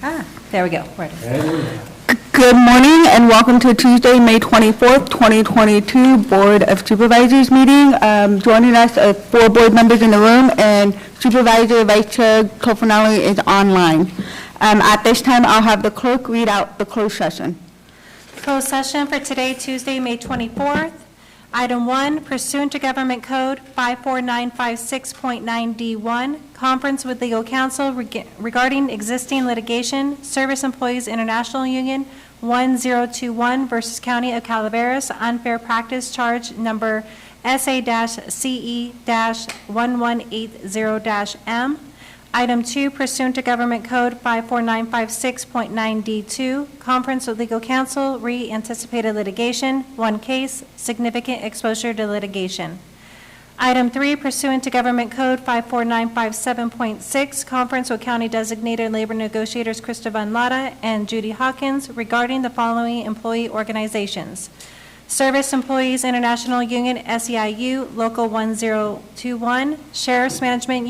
There we go. Ready. Good morning and welcome to Tuesday, May 24th, 2022 Board of Supervisors meeting. Joining us are 4 board members in the room and Supervisor Vice Chair Cofinelli is online. At this time, I'll have the clerk read out the closed session. Closed session for today, Tuesday, May 24th. Item 1, pursuant to Government Code 54956.9D1, conference with legal counsel regarding existing litigation, Service Employees International Union 1021 versus County of Calaveras, unfair practice charge number SA-CE-1180-M. Item 2, pursuant to Government Code 54956.9D2, conference with legal counsel, anticipated litigation, 1 case, significant exposure to litigation. Item 3, pursuant to Government Code 54957.6, conference with county designated labor negotiators Christopher Latta and Judy Hawkins regarding the following employee organizations: Service Employees International Union, SEIU, Local 1021, Sheriff's Management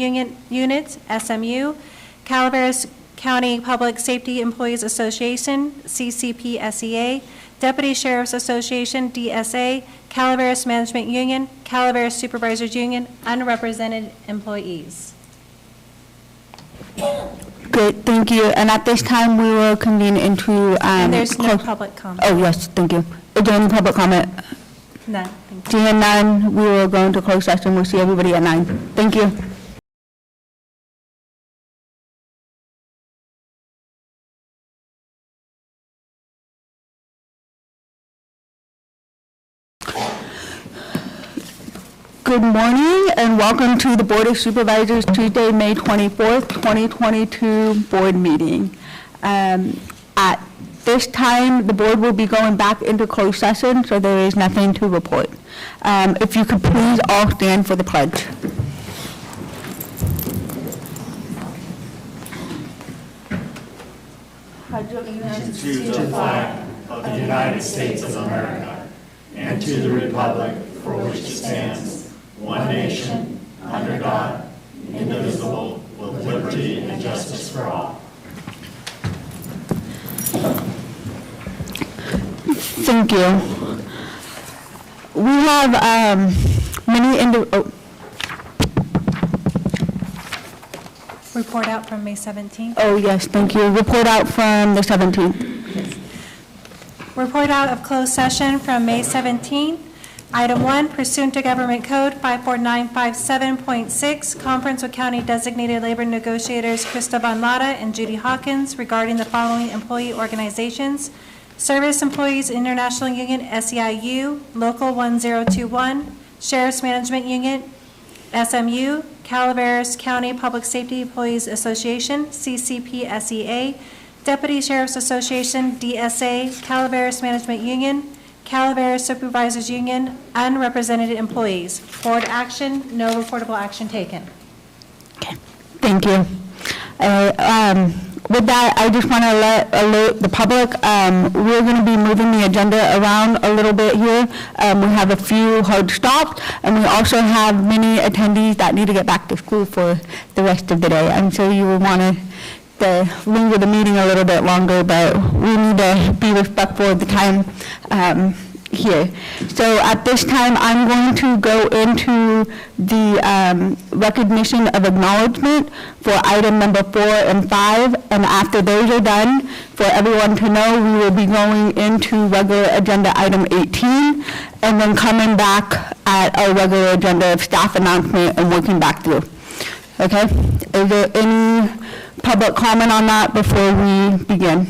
Unit, SMU, Calaveras County Public Safety Employees Association, CCPSEA, Deputy Sheriff's Association, DSA, Calaveras Management Union, Calaveras Supervisors Union, unrepresented employees. Great, thank you. And at this time, we will convene into... and there's no public comment. Oh, yes, thank you. Is there any public comment? None. Thank you. Seeing none, we will go into closed session. We'll see everybody at 9. Thank you. Good morning and welcome to the Board of Supervisors Tuesday, May 24th, 2022 board meeting. At this time, the board will be going back into closed session, so there is nothing to report. If you could please all stand for the pledge. To the flag of the United States of America and to the republic for which it stands, one nation, under God, indivisible, with liberty and justice for all. Thank you. We have Report out from May 17th. Oh, yes, thank you. Report out from the 17th. Report out of closed session from May 17th. Item 1, pursuant to Government Code 54957.6, conference with county designated labor negotiators Christopher Latta and Judy Hawkins regarding the following employee organizations: Service Employees International Union, SEIU, Local 1021, Sheriff's Management Unit, SMU, Calaveras County Public Safety Employees Association, CCPSEA, Deputy Sheriff's Association, DSA, Calaveras Management Union, Calaveras Supervisors Union, unrepresented employees. Board action, no reportable action taken. Okay, thank you. With that, I just want to alert the public, we're going to be moving the agenda around a little bit here. We have a few hard stops, and we also have many attendees that need to get back to school for the rest of the day. I'm sure you will want to linger the meeting a little bit longer, but we need to be respectful of the time here. So at this time, I'm going to go into the recognition of acknowledgement for item number 4 and 5, and after those are done, for everyone to know, we will be going into regular agenda item 18, and then coming back at our regular agenda of staff announcement and working back through. Okay? Is there any public comment on that before we begin?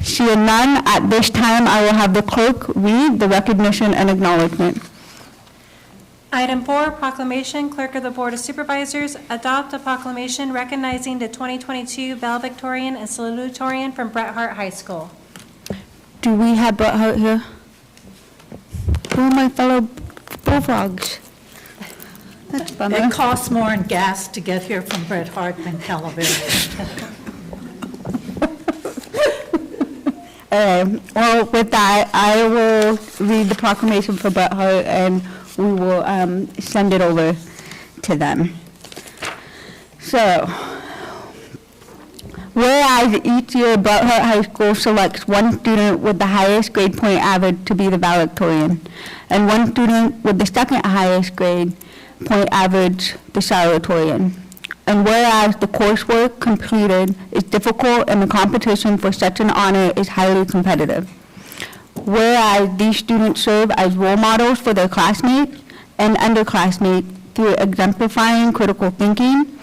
Seeing none, at this time I will have the clerk read the recognition and acknowledgement. Item 4, proclamation. Clerk of the Board of Supervisors, adopt a proclamation recognizing the 2022 valedictorian and salutatorian from Bret Harte High School. Do we have Bret Harte here? Who are my fellow bullfrogs? That's bummer. It costs more in gas to get here from Bret Harte than Calaveras. Well, with that, I will read the proclamation for Bret Harte, and we will send it over to them. So, Whereas each year, Bret Harte High School selects one student with the highest grade point average to be the valedictorian, and one student with the second highest grade point average, the salutatorian. And whereas the coursework completed is difficult and the competition for such an honor is highly competitive. Whereas these students serve as role models for their classmates and underclassmates through exemplifying critical thinking,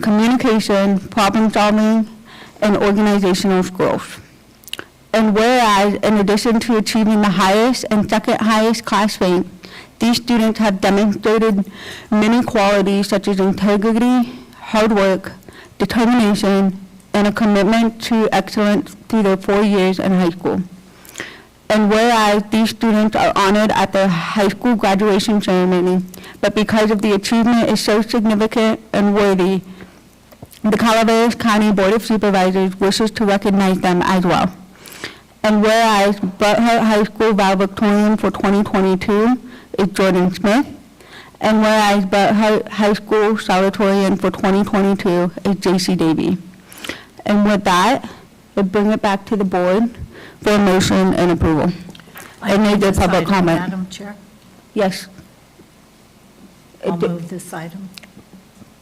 communication, problem solving, and organizational skills. And whereas, in addition to achieving the highest and second highest class rank, these students have demonstrated many qualities such as integrity, hard work, determination, and a commitment to excellence through their 4 years in high school. And whereas these students are honored at their high school graduation ceremony, but because of the achievement is so significant and worthy, the Calaveras County Board of Supervisors wishes to recognize them as well. And whereas Bret Harte High School valedictorian for 2022 is Jordan Smith, and whereas Bret Harte High School salutatorian for 2022 is J.C. Davey. And with that, we'll bring it back to the board for a motion and approval. I need the This public item, comment. Madam Chair, Yes. I'll move this item.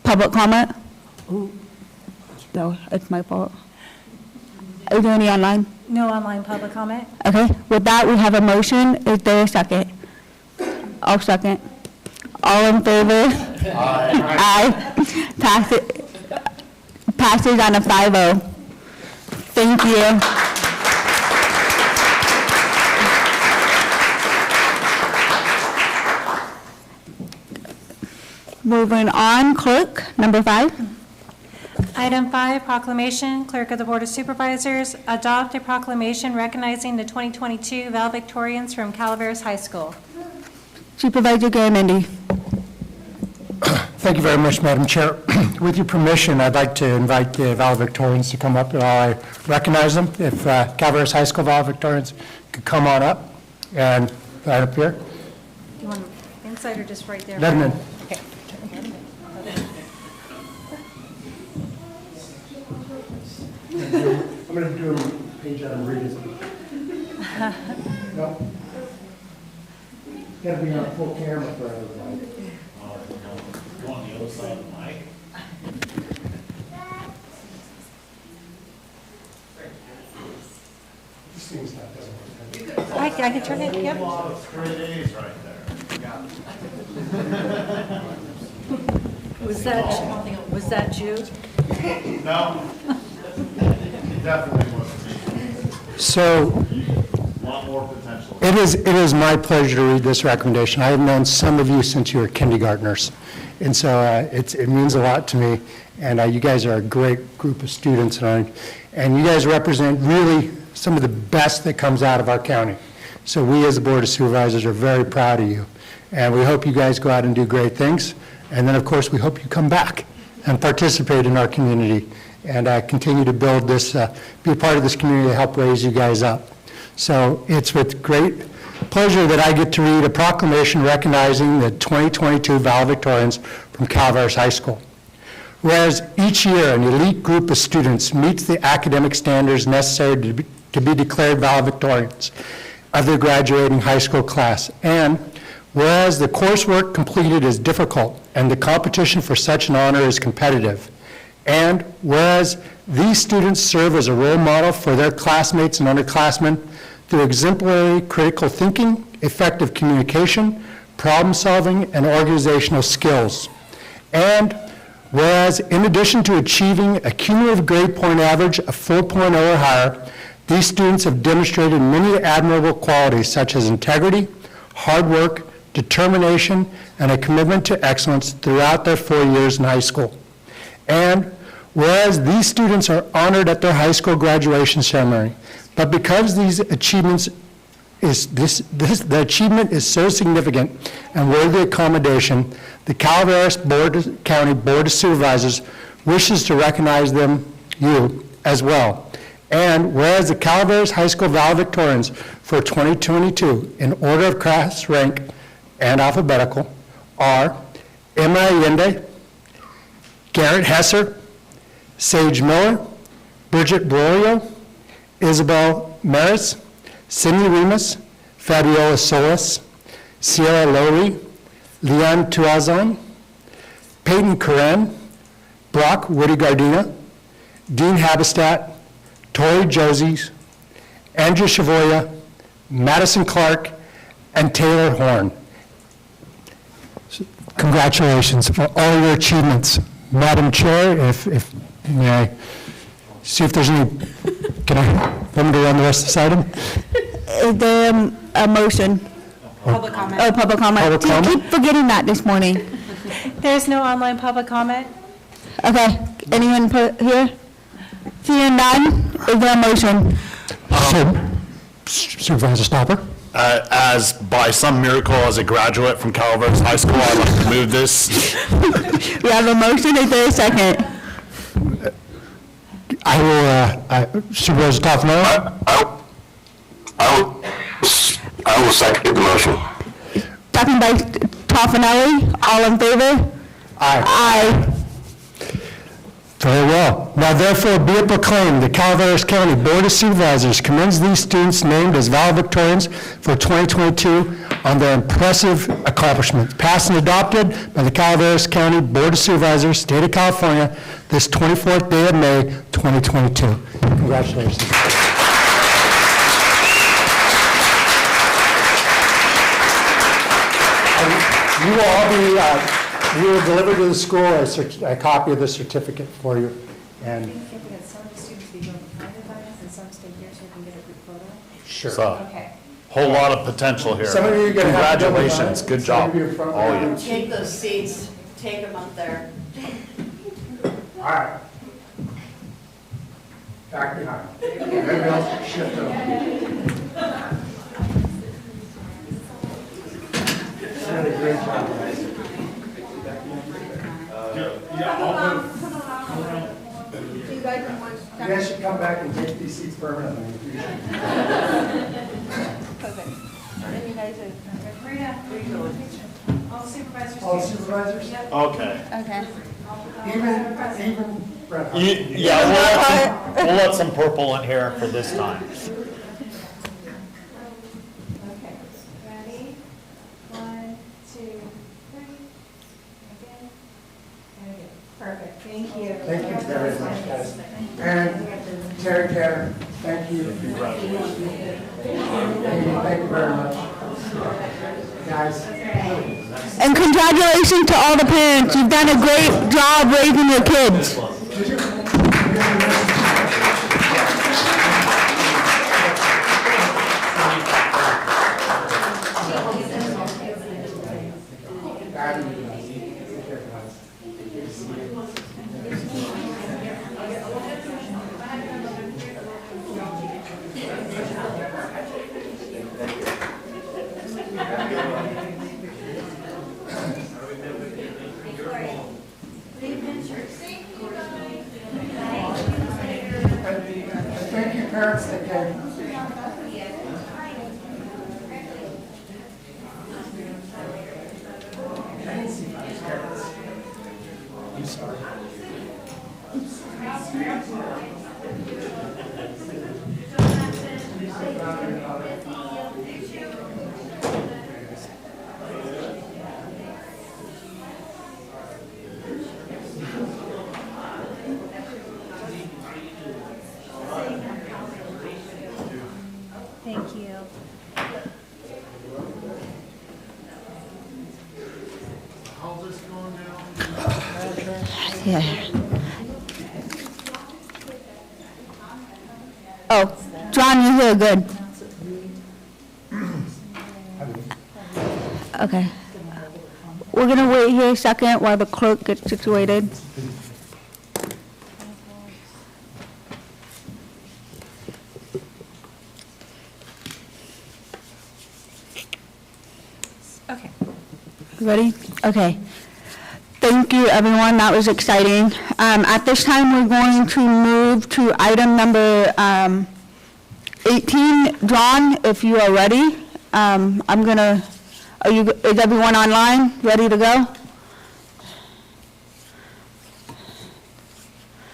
Public comment? Ooh. No, it's my fault. Is there any online? No online public comment? Okay, with that, we have a motion. Is there a second? I'll second. All in favor? Aye. Passes on a 5-0. Thank you. Moving on, clerk, number 5. Item 5, proclamation, Clerk of the Board of Supervisors, adopt a proclamation recognizing the 2022 valedictorians from Calaveras High School. Supervisor Garamendi. Thank you very much, Madam Chair. With your permission, I'd like to invite the valedictorians to come up while I recognize them. If Calaveras High School valedictorians could come on up and right up here. Do you want them inside or just right there? Let them in. Okay. I'm going to do a page out of reading. No. Got to be on full camera for everybody. You want the other side of the mic? This thing's not doesn't work. I can turn it, yep. Wow, it's 3 days right there. Was that you? No, definitely wasn't. So A lot more potential. it is my pleasure to read this recommendation. I have known some of you since you were kindergartners, and so it means a lot to me. And you guys are a great group of students, and you guys represent really some of the best that comes out of our county. So we, as the Board of Supervisors, are very proud of you, and we hope you guys go out and do great things. And then, of course, we hope you come back and participate in our community and continue to build this, be a part of this community to help raise you guys up. So it's with great pleasure that I get to read a proclamation recognizing the 2022 valedictorians from Calaveras High School. Whereas each year an elite group of students meets the academic standards necessary to be declared valedictorians of their graduating high school class, and whereas the coursework completed is difficult and the competition for such an honor is competitive, and whereas these students serve as a role model for their classmates and underclassmen through exemplary critical thinking, effective communication, problem solving, and organizational skills. And whereas in addition to achieving a cumulative grade point average of 4.0 or higher, these students have demonstrated many admirable qualities such as integrity, hard work, determination, and a commitment to excellence throughout their 4 years in high school. And whereas these students are honored at their high school graduation ceremony, but because these achievements the achievement is so significant and worthy accommodation, the Calaveras County Board of Supervisors wishes to recognize you as well. And whereas the Calaveras High School valedictorians for 2022 in order of class rank and alphabetical are Emma Allende, Garrett Hesser, Sage Miller, Bridget Brorio, Isabel Maris, Cindy Remus, Fabiola Solis, Sierra Lowry, Leon Tuazon, Peyton Curran, Brock Woody Gardina, Dean Habestat, Tori Josies, Andrew Shavoya, Madison Clark, and Taylor Horn. Congratulations for all your achievements. Madam Chair, if may I see if there's any, can I want me to run the rest of this item? Is there a motion? Public comment. Oh, public comment. Public comment? Keep forgetting that this morning. There's no online public comment? Okay, anyone here? Seeing none, is there a motion? Supervisor Stopper? As by some miracle, as a graduate from Calaveras High School, I'd like to move this. We have a motion, is there a second? I will, Supervisor Toffenelli? I will second the motion. Second by Toffenelli, all in favor? Aye. Aye. Very well. Now therefore be it proclaimed, the Calaveras County Board of Supervisors commends these students named as valedictorians for 2022 on their impressive accomplishments, passed and adopted by the Calaveras County Board of Supervisors, State of California, this 24th day of May, 2022. Congratulations. You will all be, we will deliver to the school a copy of the certificate for you. And Some of the students be going private by us and some stay here so we can get a group photo. sure. So, Okay. whole lot of potential here. Some of you are going to have to. Congratulations, good job, Some of you in front all of of you. Take those seats, take them up there. All right. Back behind. Everybody else shift over. You did a great job, guys. You guys should come back and take these seats permanently. All supervisors. All supervisors? Okay. Even Brett. Yeah, we'll let some purple in here for this time. Okay, ready? 1, 2, 3. Again. And again. Perfect, thank you. Thank you very much, guys. And Terry Carter, thank you. Thank you very much. Guys. And congratulations to all the parents. You've done a great job raising your kids. Thank you, parents that came. I'm sorry. Thank you. How's this going now? Yeah. Oh, John, you're here, good. Okay. We're gonna wait here a second while the clerk gets situated. Okay. Ready? Okay. Thank you, everyone. That was exciting. At this time, we're going to move to item number 18. John, if you are ready, is everyone online, ready to go?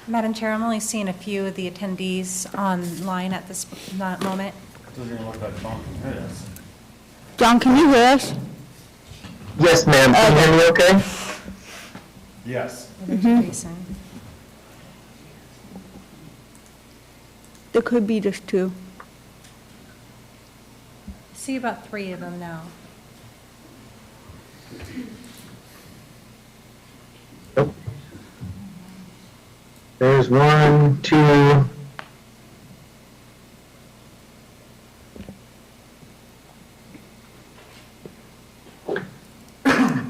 Madam Chair, I'm only seeing a few of the attendees online at this moment. Doesn't even look like John can hear us. John, can you hear us? Yes, ma'am. Can you hear me okay? Yes. Jason. There could be just two. I see about 3 of them now. There's 1, 2.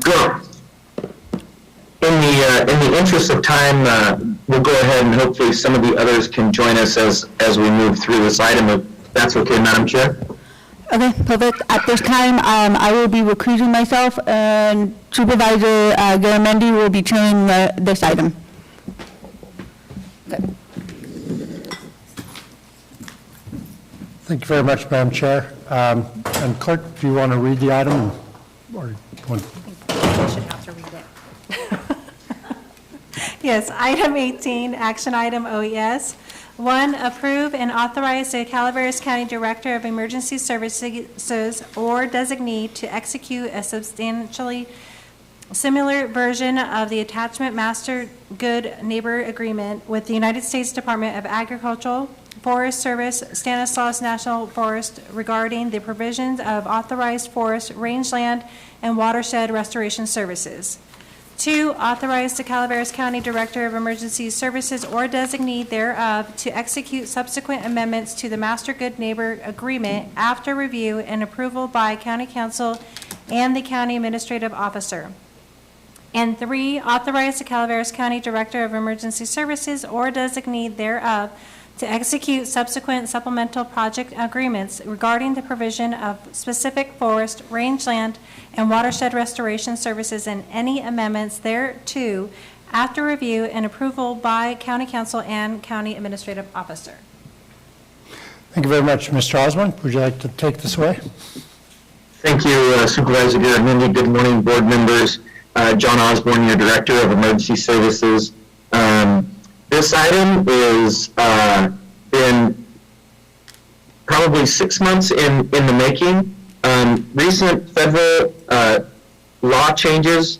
Good. In the interest of time, we'll go ahead and hopefully some of the others can join us as we move through this item, if that's okay, Madam Chair. Okay, perfect. At this time, I will be recusing myself, and Supervisor Garamendi will be chairing this item. Okay. Thank you very much, Madam Chair. And Clerk, do you want to read the item? Or want- I should have to read it. Yes, item 18, action item OES. 1, approve and authorize the Calaveras County Director of Emergency Services or designee to execute a substantially similar version of the attachment Master Good Neighbor Agreement with the United States Department of Agriculture, Forest Service, Stanislaus National Forest regarding the provisions of authorized forest, rangeland, and watershed restoration services. 2, authorize the Calaveras County Director of Emergency Services or designee thereof to execute subsequent amendments to the Master Good Neighbor Agreement after review and approval by County Council and the County Administrative Officer. And 3, authorize the Calaveras County Director of Emergency Services or designee thereof to execute subsequent supplemental project agreements regarding the provision of specific forest, rangeland, and watershed restoration services and any amendments thereto after review and approval by County Council and County Administrative Officer. Thank you very much, Mr. Osborne. Would you like to take this away? Thank you, Supervisor Garamendi. Good morning, board members. John Osborne, your Director of Emergency Services. This item is been probably 6 months in the making. Recent federal law changes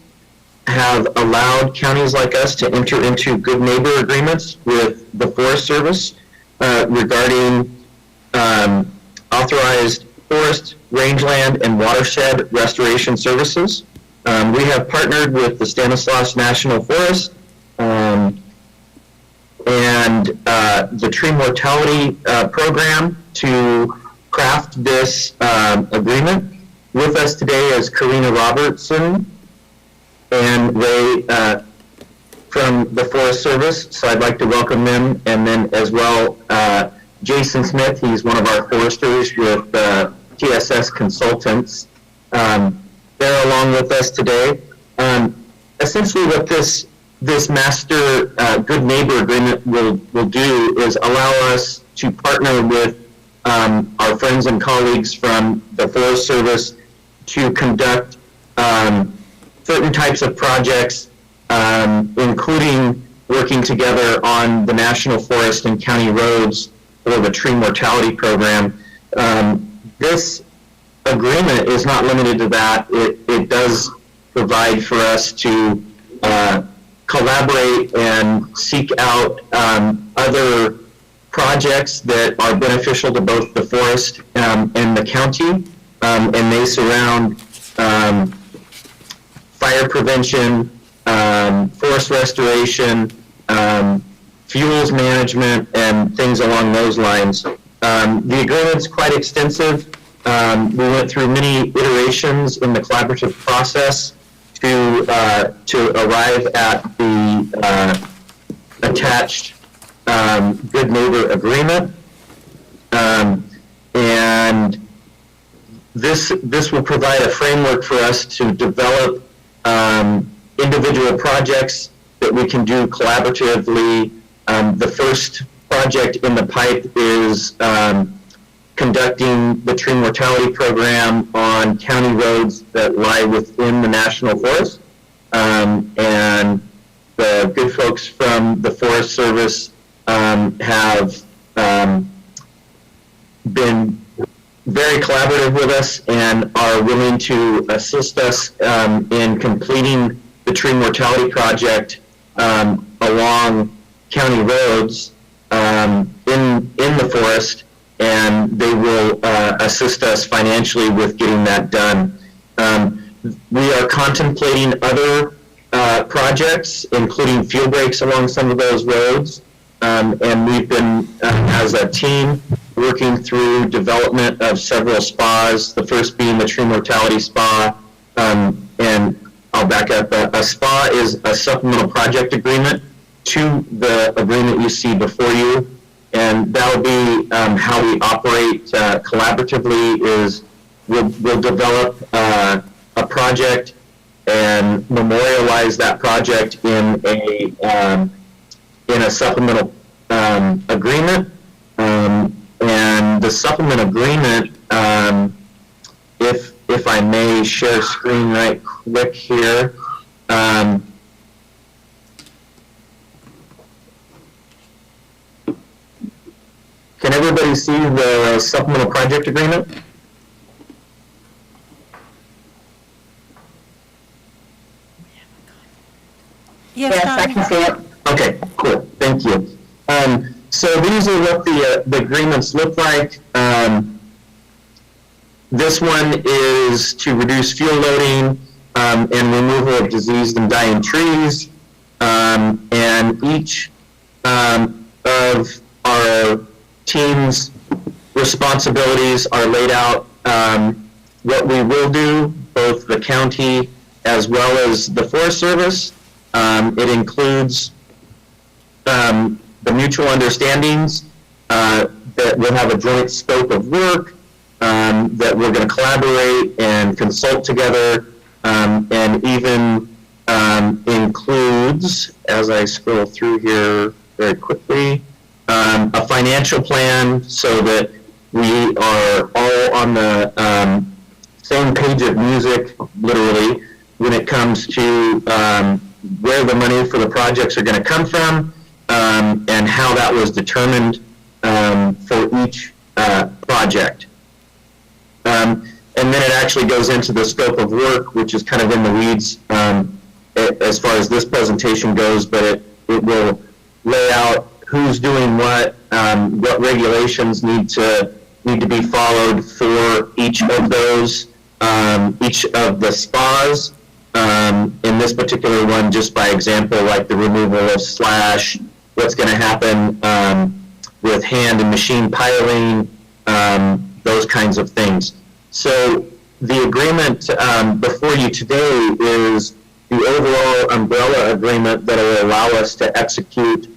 have allowed counties like us to enter into good neighbor agreements with the Forest Service regarding authorized forest, rangeland, and watershed restoration services. We have partnered with the Stanislaus National Forest and the Tree Mortality Program to craft this agreement. With us today is Karina Robertson and Ray from the Forest Service, so I'd like to welcome them, and then as well Jason Smith, he's one of our foresters with TSS Consultants. They're along with us today. Essentially what this Master Good Neighbor Agreement will do is allow us to partner with our friends and colleagues from the Forest Service to conduct certain types of projects, including working together on the National Forest and County Roads for the Tree Mortality Program. This agreement is not limited to that. It does provide for us to collaborate and seek out other projects that are beneficial to both the forest and the county, and they surround fire prevention, forest restoration, fuels management, and things along those lines. The agreement's quite extensive. We went through many iterations in the collaborative process to arrive at the attached Good Neighbor Agreement, and this will provide a framework for us to develop individual projects that we can do collaboratively. The first project in the pipe is conducting the Tree Mortality Program on county roads that lie within the National Forest. And the good folks from the Forest Service have been very collaborative with us and are willing to assist us in completing the tree mortality project along county roads in the forest, and they will assist us financially with getting that done. We are contemplating other projects, including fuel breaks along some of those roads, and we've been, as a team, working through development of several spas, the first being the tree mortality spa, and I'll back up. A spa is a supplemental project agreement to the agreement you see before you, and that will be how we operate collaboratively. Is we'll develop a project and memorialize that project in a supplemental agreement. And the supplement agreement, if I may share screen right quick here. Can everybody see the supplemental project agreement? Yes, Don? I can see it. Okay, cool, thank you. So these are what the agreements look like. This one is to reduce fuel loading and removal of diseased and dying trees. And each of our team's responsibilities are laid out. What we will do, both the county as well as the Forest Service. It includes the mutual understandings that we'll have a joint scope of work, that we're going to collaborate and consult together, and even includes, as I scroll through here very quickly, a financial plan so that we are all on the same page of music, literally, when it comes to where the money for the projects are going to come from, and how that was determined for each project. And then it actually goes into the scope of work, which is kind of in the weeds as far as this presentation goes, but it will lay out who's doing what regulations need to be followed for each of those, each of the spas. In this particular one, just by example, like the removal of slash, what's going to happen with hand and machine piling, those kinds of things. So the agreement before you today is the overall umbrella agreement that will allow us to execute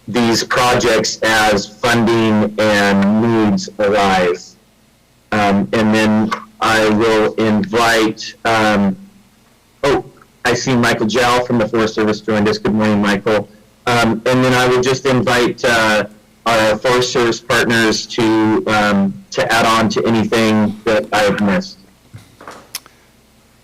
these projects as funding and needs arise. And then I will invite, I see Michael Jow from the Forest Service joined us. Good morning, Michael. And then I would just invite our Forest Service partners to add on to anything that I have missed.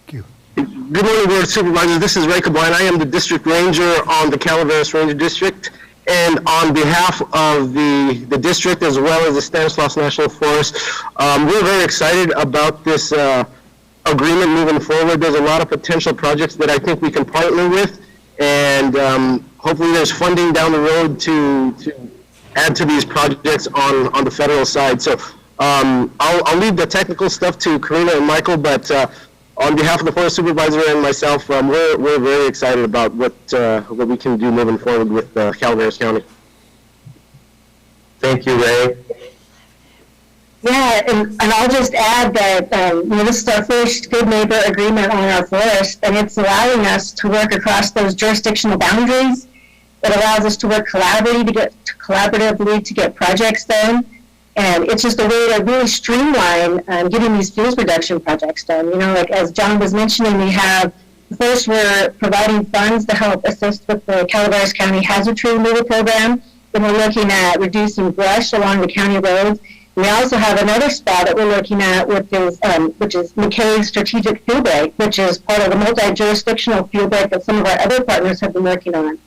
Good morning, Board of Supervisors. This is Ray Cabline. I am the District Ranger on the Calaveras Ranger District. And on behalf of the district as well as the Stanislaus National Forest, we're very excited about this agreement moving forward. There's a lot of potential projects that I think we can partner with, and hopefully there's funding down the road to add to these projects on the federal side. So I'll leave the technical stuff to Karina and Michael, but on behalf of the Forest Supervisor and myself, we're very excited about what we can do moving forward with Calaveras County. Thank you, Ray. Yeah, and I'll just add that this is our first good neighbor agreement on our forest, and it's allowing us to work across those jurisdictional boundaries. It allows us to work collaboratively to get projects done. And it's just a way to really streamline getting these fuels reduction projects done. You know, like as John was mentioning, we have, first we're providing funds to help assist with the Calaveras County Hazard Tree Removal Program. Then we're looking at reducing brush along the county roads. We also have another SPA that we're looking at, which is McKay's Strategic Fuel Break, which is part of the multi-jurisdictional fuel break that some of our other partners have been working on.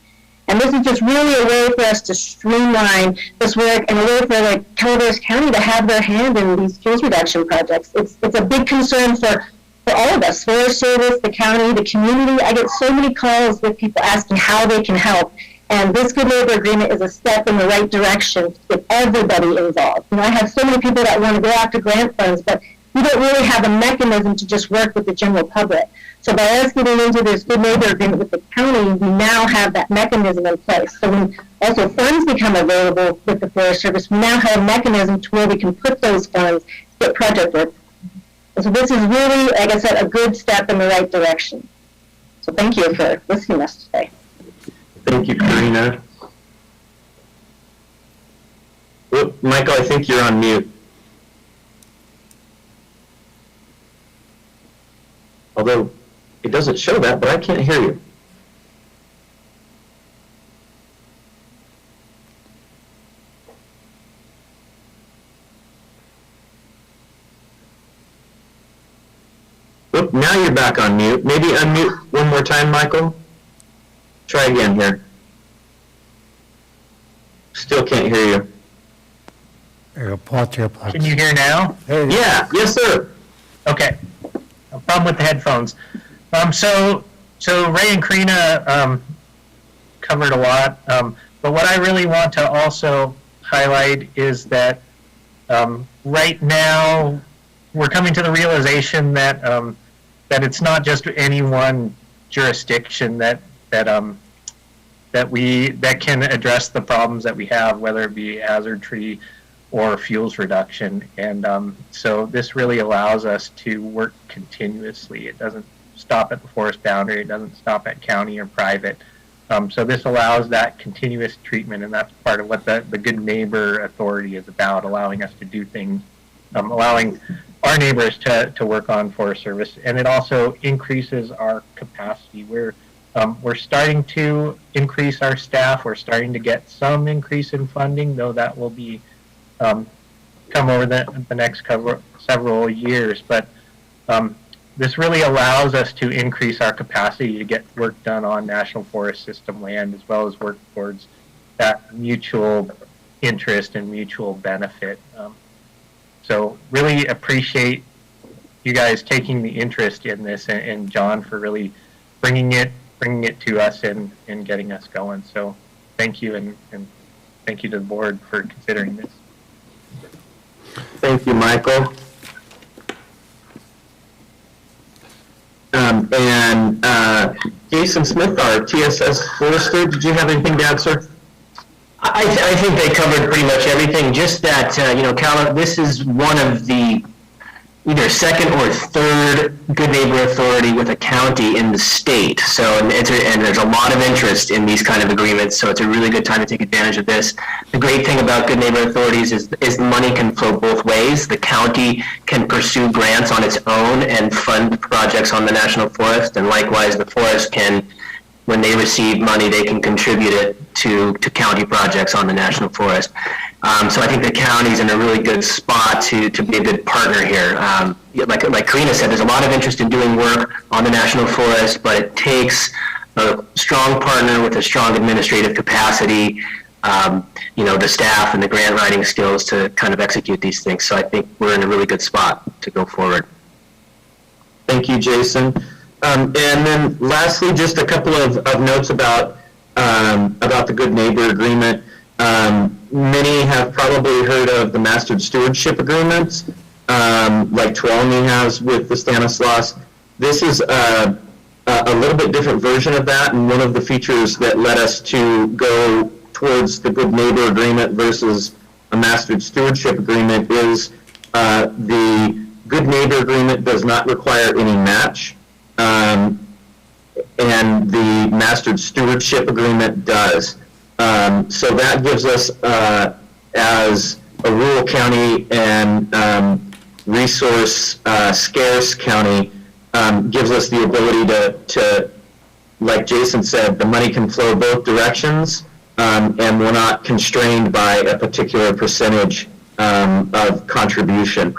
And this is just really a way for us to streamline this work and a way for like Calaveras County to have their hand in these fuels reduction projects. It's a big concern for all of us, Forest Service, the county, the community. I get so many calls with people asking how they can help. And this Good Neighbor Agreement is a step in the right direction to get everybody involved. I have so many people that want to go after grant funds, but we don't really have a mechanism to just work with the general public. So by us getting into this Good Neighbor Agreement with the county, we now have that mechanism in place. So when also funds become available with the Forest Service, we now have a mechanism to where we can put those funds to get project work. And so this is really, like I said, a good step in the right direction. So thank you for listening to us today. Thank you, Karina. Whoop, Michael, I think you're on mute. Although it doesn't show that, but I can't hear you. Whoop, now you're back on mute. Maybe unmute one more time, Michael. Try again here. Still can't hear you. Can you hear now? Yeah, yes, sir. Okay. A problem with the headphones. So Ray and Karina covered a lot, but what I really want to also highlight is that right now we're coming to the realization that that it's not just any one jurisdiction that can address the problems that we have, whether it be hazard tree or fuels reduction. And so this really allows us to work continuously. It doesn't stop at the forest boundary. It doesn't stop at county or private. So this allows that continuous treatment, and that's part of what the Good Neighbor Authority is about, allowing us to do things, allowing our neighbors to work on Forest Service. And it also increases our capacity. We're starting to increase our staff. We're starting to get some increase in funding, though that will be come over the next several years. But this really allows us to increase our capacity to get work done on National Forest System land, as well as work towards that mutual interest and mutual benefit. So really appreciate you guys taking the interest in this, and John for really bringing it to us and getting us going. So thank you, and thank you to the board for considering this. Thank you, Michael. Jason Smith, our TSS Forester, did you have anything to add, sir? I think they covered pretty much everything. Just that, this is one of the either second or third Good Neighbor Authority with a county in the state. So, and there's a lot of interest in these kind of agreements, so it's a really good time to take advantage of this. The great thing about Good Neighbor Authorities is the money can flow both ways. The county can pursue grants on its own and fund projects on the National Forest, and likewise the forest can, when they receive money, they can contribute it to county projects on the National Forest. So I think the county's in a really good spot to be a good partner here. Like Karina said, there's a lot of interest in doing work on the National Forest, but it takes a strong partner with a strong administrative capacity, the staff and the grant writing skills to kind of execute these things. So I think we're in a really good spot to go forward. Thank you, Jason. And then lastly, just a couple of notes about the Good Neighbor Agreement. Many have probably heard of the Mastered Stewardship Agreements, like Tuolumne has with the Stanislaus. This is a little bit different version of that, and one of the features that led us to go towards the Good Neighbor Agreement versus a Mastered Stewardship Agreement is the Good Neighbor Agreement does not require any match. And the Mastered Stewardship Agreement does. So that gives us, as a rural county and resource scarce county, gives us the ability to, like Jason said, the money can flow both directions, and we're not constrained by a particular percentage of contribution.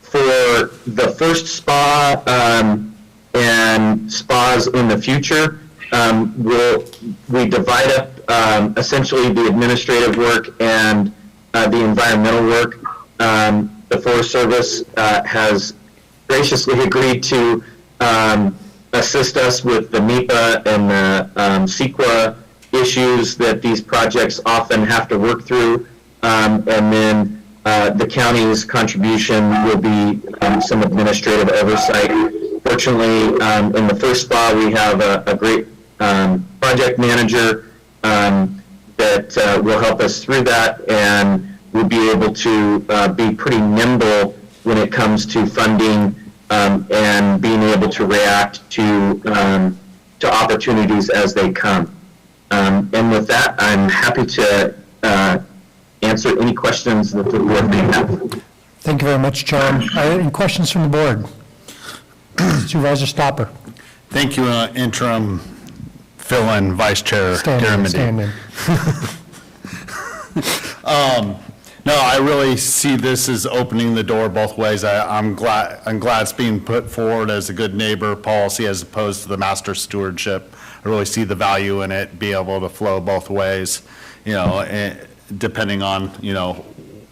For the first spa and spas in the future, we divide up essentially the administrative work and the environmental work. The Forest Service has graciously agreed to assist us with the NEPA and the CEQA issues that these projects often have to work through, and then the county's contribution will be some administrative oversight. Fortunately, in the first spa, we have a great project manager that will help us through that, and we'll be able to be pretty nimble when it comes to funding and being able to react to opportunities as they come. And with that, I'm happy to answer any questions that the board may have. Thank you very much, John. Any questions from the board? Supervisor Stopper. Thank you, interim fill-in Vice Chair Garamendi. Stand in. No, I really see this as opening the door both ways. I'm glad it's being put forward as a good neighbor policy as opposed to the master stewardship. I really see the value in it, be able to flow both ways, depending on,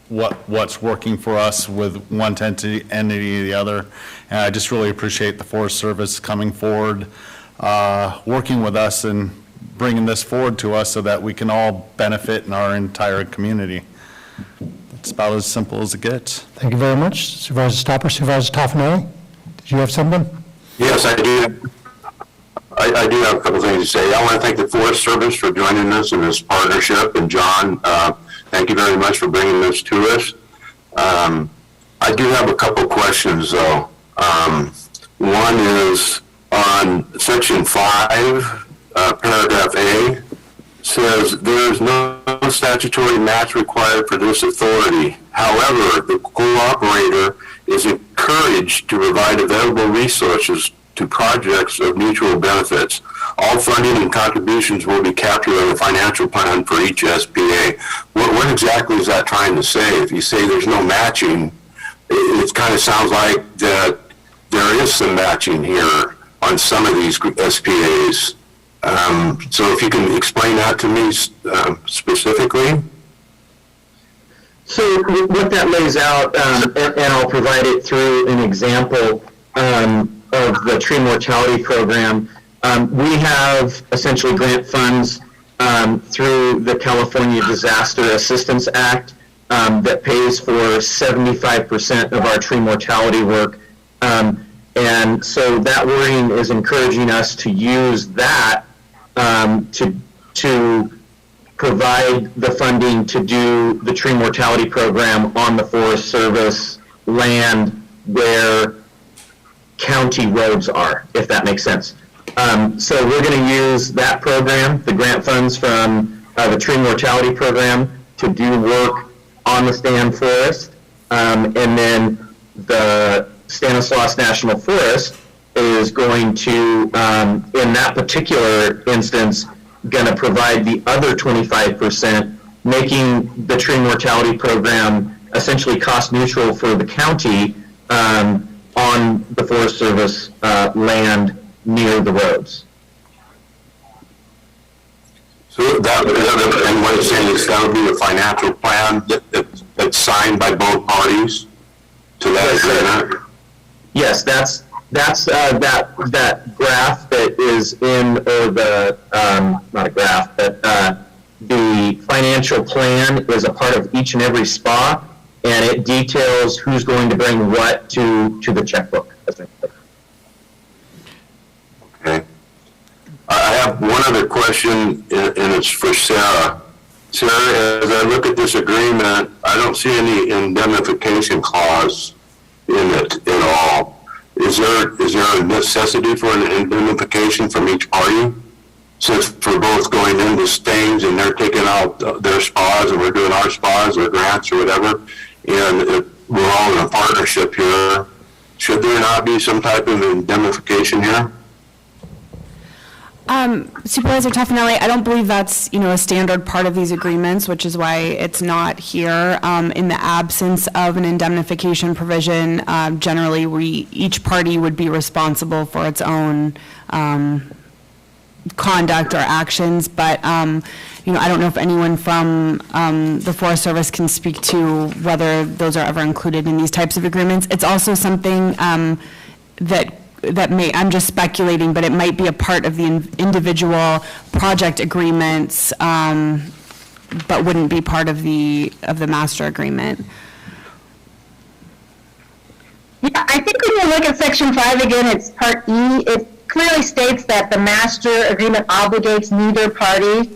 what's working for us with one entity or the other. And I just really appreciate the Forest Service coming forward, working with us and bringing this forward to us so that we can all benefit in our entire community. It's about as simple as it gets. Thank you very much. Supervisor Stopper. Supervisor Toffenelli, did you have something? Yes, I do. I do have a couple things to say. I want to thank the Forest Service for joining us in this partnership. And John, thank you very much for bringing this to us. I do have a couple questions, though. One is on Section 5, Paragraph A, says there is no statutory match required for this authority. However, the cooperator is encouraged to provide available resources to projects of mutual benefits. All funding and contributions will be captured on the financial plan for each SPA. What exactly is that trying to say? If you say there's no matching, it kind of sounds like that there is some matching here on some of these SPAs. So if you can explain that to me specifically. So what that lays out, and I'll provide it through an example of the tree mortality program. We have essentially grant funds through the California Disaster Assistance Act that pays for 75% of our tree mortality work. And so that wording is encouraging us to use that to provide the funding to do the tree mortality program on the Forest Service land where county roads are, if that makes sense. So we're going to use that program, the grant funds from the tree mortality program, to do work on the stand forest. And then the Stanislaus National Forest is going to, in that particular instance, going to provide the other 25%, making the tree mortality program essentially cost neutral for the county on the Forest Service land near the roads. So that, and what it's saying is that would be a financial plan that's signed by both parties to that agreement? Yes, that's that graph that is in, or the, not a graph, but the financial plan is a part of each and every SPA, and it details who's going to bring what to the checkbook. Okay. I have one other question, and it's for Sarah. Sarah, as I look at this agreement, I don't see any indemnification clause in it at all. Is there a necessity for an indemnification from each party? Since we're both going into Staines and they're taking out their spas and we're doing our spas or grants or whatever, and we're all in a partnership here, should there not be some type of indemnification here? Supervisor Toffanelli, I don't believe that's, a standard part of these agreements, which is why it's not here. In the absence of an indemnification provision, generally, each party would be responsible for its own conduct or actions, but, I don't know if anyone from the Forest Service can speak to whether those are ever included in these types of agreements. It's also something that may, I'm just speculating, but it might be a part of the individual project agreements, but wouldn't be part of the master agreement. Yeah, I think when you look at Section 5 again, it's Part E. It clearly states that the master agreement obligates neither party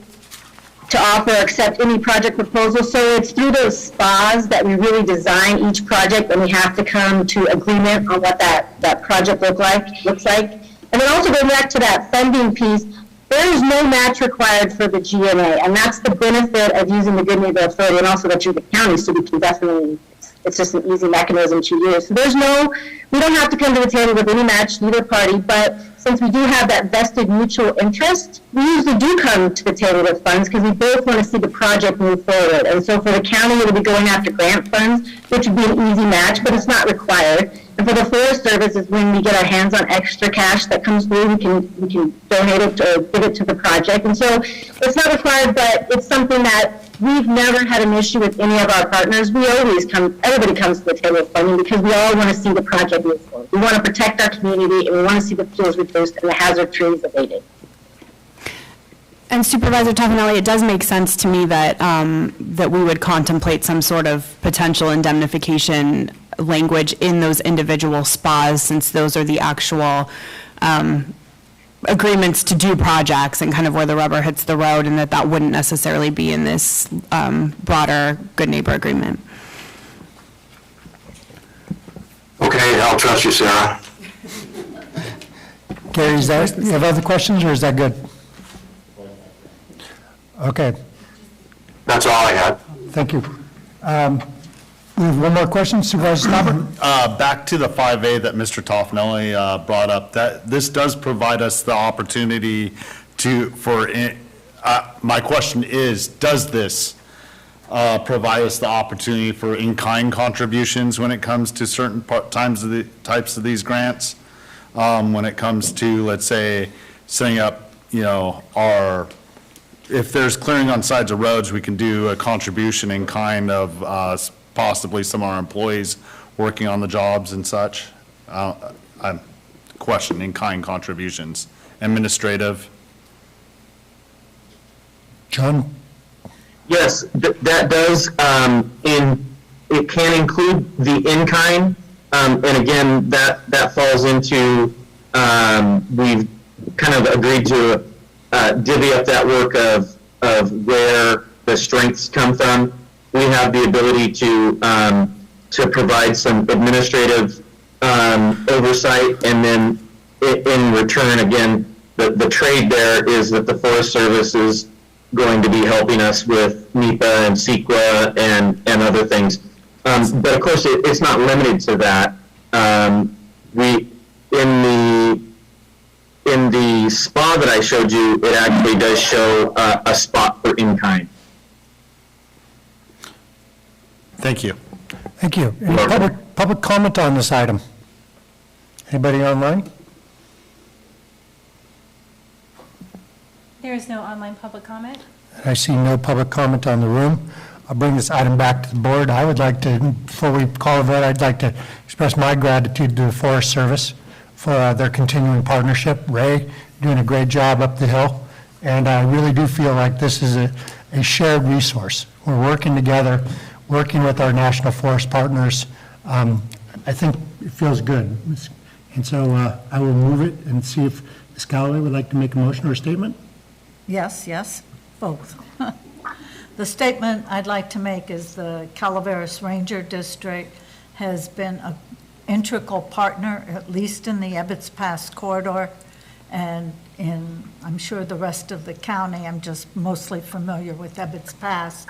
to offer or accept any project proposal. So it's through those SPAs that we really design each project, and we have to come to agreement on what that project looks like. And then also going back to that funding piece, there is no match required for the GNA, and that's the benefit of using the Good Neighbor Authority, and also that you're the county, so we can definitely, it's just an easy mechanism to use. So we don't have to come to the table with any match, neither party, but since we do have that vested mutual interest, we usually do come to the table with funds because we both want to see the project move forward. And so for the county, it'll be going after grant funds, which would be an easy match, but it's not required. And for the Forest Service is when we get our hands on extra cash that comes through, we can donate it or give it to the project. And so it's not required, but it's something that we've never had an issue with any of our partners. Everybody comes to the table with funding because we all want to see the project move forward. We want to protect our community, and we want to see the fuels reduced and the hazard trees abated. And Supervisor Toffanelli, it does make sense to me that that we would contemplate some sort of potential indemnification language in those individual SPAs, since those are the actual agreements to do projects and kind of where the rubber hits the road, and that wouldn't necessarily be in this broader Good Neighbor agreement. Okay, I'll trust you, Sarah. Gary, you have other questions, or is that good? Okay, That's all I had. thank you. We have one more question, Supervisor Stopper? Back to the 5A that Mr. Toffanelli brought up, that this does provide us the opportunity my question is, does this provide us the opportunity for in-kind contributions when it comes to certain types of these grants? When it comes to, let's say, setting up, if there's clearing on sides of roads, we can do a contribution in kind of possibly some of our employees working on the jobs and such. I'm questioning in-kind contributions, administrative. John? Yes, that does, it can include the in-kind, and again, that falls into, we've kind of agreed to divvy up that work of where the strengths come from. We have the ability to provide some administrative oversight, and then in return, again, the trade there is that the Forest Service is going to be helping us with NEPA and CEQA and other things. But of course, it's not limited to that. In the SPA that I showed you, it actually does show a spot for in-kind. Thank you. Thank you. Any public comment on this item? Anybody online? There is no online public comment. I see no public comment on the room. I'll bring this item back to the board. I would like to, before we call a vote, I'd like to express my gratitude to the Forest Service for their continuing partnership. Ray, doing a great job up the hill. And I really do feel like this is a shared resource. We're working together, working with our national forest partners. I think it feels good. And so I will move it and see if Ms. Galloway would like to make a motion or a statement. Yes, both. The statement I'd like to make is the Calaveras Ranger District has been an integral partner, at least in the Ebbets Pass corridor, and in, I'm sure, the rest of the county. I'm just mostly familiar with Ebbets Pass,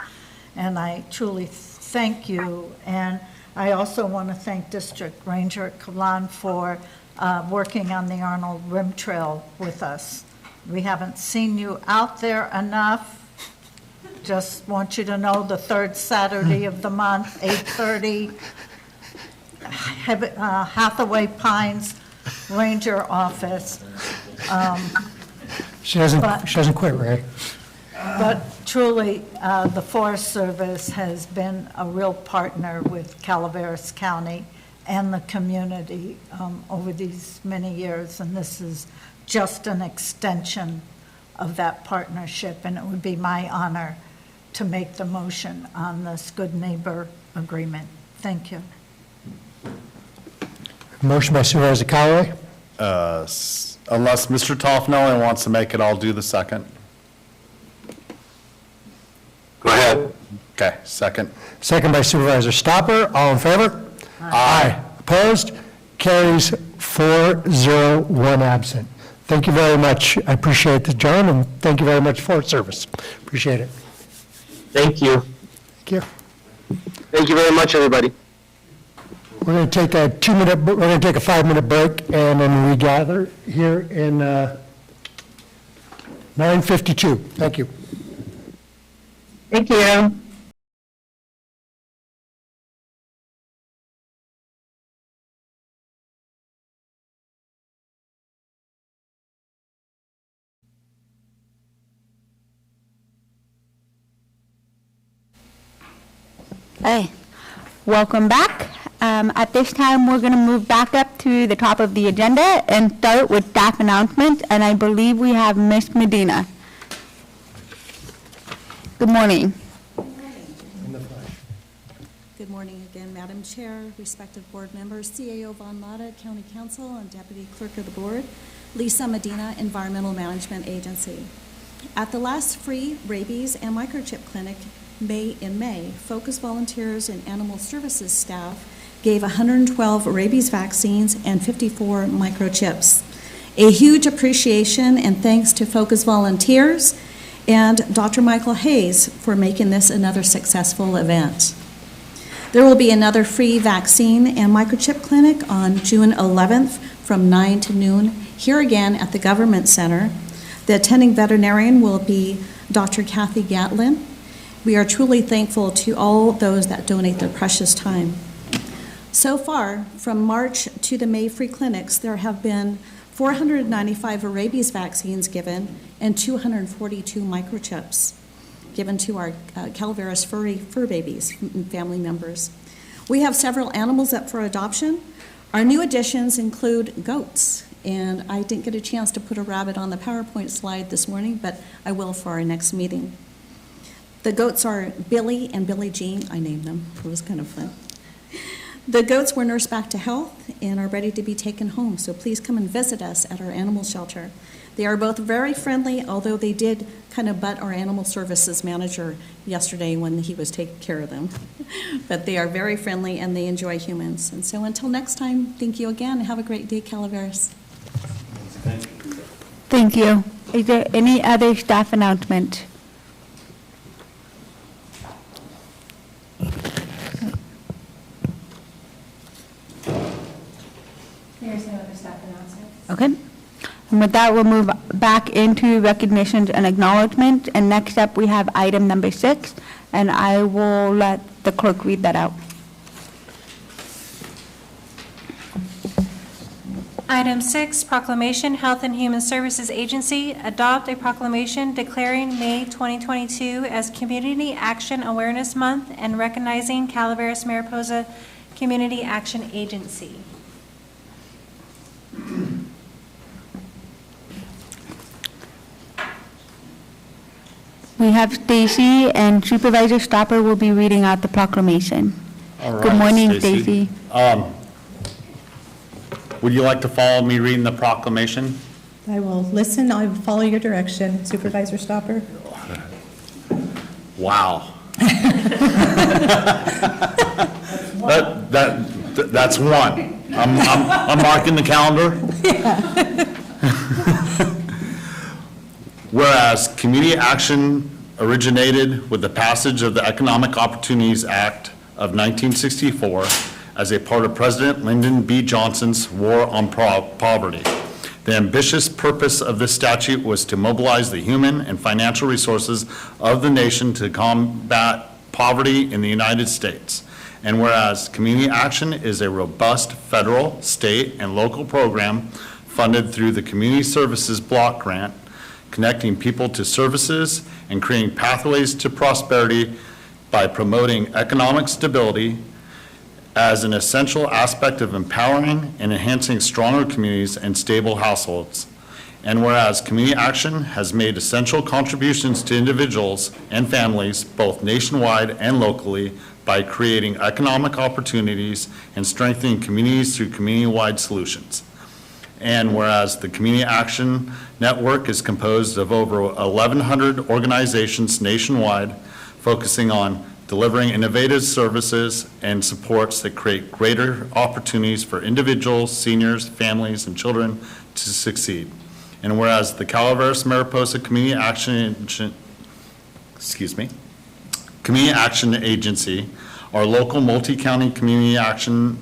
and I truly thank you. And I also want to thank District Ranger Kalan for working on the Arnold Rim Trail with us. We haven't seen you out there enough. Just want you to know the third Saturday of the month, 8:30, Hathaway Pines Ranger Office. She doesn't quit, Ray. But truly, the Forest Service has been a real partner with Calaveras County and the community over these many years, and this is just an extension of that partnership, and it would be my honor to make the motion on this good neighbor agreement. Thank you. Motion by Supervisor Callaway. Unless Mr. Toffenelli wants to make it, I'll do the second. Go ahead. Okay, second. Second by Supervisor Stopper. All in favor? Aye. Opposed? Carries 4-0, 1 absent. Thank you very much. I appreciate the, John, and thank you very much for service. Appreciate it. Thank you. Thank you. Thank you very much, everybody. We're going to take a 5-minute break, and then we gather here in 9:52. Thank you. Thank you. Hey, welcome back. At this time, we're going to move back up to the top of the agenda and start with staff announcements, and I believe we have Ms. Medina. Good morning. Good morning again, Madam Chair, respective board members, CAO Von Mata, County Council, and Deputy Clerk of the Board, Lisa Medina, Environmental Management Agency. At the last free rabies and microchip clinic in May, Focus volunteers and animal services staff gave 112 rabies vaccines and 54 microchips. A huge appreciation and thanks to Focus volunteers and Dr. Michael Hayes for making this another successful event. There will be another free vaccine and microchip clinic on June 11th from 9 to noon, here again at the Government Center. The attending veterinarian will be Dr. Kathy Gatlin. We are truly thankful to all those that donate their precious time. So far, from March to the May free clinics, there have been 495 rabies vaccines given and 242 microchips given to our Calaveras fur babies and family members. We have several animals up for adoption. Our new additions include goats, and I didn't get a chance to put a rabbit on the PowerPoint slide this morning, but I will for our next meeting. The goats are Billy and Billie Jean. I named them. It was kind of fun. The goats were nursed back to health and are ready to be taken home, so please come and visit us at our animal shelter. They are both very friendly, although they did kind of butt our animal services manager yesterday when he was taking care of them. But they are very friendly and they enjoy humans. And so until next time, thank you again and have a great day, Calaveras. Thank you. Is there any other staff announcement? There's no other staff announcements. Okay. And with that, we'll move back into recognitions and acknowledgement. And next up, we have item number 6, and I will let the clerk read that out. Item 6, proclamation, Health and Human Services Agency, adopt a proclamation declaring May 2022 as Community Action Awareness Month and recognizing Calaveras Mariposa Community Action Agency. We have Stacy, and Supervisor Stopper will be reading out the proclamation. All right, Good morning, Stacy. Stacy. Would you like to follow me reading the proclamation? I will listen, I will follow your direction, Supervisor Stopper. Wow. That's one. I'm marking the calendar. Whereas community action originated with the passage of the Economic Opportunities Act of 1964 as a part of President Lyndon B. Johnson's War on Poverty. The ambitious purpose of this statute was to mobilize the human and financial resources of the nation to combat poverty in the United States. And whereas Community Action is a robust federal, state, and local program funded through the Community Services Block Grant, connecting people to services and creating pathways to prosperity by promoting economic stability as an essential aspect of empowering and enhancing stronger communities and stable households. And whereas Community Action has made essential contributions to individuals and families, both nationwide and locally, by creating economic opportunities and strengthening communities through community-wide solutions. And whereas the Community Action Network is composed of over 1,100 organizations nationwide, focusing on delivering innovative services and supports that create greater opportunities for individuals, seniors, families, and children to succeed. And whereas the Calaveras Mariposa Community Action Agency, our local multi-county community action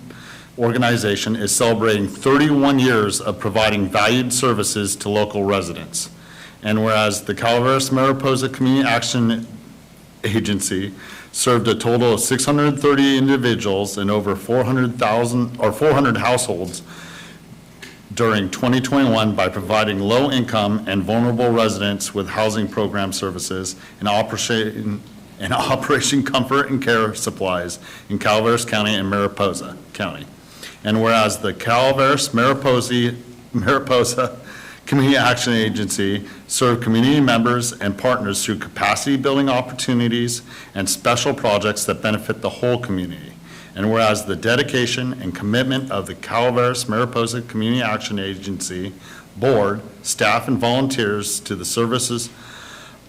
organization, is celebrating 31 years of providing valued services to local residents. And whereas the Calaveras Mariposa Community Action Agency served a total of 630 individuals and over 400 households during 2021 by providing low-income and vulnerable residents with housing program services and Operation Comfort and Care supplies in Calaveras County and Mariposa County. And whereas the Calaveras Mariposa Community Action Agency serve community members and partners through capacity building opportunities and special projects that benefit the whole community. And whereas the dedication and commitment of the Calaveras Mariposa Community Action Agency board, staff, and volunteers to the services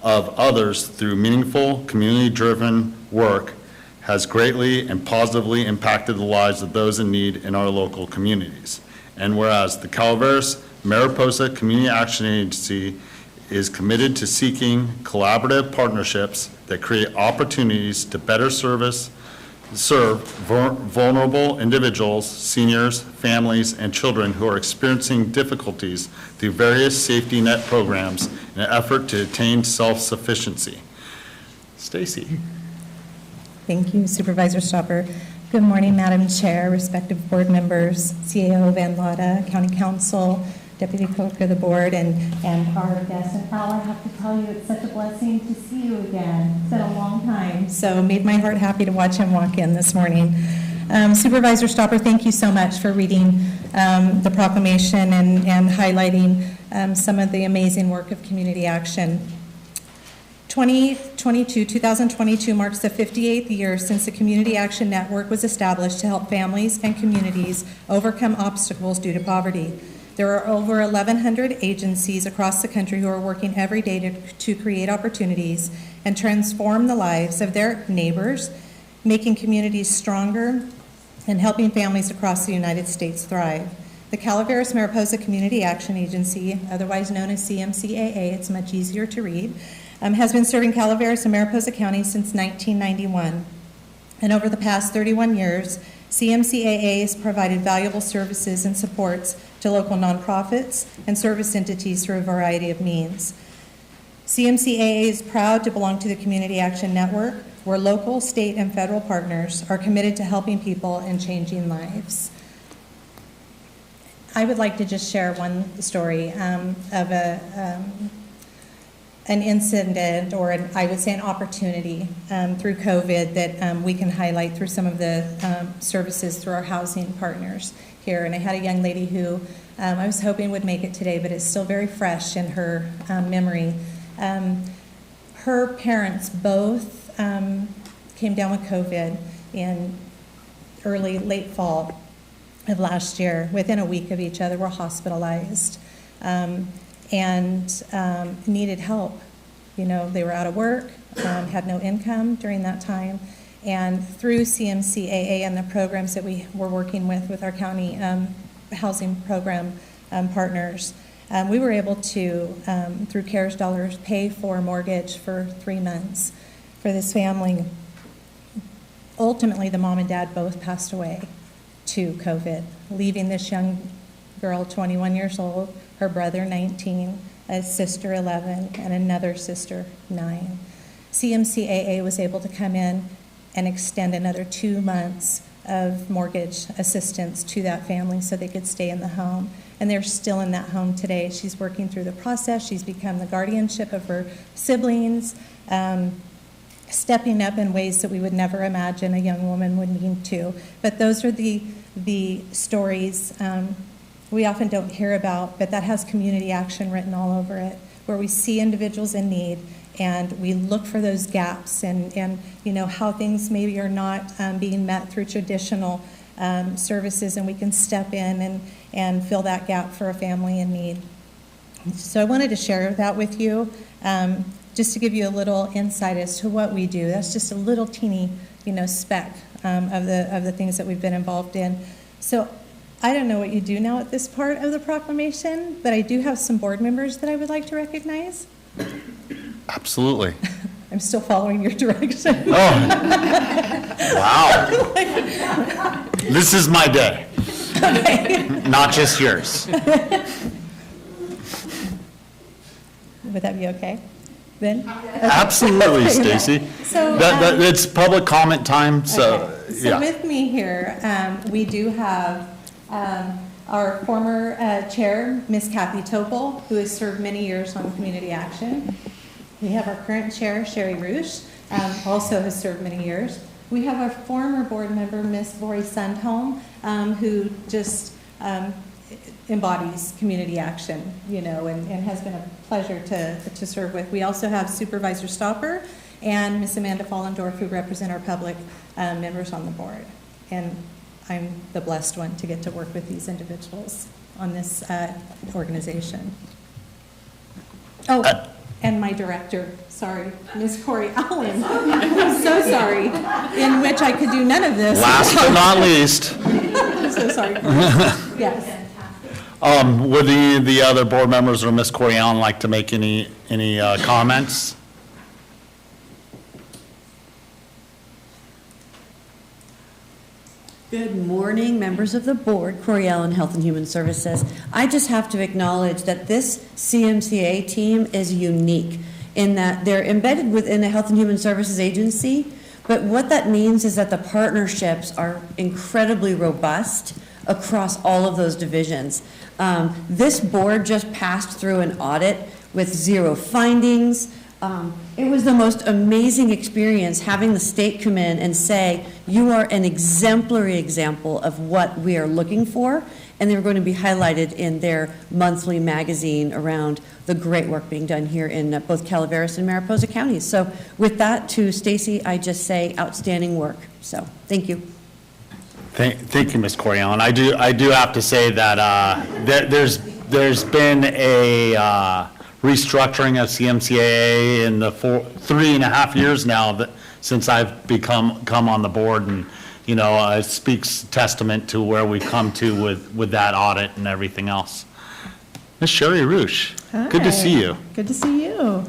of others through meaningful, community-driven work has greatly and positively impacted the lives of those in need in our local communities. And whereas the Calaveras Mariposa Community Action Agency is committed to seeking collaborative partnerships that create opportunities to better serve vulnerable individuals, seniors, families, and children who are experiencing difficulties through various safety net programs in an effort to attain self-sufficiency. Stacy. Thank you, Supervisor Stopper. Good morning, Madam Chair, respective board members, CAO Van Lotta, County Council, Deputy Clerk of the Board, and our guest. And Al, I have to tell you, it's such a blessing to see you again. It's been a long time, so it made my heart happy to watch him walk in this morning. Supervisor Stopper, thank you so much for reading the proclamation and highlighting some of the amazing work of community action. 2022 marks the 58th year since the Community Action Network was established to help families and communities overcome obstacles due to poverty. There are over 1,100 agencies across the country who are working every day to create opportunities and transform the lives of their neighbors, making communities stronger and helping families across the United States thrive. The Calaveras Mariposa Community Action Agency, otherwise known as CMCAA, it's much easier to read, has been serving Calaveras and Mariposa County since 1991. And over the past 31 years, CMCAA has provided valuable services and supports to local nonprofits and service entities through a variety of means. CMCAA is proud to belong to the Community Action Network, where local, state, and federal partners are committed to helping people and changing lives. I would like to just share one story of an incident, or I would say an opportunity through COVID that we can highlight through some of the services through our housing partners here. And I had a young lady who I was hoping would make it today, but it's still very fresh in her memory. Her parents both came down with COVID in late fall of last year. Within a week of each other, were hospitalized. And needed help. You know, they were out of work, had no income during that time, and through CMCAA and the programs that we were working with our county housing program partners, we were able to, through CARES dollars, pay for a mortgage for 3 months for this family. Ultimately, the mom and dad both passed away to COVID, leaving this young girl 21 years old, her brother 19, a sister 11, and another sister 9. CMCAA was able to come in and extend another 2 months of mortgage assistance to that family so they could stay in the home. And they're still in that home today. She's working through the process. She's become the guardianship of her siblings, stepping up in ways that we would never imagine a young woman would need to. But those are the stories we often don't hear about, but that has community action written all over it, where we see individuals in need and we look for those gaps and you know, how things maybe are not being met through traditional services, and we can step in and fill that gap for a family in need. So I wanted to share that with you, just to give you a little insight as to what we do. That's just a little teeny, you know, speck of the things that we've been involved in. So I don't know what you do now at this part of the proclamation, but I do have some board members that I would like to recognize. Absolutely. I'm still following your direction. Oh, wow. This is my day. Okay. Not just yours. Would that be okay, Ben? Absolutely, Okay. Stacy. So, It's public comment time, so, okay. So yeah. with me here, we do have our former chair, Ms. Kathy Topol, who has served many years on community action. We have our current chair, Sherry Roosh, also has served many years. We have our former board member, Ms. Lori Sundholm, who just embodies community action, you know, and has been a pleasure to serve with. We also have Supervisor Stopper and Ms. Amanda Fallendorf, who represent our public members on the board. And I'm the blessed one to get to work with these individuals on this organization. Oh, and my director, sorry, Ms. Corey Allen. I'm so sorry, in which I could do none of this. Last but not least. I'm so sorry, Corey. Yes. Would the other board members or Ms. Corey Allen like to make any comments? Good morning, members of the board. Corey Allen, Health and Human Services. I just have to acknowledge that this CMCA team is unique in that they're embedded within the Health and Human Services Agency, but what that means is that the partnerships are incredibly robust across all of those divisions. This board just passed through an audit with 0 findings. It was the most amazing experience having the state come in and say, you are an exemplary example of what we are looking for, and they're going to be highlighted in their monthly magazine around the great work being done here in both Calaveras and Mariposa counties. So with that, to Stacy, I just say outstanding work. So thank you. Thank you, Ms. Corey Allen. I do have to say that there's been a restructuring of CMCAA in the 3.5 years now since I've come on the board, and you know, it speaks testament to where we've come to with that audit and everything else. Ms. Sherry Roosh, good to see you. Good to see you.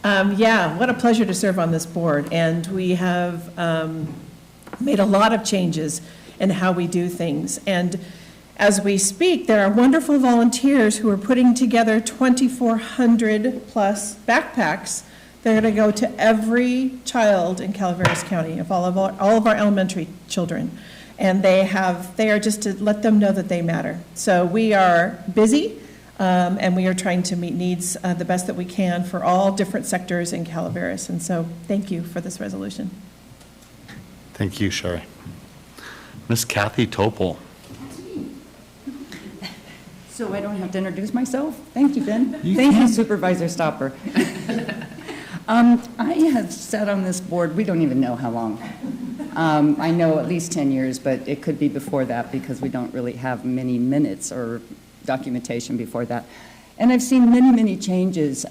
Yeah, what a pleasure to serve on this board, and we have made a lot of changes in how we do things. And as we speak, there are wonderful volunteers who are putting together 2,400 plus backpacks. They're going to go to every child in Calaveras County, of all of our elementary children. And they are just to let them know that they matter. So we are busy, and we are trying to meet needs the best that we can for all different sectors in Calaveras. And so thank you for this resolution. Thank you, Sherry. Ms. Kathy Topol. So I don't have to introduce myself? Thank you, Ben. Thank you, Supervisor Stopper. I have sat on this board, we don't even know how long. I know at least 10 years, but it could be before that because we don't really have many minutes or documentation before that. And I've seen many, many changes.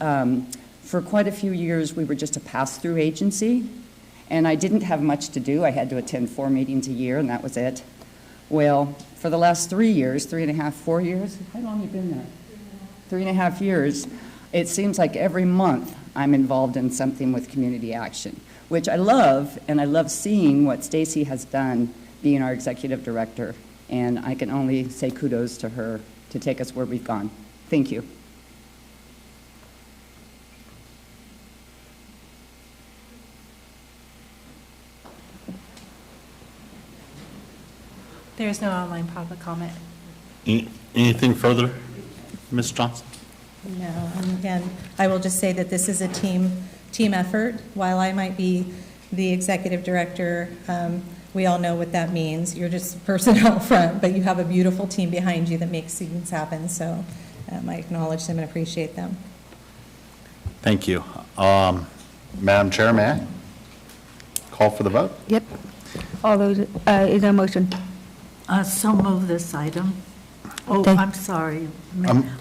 For quite a few years, we were just a pass-through agency, and I didn't have much to do. I had to attend 4 meetings a year, and that was it. Well, for the last 3 years, 3.5, 4 years, how long have you been there? 3.5 years, it seems like every month I'm involved in something with community action, which I love, and I love seeing what Stacy has done being our executive director, and I can only say kudos to her to take us where we've gone. Thank you. There's no online public comment. Anything further, Ms. Johnson? No, and again, I will just say that this is a team effort. While I might be the executive director, we all know what that means. You're just a person out front, but you have a beautiful team behind you that makes things happen. So I acknowledge them and appreciate them. Thank you. Madam Chair, may I call for the vote? Yep. All those, is there a motion? So move this item. Oh, Okay. I'm sorry.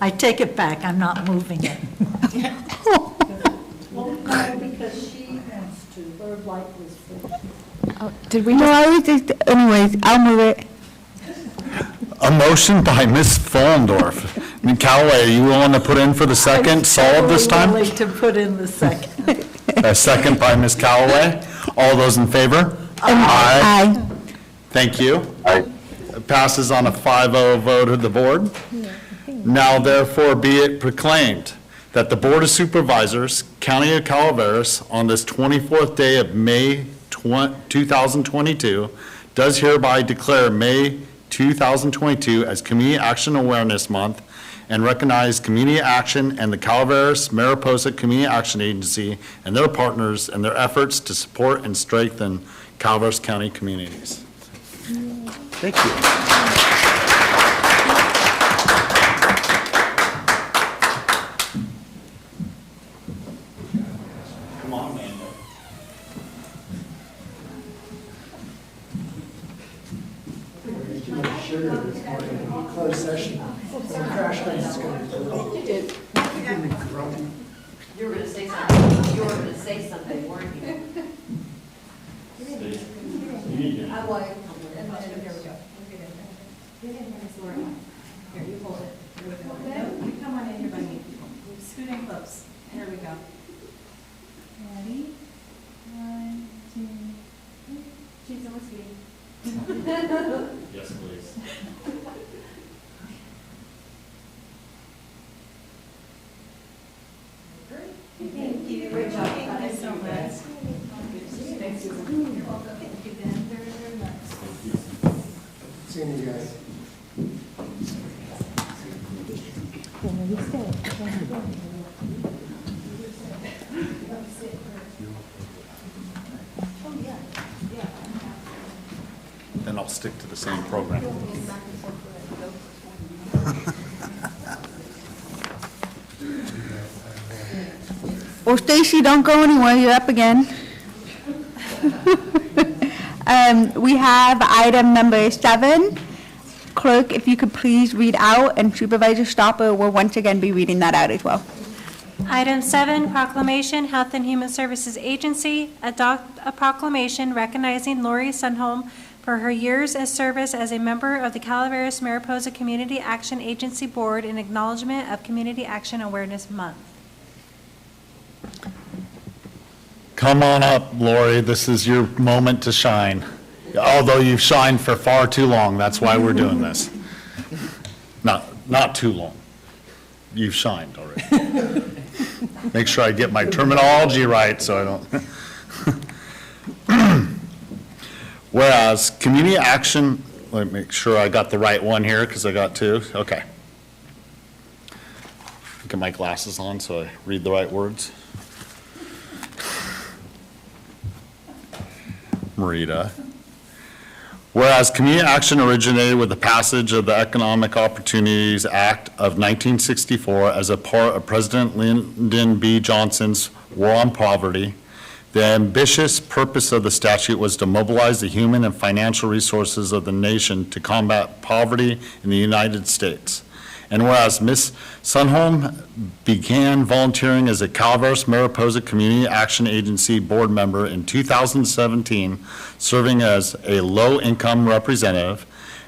I take it back. I'm not moving it. Well, no, because she wants to, her light was first. Did we? No, I was just, anyways, I'll move it. A motion by Ms. Fullendorf. I mean, Callaway, are you willing to put in for the second solid this time? I'm willing to put in the second. A second by Ms. Callaway. All those in favor? Aye. Thank you. Aye. It passes on a 5-0 vote of the board. Now therefore be it proclaimed that the Board of Supervisors, County of Calaveras, on this 24th day of May 2022, does hereby declare May 2022 as Community Action Awareness Month and recognize community action and the Calaveras Mariposa Community Action Agency and their partners and their efforts to support and strengthen Calaveras County communities. Thank you. Come on, man. Closed session. Crash is going to You were gonna say something, you were gonna say something, weren't you? I like. Here we go. Here, you hold it. Here we go. No, you come on in here by me. Scoot in close. Here we go. Ready? 1, 2, 3. Cheese and whiskey. Yes, please. Thank you. Great job. Thank you so much. Thanks, Susan. You're welcome. Thank you, Ben, very, very much. Seeing you guys. Then I'll stick to the same program. Well, Stacy, don't go anywhere, you're up again. We have item number 7. Clerk, if you could please read out, and Supervisor Stopper will once again be reading that out as well. Item 7, proclamation, Health and Human Services Agency, adopt a proclamation recognizing Lori Sunholm for her years of service as a member of the Calaveras Mariposa Community Action Agency Board in acknowledgement of Community Action Awareness Month. Come on up, Lori. This is your moment to shine. Although you've shined for far too long, that's why we're doing this. Not too long. You've shined already. Make sure I get my terminology right so I don't. Whereas community action, let me make sure I got the right one here because I got 2. Okay. Get my glasses on so I read the right words. Marita. Whereas community action originated with the passage of the Economic Opportunities Act of 1964 as a part of President Lyndon B. Johnson's War on Poverty, the ambitious purpose of the statute was to mobilize the human and financial resources of the nation to combat poverty in the United States. And whereas Ms. Sunholm began volunteering as a Calaveras Mariposa Community Action Agency board member in 2017, serving as a low-income representative,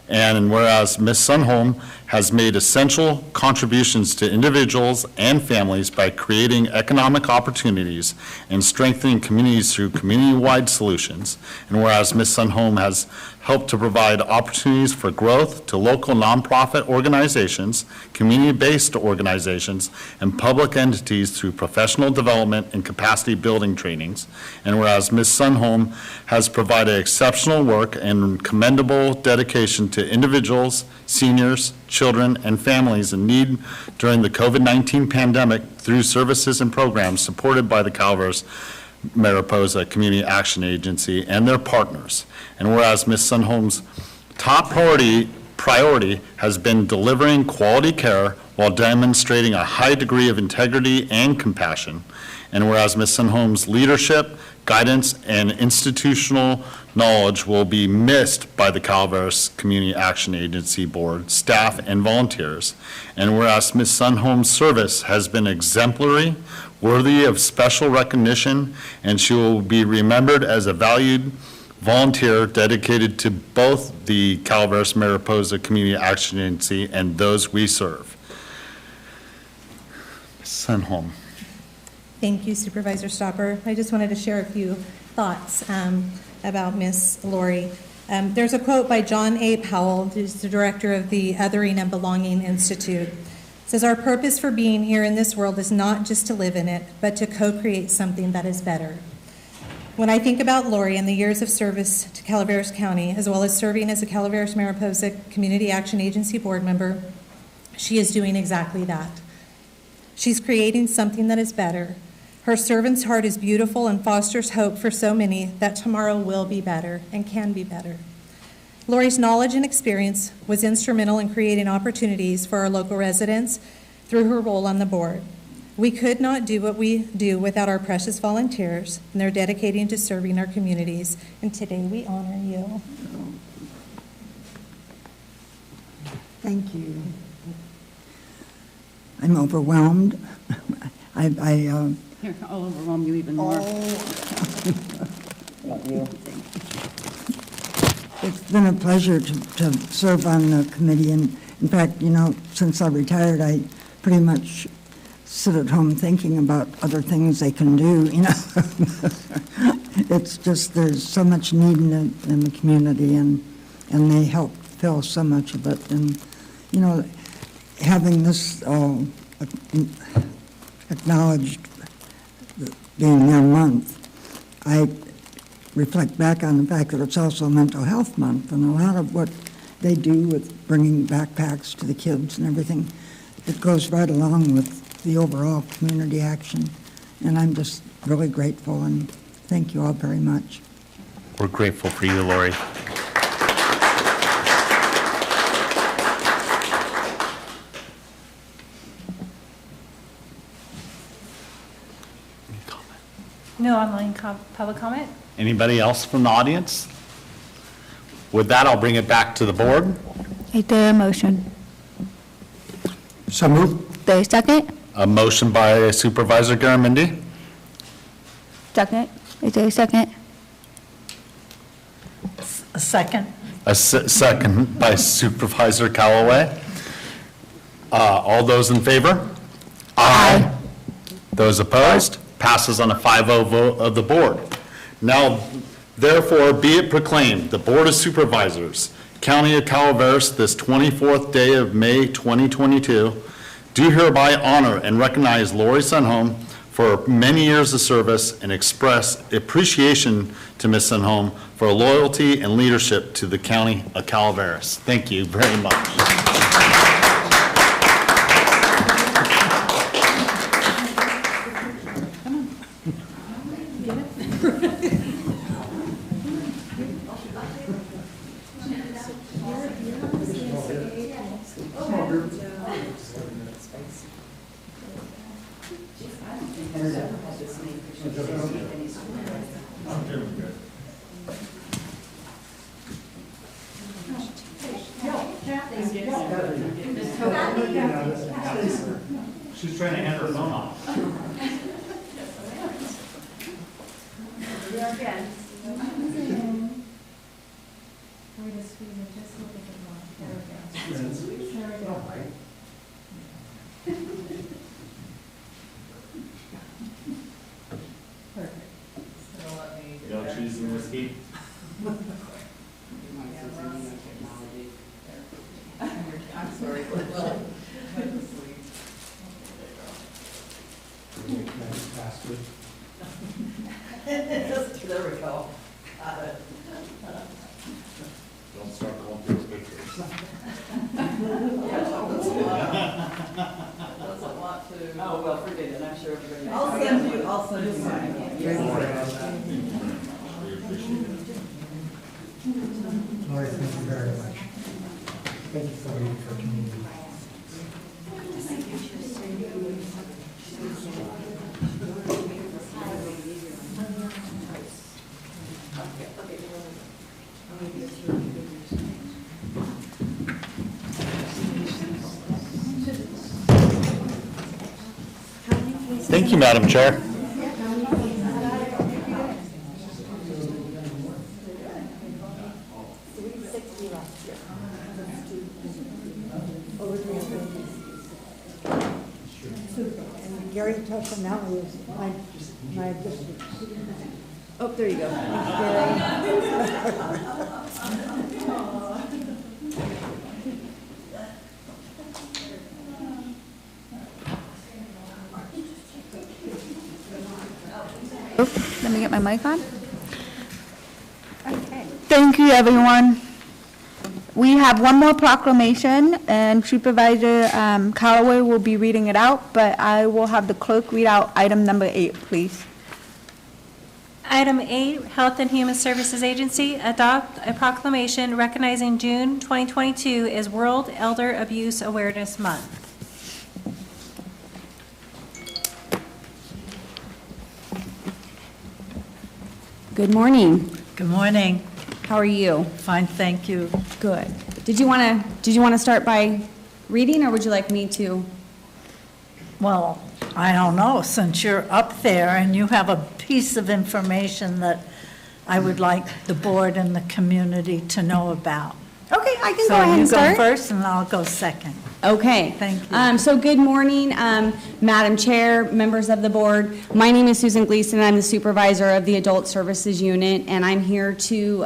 and whereas Ms. Sunholm has made essential contributions to individuals and families by creating economic opportunities and strengthening communities through community-wide solutions. And whereas Ms. Sunholm has helped to provide opportunities for growth to local nonprofit organizations, community-based organizations, and public entities through professional development and capacity building trainings. And whereas Ms. Sunholm has provided exceptional work and commendable dedication to individuals, seniors, children, and families in need during the COVID-19 pandemic through services and programs supported by the Calaveras Mariposa Community Action Agency and their partners. And whereas Ms. Sunholm's top priority has been delivering quality care while demonstrating a high degree of integrity and compassion. And whereas Ms. Sunholm's leadership, guidance, and institutional knowledge will be missed by the Calaveras Community Action Agency Board, staff, and volunteers. And whereas Ms. Sunholm's service has been exemplary, worthy of special recognition, and she will be remembered as a valued volunteer dedicated to both the Calaveras Mariposa Community Action Agency and those we serve. Ms. Sunholm. Thank you, Supervisor Stopper. I just wanted to share a few thoughts about Miss Lori. There's a quote by John A. Powell, who's the director of the Othering and Belonging Institute. It says, "Our purpose for being here in this world is not just to live in it, but to co-create something that is better." When I think about Lori and the years of service to Calaveras County, as well as serving as a Calaveras Mariposa Community Action Agency board member, she is doing exactly that. She's creating something that is better. Her servant's heart is beautiful and fosters hope for so many that tomorrow will be better and can be better. Lori's knowledge and experience was instrumental in creating opportunities for our local residents through her role on the board. We could not do what we do without our precious volunteers and their dedicating to serving our communities. And today we honor you. Thank you. I'm overwhelmed. Here, I'll overwhelm you even more. It's been a pleasure to serve on the committee, and in fact, since I retired, I pretty much sit at home thinking about other things they can do, It's just, there's so much need in the community, and they help fill so much of it, and, having this acknowledged being their month, I reflect back on the fact that it's also Mental Health Month, and a lot of what they do with bringing backpacks to the kids and everything, it goes right along with the overall community action, and I'm just really grateful, and thank you all very much. We're grateful for you, Lori. No online public comment? Anybody else from the audience? With that, I'll bring it back to the board. Is there a motion? So moved. There a second? A motion by Supervisor Garamendi. Second? Is there a second? A second. A second by Supervisor Callaway. All those in favor? Aye. Those opposed? Passes on a 5-0 vote of the board. Now, therefore, be it proclaimed, the Board of Supervisors, County of Calaveras, this 24th day of May 2022, do hereby honor and recognize Lori Sunholm for many years of service and express appreciation to Ms. Sunholm for loyalty and leadership to the County of Calaveras. Thank you very much. She's trying to hand her phone off. Here again. We're just squeezing just a little bit more. There we go. There we go. There we go. Don't start going through pictures. Doesn't want to. Oh, well, forget it, I'm sure everybody. I'll send you mine. Lori, thank you very much. Thank you for your community. Thank you, Madam Chair. Gary Toscanelli is my district. Oh, there you go. Let me get my mic on. Okay. Thank you, everyone. We have one more proclamation, and Supervisor Callaway will be reading it out, but I will have the clerk read out item number 8, please. Item 8, Health and Human Services Agency adopt a proclamation recognizing June 2022 as World Elder Abuse Awareness Month. Good morning. Good morning. How are you? Fine, thank you. Good. Did you want to start by reading, or would you like me to? Well, I don't know, since you're up there and you have a piece of information that I would like the board and the community to know about. Okay, I can go ahead and start. So you go first and I'll go second. Okay. Thank you. So good morning, Madam Chair, members of the board. My name is Susan Gleason. I'm the supervisor of the Adult Services Unit, and I'm here to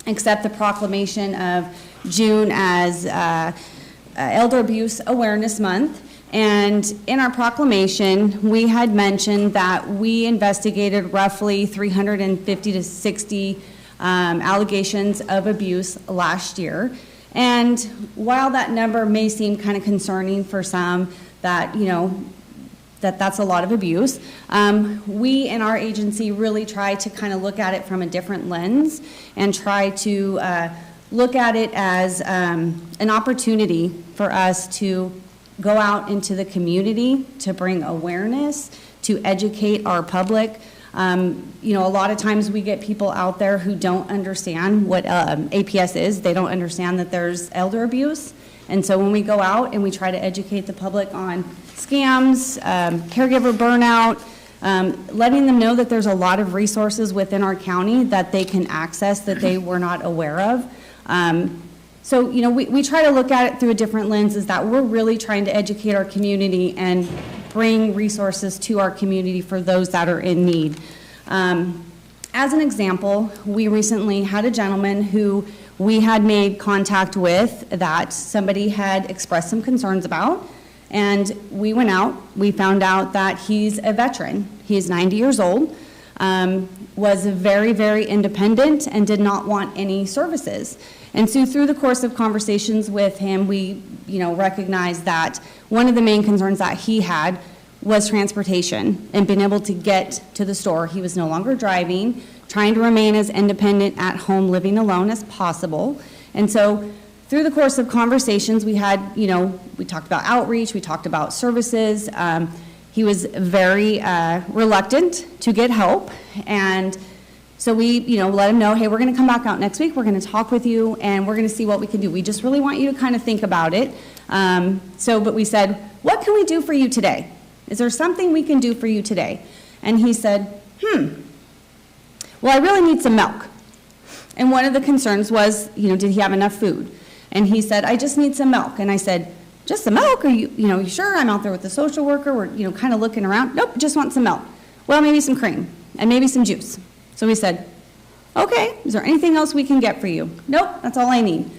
accept the proclamation of June as Elder Abuse Awareness Month. And in our proclamation, we had mentioned that we investigated roughly 350 to 60 allegations of abuse last year. And while that number may seem kind of concerning for some, that, you know, that's a lot of abuse, we in our agency really try to kind of look at it from a different lens and try to look at it as an opportunity for us to go out into the community to bring awareness, to educate our public. You know, a lot of times we get people out there who don't understand what APS is. They don't understand that there's elder abuse. And so when we go out and we try to educate the public on scams, caregiver burnout, letting them know that there's a lot of resources within our county that they can access that they were not aware of. So, you know, we try to look at it through a different lens, is that we're really trying to educate our community and bring resources to our community for those that are in need. As an example, we recently had a gentleman who we had made contact with that somebody had expressed some concerns about, and we went out, we found out that he's a veteran. He's 90 years old, was very, very independent and did not want any services. And so through the course of conversations with him, we, you know, recognized that one of the main concerns that he had was transportation and being able to get to the store. He was no longer driving, trying to remain as independent at home, living alone as possible. And so through the course of conversations, we had, you know, we talked about outreach, we talked about services. He was very reluctant to get help, and so we, you know, let him know, hey, we're going to come back out next week, we're going to talk with you, and we're going to see what we can do. We just really want you to kind of think about it. But we said, what can we do for you today? Is there something we can do for you today? And he said, well, I really need some milk. And one of the concerns was, you know, did he have enough food? And he said, I just need some milk. And I said, just some milk? Are you sure? I'm out there with the social worker. We're, you know, kind of looking around. Nope, just want some milk. Well, maybe some cream and maybe some juice. So we said, okay, is there anything else we can get for you? Nope, that's all I need.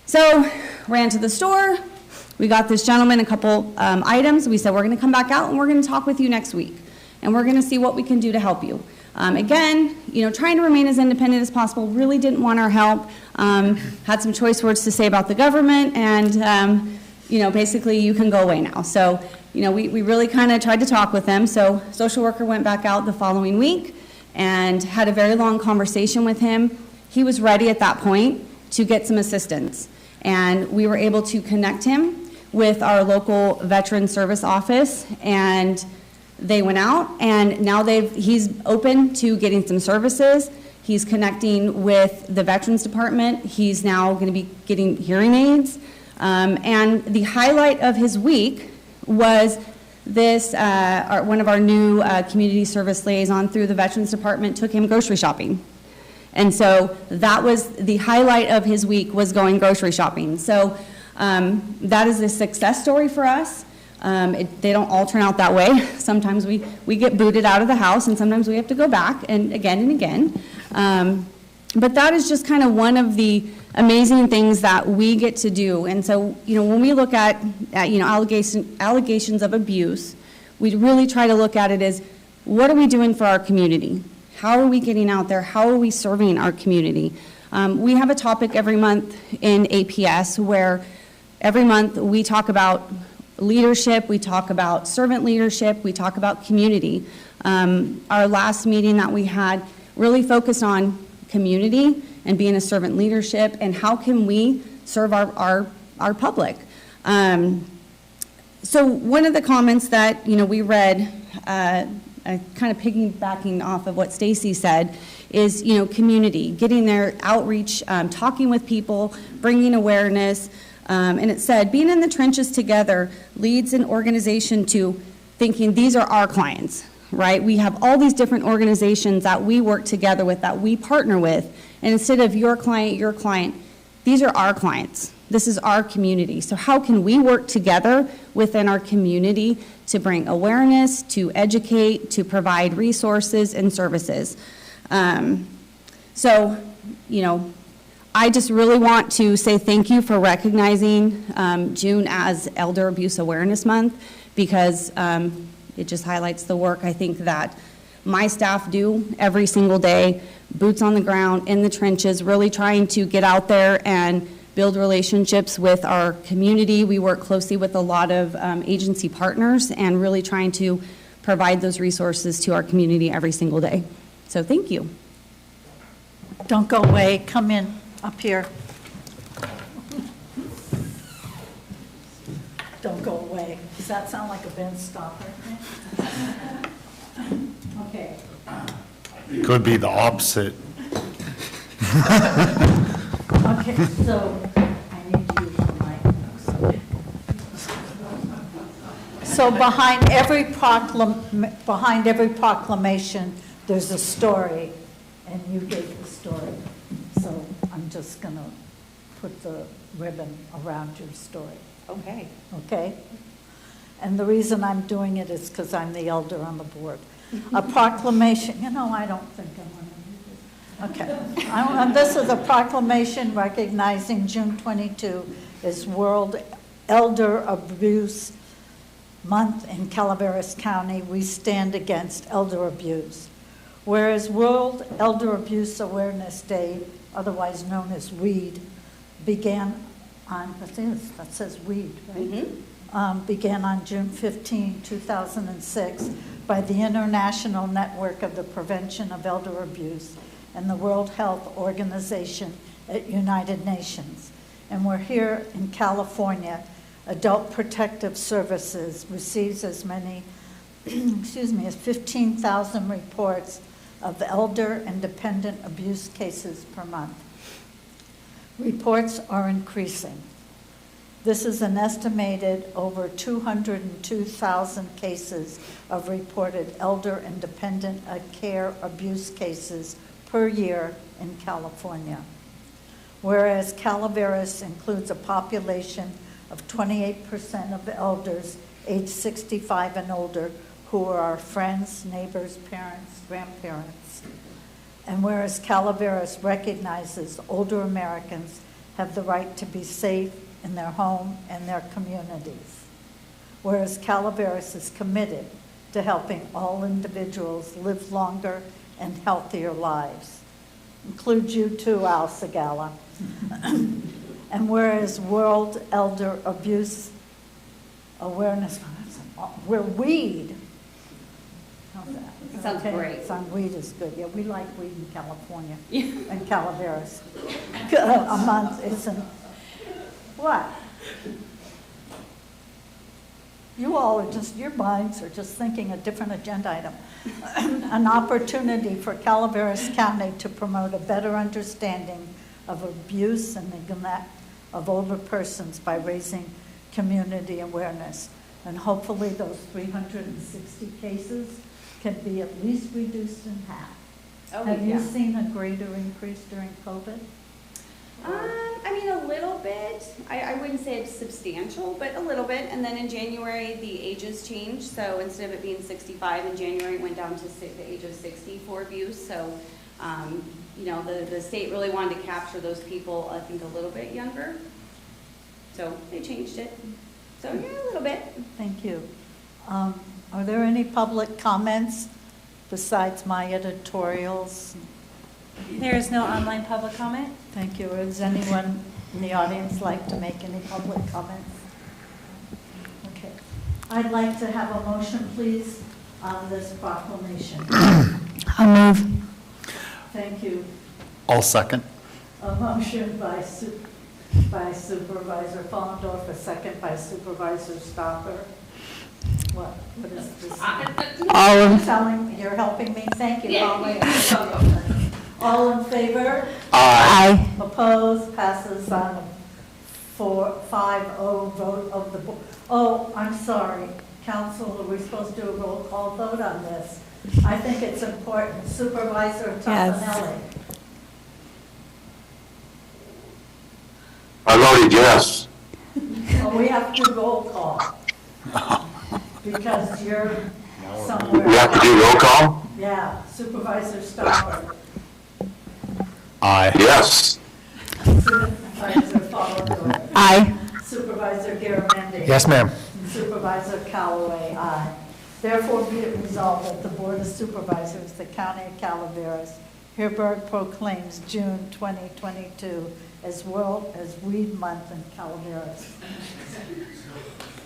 So ran to the store. We got this gentleman a couple items. We said, we're going to come back out and we're going to talk with you next week. And we're going to see what we can do to help you. Again, trying to remain as independent as possible, really didn't want our help. Had some choice words to say about the government, and, basically you can go away now. So, we really kind of tried to talk with them. So social worker went back out the following week and had a very long conversation with him. He was ready at that point to get some assistance. And we were able to connect him with our local veteran service office, and they went out, and now he's open to getting some services. He's connecting with the Veterans Department. He's now going to be getting hearing aids. And the highlight of his week was this, one of our new community service liaison through the Veterans Department took him grocery shopping. And so that was the highlight of his week, was going grocery shopping. So that is a success story for us. They don't all turn out that way. Sometimes we get booted out of the house, and sometimes we have to go back and again. But that is just kind of one of the amazing things that we get to do. And so, when we look at allegations of abuse, we really try to look at it as, what are we doing for our community? How are we getting out there? How are we serving our community? We have a topic every month in APS where every month we talk about leadership, we talk about servant leadership, we talk about community. Our last meeting that we had really focused on community and being a servant leadership, and how can we serve our public. So one of the comments that we read, kind of piggybacking off of what Stacy said, is community, getting there, outreach, talking with people, bringing awareness. And it said, being in the trenches together leads an organization to thinking these are our clients, right? We have all these different organizations that we work together with, that we partner with. And instead of your client, these are our clients. This is our community. So how can we work together within our community to bring awareness, to educate, to provide resources and services? I just really want to say thank you for recognizing June as Elder Abuse Awareness Month, because it just highlights the work I think that my staff do every single day, boots on the ground, in the trenches, really trying to get out there and build relationships with our community. We work closely with a lot of agency partners and really trying to provide those resources to our community every single day. So thank you. Don't go away, come in up here. Don't go away. Does that sound like a Ben stopper? Okay. Could be the opposite. Okay, so I need to use the mic. So behind every proclamation, there's a story, and you gave the story. So I'm just going to put the ribbon around your story. Okay. Okay? And the reason I'm doing it is because I'm the elder on the board. A proclamation, I don't think I want to do this. Okay. And this is a proclamation recognizing June 22 as World Elder Abuse Month in Calaveras County. We stand against elder abuse. Whereas World Elder Abuse Awareness Day, otherwise known as WEED, began on, that says WEED, right? Mm-hmm. Began on June 15, 2006, by the International Network of the Prevention of Elder Abuse and the World Health Organization at United Nations. And we're here in California. Adult Protective Services receives as many, as 15,000 reports of elder and dependent abuse cases per month. Reports are increasing. This is an estimated over 202,000 cases of reported elder and dependent care abuse cases per year in California. Whereas Calaveras includes a population of 28% of elders aged 65 and older who are our friends, neighbors, parents, grandparents. And whereas Calaveras recognizes older Americans have the right to be safe, in their home and their communities. Whereas Calaveras is committed to helping all individuals live longer and healthier lives. Includes you too, Al Segala. And whereas World Elder Abuse Awareness, we're weed. How's that? Sounds great. Weed is good. Yeah, we like weed in California and Calaveras. A month isn't, what? You all are just, your minds are just thinking a different agenda item. An opportunity for Calaveras County to promote a better understanding of abuse and neglect of older persons by raising community awareness. And hopefully those 360 cases can be at least reduced in half. Oh, Have yeah. you seen a greater increase during COVID? I mean, a little bit. I wouldn't say it's substantial, but a little bit. And then in January, the ages changed. So instead of it being 65 in January, it went down to the age of 60 for abuse. So, you know, the state really wanted to capture those people, I think, a little bit younger. So they changed it. So, yeah, a little bit. Thank you. Are there any public comments besides my editorials? There is no online public comment. Thank you. Does anyone in the audience like to make any public comments? Okay. I'd like to have a motion, please, on this proclamation. I'll move. Thank you. I'll second. A motion by Supervisor Follendorf, a second by Supervisor Stopper. What is this? You're helping me? Thank you, Holly. All in favor? Aye. Opposed? Passes on a 5-0 vote of the board. Oh, I'm sorry. Council, are we supposed to do a roll call vote on this? I think it's important. Supervisor Topanelli. I voted yes. Oh, we have to roll call. Because you're somewhere. We have to do roll call? Yeah, Supervisor Stopper. Aye. Yes. Supervisor Follendorf. Aye. Supervisor Garamendi. Yes, ma'am. And Supervisor Callaway, aye. Therefore be it resolved that the Board of Supervisors, the County of Calaveras, hereby proclaims June 2022 as Weed Month in Calaveras.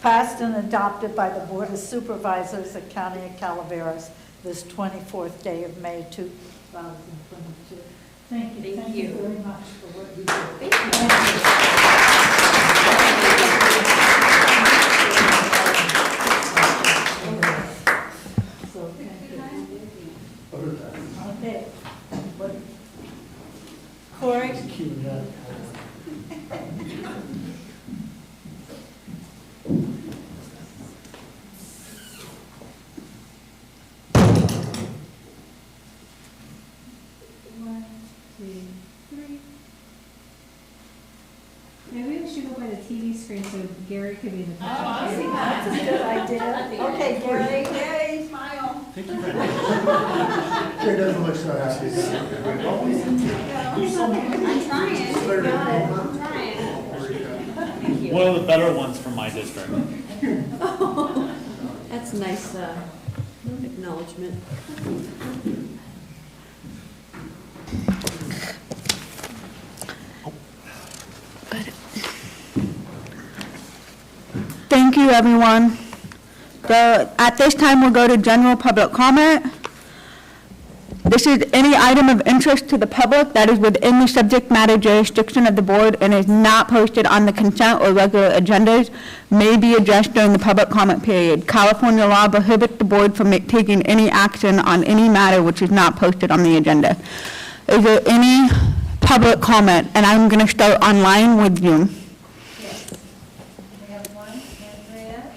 Passed and adopted by the Board of Supervisors, the County of Calaveras, this 24th day of May 2022. Thank you. Thank you very much for what you do. Thank you. So, thank you. Okay. Corey? Maybe we should go by the TV screen so Gary could be in the picture. That's a good idea. Okay, Gary. Yay, smile. Thank you very much. Gary doesn't look so happy. I'm trying. I'm trying. Thank you. One of the better ones from my district. That's nice acknowledgement. Thank you, everyone. At this time, we'll go to general public comment. This is any item of interest to the public that is within the subject matter jurisdiction of the board and is not posted on the consent or regular agendas may be addressed during the public comment period. California law prohibits the board from taking any action on any matter which is not posted on the agenda. Is there any public comment? And I'm going to start online with you. Yes. We have one, Andrea.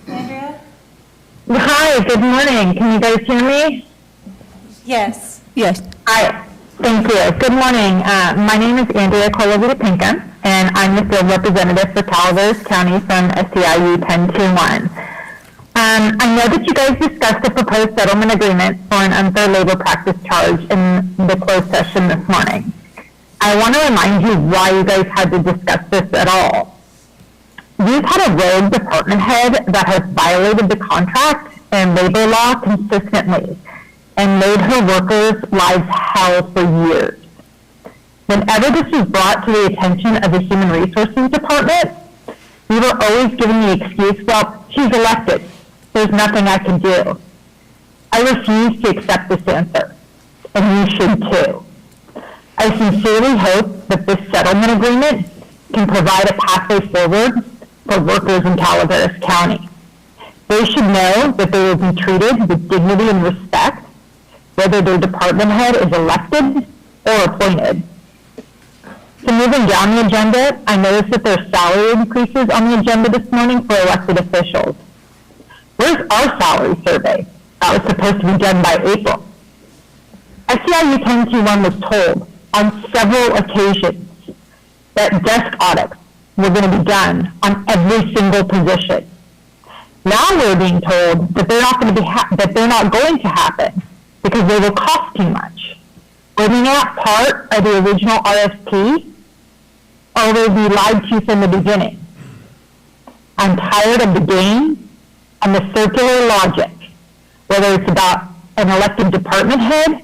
Andrea? Hi, good morning. Can you guys hear me? Yes. Yes. Hi, thank you. Good morning. My name is Andrea Colavita-Pinkham, and I'm the field representative for Calaveras County from SEIU 1021. I know that you guys discussed a proposed settlement agreement for an unfair labor practice charge in the closed session this morning. I want to remind you why you guys had to discuss this at all. We've had a rogue department head that has violated the contract and labor law consistently and made her workers' lives hell for years. Whenever this was brought to the attention of the Human Resources Department, we were always given the excuse, well, she's elected. There's nothing I can do. I refuse to accept this answer, and you should too. I sincerely hope that this settlement agreement can provide a pathway forward for workers in Calaveras County. They should know that they will be treated with dignity and respect, whether their department head is elected or appointed. So moving down the agenda, I noticed that there are salary increases on the agenda this morning for elected officials. Where's our salary survey? That was supposed to be done by April. SEIU 1021 was told on several occasions that desk audits were going to be done on every single position. Now we're being told that they're not going to happen because they will cost too much. Were they not part of the original RFP, or will they be lied to from the beginning? I'm tired of the game and the circular logic, whether it's about an elected department head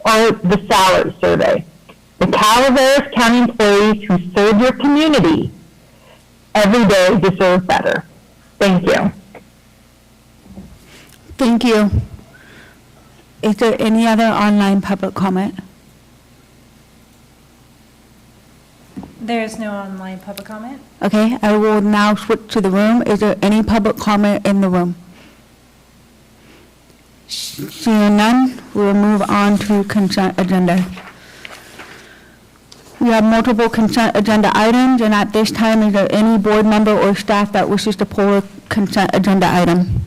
or the salary survey. The Calaveras County employees who serve your community every day deserve better. Thank you. Thank you. Is there any other online public comment? There is no online public comment. Okay, I will now switch to the room. Is there any public comment in the room? Seeing none, we'll move on to consent agenda. We have multiple consent agenda items, and at this time, is there any board member or staff that wishes to pull a consent agenda item?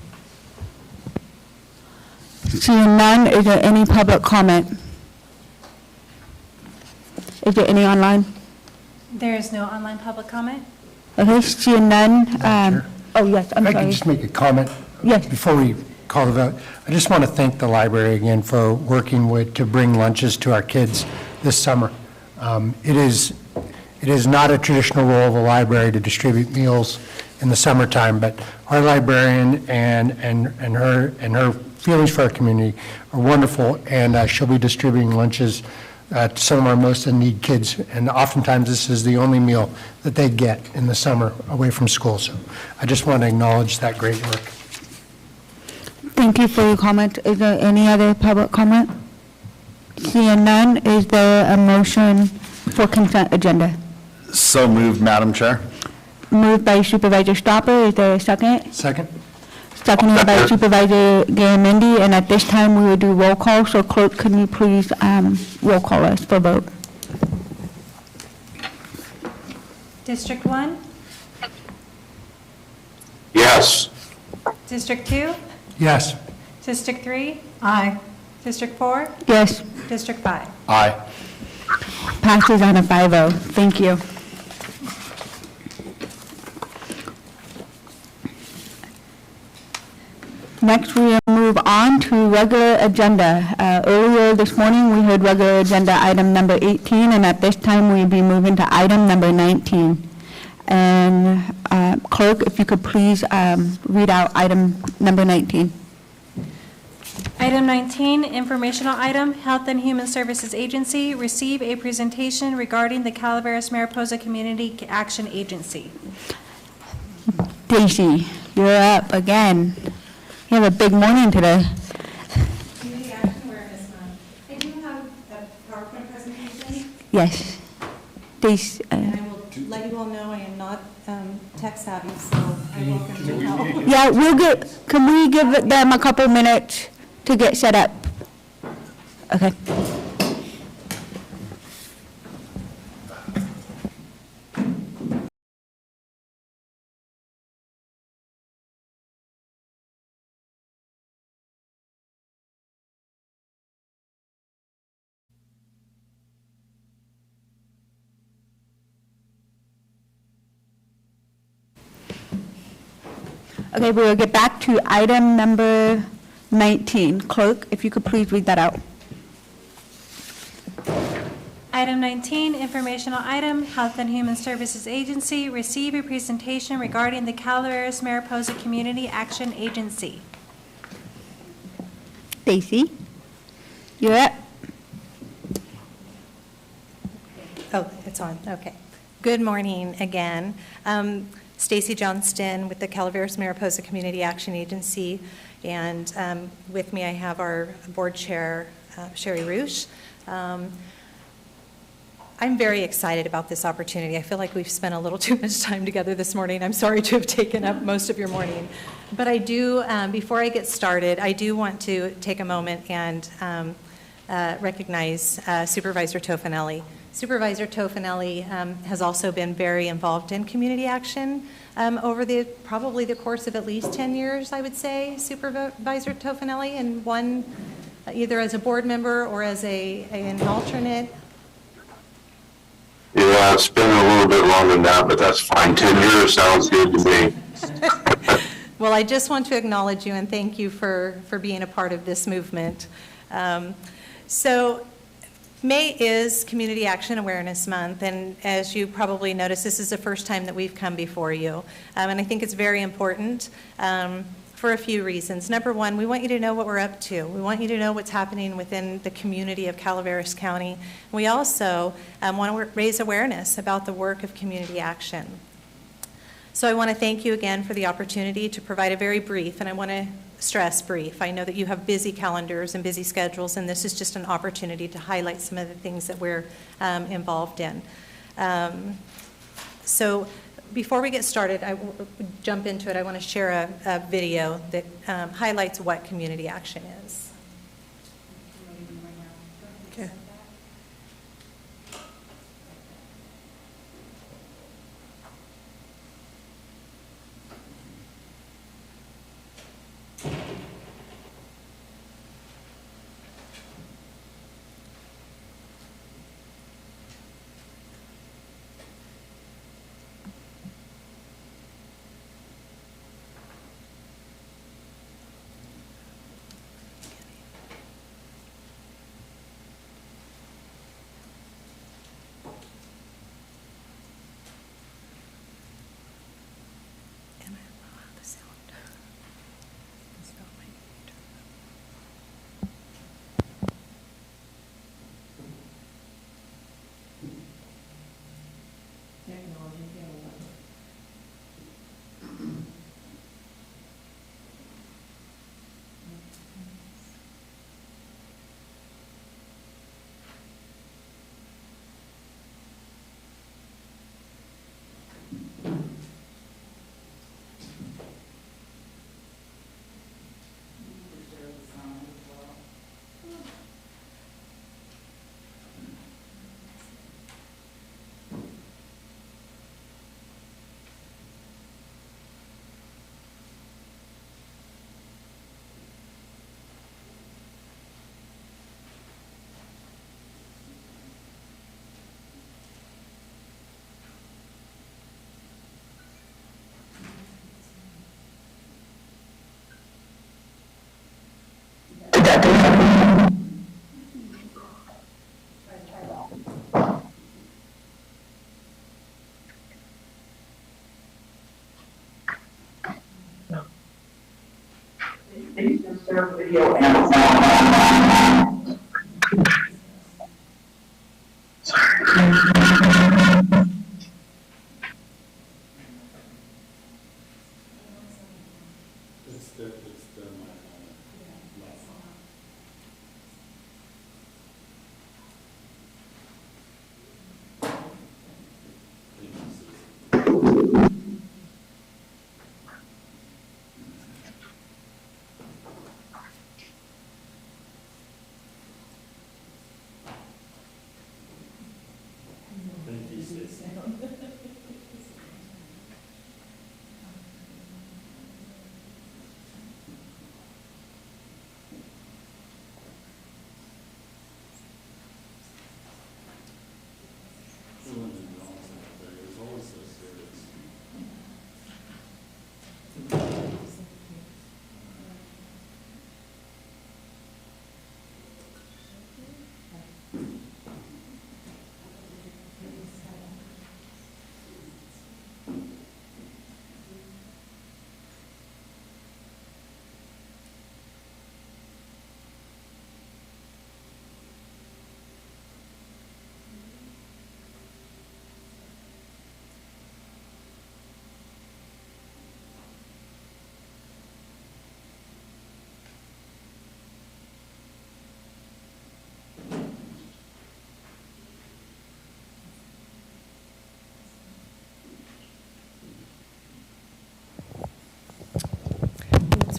Seeing none, is there any public comment? Is there any online? There is no online public comment. Okay, seeing none. Oh, yes, I'm If I sorry. could just make a comment. Yes. Before we call the vote, I just want to thank the library again for working to bring lunches to our kids this summer. It is not a traditional role of a library to distribute meals in the summertime, but our librarian and her feelings for our community are wonderful, and she'll be distributing lunches to some of our most in need kids, and oftentimes this is the only meal that they get in the summer away from school. So I just want to acknowledge that great work. Thank you for your comment. Is there any other public comment? Seeing none, is there a motion for consent agenda? So moved, Madam Chair. Moved by Supervisor Stopper. Is there a second? Second. Seconded by Supervisor Garamendi, and at this time, we will do roll call. So clerk, can you please roll call us for vote? District 1? Yes. District 2? Yes. District 3? Aye. District 4? Yes. District 5? Aye. Passes on a 5-0. Thank you. Next, we move on to regular agenda. Earlier this morning, we heard regular agenda item number 18, and at this time, we'll be moving to item number 19. And clerk, if you could please read out item number 19. Item 19, informational item, Health and Human Services Agency, receive a presentation regarding the Calaveras Mariposa Community Action Agency. Daisy, you're up again. You have a big morning today. Community Action Awareness Month. I do have a PowerPoint presentation. Yes. Daisy, And I will let you all know I am not tech savvy, so I welcome your help. yeah, can we give them a couple minutes to get set up? Okay. Okay, we will get back to item number 19. Clerk, if you could please read that out. Item 19, informational item, Health and Human Services Agency, receive a presentation regarding the Calaveras Mariposa Community Action Agency. Stacy, you're up. Oh, it's on, okay. Good morning again. Stacy Johnston with the Calaveras Mariposa Community Action Agency, and with me I have our board chair, Sherry Roosh. I'm very excited about this opportunity. I feel like we've spent a little too much time together this morning. I'm sorry to have taken up most of your morning. But I do, before I get started, I do want to take a moment and recognize Supervisor Tofinelli. Supervisor Tofinelli has also been very involved in community action over probably the course of at least 10 years, I would say, Supervisor Tofinelli, and one either as a board member or as an alternate. Yeah, it's been a little bit longer than that, but that's fine. 10 years sounds good to me. Well, I just want to acknowledge you and thank you for being a part of this movement. So May is Community Action Awareness Month, and as you probably noticed, this is the first time that we've come before you. And I think it's very important for a few reasons. Number one, we want you to know what we're up to. We want you to know what's happening within the community of Calaveras County. We also want to raise awareness about the work of community action. So I want to thank you again for the opportunity to provide a very brief, and I want to stress brief. I know that you have busy calendars and busy schedules, and this is just an opportunity to highlight some of the things that we're involved in. So before we get started, I jump into it. I want to share a video that highlights what community action is. Okay. Please insert video and sound.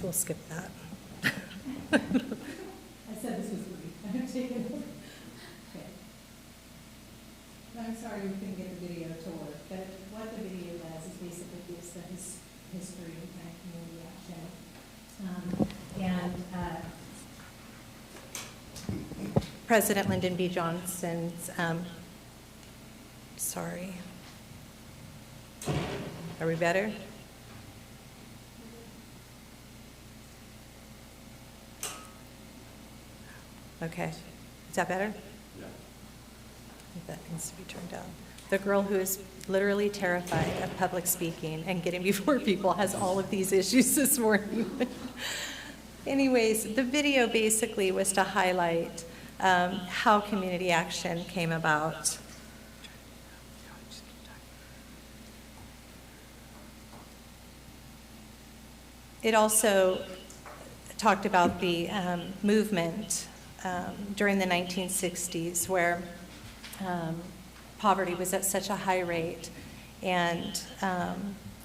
we'll skip that. I said this was brief. I'm taking it. Okay. I'm sorry we couldn't get the video to work, but what the video does is basically gives the history and community action. President Lyndon B. Johnson's, sorry. Are we better? Okay. Is that better? Yeah. I think that needs to be turned down. The girl who is literally terrified of public speaking and getting before people has all of these issues this morning. Anyways, the video basically was to highlight how community action came about. It also talked about the movement during the 1960s where poverty was at such a high rate, and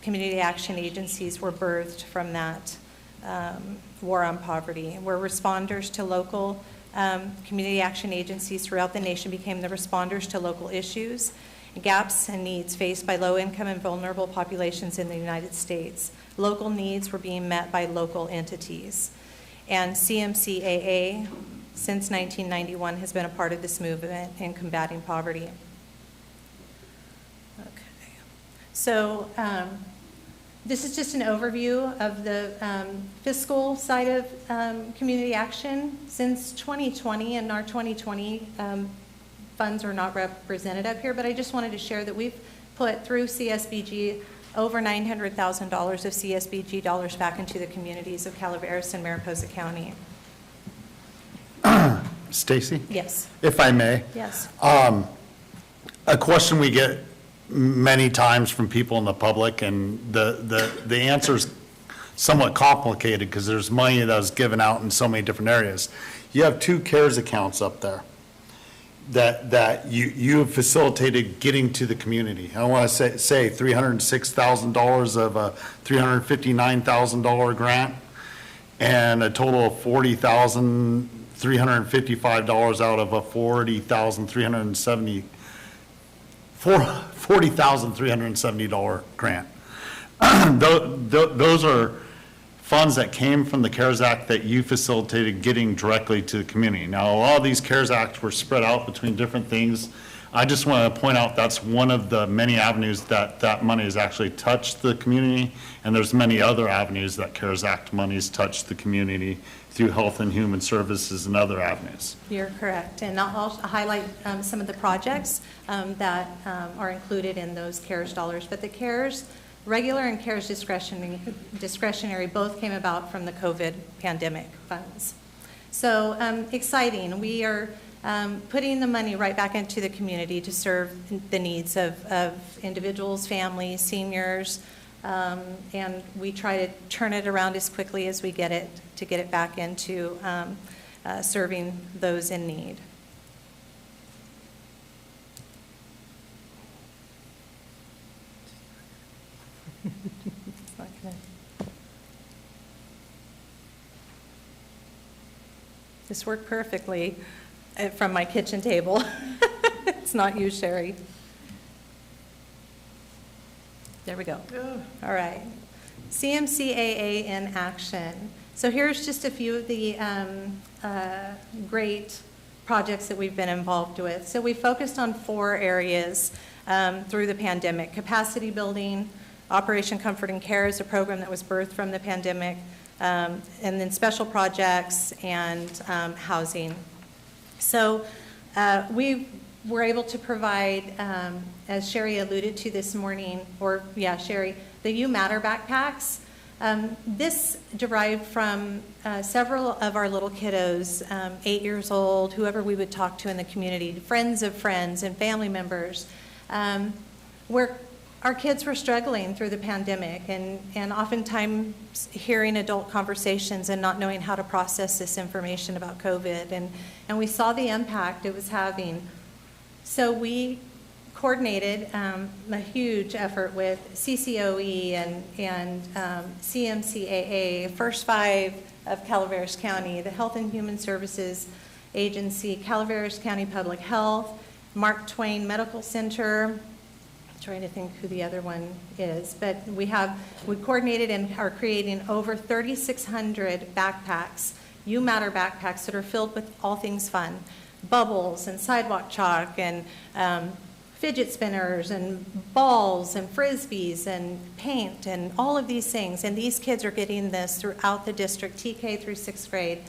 community action agencies were birthed from that war on poverty. Where responders to local community action agencies throughout the nation became the responders to local issues, gaps and needs faced by low-income and vulnerable populations in the United States. Local needs were being met by local entities. And CMCAA, since 1991, has been a part of this movement in combating poverty. Okay. So this is just an overview of the fiscal side of community action. Since 2020, and our 2020 funds are not represented up here, but I just wanted to share that we've put through CSBG over $900,000 of CSBG dollars back into the communities of Calaveras and Mariposa County. Stacy? Yes. If I may? Yes. A question we get many times from people in the public, and the answer is somewhat complicated because there's money that was given out in so many different areas. You have 2 CARES accounts up there that you have facilitated getting to the community. I want to say $306,000 of a $359,000 grant, and a total of $40,355 out of a $40,370 grant. Those are funds that came from the CARES Act that you facilitated getting directly to the community. Now, a lot of these CARES Acts were spread out between different things. I just want to point out that's one of the many avenues that money has actually touched the community, and there's many other avenues that CARES Act monies touched the community through Health and Human Services and other avenues. You're correct. And I'll highlight some of the projects that are included in those CARES dollars. But the CARES regular and CARES discretionary both came about from the COVID pandemic funds. So exciting. We are putting the money right back into the community to serve the needs of individuals, families, seniors, and we try to turn it around as quickly as we get it to get it back into serving those in need. It's not gonna... This worked perfectly from my kitchen table. It's not you, Sherry. There we go. All right. CMCAA in action. So here's just a few of the great projects that we've been involved with. So we focused on 4 areas through the pandemic: capacity building, Operation Comfort and Care is a program that was birthed from the pandemic, and then special projects and housing. So we were able to provide, as Sherry alluded to this morning, Sherry, the You Matter backpacks. This derived from several of our little kiddos, 8 years old, whoever we would talk to in the community, friends of friends and family members, where our kids were struggling through the pandemic and oftentimes hearing adult conversations and not knowing how to process this information about COVID. And we saw the impact it was having. So we coordinated a huge effort with CCOE and CMCAA, First Five of Calaveras County, the Health and Human Services Agency, Calaveras County Public Health, Mark Twain Medical Center. I'm trying to think who the other one is, but we coordinated and are creating over 3,600 backpacks, You Matter backpacks that are filled with all things fun, bubbles and sidewalk chalk and fidget spinners and balls and frisbees and paint and all of these things. And these kids are getting this throughout the district, TK through 6th grade,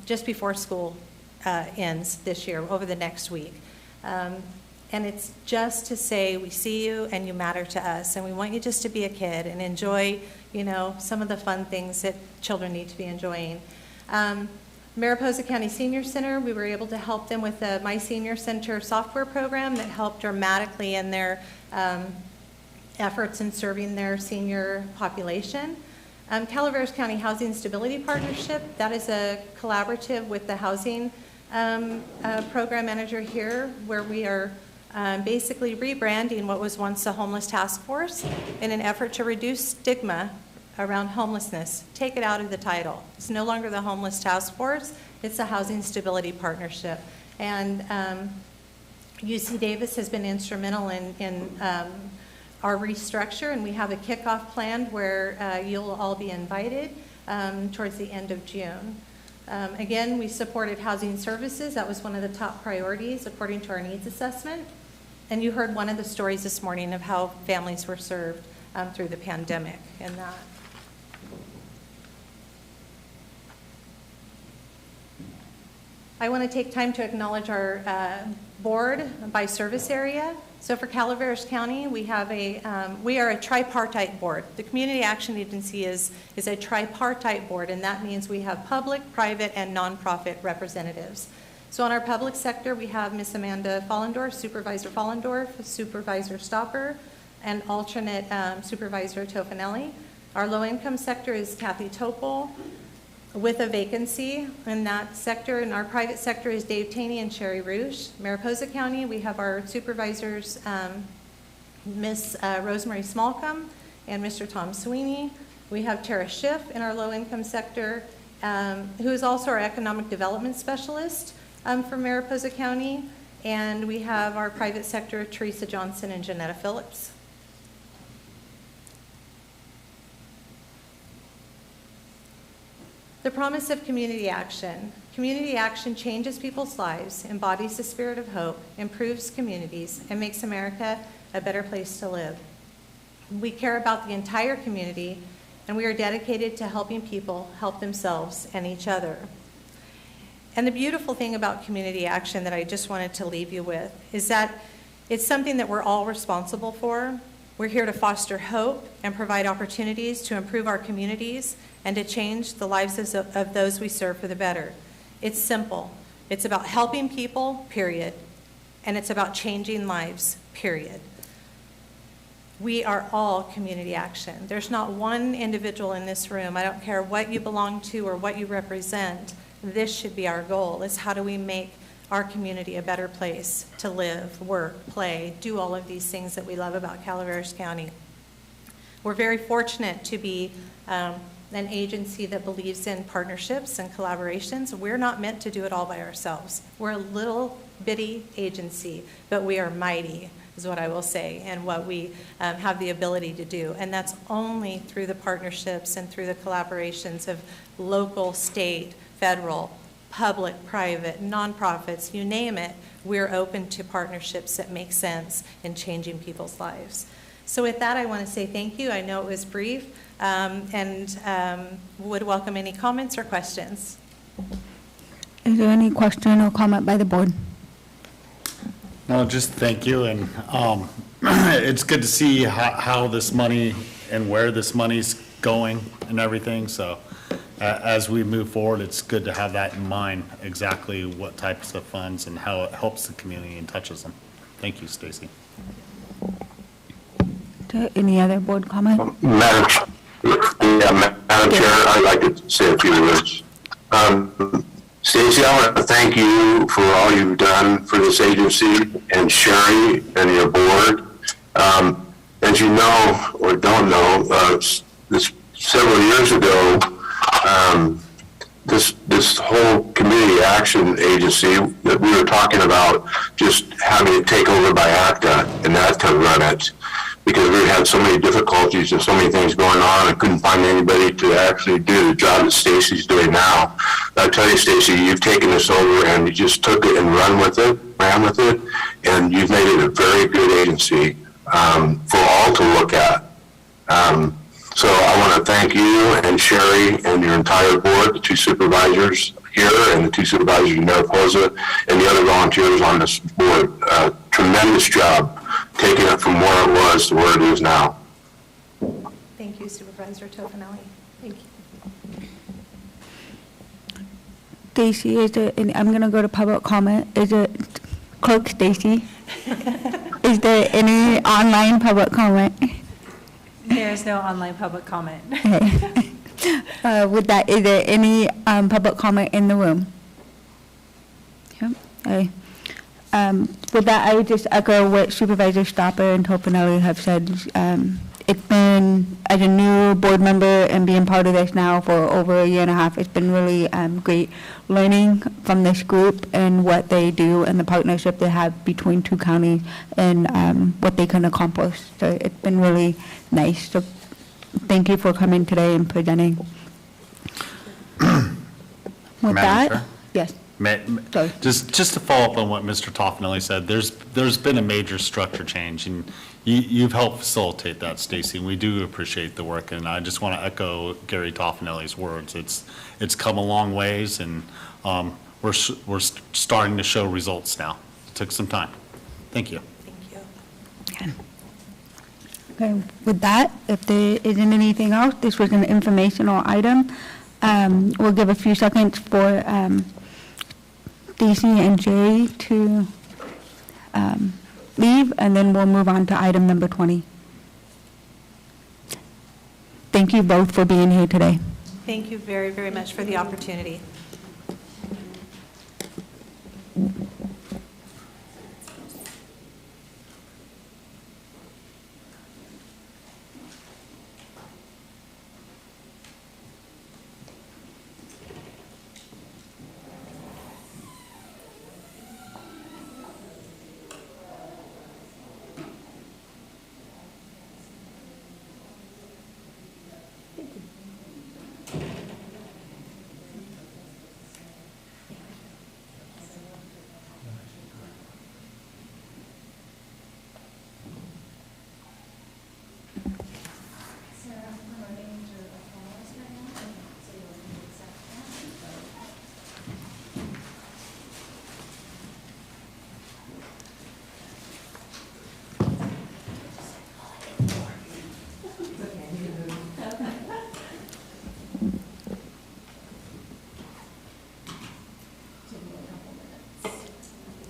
just before school ends this year, over the next week. And it's just to say we see you and you matter to us, and we want you just to be a kid and enjoy, some of the fun things that children need to be enjoying. Mariposa County Senior Center, we were able to help them with the My Senior Center software program that helped dramatically in their efforts in serving their senior population. Calaveras County Housing Stability Partnership, that is a collaborative with the housing program manager here, where we are basically rebranding what was once the Homeless Task Force in an effort to reduce stigma around homelessness. Take it out of the title. It's no longer the Homeless Task Force, it's the Housing Stability Partnership. And UC Davis has been instrumental in our restructure, and we have a kickoff planned where you'll all be invited towards the end of June. Again, we supported housing services. That was one of the top priorities according to our needs assessment. And you heard one of the stories this morning of how families were served through the pandemic and that. I want to take time to acknowledge our board by service area. So for Calaveras County, we are a tripartite board. The Community Action Agency is a tripartite board, and that means we have public, private, and nonprofit representatives. So on our public sector, we have Miss Amanda Follendorf, Supervisor Follendorf, Supervisor Stopper, and alternate Supervisor Tofanelli. Our low-income sector is Kathy Topol, with a vacancy in that sector. And our private sector is Dave Taney and Sherry Roosh. Mariposa County, we have our supervisors, Miss Rosemary Smallcomb and Mr. Tom Sweeney. We have Tara Schiff in our low-income sector, who is also our economic development specialist for Mariposa County. And we have our private sector, Teresa Johnson and Janetta Phillips. The promise of community action. Community action changes people's lives, embodies the spirit of hope, improves communities, and makes America a better place to live. We care about the entire community, and we are dedicated to helping people help themselves and each other. And the beautiful thing about community action that I just wanted to leave you with is that it's something that we're all responsible for. We're here to foster hope and provide opportunities to improve our communities and to change the lives of those we serve for the better. It's simple. It's about helping people, period. And it's about changing lives, period. We are all community action. There's not one individual in this room, I don't care what you belong to or what you represent, this should be our goal, is how do we make our community a better place to live, work, play, do all of these things that we love about Calaveras County. We're very fortunate to be an agency that believes in partnerships and collaborations. We're not meant to do it all by ourselves. We're a little bitty agency, but we are mighty, is what I will say, and what we have the ability to do. And that's only through the partnerships and through the collaborations of local, state, federal, public, private, nonprofits, you name it. We're open to partnerships that make sense in changing people's lives. So with that, I want to say thank you. I know it was brief, and would welcome any comments or questions. Is there any question or comment by the board? No, just thank you, and it's good to see how this money and where this money's going and everything, so as we move forward, it's good to have that in mind, exactly what types of funds and how it helps the community and touches them. Thank you, Stacy. Any other board comment? Madam Chair, I'd like to say a few words. Stacy, I want to thank you for all you've done for this agency, and Sherry and your board. As you know or don't know, this several years ago, this whole community action agency that we were talking about, just having it take over by ACTA and ACTA run it, because we had so many difficulties and so many things going on, I couldn't find anybody to actually do the job that Stacy's doing now. I tell you, Stacy, you've taken this over and you just took it and ran with it, and you've made it a very good agency for all to look at. So I want to thank you and Sherry and your entire board, the 2 supervisors here and the 2 supervisors in Mariposa, and the other volunteers on this board. Tremendous job taking it from where it was to where it is now. Thank you, Supervisor Tofinelli. Thank you. Stacy, I'm going to go to public comment. Is it Clerk Stacy? Is there any online public comment? There is no online public comment. Okay. With that, is there any public comment in the room? Yep. Okay. With that, I would just echo what Supervisor Stopper and Tofinelli have said. It's been, as a new board member and being part of this now for over a year and a half, it's been really great learning from this group and what they do and the partnership they have between 2 counties and what they can accomplish. So it's been really nice. So thank you for coming today and presenting. With Madam Chair? Yes. Sorry. Just to follow up on what Mr. Tofinelli said, there's been a major structure change, and you've helped facilitate that, Stacy, and we do appreciate the work. And I just want to echo Gary Tofinelli's words. It's come a long ways, and we're starting to show results now. It took some time. Thank you. Thank you. Okay. With that, if there isn't anything else, this was an informational item. We'll give a few seconds for Stacy and Jay to leave, and then we'll move on to item number 20. Thank you both for being here today. Thank you very, very much for the opportunity.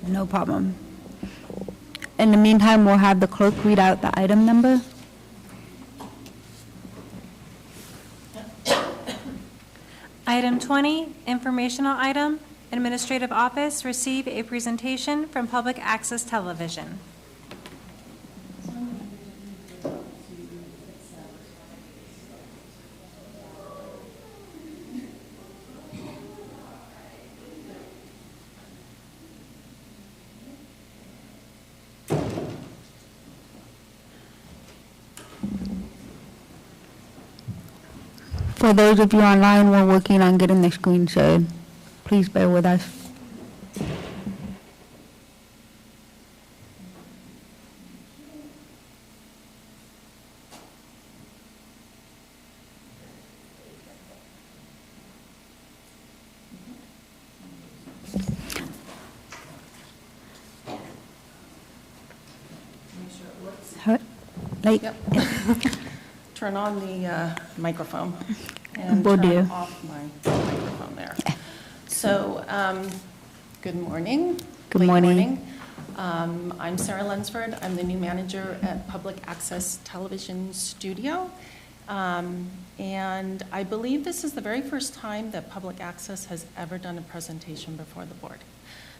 No problem. In the meantime, we'll have the clerk read out the item number. Item 20, informational item, Administrative Office, receive a presentation from Public Access Television. For those of you online, we're working on getting the screen shared. Please bear with us. Yep. Turn on the microphone and Will do. turn off my microphone there. So, good morning. Good Late morning. I'm Sarah Lunsford. I'm the new manager at Public Access Television Studio. And I believe this is the very first time that public access has ever done a presentation before the board.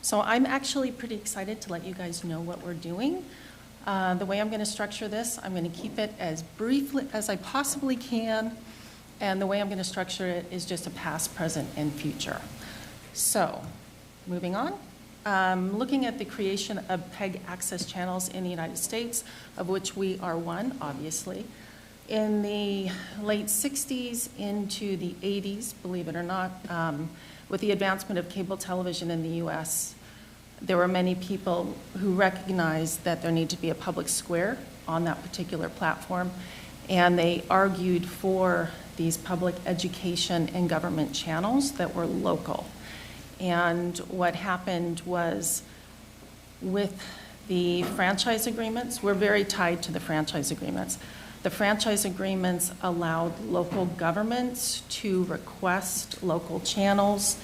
So I'm actually pretty excited to let you guys know what we're doing. The way I'm going to structure this, I'm going to keep it as brief as I possibly can, and the way I'm going to structure it is just a past, present, and future. So, moving on. Looking at the creation of PEG access channels in the United States, of which we are one, obviously. In the late 60s into the 80s, believe it or not, with the advancement of cable television in the U.S., there were many people who recognized that there needed to be a public square on that particular platform, and they argued for these public education and government channels that were local. And what happened was, with the franchise agreements, we're very tied to the franchise agreements. The franchise agreements allowed local governments to request local channels,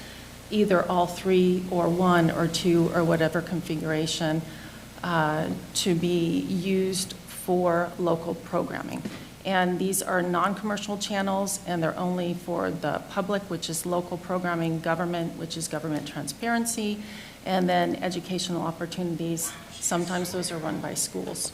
either all three or one or two or whatever configuration, to be used for local programming. And these are non-commercial channels, and they're only for the public, which is local programming, government, which is government transparency, and then educational opportunities. Sometimes those are run by schools.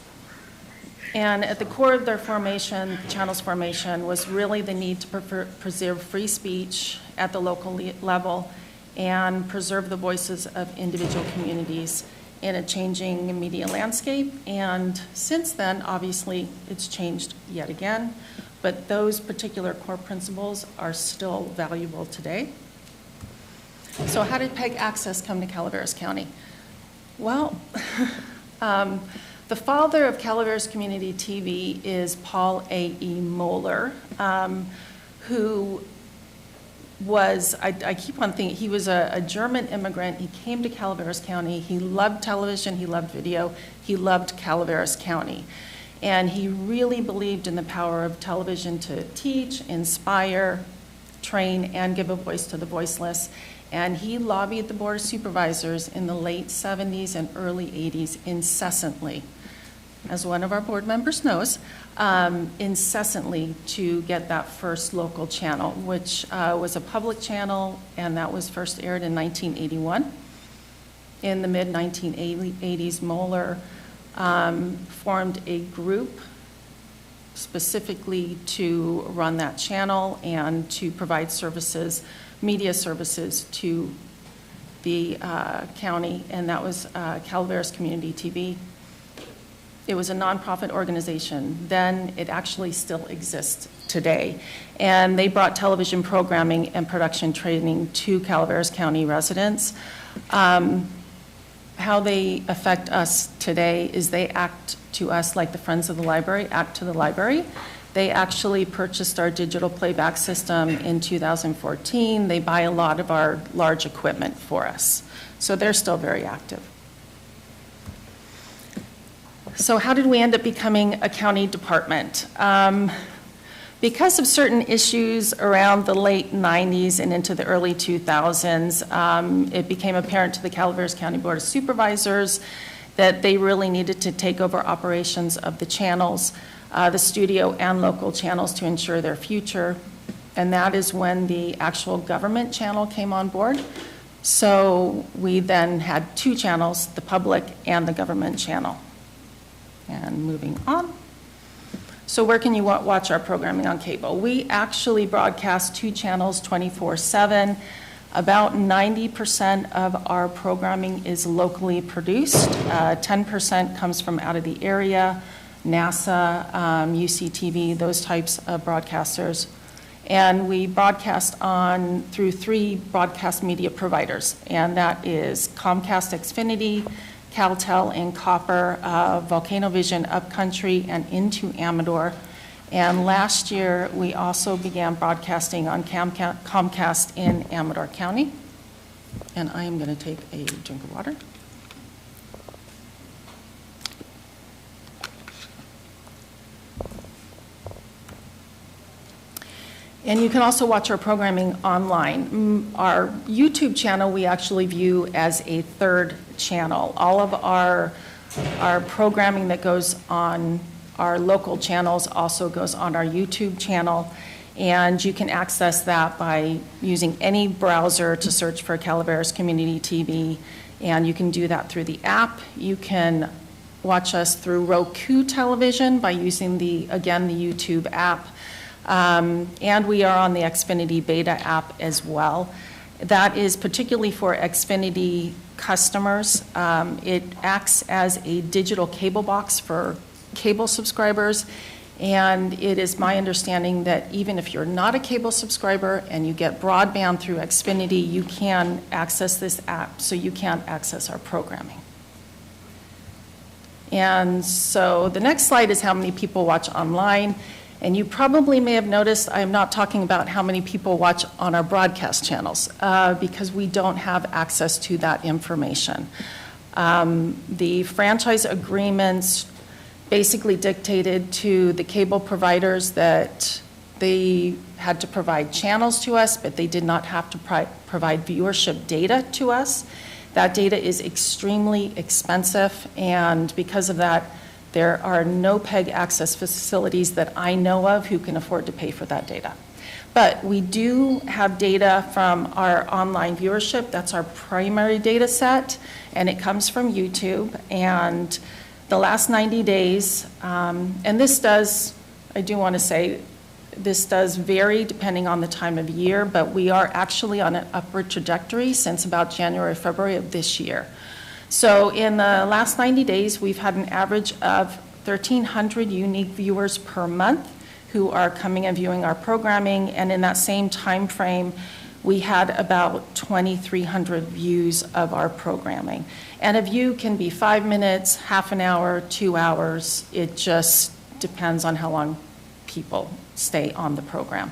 And at the core of their formation, the channel's formation, was really the need to preserve free speech at the local level and preserve the voices of individual communities in a changing media landscape. And since then, obviously, it's changed yet again, but those particular core principles are still valuable today. So how did PEG access come to Calaveras County? Well, the father of Calaveras Community TV is Paul A.E. Moeller, who was, I keep on thinking, he was a German immigrant. He came to Calaveras County. He loved television. He loved video. He loved Calaveras County. And he really believed in the power of television to teach, inspire, train, and give a voice to the voiceless. And he lobbied the Board of Supervisors in the late 70s and early 80s incessantly, as one of our board members knows, incessantly to get that first local channel, which was a public channel, and that was first aired in 1981. In the mid-1980s, Moeller formed a group specifically to run that channel and to provide services, media services to the county, and that was Calaveras Community TV. It was a nonprofit organization then. It actually still exists today. And they brought television programming and production training to Calaveras County residents. How they affect us today is they act to us like the Friends of the Library act to the library. They actually purchased our digital playback system in 2014. They buy a lot of our large equipment for us. So they're still very active. So how did we end up becoming a county department? Because of certain issues around the late 90s and into the early 2000s, it became apparent to the Calaveras County Board of Supervisors that they really needed to take over operations of the channels, the studio and local channels, to ensure their future. And that is when the actual government channel came on board. So we then had two channels, the public and the government channel. And moving on. So where can you watch our programming on cable? We actually broadcast two channels 24/7. About 90% of our programming is locally produced. 10% comes from out of the area, NASA, UCTV, those types of broadcasters. And we broadcast on through three broadcast media providers, and that is Comcast Xfinity, Caltel and Copper, Volcano Vision Upcountry, and into Amador. And last year, we also began broadcasting on Comcast in Amador County. And I am going to take a drink of water. And you can also watch our programming online. Our YouTube channel we actually view as a third channel. All of our programming that goes on our local channels also goes on our YouTube channel, and you can access that by using any browser to search for Calaveras Community TV, and you can do that through the app. You can watch us through Roku television by using the YouTube app, and we are on the Xfinity Beta app as well. That is particularly for Xfinity customers. It acts as a digital cable box for cable subscribers, and it is my understanding that even if you're not a cable subscriber and you get broadband through Xfinity, you can access this app, so you can access our programming. And so the next slide is how many people watch online. And you probably may have noticed I am not talking about how many people watch on our broadcast channels because we don't have access to that information. The franchise agreements basically dictated to the cable providers that they had to provide channels to us, but they did not have to provide viewership data to us. That data is extremely expensive, and because of that, there are no PEG access facilities that I know of who can afford to pay for that data. But we do have data from our online viewership. That's our primary data set, and it comes from YouTube. And the last 90 days, and this does, I do want to say, this does vary depending on the time of year, but we are actually on an upward trajectory since about January, February of this year. So in the last 90 days, we've had an average of 1,300 unique viewers per month who are coming and viewing our programming, and in that same time frame, we had about 2,300 views of our programming. And a view can be 5 minutes, half an hour, 2 hours. It just depends on how long people stay on the program.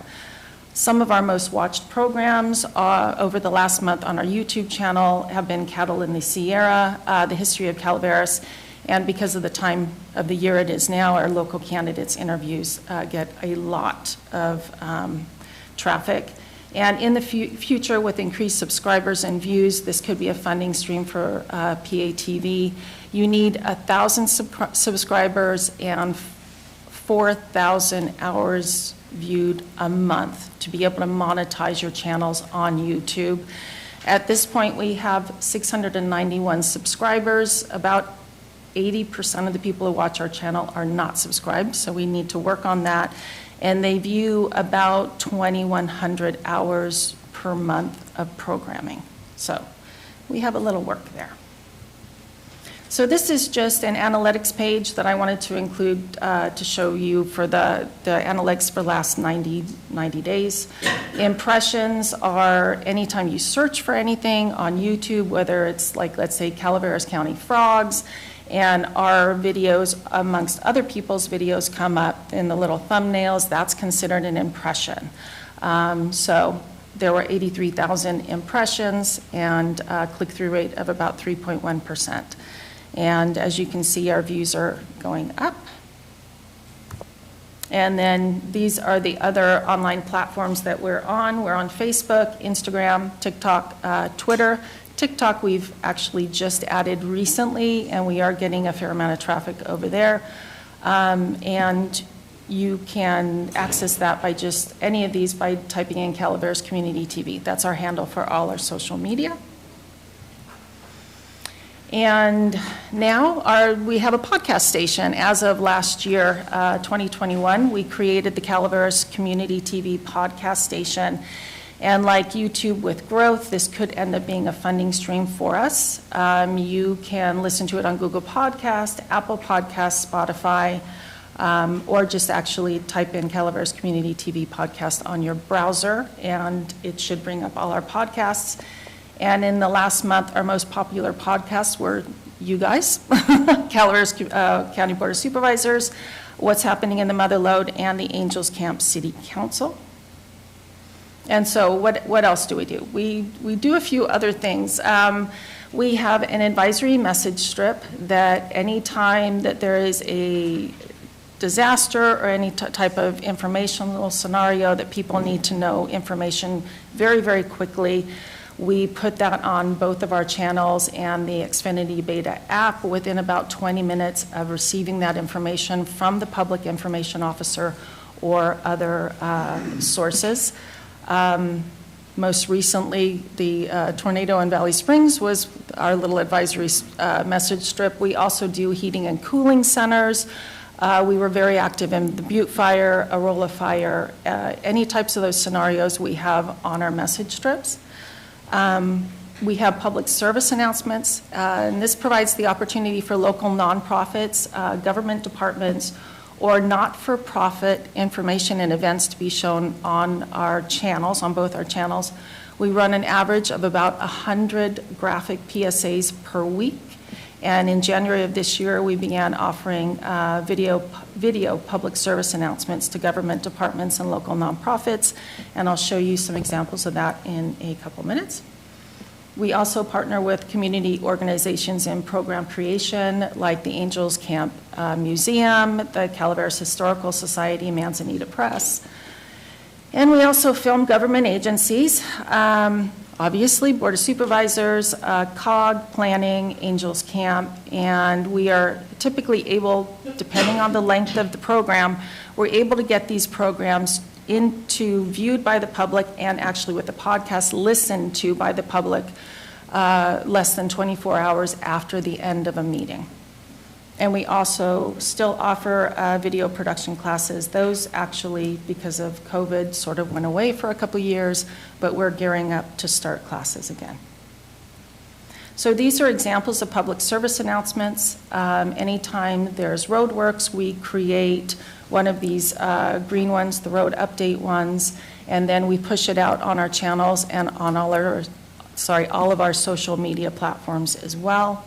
Some of our most watched programs over the last month on our YouTube channel have been Cattle in the Sierra, the history of Calaveras, and because of the time of the year it is now, our local candidates interviews get a lot of traffic. And in the future, with increased subscribers and views, this could be a funding stream for PATV. You need 1,000 subscribers and 4,000 hours viewed a month to be able to monetize your channels on YouTube. At this point, we have 691 subscribers. About 80% of the people who watch our channel are not subscribed, so we need to work on that. And they view about 2,100 hours per month of programming. So we have a little work there. So this is just an analytics page that I wanted to include to show you for the analytics for the last 90 days. Impressions are anytime you search for anything on YouTube, whether it's like, let's say, Calaveras County frogs, and our videos, amongst other people's videos, come up in the little thumbnails, that's considered an impression. So there were 83,000 impressions and a click-through rate of about 3.1%. And as you can see, our views are going up. And then these are the other online platforms that we're on. We're on Facebook, Instagram, TikTok, Twitter. TikTok we've actually just added recently, and we are getting a fair amount of traffic over there. And you can access that by just any of these by typing in Calaveras Community TV. That's our handle for all our social media. And now we have a podcast station. As of last year, 2021, we created the Calaveras Community TV podcast station. And like YouTube with growth, this could end up being a funding stream for us. You can listen to it on Google Podcast, Apple Podcasts, Spotify, or just actually type in Calaveras Community TV podcast on your browser, and it should bring up all our podcasts. And in the last month, our most popular podcasts were you guys, Calaveras County Board of Supervisors, What's Happening in the Motherlode, and the Angels Camp City Council. And so what else do? We do a few other things. We have an advisory message strip that anytime that there is a disaster or any type of informational scenario that people need to know information very, very quickly, We put that on both of our channels and the Xfinity Beta app within about 20 minutes of receiving that information from the public information officer or other sources. Most recently, the tornado in Valley Springs was our little advisory message strip. We also do heating and cooling centers. We were very active in the Butte Fire, Aurora Fire, any types of those scenarios we have on our message strips. We have public service announcements, and this provides the opportunity for local nonprofits, government departments, or not-for-profit information and events to be shown on our channels, on both our channels. We run an average of about 100 graphic PSAs per week. And in January of this year, we began offering video public service announcements to government departments and local nonprofits. And I'll show you some examples of that in a couple minutes. We also partner with community organizations in program creation, like the Angels Camp Museum, the Calaveras Historical Society, Manzanita Press. And we also film government agencies, obviously Board of Supervisors, COG, Planning, Angels Camp, and we are typically able, depending on the length of the program, we're able to get these programs viewed by the public and actually with the podcast listened to by the public less than 24 hours after the end of a meeting. And we also still offer video production classes. Those actually, because of COVID, sort of went away for a couple years, but we're gearing up to start classes again. So these are examples of public service announcements. Anytime there's roadworks, we create one of these green ones, the road update ones, and then we push it out on our channels and on all of our social media platforms as well.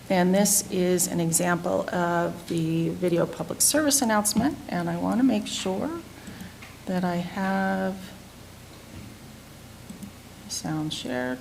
And this is an example of the video public service announcement, and I want to make sure that I have sound shared.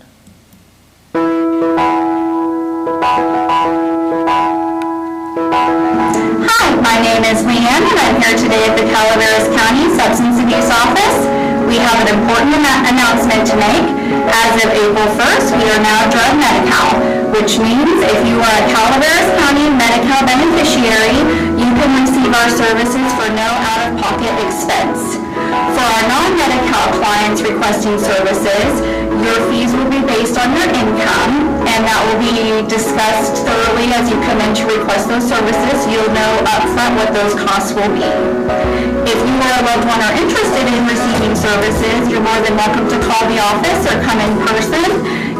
Hi, my name is Leanne, and I'm here today at the Calaveras County Substance Abuse Office. We have an important announcement to make. As of April 1st, we are now drug Medi-Cal, which means if you are a Calaveras County Medi-Cal beneficiary, you can receive our services for no out-of-pocket expense. For our non-Medi-Cal clients requesting services, your fees will be based on your income, and that will be discussed thoroughly as you come in to request those services. You'll know upfront what those costs will be. If you or a loved one are interested in receiving services, you're more than welcome to call the office or come in person.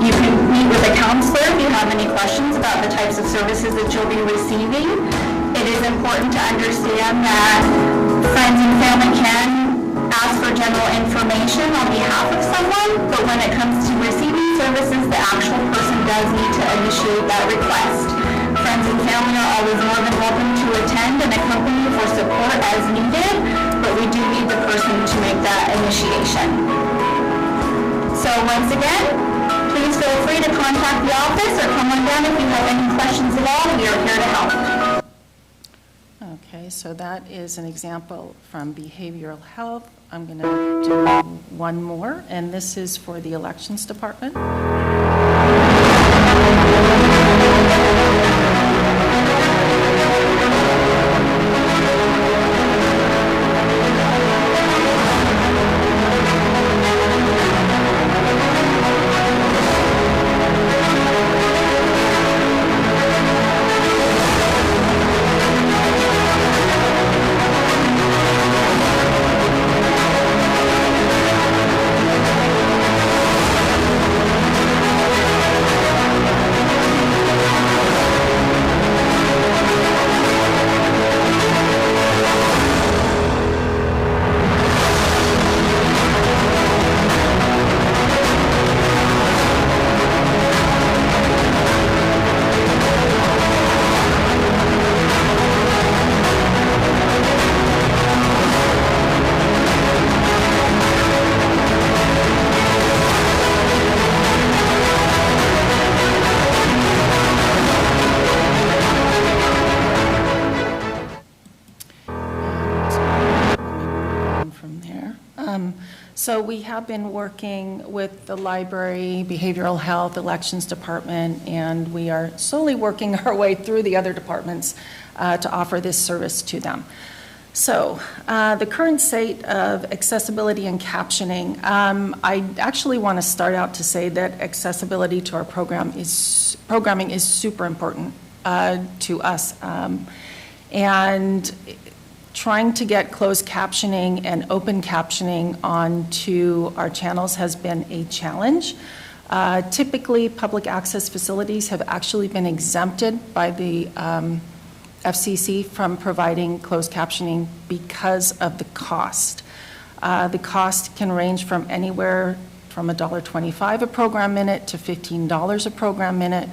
You can meet with a counselor if you have any questions about the types of services that you'll be receiving. It is important to understand that friends and family can ask for general information on behalf of someone, but when it comes to receiving services, the actual person does need to initiate that request. Friends and family are always more than welcome to attend and accompany for support as needed, but we do need the person to make that initiation. So once again, please feel free to contact the office or come on down if you have any questions at all. We are here to help. Okay, so that is an example from behavioral health. I'm going to do one more, and this is for the elections department. So we have been working with the library, behavioral health, elections department, and we are slowly working our way through the other departments to offer this service to them. So the current state of accessibility and captioning, I actually want to start out to say that accessibility to our programming is super important to us. And trying to get closed captioning and open captioning onto our channels has been a challenge. Typically, public access facilities have actually been exempted by the FCC from providing closed captioning because of the cost. The cost can range from anywhere from $1.25 a program minute to $15 a program minute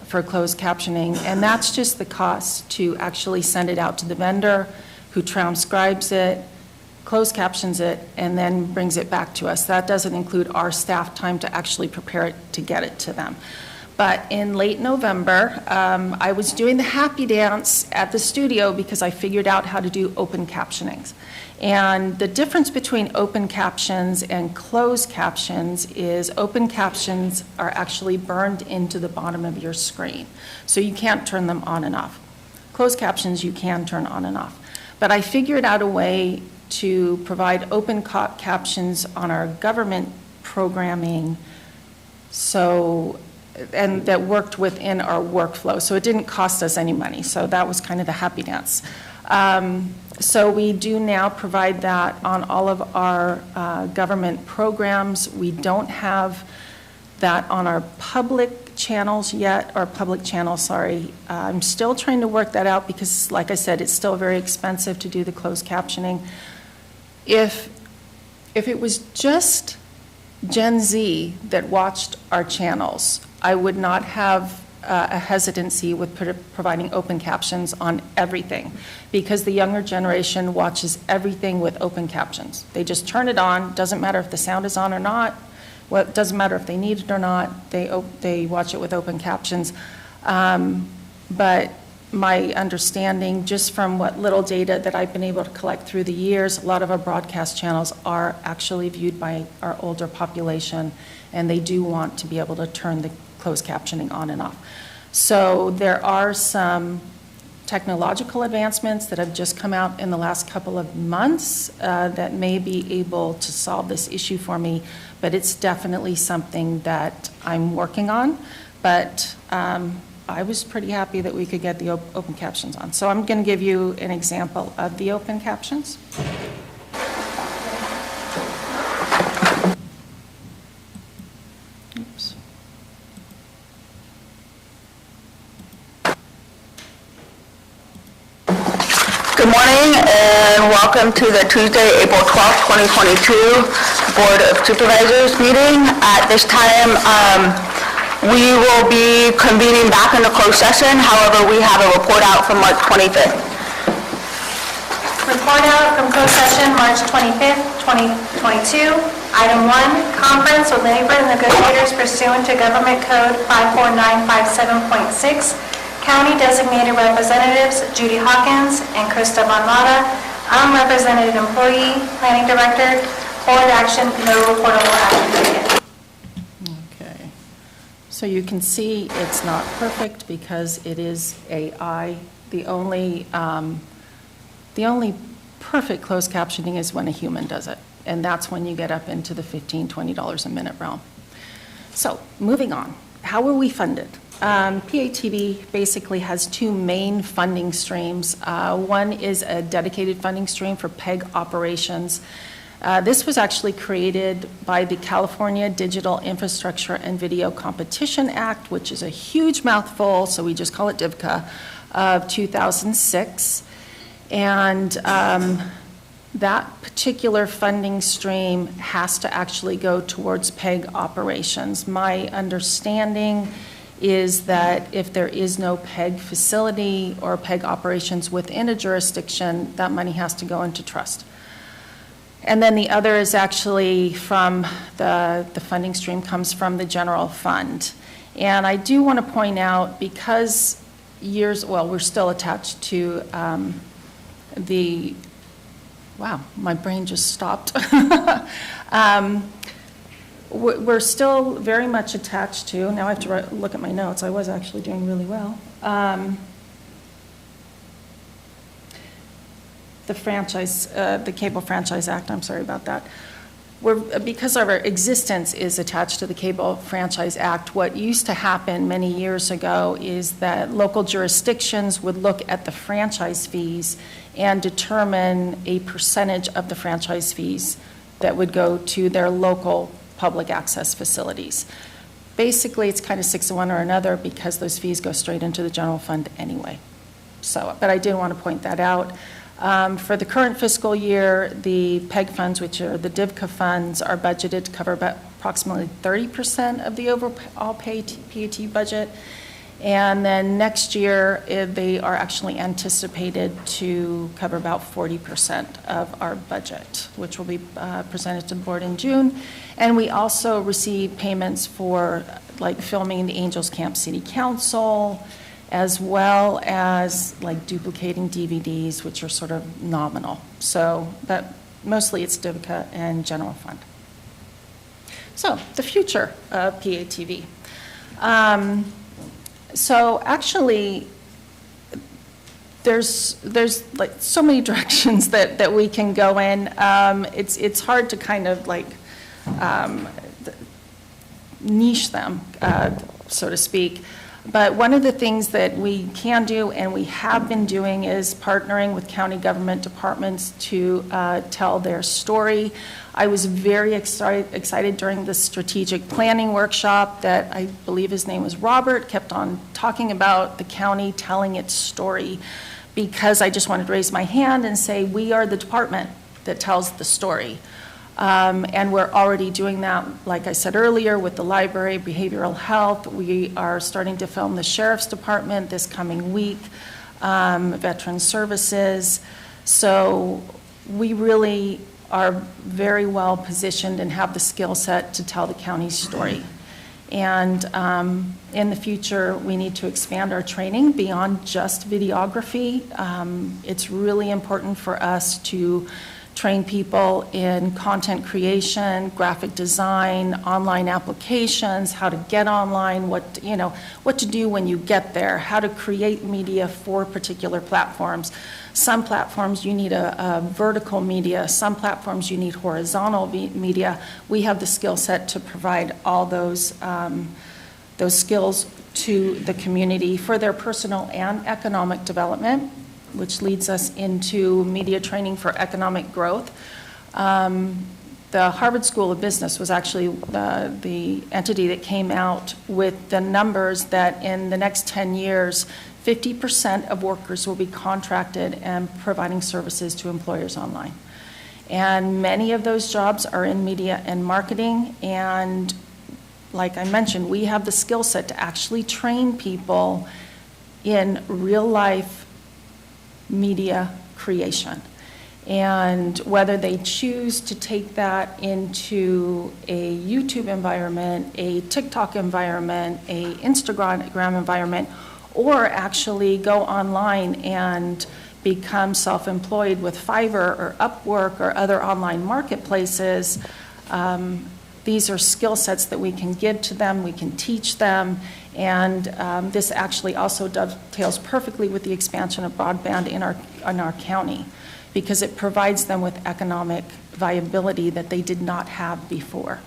for closed captioning, and that's just the cost to actually send it out to the vendor, who transcribes it, closed captions it, and then brings it back to us. That doesn't include our staff time to actually prepare it to get it to them. But in late November, I was doing the happy dance at the studio because I figured out how to do open captionings. And the difference between open captions and closed captions is open captions are actually burned into the bottom of your screen, so you can't turn them on and off. Closed captions you can turn on and off. But I figured out a way to provide open captions on our government programming and that worked within our workflow. So it didn't cost us any money. So that was kind of the happy dance. So we do now provide that on all of our government programs. We don't have that on our public channels yet, or public channels, sorry. I'm still trying to work that out because, like I said, it's still very expensive to do the closed captioning. If it was just Gen Z that watched our channels, I would not have a hesitancy with providing open captions on everything, because the younger generation watches everything with open captions. They just turn it on, doesn't matter if the sound is on or not. Well, it doesn't matter if they need it or not, they watch it with open captions. But my understanding, just from what little data that I've been able to collect through the years, a lot of our broadcast channels are actually viewed by our older population, and they do want to be able to turn the closed captioning on and off. So there are some technological advancements that have just come out in the last couple of months that may be able to solve this issue for me, but it's definitely something that I'm working on. But I was pretty happy that we could get the open captions on. So I'm going to give you an example of the open captions. Oops. Good morning and welcome to the Tuesday, April 12th, 2022 Board of Supervisors meeting. At this time, we will be convening back in the closed session. However, we have a report out from March 25th. Report out from closed session, March 25th, 2022. Item 1, conference with labor negotiators pursuant to Government Code 54957.6. County designated representatives Judy Hawkins and Krista Von Mata. Unrepresented employee, planning director. Board action, no reportable action taken. Okay. So you can see it's not perfect because it is AI. The only perfect closed captioning is when a human does it, and that's when you get up into the $15, $20 a minute realm. So moving on, how are we funded? PATV basically has two main funding streams. One is a dedicated funding stream for PEG operations. This was actually created by the California Digital Infrastructure and Video Competition Act, which is a huge mouthful, so we just call it DIVCA, of 2006. And that particular funding stream has to actually go towards PEG operations. My understanding is that if there is no PEG facility or PEG operations within a jurisdiction, that money has to go into trust. And then the other is actually from the funding stream comes from the general fund. And I do want to point out, because we're still attached to the wow, my brain just stopped. We're still very much attached to, now I have to look at my notes, I was actually doing really well. The franchise, the Cable Franchise Act, I'm sorry about that. Because our existence is attached to the Cable Franchise Act, what used to happen many years ago is that local jurisdictions would look at the franchise fees and determine a percentage of the franchise fees that would go to their local public access facilities. Basically, it's kind of 6 to 1 or another because those fees go straight into the general fund anyway. So, but I did want to point that out. For the current fiscal year, the PEG funds, which are the DIVCA funds, are budgeted to cover about approximately 30% of the overall PAT budget. And then next year, they are actually anticipated to cover about 40% of our budget, which will be presented to the board in June. And we also receive payments for like filming the Angels Camp City Council, as well as like duplicating DVDs, which are sort of nominal. So that mostly it's DIVCA and general fund. So the future of PATV. So actually, there's like so many directions that we can go in. It's hard to kind of like niche them, so to speak. But one of the things that we can do and we have been doing is partnering with county government departments to tell their story. I was very excited during the strategic planning workshop that I believe his name was Robert, kept on talking about the county telling its story, because I just wanted to raise my hand and say we are the department that tells the story. And we're already doing that, like I said earlier, with the library, behavioral health. We are starting to film the sheriff's department this coming week, veteran services. So we really are very well positioned and have the skill set to tell the county's story. And in the future, we need to expand our training beyond just videography. It's really important for us to train people in content creation, graphic design, online applications, how to get online, what to do when you get there, how to create media for particular platforms. Some platforms you need a vertical media, some platforms you need horizontal media. We have the skill set to provide all those skills to the community for their personal and economic development, which leads us into media training for economic growth. The Harvard School of Business was actually the entity that came out with the numbers that in the next 10 years, 50% of workers will be contracted and providing services to employers online. And many of those jobs are in media and marketing. And like I mentioned, we have the skill set to actually train people in real life media creation. And whether they choose to take that into a YouTube environment, a TikTok environment, a Instagram environment, or actually go online and become self-employed with Fiverr or Upwork or other online marketplaces, these are skill sets that we can give to them, we can teach them, and this actually also dovetails perfectly with the expansion of broadband in our county, because it provides them with economic viability that they did not have before.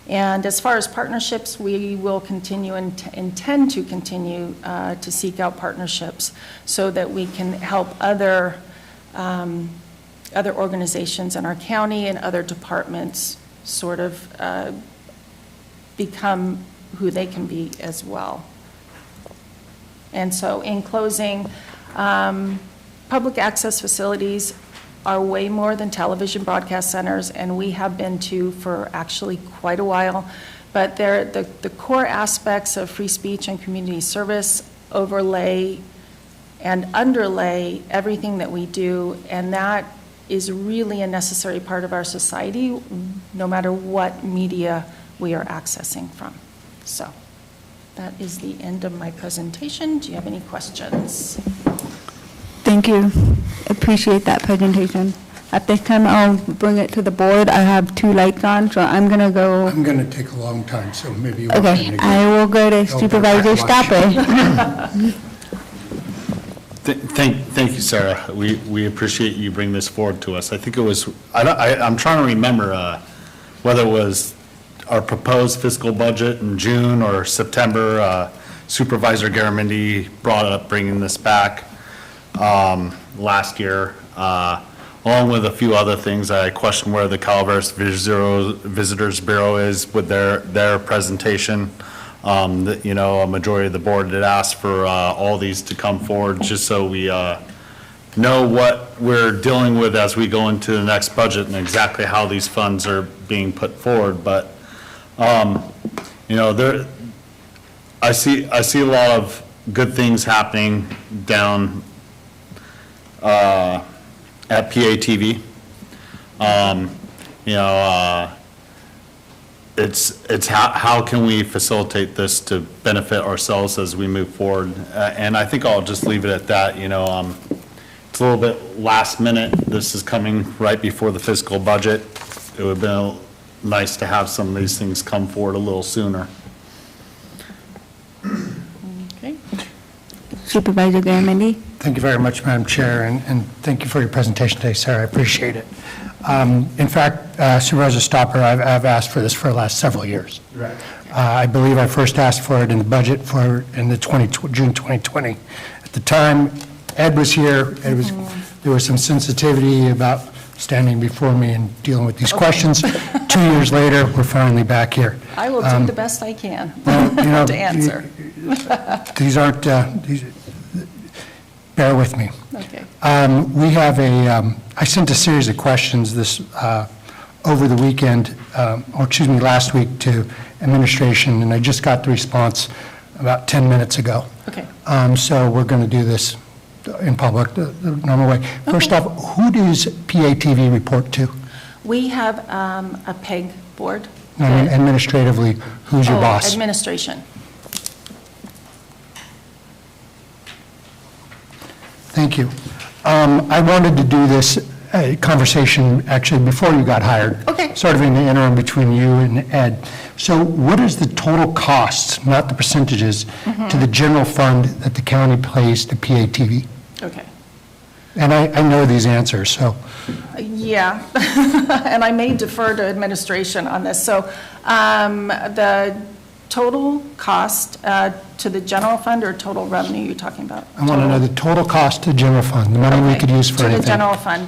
And as far as partnerships, we will continue and intend to continue to seek out partnerships so that we can help other organizations in our county and other departments sort of become who they can be as well. And so in closing, public access facilities are way more than television broadcast centers, and we have been to for actually quite a while. But they're the core aspects of free speech and community service overlay and underlay everything that we do, and that is really a necessary part of our society, no matter what media we are accessing from. So that is the end of my presentation. Do you have any questions? Thank you. Appreciate that presentation. At this time, I'll bring it to the board. I have 2 lights on, so I'm going to go. I'm going to take a long time, so maybe you Okay, I will go to Supervisor Stopper. Thank you, Sarah. We appreciate you bringing this forward to us. I think it was, I'm trying to remember whether it was our proposed fiscal budget in June or September. Supervisor Garamendi brought up bringing this back last year, along with a few other things. I questioned where the Calaveras Visitors Bureau is with their presentation. You know, a majority of the board had asked for all these to come forward just so we know what we're dealing with as we go into the next budget and exactly how these funds are being put forward. But, you know, I see a lot of good things happening down at PATV. You know, it's how can we facilitate this to benefit ourselves as we move forward? And I think I'll just leave it at that. You know, it's a little bit last minute. This is coming right before the fiscal budget. It would have been nice to have some of these things come forward a little sooner. Okay. Supervisor Garamendi. Thank you very much, Madam Chair, and thank you for your presentation today, Sarah. I appreciate it. In fact, Supervisor Stopper, I've asked for this for the last several years. Right. I believe I first asked for it in the budget in the June 2020. At the time, Ed was here. There was some sensitivity about standing before me and dealing with these questions. 2 years later, we're finally back here. I will do the best I can to answer. These aren't, bear with me. Okay. We have I sent a series of questions over the weekend, last week to administration, and I just got the response about 10 minutes ago. Okay. So we're going to do this in public the normal way. First off, who does PATV report to? We have a PEG board. I mean, administratively, who's your boss? Administration. Thank you. I wanted to do this conversation actually before you got hired. Okay. Sort of in the interim between you and Ed. So what is the total cost, not the percentages, to the general fund that the county pays to PATV? Okay. And I know these answers, so. Yeah, and I may defer to administration on this. So the total cost to the general fund or total revenue you're talking about? I want to know the total cost to the general fund, the money we could use for anything. To the general fund.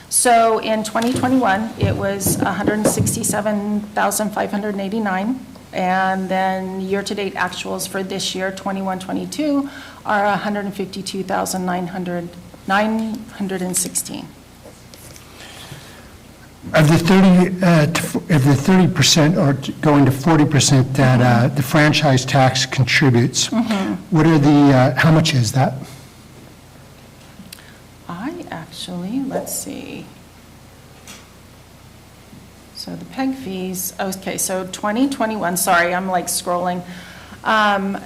So in 2021, it was $167,589. And then year-to-date actuals for this year, 21-22, are $152,916. Of the 30% or going to 40% that the franchise tax contributes, what are how much is that? Let's see. So the PEG fees, okay, so 2021, sorry, I'm like scrolling.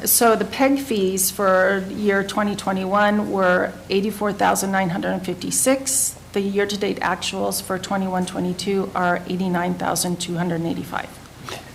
So the PEG fees for year 2021 were $84,956. The year-to-date actuals for 21-22 are $89,285.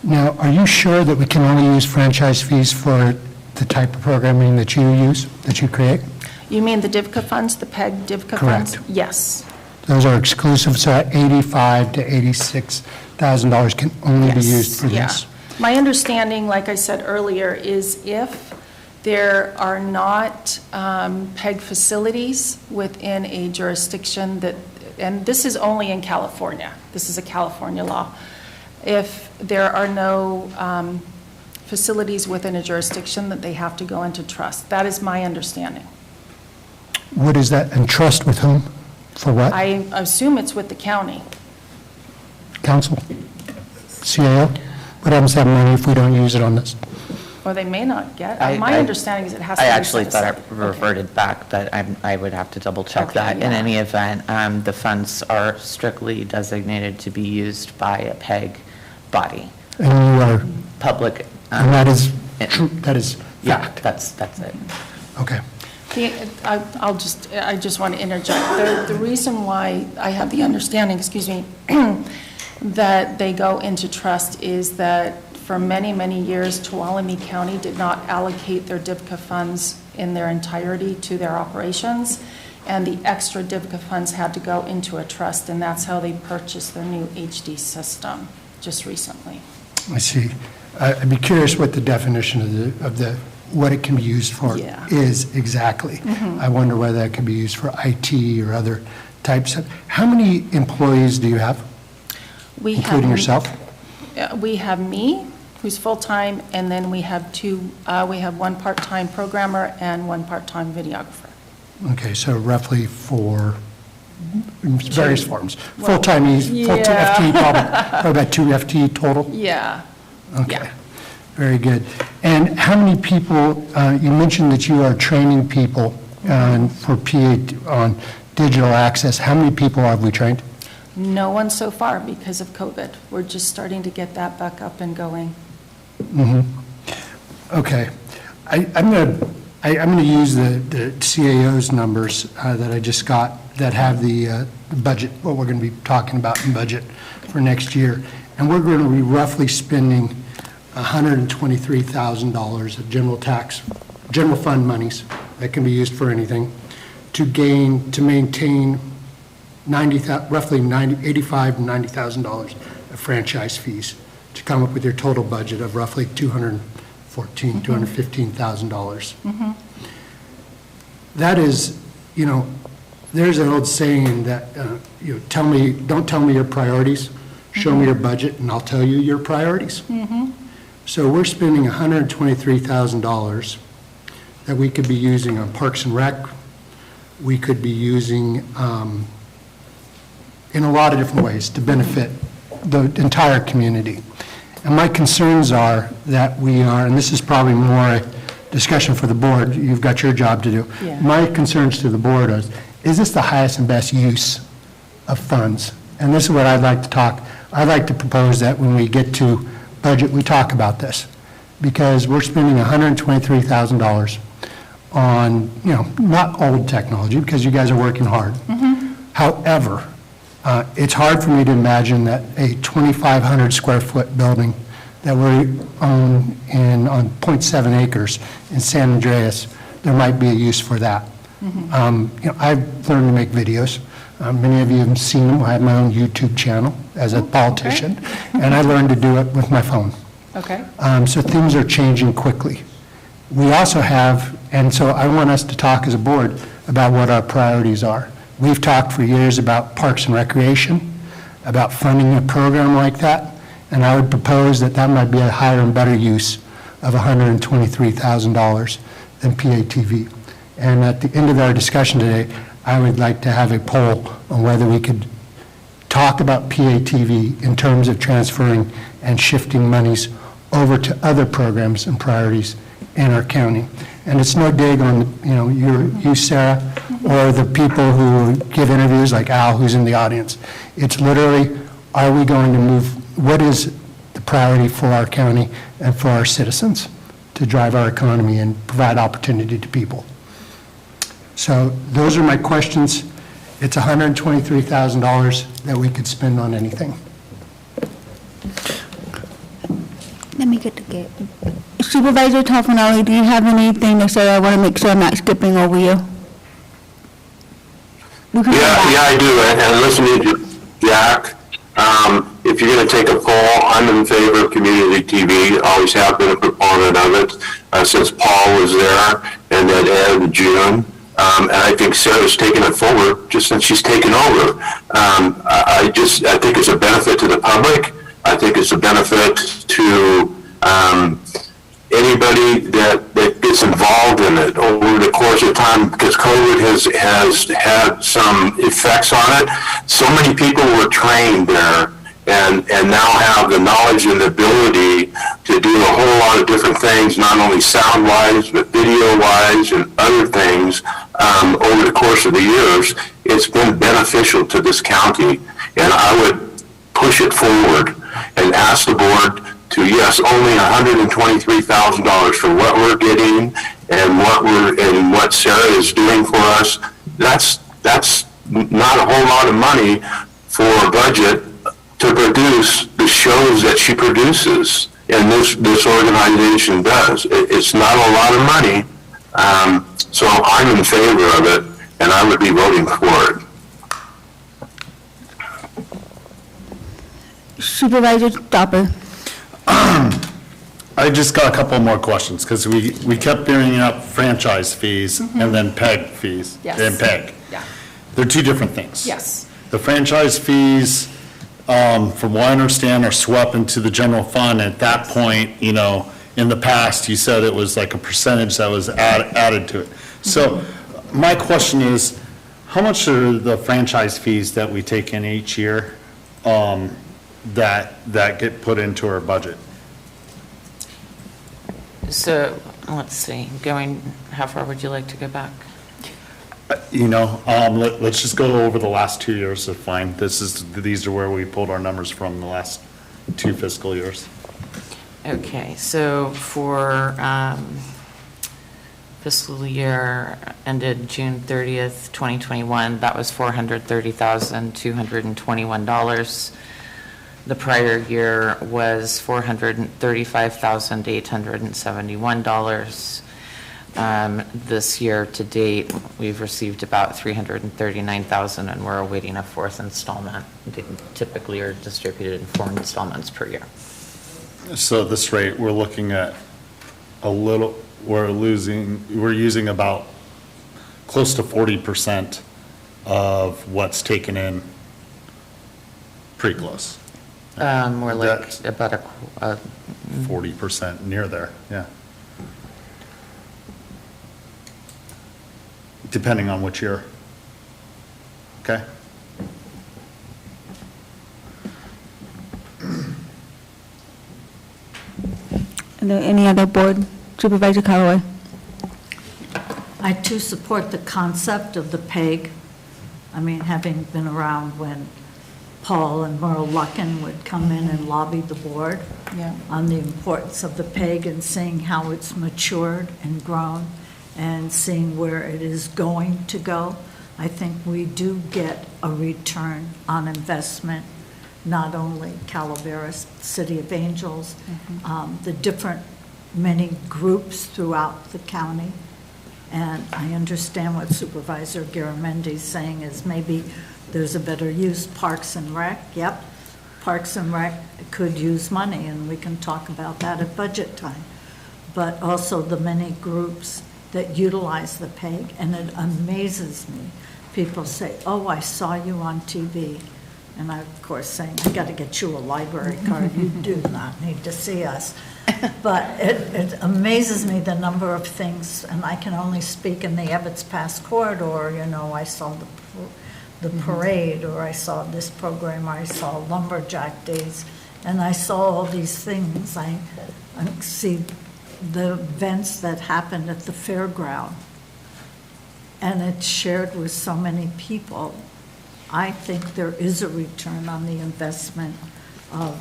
Now, are you sure that we can only use franchise fees for the type of programming that you use, that you create? You mean the DIVCA funds, the PEG DIVCA funds? Correct. Yes. Those are exclusive, so $85,000 to $86,000 can only be used for this? My understanding, like I said earlier, is if there are not PEG facilities within a jurisdiction that, and this is only in California, this is a California law, if there are no facilities within a jurisdiction, that they have to go into trust. That is my understanding. What is that, and trust with whom? For what? I assume it's with the county. Council? CAO? What happens to that money if we don't use it on this? Or they may not get. My understanding is it has to I be actually set thought aside. it reverted back, but I would have to double check Okay, that. In yeah. any event, the funds are strictly designated to be used by a PEG body. And you are? Public. And that is true, that is Yeah, fact? that's it. Okay. I just want to interject. The reason why I have the understanding, that they go into trust is that for many, many years, Tuolumne County did not allocate their DIVCA funds in their entirety to their operations, and the extra DIVCA funds had to go into a trust, and that's how they purchased their new HD system just recently. I see. I'd be curious what the definition of the what it can be used for is exactly. I wonder whether that could be used for IT or other types of. How many employees do you have, including yourself? We have me, who's full-time, and then we have we have one part-time programmer and one part-time videographer. Okay, so roughly for various forms. Full-time, FTE, probably about 2 FTE total? Yeah. Okay, very good. And how many people, you mentioned that you are training people for PA on digital access. How many people have we trained? No one so far because of COVID. We're just starting to get that back up and going. Okay. I'm going to use the CAO's numbers that I just got that have the budget, what we're going to be talking about in budget for next year. And we're going to be roughly spending $123,000 of general fund monies that can be used for anything to maintain roughly $85,000 to $90,000 of franchise fees to come up with your total budget of roughly $215,000. That is, there's an old saying that, don't tell me your priorities, show me your budget, and I'll tell you your priorities. So we're spending $123,000 that we could be using on Parks and Rec. We could be using in a lot of different ways to benefit the entire community. And my concerns are that we are, and this is probably more a discussion for the board, you've got your job to do. My concerns to the board is this the highest and best use of funds? And this is what I'd like to talk. I'd like to propose that when we get to budget, we talk about this, because we're spending $123,000 on, not old technology, because you guys are working hard. However, it's hard for me to imagine that a 2,500 square foot building that we own on 0.7 acres in San Andreas, there might be a use for that. I've learned to make videos. Many of you have seen them. I have my own YouTube channel as a politician, and I learned to do it with my phone. So things are changing quickly. We also have, and so I want us to talk as a board about what our priorities are. We've talked for years about Parks and Recreation, about funding a program like that, and I would propose that might be a higher and better use of $123,000 than PATV. And at the end of our discussion today, I would like to have a poll on whether we could talk about PATV in terms of transferring and shifting monies over to other programs and priorities in our county. And it's no dig on, you, Sarah, or the people who give interviews like Al, who's in the audience. It's literally, are we going to move, what is the priority for our county and for our citizens to drive our economy and provide opportunity to people? So those are my questions. It's $123,000 that we could spend on anything. Let me get to get. Supervisor Toffenelli, do you have anything to say? I want to make sure I'm not skipping over you. Yeah, I do. And listening to Jack, if you're going to take a poll, I'm in favor of community TV. Always have been a proponent of it since Paul was there, and then Ed and June. And I think Sarah's taken it forward just since she's taken over. I think it's a benefit to the public. I think it's a benefit to anybody that gets involved in it over the course of time, because COVID has had some effects on it. So many people were trained there and now have the knowledge and the ability to do a whole lot of different things, not only sound-wise, but video-wise and other things over the course of the years. It's been beneficial to this county, and I would push it forward and ask the board to yes, only $123,000 for what we're getting and what Sarah is doing for us, that's not a whole lot of money for a budget to produce the shows that she produces and this organization does. It's not a lot of money, so I'm in favor of it, and I would be voting for it. Supervisor Stopper. I just got a couple more questions, because we kept bringing up franchise fees and then PEG fees. Yes. And PEG. Yeah. They're two different things. Yes. The franchise fees, from what I understand, are swept into the general fund. At that point, in the past, you said it was like a percentage that was added to it. So my question is, how much are the franchise fees that we take in each year that get put into our budget? So, let's see, how far would you like to go back? Let's just go over the last 2 years of fine. These are where we pulled our numbers from the last 2 fiscal years. Okay, so for fiscal year ended June 30th, 2021, that was $430,221. The prior year was $435,871. This year to date, we've received about $339,000, and we're awaiting a 4th installment. They typically are distributed in 4 installments per year. So at this rate, we're looking at we're using about close to 40% of what's taken in, pretty close. We're like about a 40%, near there, yeah. Depending on which year. Okay? Are there any other board? Supervisor Callaway. I too support the concept of the PEG. I mean, having been around when Paul and Merle Luckin would come in and lobby the board on the importance of the PEG and seeing how it's matured and grown and seeing where it is going to go. I think we do get a return on investment, not only Calaveras, City of Angels, the different many groups throughout the county. And I understand what Supervisor Garamendi is saying is maybe there's a better use. Parks and Rec, yep. Parks and Rec could use money, and we can talk about that at budget time. But also the many groups that utilize the PEG, and it amazes me. People say, oh, I saw you on TV. And I, of course, saying, I got to get you a library card. You do not need to see us. But it amazes me the number of things, and I can only speak in the Ebbets Pass corridor. I saw the parade, or I saw this program, or I saw Lumberjack Days, and I saw all these things. I see the events that happened at the fairground, and it's shared with so many people. I think there is a return on the investment of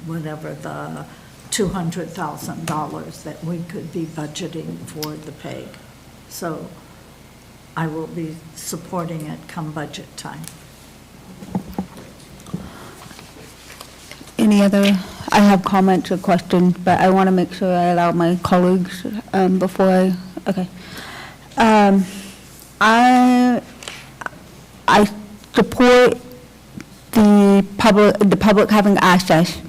whatever the $200,000 that we could be budgeting for the PEG. So I will be supporting it come budget time. Any other? I have comments or questions, but I want to make sure I allow my colleagues before I, okay. I support the public having access.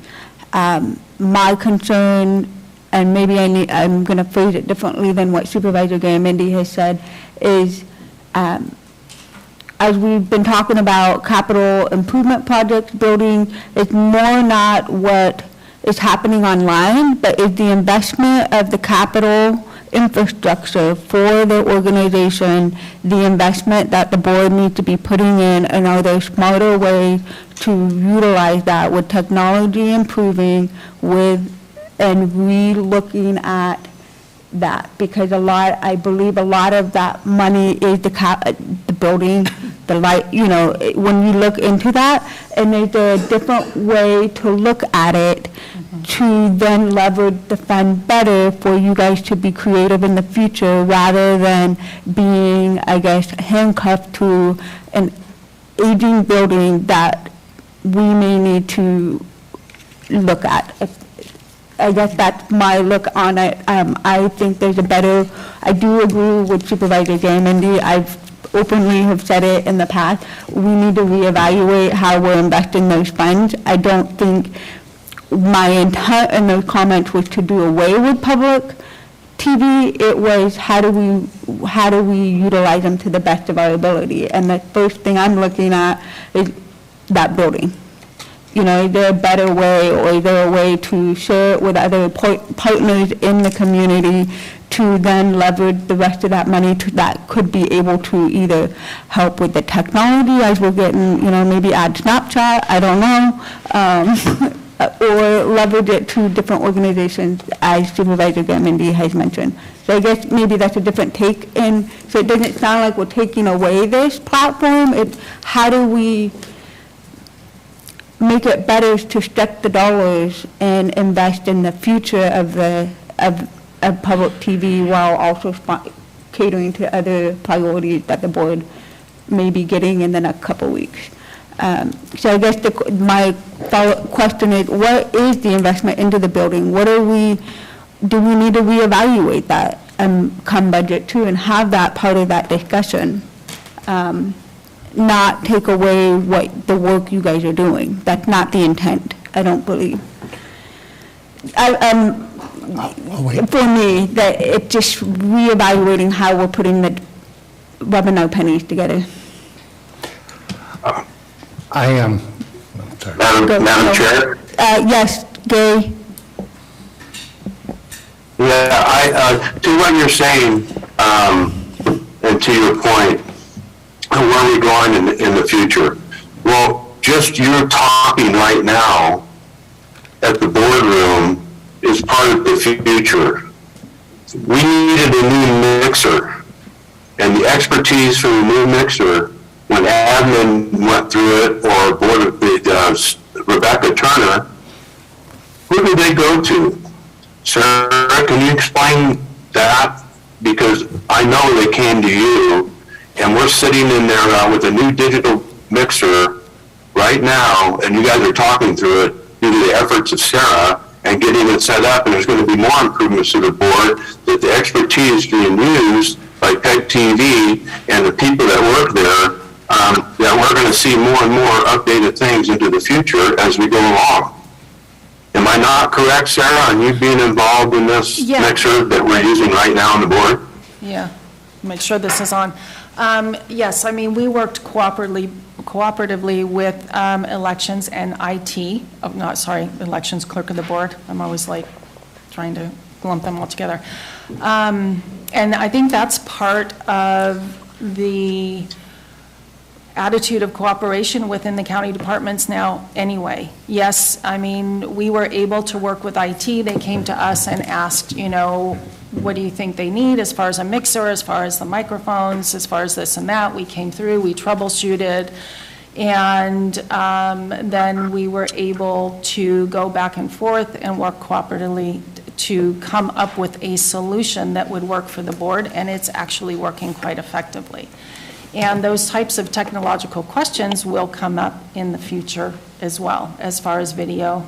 My concern, and maybe I'm going to phrase it differently than what Supervisor Garamendi has said, is as we've been talking about capital improvement projects, building, it's more not what is happening online, but is the investment of the capital infrastructure for the organization, the investment that the board needs to be putting in, and are there smarter ways to utilize that with technology improving and re-looking at that? Because I believe a lot of that money is the building, the light, you know, when you look into that, and there's a different way to look at it to then leverage the fund better for you guys to be creative in the future rather than being, I guess, handcuffed to an aging building that we may need to look at. I guess that's my look on it. I think there's a better, I do agree with Supervisor Garamendi. I've openly have said it in the past. We need to reevaluate how we're investing those funds. I don't think my intent in those comments was to do away with public TV. It was how do we utilize them to the best of our ability? And the first thing I'm looking at is that building. You know, is there a better way, or is there a way to share it with other partners in the community to then leverage the rest of that money that could be able to either help with the technology as we're getting, you know, maybe add Snapchat, I don't know, or leverage it to different organizations as Supervisor Garamendi has mentioned. So I guess maybe that's a different take, and so it doesn't sound like we're taking away this platform. It's how do we make it better to stretch the dollars and invest in the future of public TV while also catering to other priorities that the board may be getting in the next couple of weeks. So I guess my follow-up question is, what is the investment into the building? Do we need to reevaluate that come budget too, and have that part of that discussion? Not take away what the work you guys are doing. That's not the intent, I don't believe. For me, that it's just reevaluating how we're putting the webinar pennies together. I am. Madam Chair? Yes, Gary. Yeah, to what you're saying, and to your point, where are we going in the future? Well, just you're talking right now at the boardroom is part of the future. We needed a new mixer, and the expertise for the new mixer, when admin went through it, or board of Rebecca Turner, who did they go to? Sarah, can you explain that? Because I know they came to you, and we're sitting in there with a new digital mixer right now, and you guys are talking through it due to the efforts of Sarah and getting it set up, and there's going to be more improvements to the board, that the expertise being used by PEG TV and the people that work there, that we're going to see more and more updated things into the future as we go along. Am I not correct, Sarah, on you being involved in this mixer that we're using right now on the board? Yeah, make sure this is on. Yes, I mean, we worked cooperatively with elections and IT, elections clerk of the board. I'm always like trying to lump them all together. And I think that's part of the attitude of cooperation within the county departments now anyway. Yes, I mean, we were able to work with IT. They came to us and asked, you know, what do you think they need as far as a mixer, as far as the microphones, as far as this and that. We came through, we troubleshooted, and then we were able to go back and forth and work cooperatively to come up with a solution that would work for the board, and it's actually working quite effectively. And those types of technological questions will come up in the future as well, as far as video,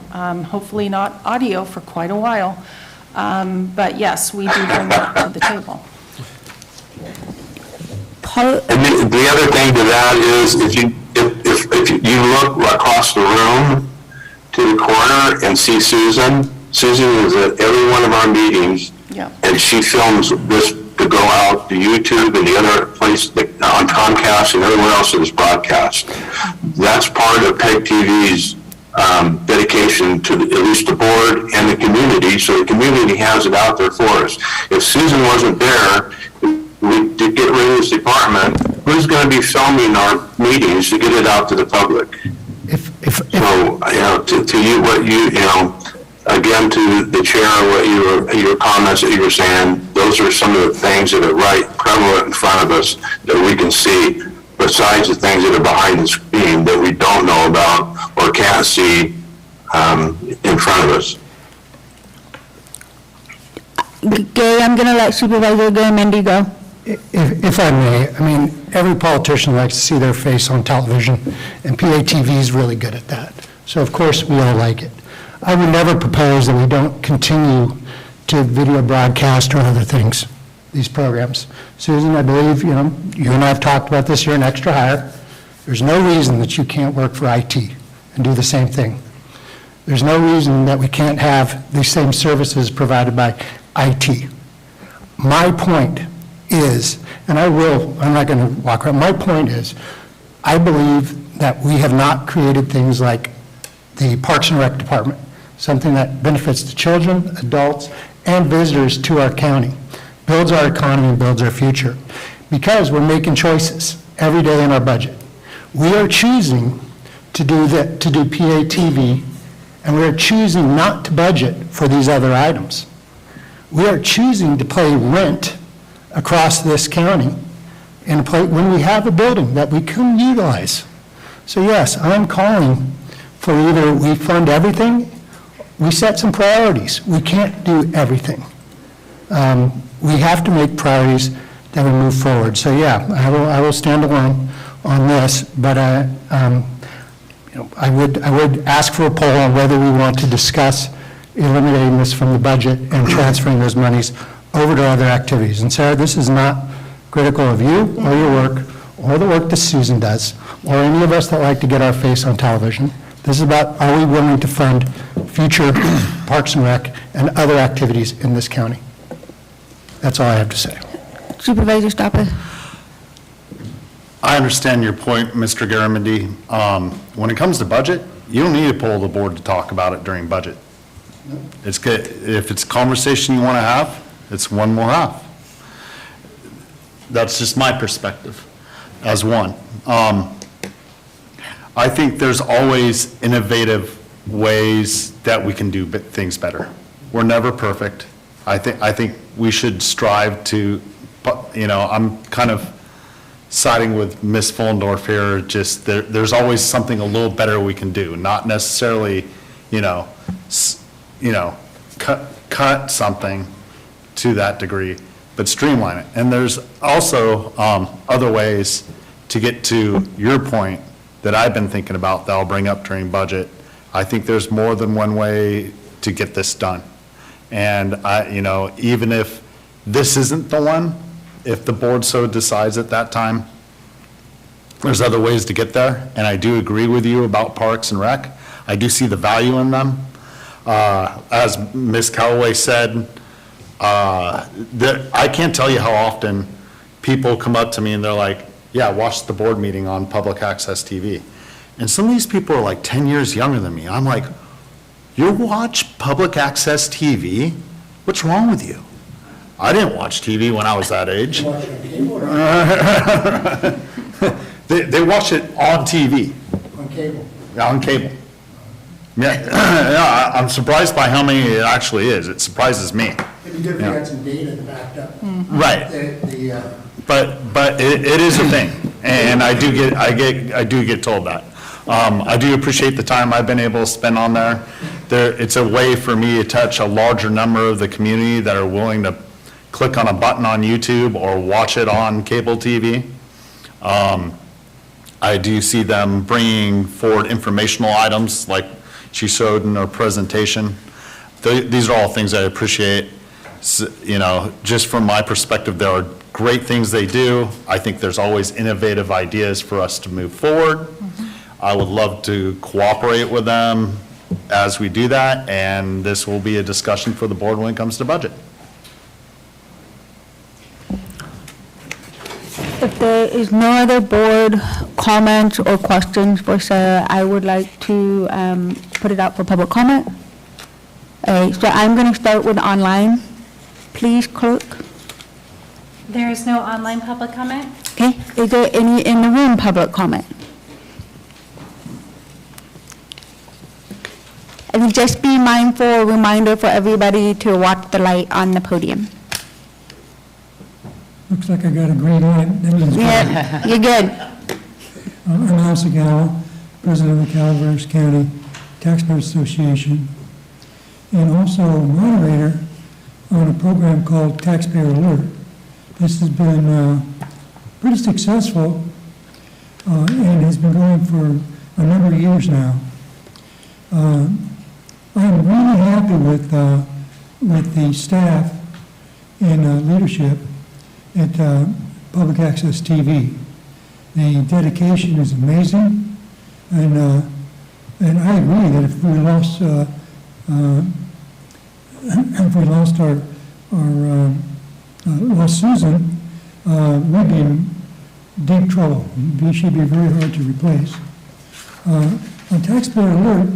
hopefully not audio for quite a while. But yes, we do bring that to the table. And the other thing to that is, if you look across the room to the corner and see Susan is at every one of our meetings, and she films this to go out to YouTube and the other place on Comcast and everywhere else that is broadcast. That's part of PEG TV's dedication to at least the board and the community, so the community has it out there for us. If Susan wasn't there, to get rid of this department, who's going to be filming our meetings to get it out to the public? So, you know, to you, what you know, again, to the chair, what your comments that you were saying, those are some of the things that are right prevalent in front of us that we can see. besides the things that are behind the screen that we don't know about or can't see in front of us. Gary, I'm going to let Supervisor Garamendi go. If I may, I mean, every politician likes to see their face on television, and PATV is really good at that. So of course, we all like it. I would never propose that we don't continue to video broadcast or other things, these programs. Susan, I believe, you know, you and I have talked about this, you're an extra hire. There's no reason that you can't work for IT and do the same thing. There's no reason that we can't have these same services provided by IT. My point is, and I'm not going to walk around, my point is, I believe that we have not created things like the Parks and Rec Department, something that benefits the children, adults, and visitors to our county, builds our economy and builds our future, because we're making choices every day in our budget. We are choosing to do PATV, and we are choosing not to budget for these other items. We are choosing to pay rent across this county when we have a building that we can utilize. So yes, I'm calling for either we fund everything, we set some priorities. We can't do everything. We have to make priorities that we move forward. So yeah, I will stand alone on this, but you know, I would ask for a poll on whether we want to discuss eliminating this from the budget and transferring those monies over to other activities. And Sarah, this is not critical of you or your work or the work that Susan does or any of us that like to get our face on television. This is about, are we willing to fund future Parks and Rec and other activities in this county? That's all I have to say. Supervisor Stopper. I understand your point, Mr. Garamendi. When it comes to budget, you don't need to pull the board to talk about it during budget. It's good. If it's a conversation you want to have, it's one we'll have. That's just my perspective as one. I think there's always innovative ways that we can do things better. We're never perfect. I think we should strive to, you know, I'm kind of siding with Ms. Fullendorf here, just there's always something a little better we can do, not necessarily, cut something to that degree, but streamline it. And there's also other ways to get to your point that I've been thinking about that I'll bring up during budget. I think there's more than one way to get this done. And even if this isn't the one, if the board so decides at that time, there's other ways to get there. And I do agree with you about Parks and Rec. I do see the value in them. As Ms. Callaway said, I can't tell you how often people come up to me and they're like, yeah, watch the board meeting on public access TV. And some of these people are like 10 years younger than me. I'm like, you watch public access TV? What's wrong with you? I didn't watch TV when I was that age. They watch it on TV. On cable. On cable. Yeah, I'm surprised by how many it actually is. It surprises me. It'd be good if we had some data backed up. Right. But it is a thing, and I do get told that. I do appreciate the time I've been able to spend on there. It's a way for me to touch a larger number of the community that are willing to click on a button on YouTube or watch it on cable TV. I do see them bringing forward informational items like she showed in her presentation. These are all things I appreciate. Just from my perspective, there are great things they do. I think there's always innovative ideas for us to move forward. I would love to cooperate with them as we do that, and this will be a discussion for the board when it comes to budget. If there is no other board comments or questions for Sarah, I would like to put it out for public comment. So I'm going to start with online. Please, clerk. There is no online public comment? Okay. Is there any in the room public comment? And just be mindful, a reminder for everybody to watch the light on the podium. Looks like I got a green light. That means Yeah, you're good. I'm Al Segall, President of the Calaveras County Taxpayers Association, and also a moderator on a program called Taxpayer Alert. This has been pretty successful and has been going for a number of years now. I'm really happy with the staff and leadership at Public Access TV. The dedication is amazing, and I agree that if we lost lost Susan, we'd be in deep trouble. She'd be very hard to replace. On Taxpayer Alert,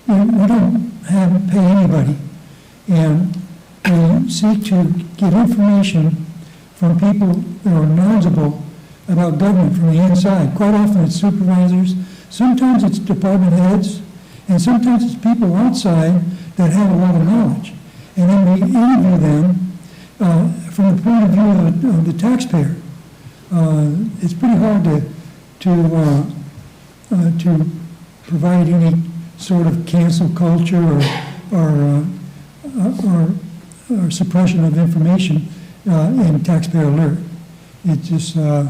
we don't pay anybody, and we seek to get information from people that are knowledgeable about government from the inside. Quite often it's supervisors, sometimes it's department heads, and sometimes it's people outside that have a lot of knowledge. And then we interview them from the point of view of the taxpayer. It's pretty hard to provide any sort of cancel culture or suppression of information in Taxpayer Alert. It's just we're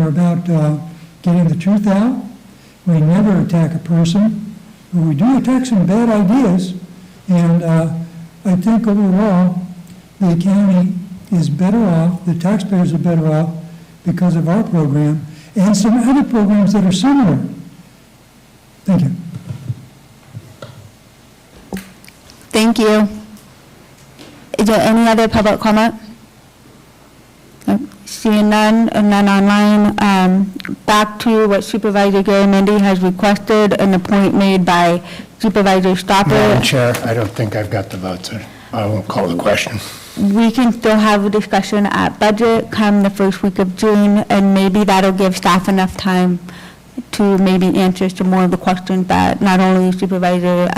about getting the truth out. We never attack a person, but we do attack some bad ideas. And I think overall, the county is better off, the taxpayers are better off because of our program and some other programs that are similar. Thank you. Thank you. Is there any other public comment? Nope. Seeing none, and none online. Back to what Supervisor Garamendi has requested, an appointment made by Supervisor Stopper. Madam Chair, I don't think I've got the votes. I won't call the question. We can still have a discussion at budget come the first week of June, and maybe that'll give staff enough time to maybe answer some more of the questions that not only Supervisor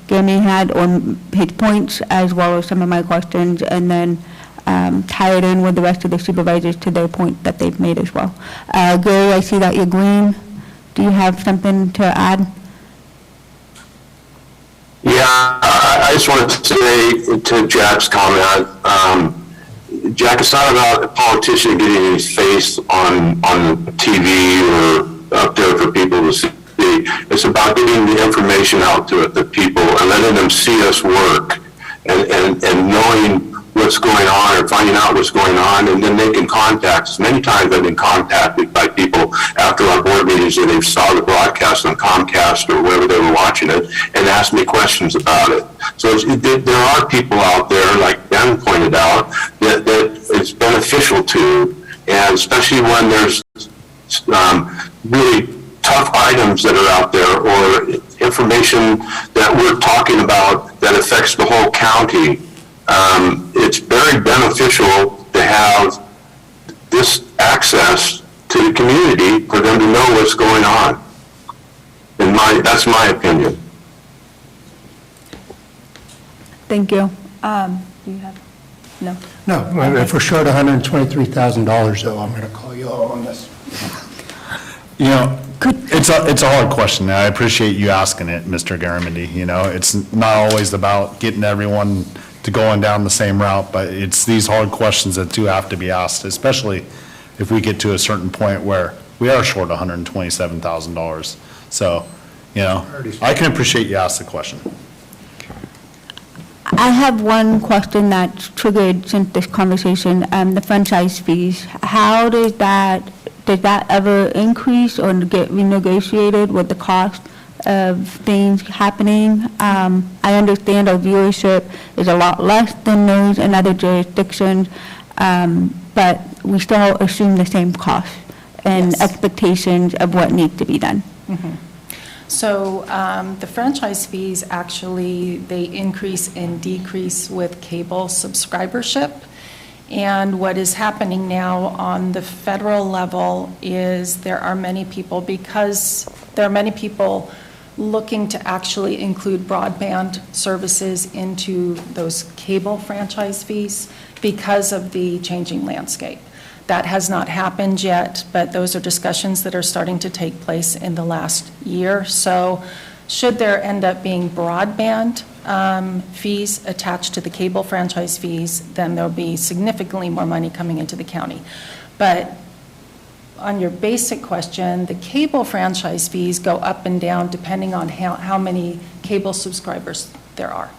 Gamey had on his points, as well as some of my questions, and then tie it in with the rest of the supervisors to their point that they've made as well. Gary, I see that you're green. Do you have something to add? Yeah, I just wanted to say to Jack's comment, Jack, it's not about a politician getting his face on TV or up there for people to see. It's about getting the information out to the people and letting them see us work and knowing what's going on or finding out what's going on, and then they can contact us. Many times I've been contacted by people after our board meetings and they saw the broadcast on Comcast or wherever they were watching it and asked me questions about it. So there are people out there, like Ben pointed out, that it's beneficial to, and especially when there's really tough items that are out there or information that we're talking about that affects the whole county. It's very beneficial to have this access to the community for them to know what's going on. That's my opinion. Thank you. Do you have? No. No, if we're short $123,000, though, I'm going to call you all on this. You know, it's a hard question. I appreciate you asking it, Mr. Garamendi. You know, it's not always about getting everyone to going down the same route, but it's these hard questions that do have to be asked, especially if we get to a certain point where we are short $127,000. So, you know, I can appreciate you asking the question. I have one question that's triggered since this conversation, the franchise fees. How does that ever increase or get renegotiated with the cost of things happening? I understand our viewership is a lot less than those in other jurisdictions, but we still assume the same cost and expectations of what needs to be done. Mm-hmm. So the franchise fees actually, they increase and decrease with cable subscribership. And what is happening now on the federal level is there are many people, because there are many people looking to actually include broadband services into those cable franchise fees because of the changing landscape. That has not happened yet, but those are discussions that are starting to take place in the last year. So should there end up being broadband fees attached to the cable franchise fees, then there'll be significantly more money coming into the county. But on your basic question, the cable franchise fees go up and down depending on how many cable subscribers there are.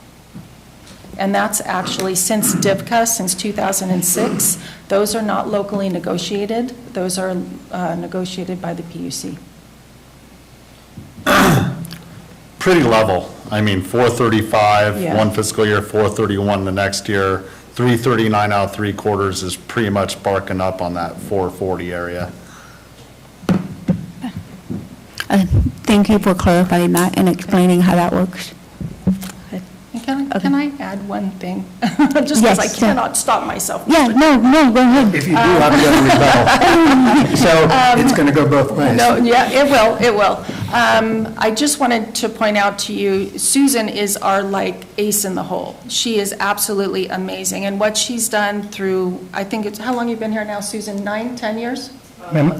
And that's actually since DIVCA, since 2006, those are not locally negotiated. Those are negotiated by the PUC. Pretty level. I mean, 435, Yeah. one fiscal year, 431 the next year. 339 out of 3 quarters is pretty much barking up on that 440 area. Thank you for clarifying that and explaining how that works. Can I add one thing? Just because I Yes, cannot stop myself. Yeah, no, go ahead. If you do, I'll be able to rebuttal. So it's going to go both ways. No, yeah, it will. I just wanted to point out to you, Susan is our like ace in the hole. She is absolutely amazing. And what she's done through, I think it's, how long you been here now, Susan? 9, 10 years? Ma'am,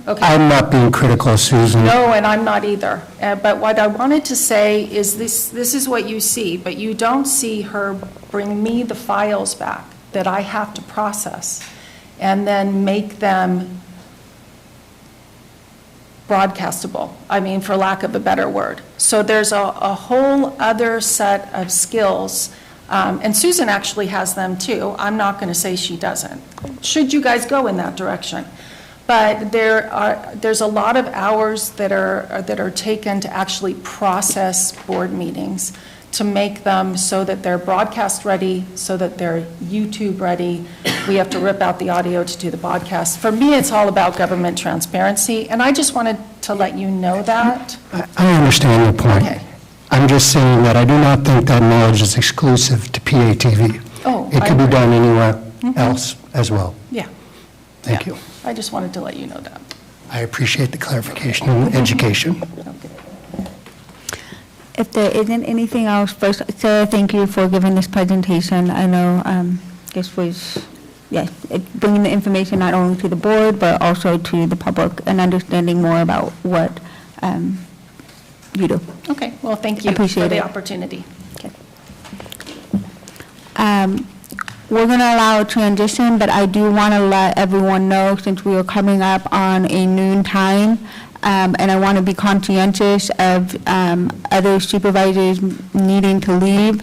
Okay. I'm not being critical, Susan. No, and I'm not either. But what I wanted to say is this is what you see, but you don't see her bring me the files back that I have to process and then make them broadcastable, I mean, for lack of a better word. So there's a whole other set of skills, and Susan actually has them too. I'm not going to say she doesn't. Should you guys go in that direction? But there's a lot of hours that are taken to actually process board meetings, to make them so that they're broadcast ready, so that they're YouTube ready. We have to rip out the audio to do the podcast. For me, it's all about government transparency, and I just wanted to let you know that. I understand your point. Okay. I'm just saying that I do not think that knowledge is exclusive to PATV. Oh, It I could be agree. done anywhere else as well. Yeah. Thank you. I just wanted to let you know that. I appreciate the clarification and education. If there isn't anything else, first, Sarah, thank you for giving this presentation. I know this was, bringing the information not only to the board, but also to the public and understanding more about what you do. Okay, well, thank you Appreciate for the it. opportunity. We're going to allow a transition, but I do want to let everyone know, since we are coming up on a noon time, and I want to be conscientious of other supervisors needing to leave,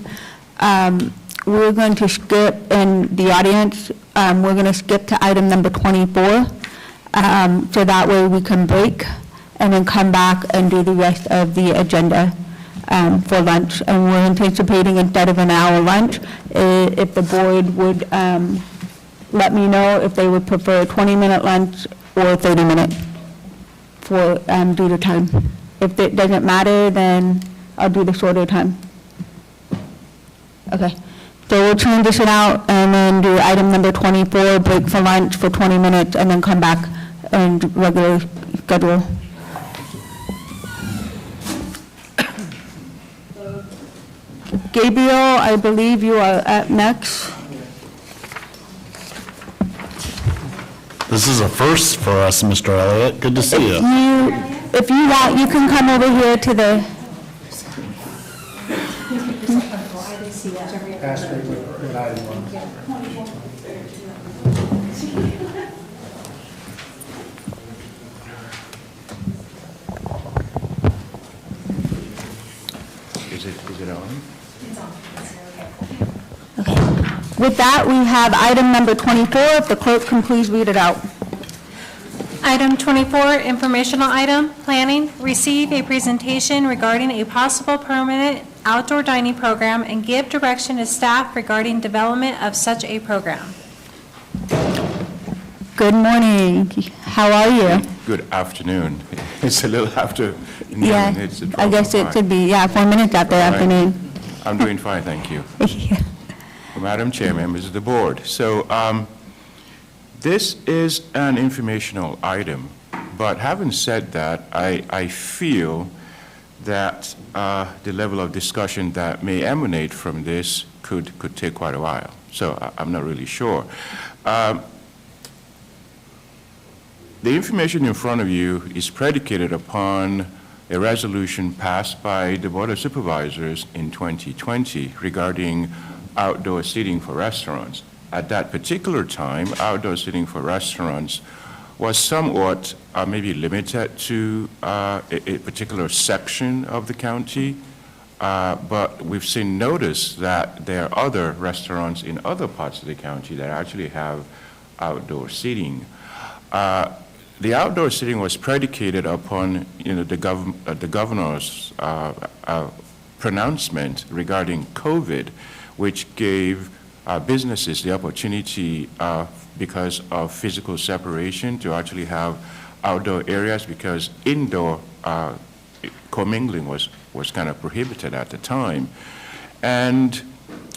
we're going to skip, in the audience, we're going to skip to item number 24, so that way we can break and then come back and do the rest of the agenda for lunch. And we're anticipating, instead of an hour lunch, if the board would let me know if they would prefer a 20-minute lunch or a 30-minute for due to time. If it doesn't matter, then I'll do the shorter time. Okay. So we'll transition out and then do item number 24, break for lunch for 20 minutes, and then come back and regular schedule. Gabriel, I believe you are up next. This is a first for us, Mr. Elliott. Good to see you. If you want, you can come over here to the, Is it on? with that, we have item number 24. If the clerk can please read it out. Item 24, informational item, planning, receive a presentation regarding a possible permanent outdoor dining program and give direction to staff regarding development of such a program. Good morning. How are you? Good afternoon. It's a little after noon. Yeah, It's I guess it 12:05. should be, 4 minutes after All right. afternoon. I'm doing fine, thank you. Madam Chair, members of the board. So this is an informational item, but having said that, I feel that the level of discussion that may emanate from this could take quite a while. So I'm not really sure. the information in front of you is predicated upon a resolution passed by the Board of Supervisors in 2020 regarding outdoor seating for restaurants. At that particular time, outdoor seating for restaurants was somewhat maybe limited to a particular section of the county, but we've seen notice that there are other restaurants in other parts of the county that actually have outdoor seating. The outdoor seating was predicated upon, the governor's pronouncement regarding COVID, which gave businesses the opportunity, because of physical separation, to actually have outdoor areas, because indoor commingling was kind of prohibited at the time. And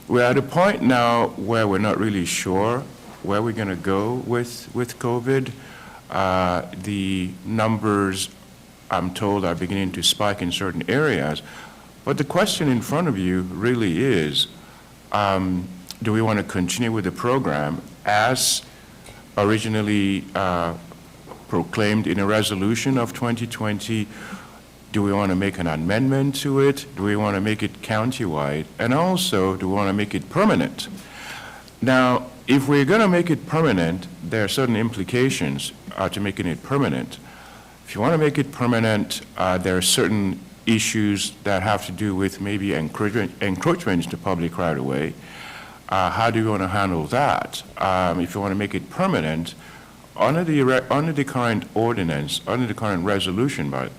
we're at a point now where we're not really sure where we're going to go with COVID. The numbers, I'm told, are beginning to spike in certain areas. But the question in front of you really is, do we want to continue with the program as originally proclaimed in a resolution of 2020? Do we want to make an amendment to it? Do we want to make it countywide? And also, do we want to make it permanent? Now, if we're going to make it permanent, there are certain implications to making it permanent. If you want to make it permanent, there are certain issues that have to do with maybe encroachment into public right-of-way. How do you want to handle that? If you want to make it permanent, under the current ordinance, under the current resolution, there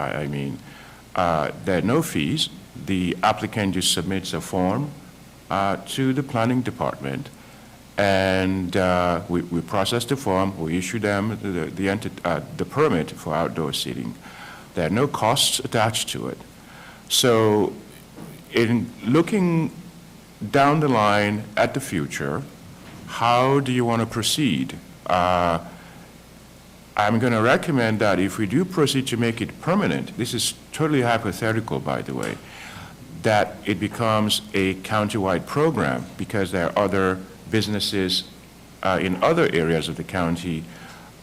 are no fees. The applicant just submits a form to the planning department, and we process the form, we issue them the permit for outdoor seating. There are no costs attached to it. So in looking down the line at the future, how do you want to proceed? I'm going to recommend that if we do proceed to make it permanent, this is totally hypothetical, by the way, that it becomes a countywide program, because there are other businesses in other areas of the county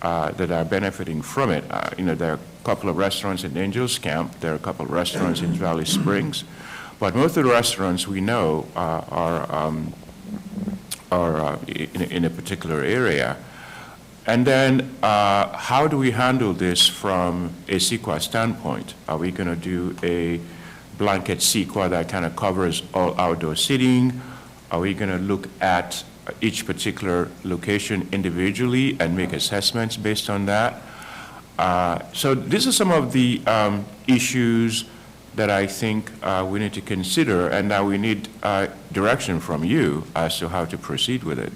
that are benefiting from it. There are a couple of restaurants in Angels Camp, there are a couple of restaurants in Valley Springs, but most of the restaurants we know are in a particular area. And then how do we handle this from a CEQA standpoint? Are we going to do a blanket CEQA that kind of covers all outdoor seating? Are we going to look at each particular location individually and make assessments based on that? So these are some of the issues that I think we need to consider, and that we need direction from you as to how to proceed with it.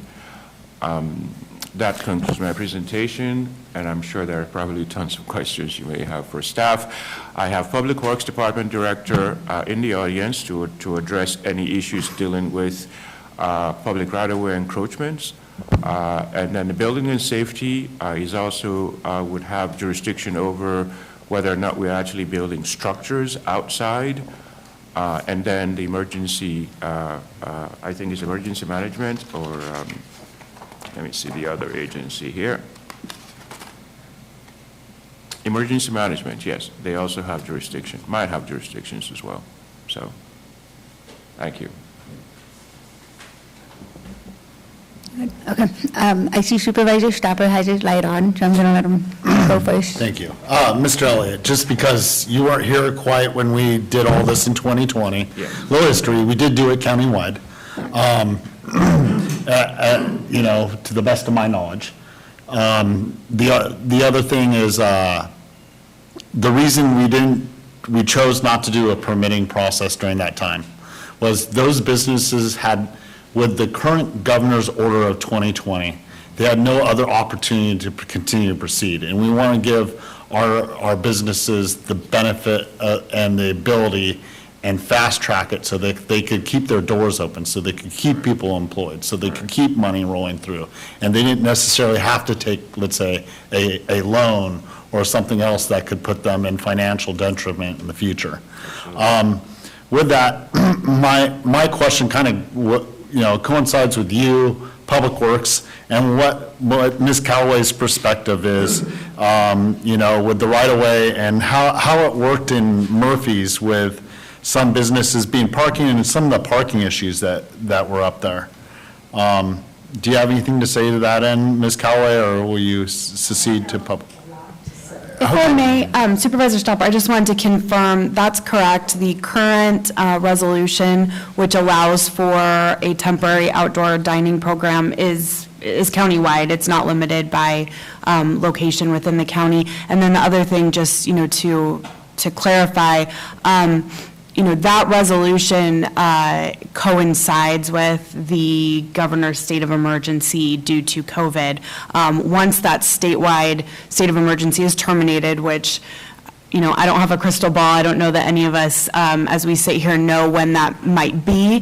That concludes my presentation, and I'm sure there are probably tons of questions you may have for staff. I have Public Works Department Director in the audience to address any issues dealing with public right-of-way encroachments. And then the Building and Safety is also would have jurisdiction over whether or not we're actually building structures outside. And then the emergency, I think it's emergency management, or let me see the other agency here. Emergency management, yes, they also have jurisdiction, might have jurisdictions as well. So, thank you. Okay. I see Supervisor Stopper has his light on, so I'm going to let him go first. Thank you. Mr. Elliott, just because you weren't here quite when we did all this in 2020, little history, we did do it countywide, to the best of my knowledge. The other thing is the reason we chose not to do a permitting process during that time was those businesses had, with the current governor's order of 2020, they had no other opportunity to continue to proceed. And we want to give our businesses the benefit and the ability and fast track it so that they could keep their doors open, so they could keep people employed, so they could keep money rolling through. And they didn't necessarily have to take, let's say, a loan or something else that could put them in financial detriment in the future. With that, my question kind of coincides with you, Public Works, and what Ms. Callaway's perspective is, with the right-of-way and how it worked in Murphy's with some businesses being parking and some of the parking issues that were up there. Do you have anything to say to that end, Ms. Callaway, or will you secede to public? If I may, Supervisor Stopper, I just wanted to confirm, that's correct. The current resolution, which allows for a temporary outdoor dining program, is countywide. It's not limited by location within the county. And then the other thing, just, to clarify, that resolution coincides with the governor's state of emergency due to COVID. Once that statewide state of emergency is terminated, which, I don't have a crystal ball. I don't know that any of us, as we sit here, know when that might be.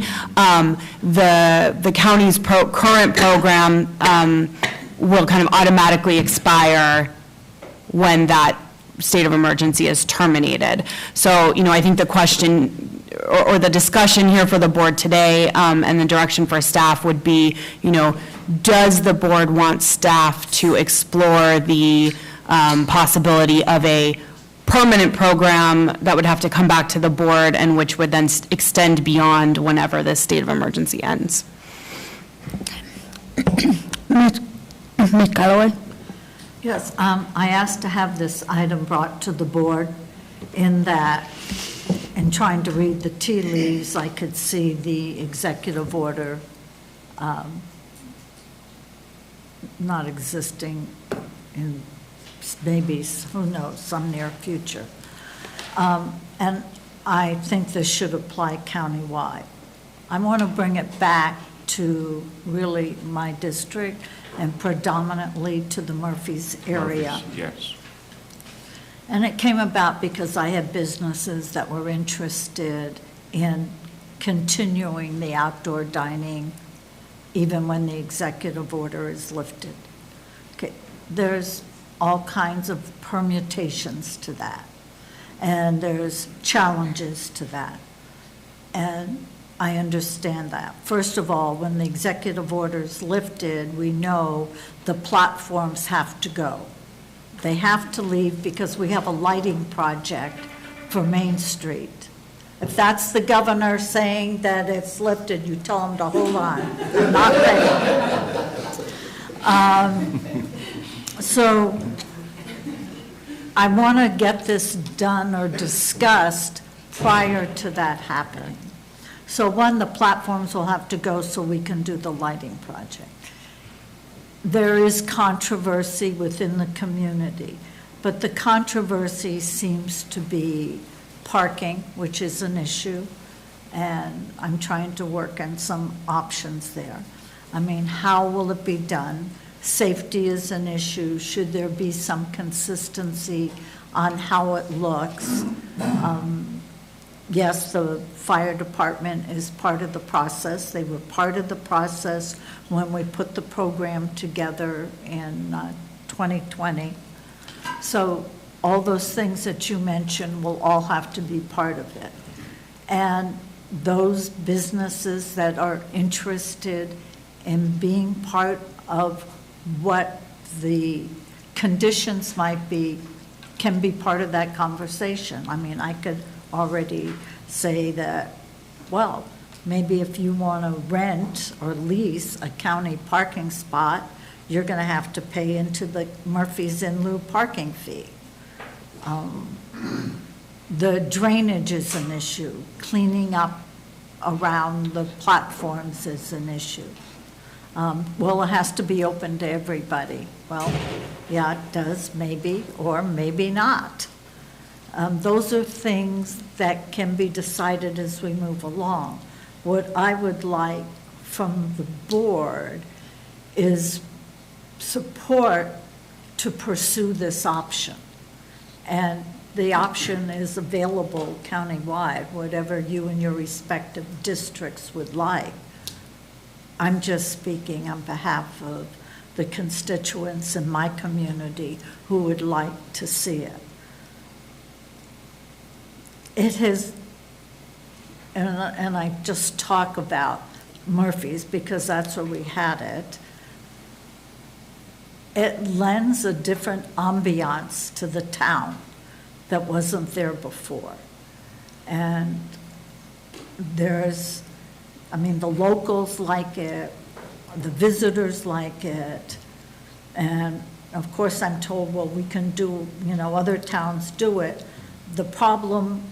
The county's current program will kind of automatically expire when that state of emergency is terminated. So, I think the question or the discussion here for the board today and the direction for staff would be, does the board want staff to explore the possibility of a permanent program that would have to come back to the board and which would then extend beyond whenever this state of emergency ends? Ms. Callaway? Yes, I asked to have this item brought to the board in that, in trying to read the tea leaves, I could see the executive order not existing in maybe, who knows, some near future. And I think this should apply countywide. I want to bring it back to really my district and predominantly to the Murphy's area. Murphy's, yes. And it came about because I had businesses that were interested in continuing the outdoor dining even when the executive order is lifted. Okay, there's all kinds of permutations to that, and there's challenges to that. And I understand that. First of all, when the executive order is lifted, we know the platforms have to go. They have to leave because we have a lighting project for Main Street. If that's the governor saying that it's lifted, you tell him to hold on. I'm not ready. So I want to get this done or discussed prior to that happening. So one, the platforms will have to go so we can do the lighting project. There is controversy within the community, but the controversy seems to be parking, which is an issue, and I'm trying to work on some options there. I mean, how will it be done? Safety is an issue. Should there be some consistency on how it looks? Yes, the fire department is part of the process. They were part of the process when we put the program together in 2020. So all those things that you mentioned will all have to be part of it. And those businesses that are interested in being part of what the conditions might be can be part of that conversation. I mean, I could already say that, well, maybe if you want to rent or lease a county parking spot, you're going to have to pay into the Murphy's in lieu parking fee. The drainage is an issue. Cleaning up around the platforms is an issue. Well, it has to be open to everybody. Well, yeah, it does, maybe, or maybe not. Those are things that can be decided as we move along. What I would like from the board is support to pursue this option. And the option is available countywide, whatever you and your respective districts would like. I'm just speaking on behalf of the constituents in my community who would like to see it. It has, and I just talk about Murphy's, because that's where we had it, it lends a different ambiance to the town that wasn't there before. And there's, I mean, the locals like it, the visitors like it, and of course I'm told, well, we can do, you know, other towns do it. The problem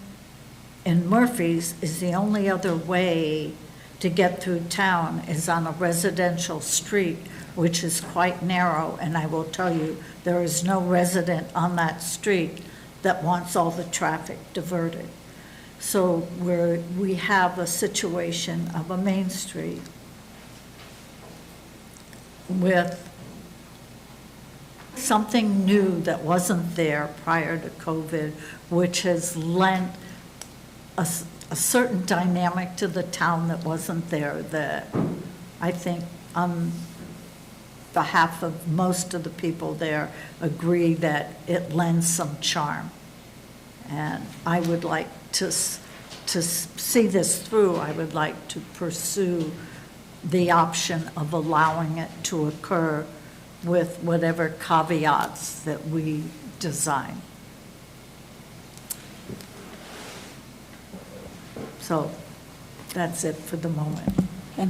in Murphy's is the only other way to get through town is on a residential street, which is quite narrow, and I will tell you, there is no resident on that street that wants all the traffic diverted. So we have a situation of a main street with something new that wasn't there prior to COVID, which has lent a certain dynamic to the town that wasn't there, that I think on behalf of most of the people there agree that it lends some charm. And I would like to see this through. I would like to pursue the option of allowing it to occur with whatever caveats that we design. So that's it for the moment. Okay.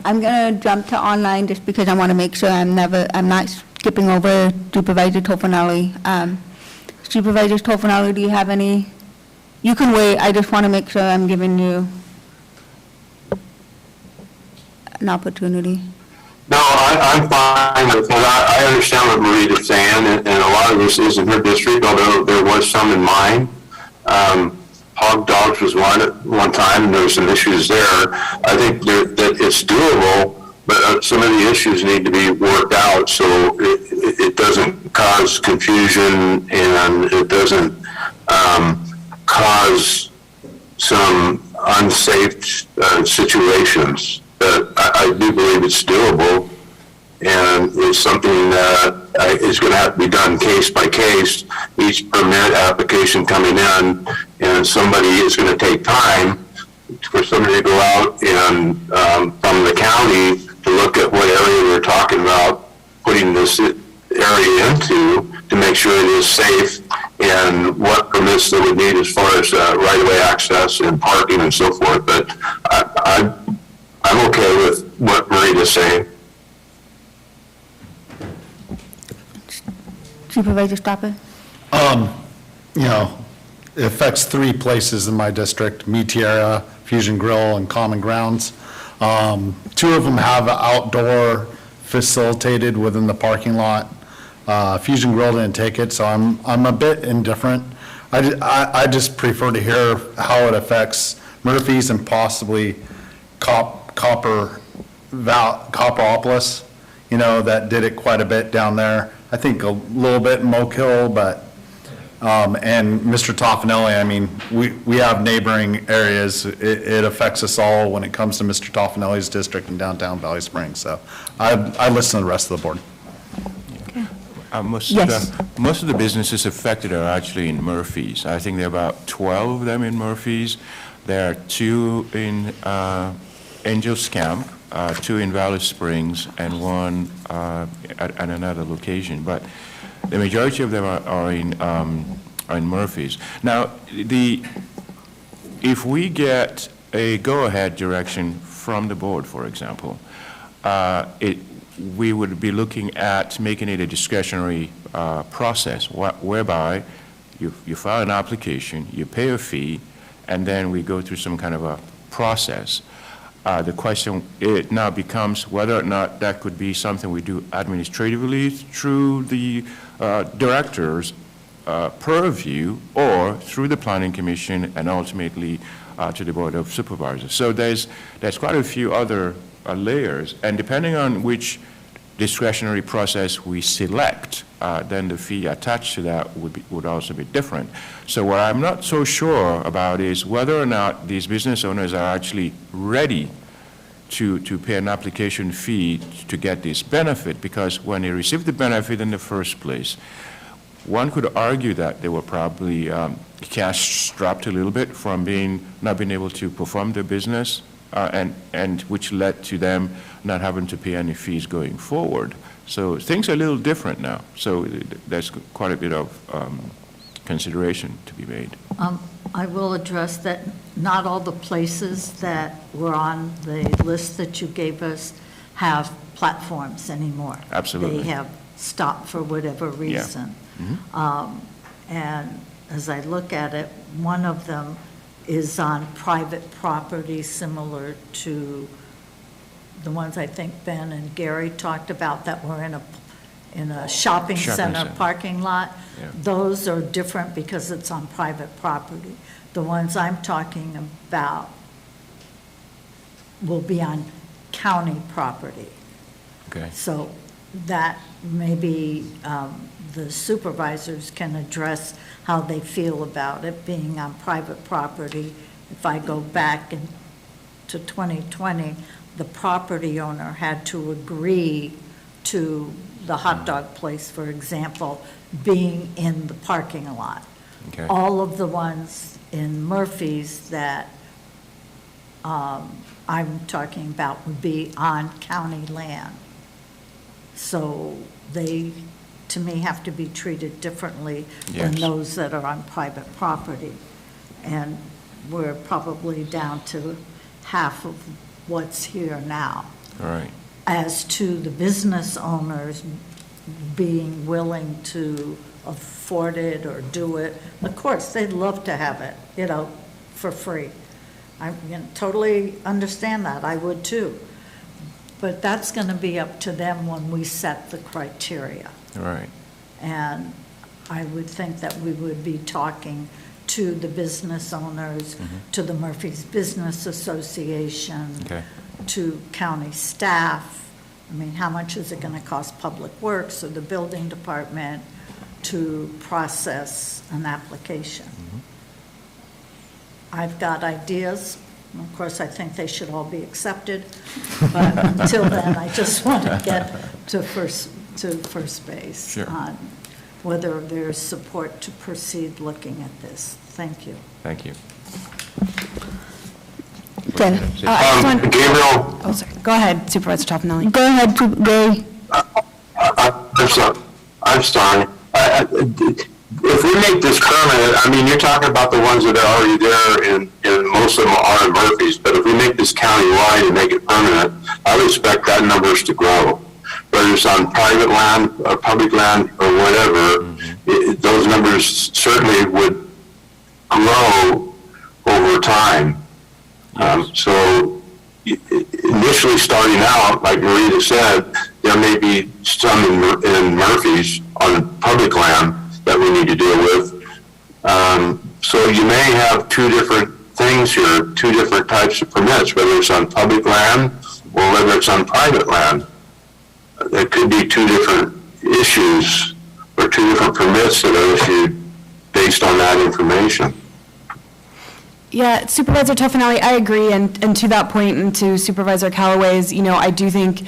I'm going to jump to online just because I want to make sure I'm not skipping over Supervisor Tofinelli. Supervisor Tofinelli, do you have any? You can wait. I just want to make sure I'm giving you an opportunity. No, I'm fine with it. I understand what Marita's saying, and a lot of this is in her district, although there was some in mine. Hog dogs was one at one time, and there were some issues there. I think that it's doable, but some of the issues need to be worked out so it doesn't cause confusion and it doesn't cause some unsafe situations. But I do believe it's doable, and it's something that is going to have to be done case by case, each permit application coming in, and somebody is going to take time for somebody to go out and from the county to look at what area we're talking about putting this area into to make sure it is safe and what permits they would need as far as right-of-way access and parking and so forth. But I'm okay with what Marita's saying. Supervisor Stopper? You know, it affects 3 places in my district, Me Tierra, Fusion Grill, and Common Grounds. 2 of them have outdoor facilitated within the parking lot. Fusion Grill didn't take it, so I'm a bit indifferent. I just prefer to hear how it affects Murphy's and possibly Copperopolis, you know, that did it quite a bit down there. I think a little bit in Moke Hill, but, and Mr. Tofinelli, I mean, we have neighboring areas. It affects us all when it comes to Mr. Tofinelli's district in downtown Valley Springs. So I listen to the rest of the board. Most of the businesses affected are actually in Murphy's. I think there are about 12 of them in Murphy's. There are 2 in Angels Camp, 2 in Valley Springs, and 1 at another location. But the majority of them are in Murphy's. Now, if we get a go-ahead direction from the board, for example, we would be looking at making it a discretionary process, whereby you file an application, you pay a fee, and then we go through some kind of a process. The question it now becomes whether or not that could be something we do administratively through the director's purview or through the Planning Commission and ultimately to the Board of Supervisors. So there's quite a few other layers, and depending on which discretionary process we select, then the fee attached to that would also be different. So what I'm not so sure about is whether or not these business owners are actually ready to pay an application fee to get this benefit, because when they received the benefit in the first place, one could argue that they were probably cash strapped a little bit from not being able to perform their business and which led to them not having to pay any fees going forward. So things are a little different now. So there's quite a bit of consideration to be made. I will address that not all the places that were on the list that you gave us have platforms anymore. Absolutely. They have stopped for whatever reason. And as I look at it, one of them is on private property, similar to the ones I think Ben and Gary talked about that were in a shopping center parking lot. Yeah. Those are different because it's on private property. The ones I'm talking about will be on county property. Okay. So that maybe the supervisors can address how they feel about it being on private property. If I go back to 2020, the property owner had to agree to the hot dog place, for example, being in the parking lot. Okay. All of the ones in Murphy's that I'm talking about would be on county land. So they, to me, have to be treated differently than Yes. those that are on private property. And we're probably down to half of what's here now. All right. As to the business owners being willing to afford it or do it, of course, they'd love to have it, for free. I totally understand that, I would too. But that's going to be up to them when we set the criteria. All right. And I would think that we would be talking to the business owners, to the Murphy's Business Association, Okay. to county staff. I mean, how much is it going to cost Public Works or the building department to process an application? I've got ideas. Of course, I think they should all be accepted, but until then, I just want to get to first base Sure. on whether there's support to proceed looking at this. Thank you. Thank you. Okay. Gabriel, Oh, sorry. Go ahead, Supervisor Toffenelli. Go ahead, Gary. I'm sorry. If we make this permanent, you're talking about the ones that are already there, and most of them are in Murphy's, but if we make this county-wide and make it permanent, I would expect that numbers to grow. Whether it's on private land or public land or whatever, those numbers certainly would grow over time. So initially starting out, like Marita said, there may be some in Murphy's on public land that we need to deal with. So you may have two different things here, two different types of permits, whether it's on public land or whether it's on private land. There could be two different issues or two different permits that are issued based on that information. Yeah, Supervisor Toffenelli, I agree, and to that point, and to Supervisor Callaway's, I do think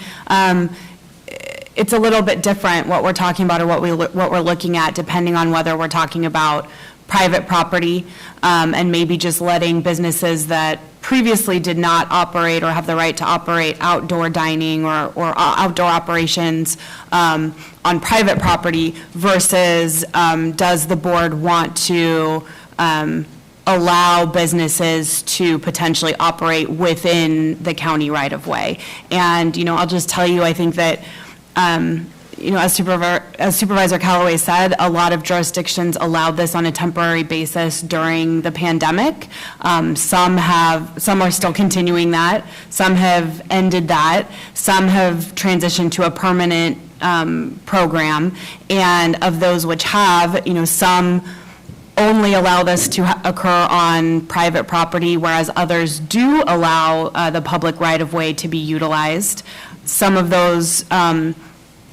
it's a little bit different what we're talking about or what we're looking at, depending on whether we're talking about private property and maybe just letting businesses that previously did not operate or have the right to operate outdoor dining or outdoor operations on private property versus does the board want to allow businesses to potentially operate within the county right-of-way. And, I'll just tell you, I think that, as Supervisor Callaway said, a lot of jurisdictions allowed this on a temporary basis during the pandemic. Some are still continuing that. Some have ended that. Some have transitioned to a permanent program. And of those which have, some only allow this to occur on private property, whereas others do allow the public right-of-way to be utilized. Some of those, and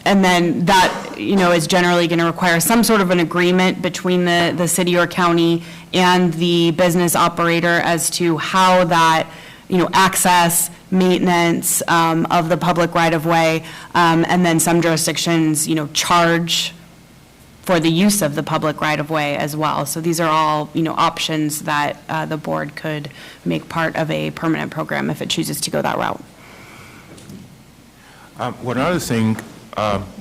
then that, is generally going to require some sort of an agreement between the city or county and the business operator as to how that, access, maintenance of the public right-of-way, and then some jurisdictions, charge for the use of the public right-of-way as well. So these are all, options that the board could make part of a permanent program if it chooses to go that route. One other thing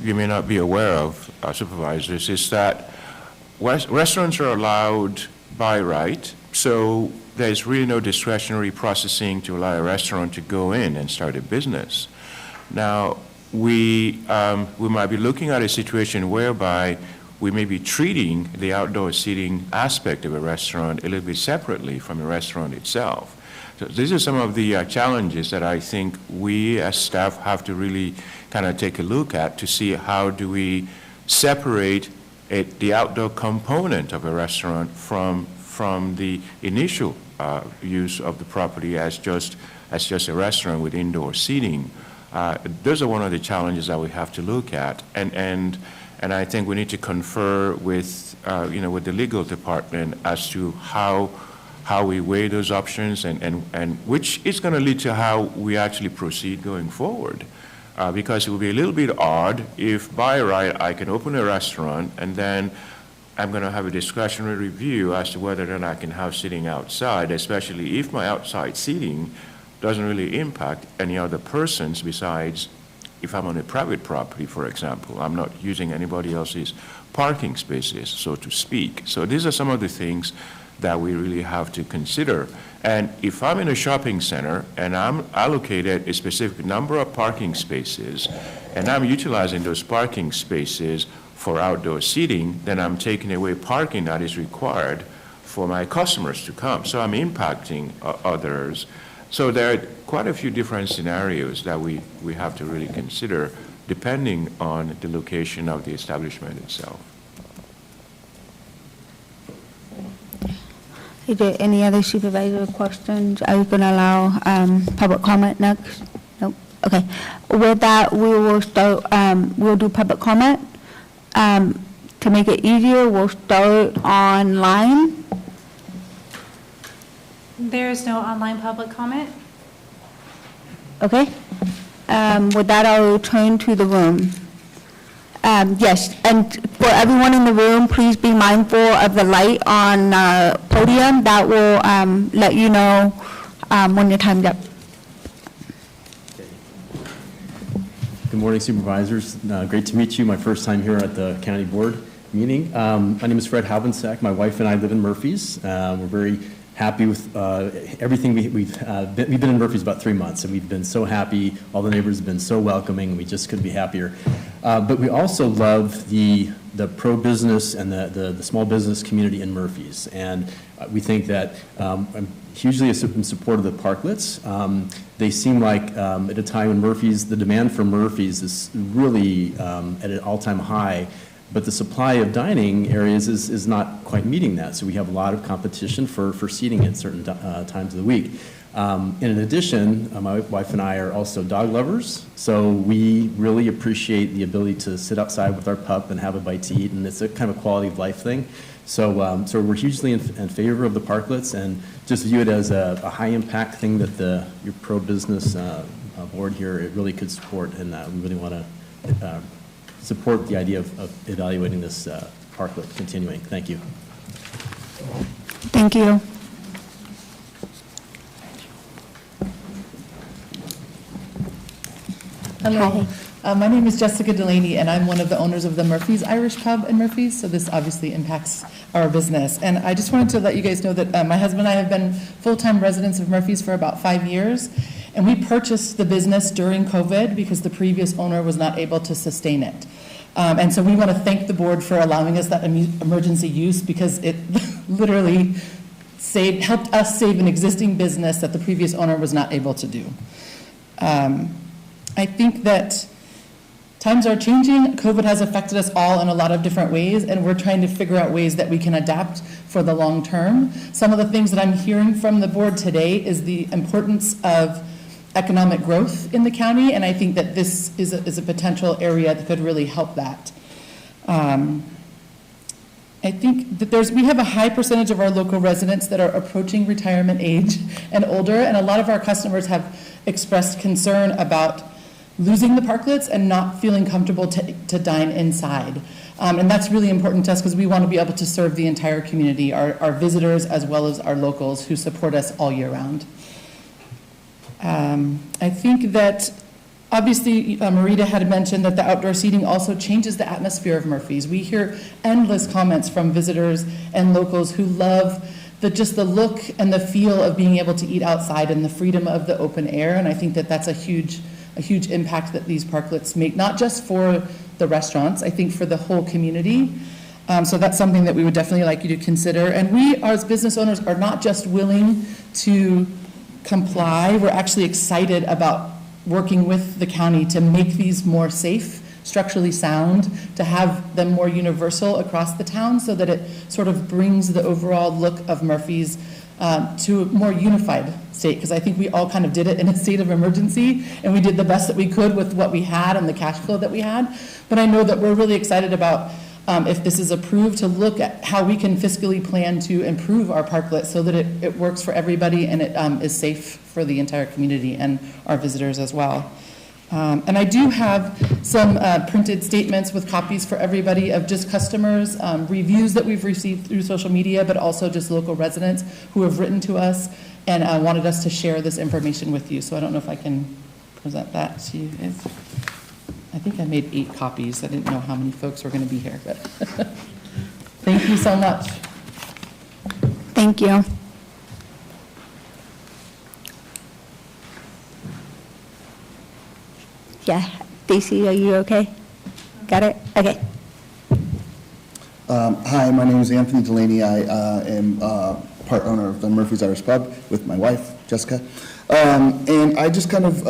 you may not be aware of, supervisors, is that restaurants are allowed by right, so there's really no discretionary processing to allow a restaurant to go in and start a business. Now, we might be looking at a situation whereby we may be treating the outdoor seating aspect of a restaurant a little bit separately from the restaurant itself. So these are some of the challenges that I think we as staff have to really kind of take a look at to see how do we separate the outdoor component of a restaurant from the initial use of the property as just a restaurant with indoor seating. Those are one of the challenges that we have to look at, and I think we need to confer with with the legal department as to how we weigh those options and which is going to lead to how we actually proceed going forward. Because it would be a little bit odd if by right I can open a restaurant and then I'm going to have a discretionary review as to whether or not I can have seating outside, especially if my outside seating doesn't really impact any other persons besides if I'm on a private property, for example. I'm not using anybody else's parking spaces, so to speak. So these are some of the things that we really have to consider. And if I'm in a shopping center and I'm allocated a specific number of parking spaces and I'm utilizing those parking spaces for outdoor seating, then I'm taking away parking that is required for my customers to come. So I'm impacting others. So there are quite a few different scenarios that we have to really consider depending on the location of the establishment itself. Is there any other supervisor questions? Are you going to allow public comment next? Nope. Okay. With that, we will start, we'll do public comment. To make it easier, we'll start online. There is no online public comment. Okay. With that, I'll turn to the room. Yes, and for everyone in the room, please be mindful of the light on the podium. That will let you know when your time's up. Good morning, supervisors. Great to meet you. My first time here at the county board meeting. My name is Fred Halbensack. My wife and I live in Murphy's. We're very happy with everything. We've been in Murphy's about 3 months, and we've been so happy. All the neighbors have been so welcoming. We just couldn't be happier. But we also love the pro-business and the small business community in Murphy's. And we think that I'm hugely in support of the parklets. They seem like at a time when the demand for Murphy's is really at an all-time high, but the supply of dining areas is not quite meeting that. So we have a lot of competition for seating at certain times of the week. In addition, my wife and I are also dog lovers, so we really appreciate the ability to sit outside with our pup and have a bite to eat, and it's a kind of a quality of life thing. So we're hugely in favor of the parklets and just view it as a high-impact thing that your pro-business board here, it really could support, and we really want to support the idea of evaluating this parklet continuing. Thank you. Thank you. Hello. My name is Jessica Delaney, and I'm one of the owners of the Murphy's Irish Pub in Murphy's, so this obviously impacts our business. And I just wanted to let you guys know that my husband and I have been full-time residents of Murphy's for about 5 years, and we purchased the business during COVID because the previous owner was not able to sustain it. And so we want to thank the board for allowing us that emergency use, because it literally helped us save an existing business that the previous owner was not able to do. I think that times are changing. COVID has affected us all in a lot of different ways, and we're trying to figure out ways that we can adapt for the long term. Some of the things that I'm hearing from the board today is the importance of economic growth in the county, and I think that this is a potential area that could really help that. I think that we have a high percentage of our local residents that are approaching retirement age and older, and a lot of our customers have expressed concern about losing the parklets and not feeling comfortable to dine inside. And that's really important to us because we want to be able to serve the entire community, our visitors as well as our locals who support us all year round. I think that obviously Marita had mentioned that the outdoor seating also changes the atmosphere of Murphy's. We hear endless comments from visitors and locals who love just the look and the feel of being able to eat outside and the freedom of the open air. And I think that that's a huge impact that these parklets make, not just for the restaurants, I think for the whole community. So that's something that we would definitely like you to consider. And we, as business owners, are not just willing to comply, we're actually excited about working with the county to make these more safe, structurally sound, to have them more universal across the town so that it sort of brings the overall look of Murphy's to a more unified state, because I think we all kind of did it in a state of emergency, and we did the best that we could with what we had and the cash flow that we had. But I know that we're really excited about, if this is approved, to look at how we can fiscally plan to improve our parklet so that it works for everybody and it is safe for the entire community and our visitors as well. And I do have some printed statements with copies for everybody of just customers, reviews that we've received through social media, but also just local residents who have written to us and wanted us to share this information with you. So I don't know if I can present that to you guys. I think I made 8 copies. I didn't know how many folks were going to be here, but thank you so much. Thank you. Yeah, Stacy, are you okay? Got it? Okay. Hi, my name is Anthony Delaney. I am part owner of the Murphy's Irish Pub with my wife, Jessica. And I just kind of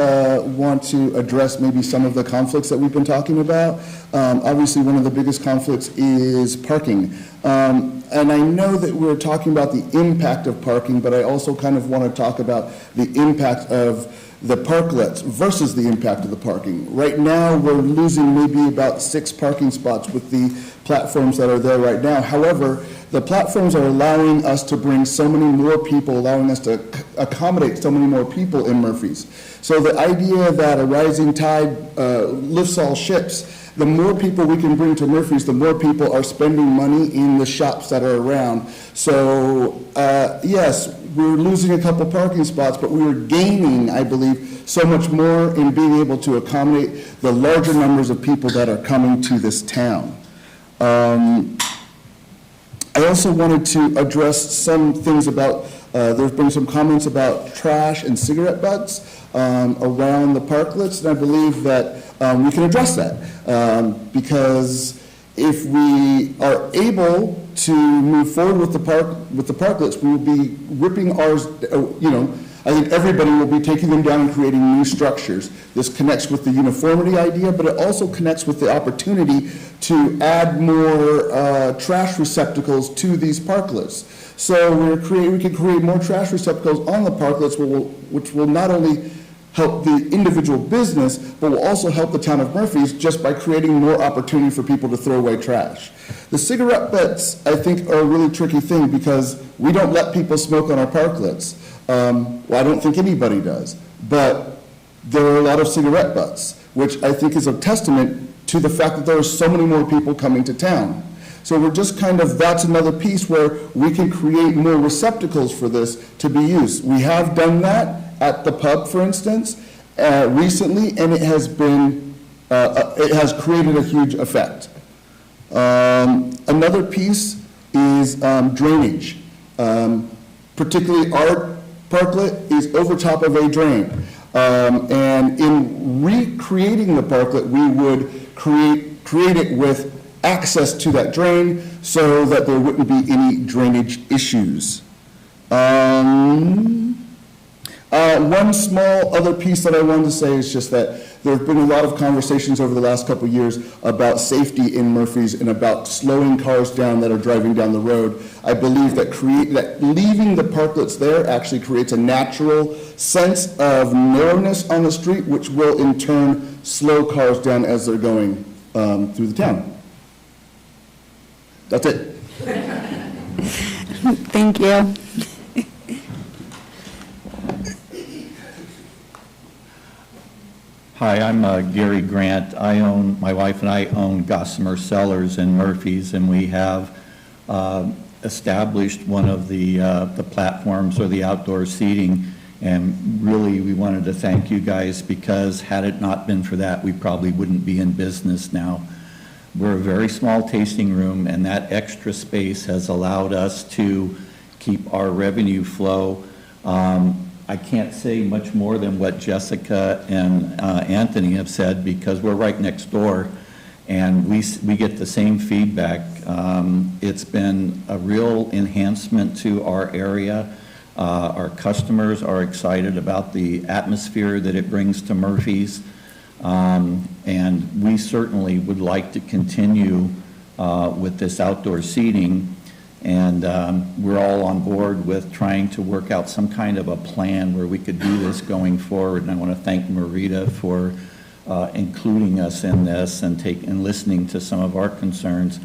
want to address maybe some of the conflicts that we've been talking about. Obviously, one of the biggest conflicts is parking. And I know that we're talking about the impact of parking, but I also kind of want to talk about the impact of the parklets versus the impact of the parking. Right now, we're losing maybe about 6 parking spots with the platforms that are there right now. However, the platforms are allowing us to bring so many more people, allowing us to accommodate so many more people in Murphy's. So the idea that a rising tide lifts all ships, the more people we can bring to Murphy's, the more people are spending money in the shops that are around. So yes, we're losing a couple parking spots, but we were gaining, I believe, so much more in being able to accommodate the larger numbers of people that are coming to this town. I also wanted to address some things about, there's been some comments about trash and cigarette butts around the parklets, and I believe that we can address that. Because if we are able to move forward with the parklets, we will be ripping ours, I think everybody will be taking them down and creating new structures. This connects with the uniformity idea, but it also connects with the opportunity to add more trash receptacles to these parklets. So we can create more trash receptacles on the parklets, which will not only help the individual business, but will also help the town of Murphy's just by creating more opportunity for people to throw away trash. The cigarette butts, I think, are a really tricky thing because we don't let people smoke on our parklets. Well, I don't think anybody does, but there are a lot of cigarette butts, which I think is a testament to the fact that there are so many more people coming to town. So we're just that's another piece where we can create more receptacles for this to be used. We have done that at the pub, for instance, recently, and it has created a huge effect. Another piece is drainage. Particularly our parklet is over top of a drain. And in recreating the parklet, we would create it with access to that drain so that there wouldn't be any drainage issues. One small other piece that I wanted to say is just that there have been a lot of conversations over the last couple of years about safety in Murphy's and about slowing cars down that are driving down the road. I believe that leaving the parklets there actually creates a natural sense of narrowness on the street, which will in turn slow cars down as they're going through the town. That's it. Thank you. Hi, I'm Gary Grant. My wife and I own Gossamer Cellars in Murphy's, and we have established one of the platforms or the outdoor seating. And really, we wanted to thank you guys, because had it not been for that, we probably wouldn't be in business now. We're a very small tasting room, and that extra space has allowed us to keep our revenue flow. I can't say much more than what Jessica and Anthony have said, because we're right next door, and we get the same feedback. It's been a real enhancement to our area. Our customers are excited about the atmosphere that it brings to Murphy's, and we certainly would like to continue with this outdoor seating, and we're all on board with trying to work out some kind of a plan where we could do this going forward. And I want to thank Marita for including us in this and listening to some of our concerns.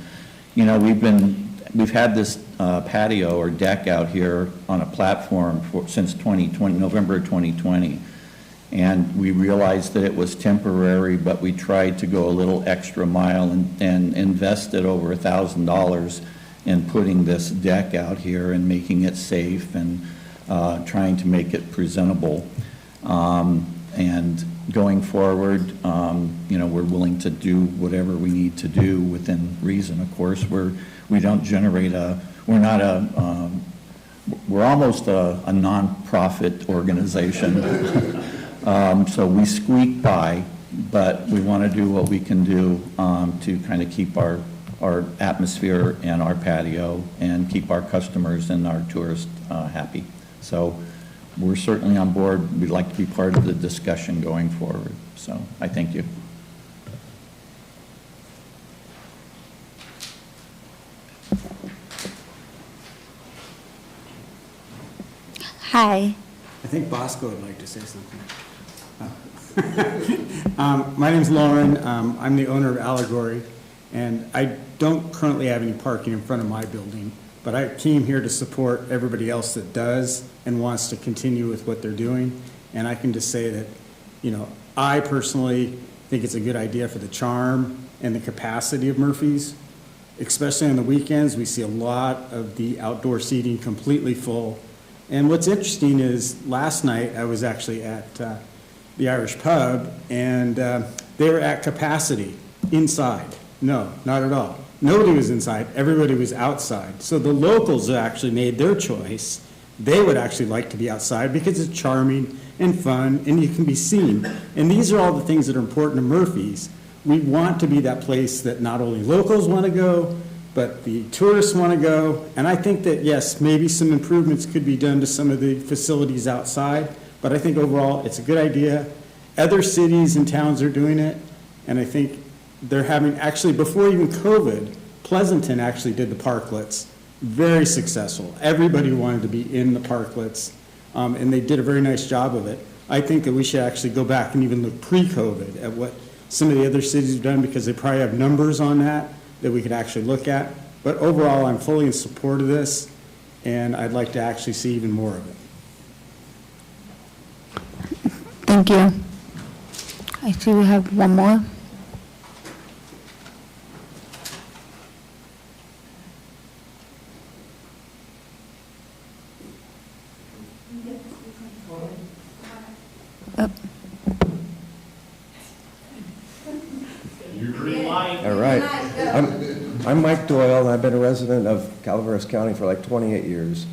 You know, we've had this patio or deck out here on a platform since 2020, November 2020. And we realized that it was temporary, but we tried to go a little extra mile and invested over $1,000 in putting this deck out here and making it safe and trying to make it presentable. And going forward, you know, we're willing to do whatever we need to do within reason. Of course, we don't generate we're almost a non-profit organization. So we squeak by, but we want to do what we can do to kind of keep our atmosphere and our patio and keep our customers and our tourists happy. So we're certainly on board. We'd like to be part of the discussion going forward. So I thank you. Hi. I think Bosco would like to say something. My name's Lauren. I'm the owner of Allegory, and I don't currently have any parking in front of my building, but I came here to support everybody else that does and wants to continue with what they're doing. And I can just say that, you know, I personally think it's a good idea for the charm and the capacity of Murphy's. Especially on the weekends, we see a lot of the outdoor seating completely full. And what's interesting is last night I was actually at the Irish Pub, and they were at capacity inside. No, not at all. Nobody was inside. Everybody was outside. So the locals actually made their choice. They would actually like to be outside because it's charming and fun, and you can be seen. And these are all the things that are important to Murphy's. We want to be that place that not only locals want to go, but the tourists want to go. And I think that, yes, maybe some improvements could be done to some of the facilities outside, but I think overall it's a good idea. Other cities and towns are doing it, and I think they're having, actually before even COVID, Pleasanton actually did the parklets. Very successful. Everybody wanted to be in the parklets, and they did a very nice job of it. I think that we should actually go back and even look pre-COVID at what some of the other cities have done, because they probably have numbers on that we could actually look at. But overall, I'm fully in support of this, and I'd like to actually see even more of it. Thank you. I see we have one more. All right. I'm Mike Doyle, and I've been a resident of Calaveras County for like 28 years.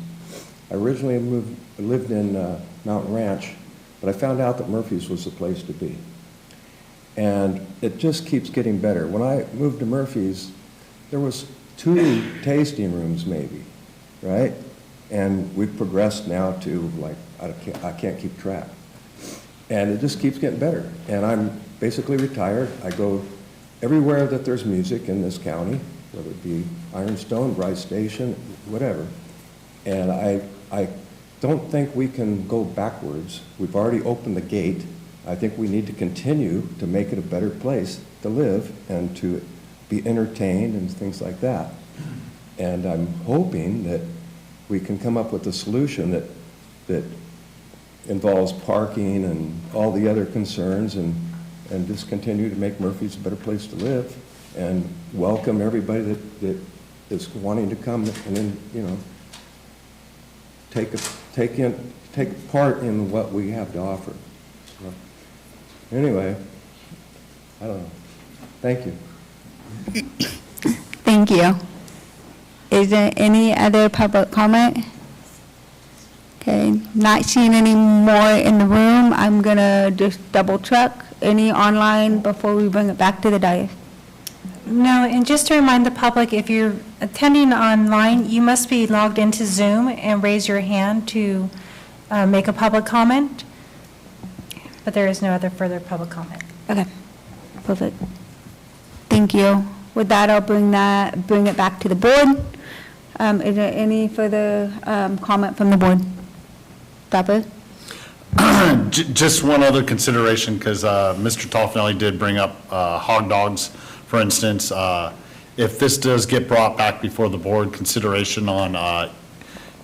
I originally lived in Mountain Ranch, but I found out that Murphy's was the place to be. And it just keeps getting better. When I moved to Murphy's, there was 2 tasting rooms maybe, right? And we've progressed now to like, I can't keep track. And it just keeps getting better. And I'm basically retired. I go everywhere that there's music in this county, whether it be Ironstone, Bryce Station, whatever. And I don't think we can go backwards. We've already opened the gate. I think we need to continue to make it a better place to live and to be entertained and things like that. And I'm hoping that we can come up with a solution that involves parking and all the other concerns, and and just continue to make Murphy's a better place to live and welcome everybody that is wanting to come and then, you know, take part in what we have to offer. So, anyway, I don't know. Thank you. Thank you. Is there any other public comment? Okay, not seeing any more in the room. I'm gonna just double check. Any online before we bring it back to the dais? No, and just to remind the public, if you're attending online, you must be logged into Zoom and raise your hand to make a public comment, but there is no other further public comment. Okay, perfect. Thank you. With that, I'll bring it back to the board. Is there any further comment from the board? Dr. Just one other consideration, because Mr. Toffenelli did bring up hog dogs, for instance. If this does get brought back before the board, consideration on,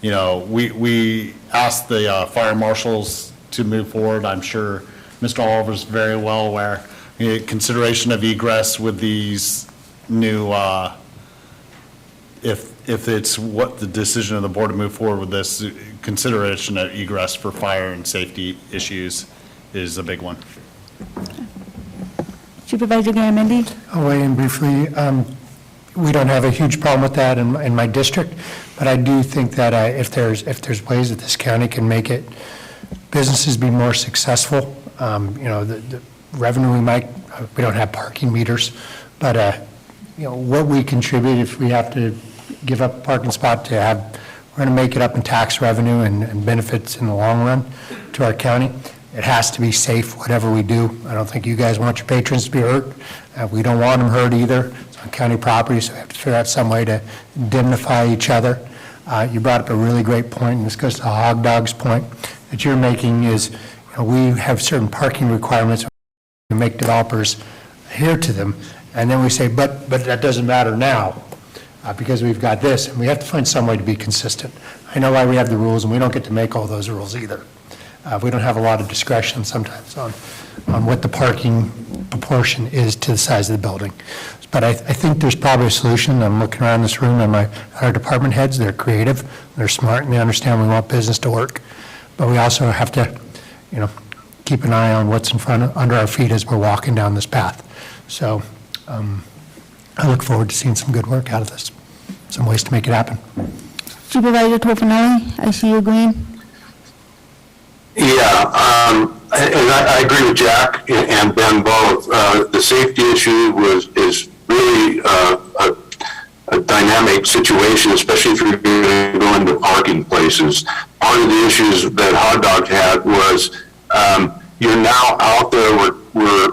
you know, we asked the fire marshals to move forward. I'm sure Mr. Oliver's very well aware. Consideration of egress with these new, if it's what the decision of the board to move forward with this, consideration of egress for fire and safety issues is a big one. Supervisor Garamendi? I'll weigh in briefly. We don't have a huge problem with that in my district, but I do think that if there's ways that this county can make it, businesses be more successful, you know, the revenue we don't have parking meters, but you know, what we contribute if we have to give up a parking spot to have, we're going to make it up in tax revenue and benefits in the long run to our county. It has to be safe, whatever we do. I don't think you guys want your patrons to be hurt. We don't want them hurt either. It's on county property, so we have to figure out some way to indemnify each other. You brought up a really great point, and this goes to the hog dogs point that you're making is, you know, we have certain parking requirements to make developers adhere to them, and then we say, but that doesn't matter now because we've got this, and we have to find some way to be consistent. I know why we have the rules, and we don't get to make all those rules either. We don't have a lot of discretion sometimes on what the parking proportion is to the size of the building. But I think there's probably a solution. I'm looking around this room and our department heads, they're creative, they're smart, and they understand we want business to work. But we also have to, you know, keep an eye on what's under our feet as we're walking down this path. So I look forward to seeing some good work out of this, some ways to make it happen. Supervisor Toffenelli, I see you agreeing. Yeah, and I agree with Jack and Ben both. The safety issue is really a dynamic situation, especially if you're going to go into parking places. Part of the issues that Hot Dog had was you're now out there where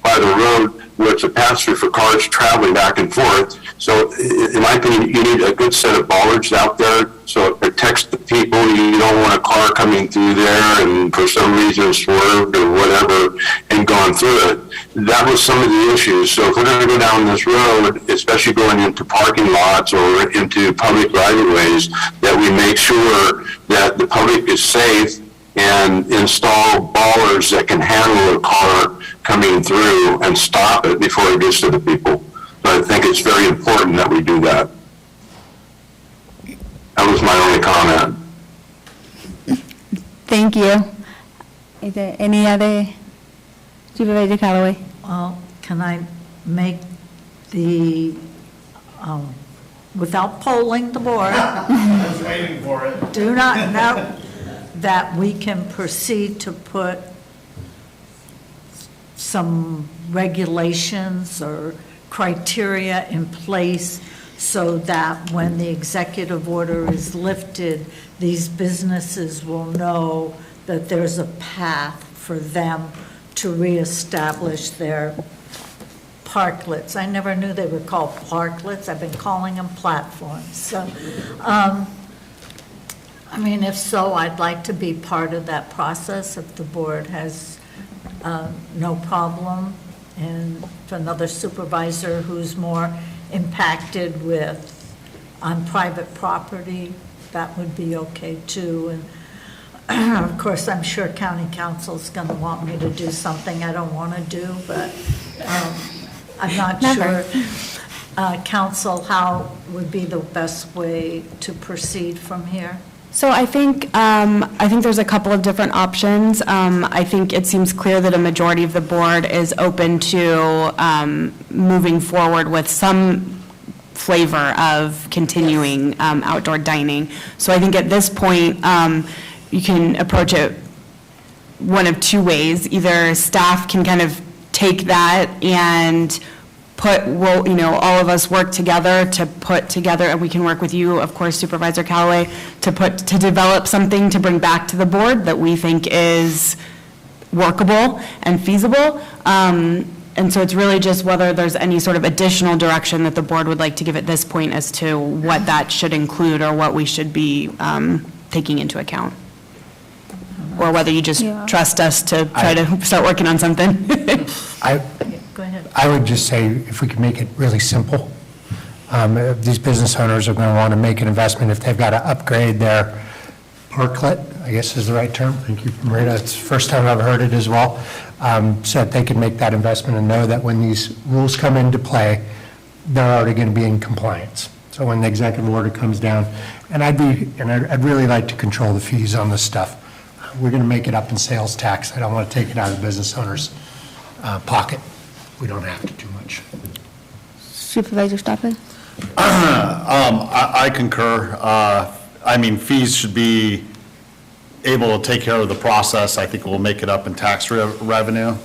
by the road where it's a pass-through for cars traveling back and forth. So in my opinion, you need a good set of bollards out there so it protects the people. You don't want a car coming through there and for some reason swerved or whatever and gone through it. That was some of the issues. So if we're going to go down this road, especially going into parking lots or into public right-of-ways, that we make sure that the public is safe and install bollards that can handle a car coming through and stop it before it gets to the people. So I think it's very important that we do that. That was my only comment. Thank you. Is there any other? Supervisor Callaway? Well, can I make the, without polling the board? I was waiting for it. Do not know that we can proceed to put some regulations or criteria in place so that when the executive order is lifted, these businesses will know that there's a path for them to reestablish their parklets. I never knew they were called parklets. I've been calling them platforms. So, I mean, if so, I'd like to be part of that process if the board has no problem. And for another supervisor who's more impacted on private property, that would be okay too. And Of course, I'm sure county council's going to want me to do something I don't want to do, but I'm not Never. sure. Council, how would be the best way to proceed from here? So I think there's a couple of different options. I think it seems clear that a majority of the board is open to moving forward with some flavor of continuing outdoor dining. So I think at this point, you can approach it one of two ways. Either staff can kind of take that and all of us work together to put together, and we can work with you, of course, Supervisor Callaway, to develop something to bring back to the board that we think is workable and feasible. And so it's really just whether there's any sort of additional direction that the board would like to give at this point as to what that should include or what we should be taking into account. Or whether you just trust us to try to start working on something. Go ahead. I would just say if we could make it really simple. These business owners are going to want to make an investment if they've got to upgrade their parklet, I guess is the right term. Thank you, Marita. It's the first time I've heard it as well. So that they can make that investment and know that when these rules come into play, they're already going to be in compliance. So when the executive order comes down, and I'd really like to control the fees on this stuff. We're going to make it up in sales tax. I don't want to take it out of the business owner's pocket. We don't have to too much. Supervisor Stoppin? I concur. I mean, fees should be able to take care of the process. I think we'll make it up in tax revenue.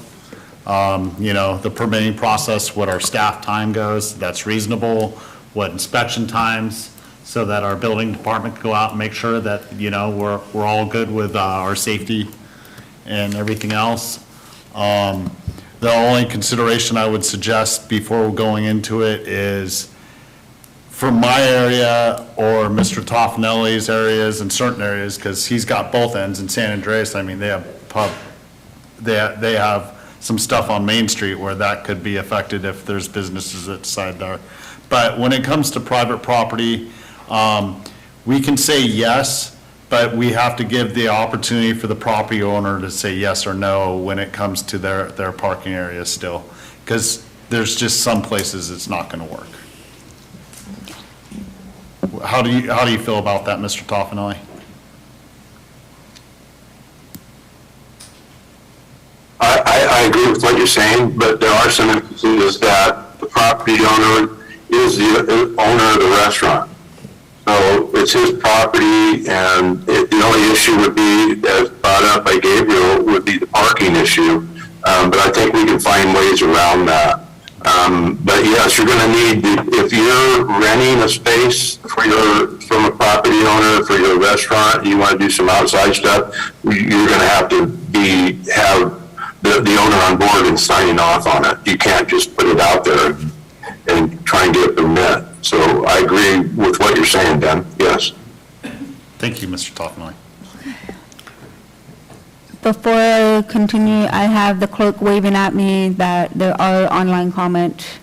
The permitting process, what our staff time goes, that's reasonable. What inspection times, so that our building department can go out and make sure that, we're all good with our safety and everything else. The only consideration I would suggest before going into it is, from my area or Mr. Toffanelli's areas and certain areas, because he's got both ends in San Andreas, I mean, they have some stuff on Main Street where that could be affected if there's businesses outside there. But when it comes to private property, we can say yes, but we have to give the opportunity for the property owner to say yes or no when it comes to their parking area still, because there's just some places it's not going to work. How do you feel about that, Mr. Toffanelli? I agree with what you're saying, but there are some instances that the property owner is the owner of the restaurant. So it's his property, and the only issue would be, as brought up by Gabriel, would be the parking issue. But I think we can find ways around that. But yes, you're going to need, if you're renting a space from a property owner for your restaurant, you want to do some outside stuff, you're going to have to have the owner on board and signing off on it. You can't just put it out there and try and get a permit. So I agree with what you're saying, Ben, yes. Thank you, Mr. Toffanelli. Before I continue, I have the clerk waving at me that there are online comments.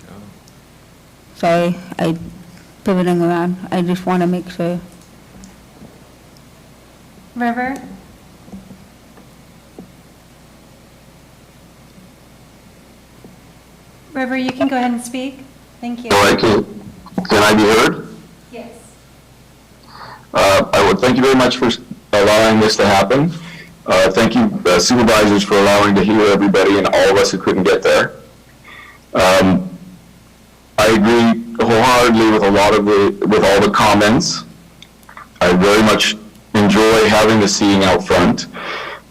Sorry, I'm pivoting around. I just want to make sure. River? River, you can go ahead and speak. Thank you. Can I be heard? Yes. I would thank you very much for allowing this to happen. Thank you, supervisors, for allowing to hear everybody and all of us who couldn't get there. I agree wholeheartedly with with all the comments. I very much enjoy having the seating out front.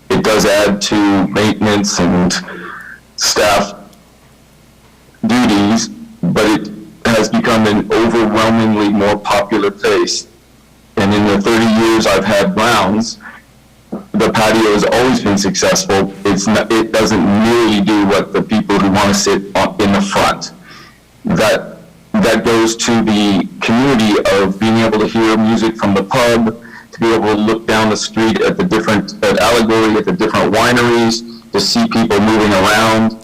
It does add to maintenance and staff duties, but it has become an overwhelmingly more popular place. And in the 30 years I've had Browns, the patio has always been successful. It doesn't really do what the people who want to sit in the front. That goes to the community of being able to hear music from the pub, to be able to look down the street at Allegory, at the different wineries, to see people moving around.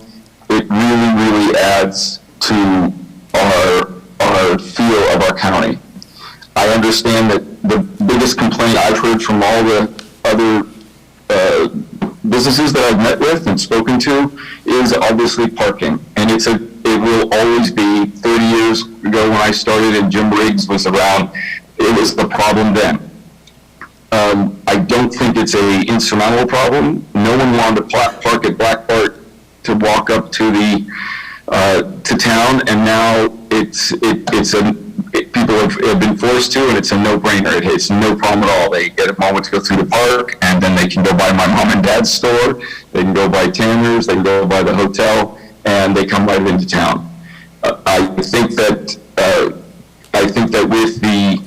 It really, really adds to our feel of our county. I understand that the biggest complaint I've heard from all the other businesses that I've met with and spoken to is obviously parking. And it will always be. 30 years ago when I started and Jim Riggs was around, it was the problem then. I don't think it's a insurmountable problem. No one wanted to park at Black Bart to walk up to the to town, and now people have been forced to, and it's a no-brainer. It's no problem at all. They get a moment to go through the park, and then they can go by my mom and dad's store, they can go by Tanner's, they can go by the hotel, and they come right into town. I think that with the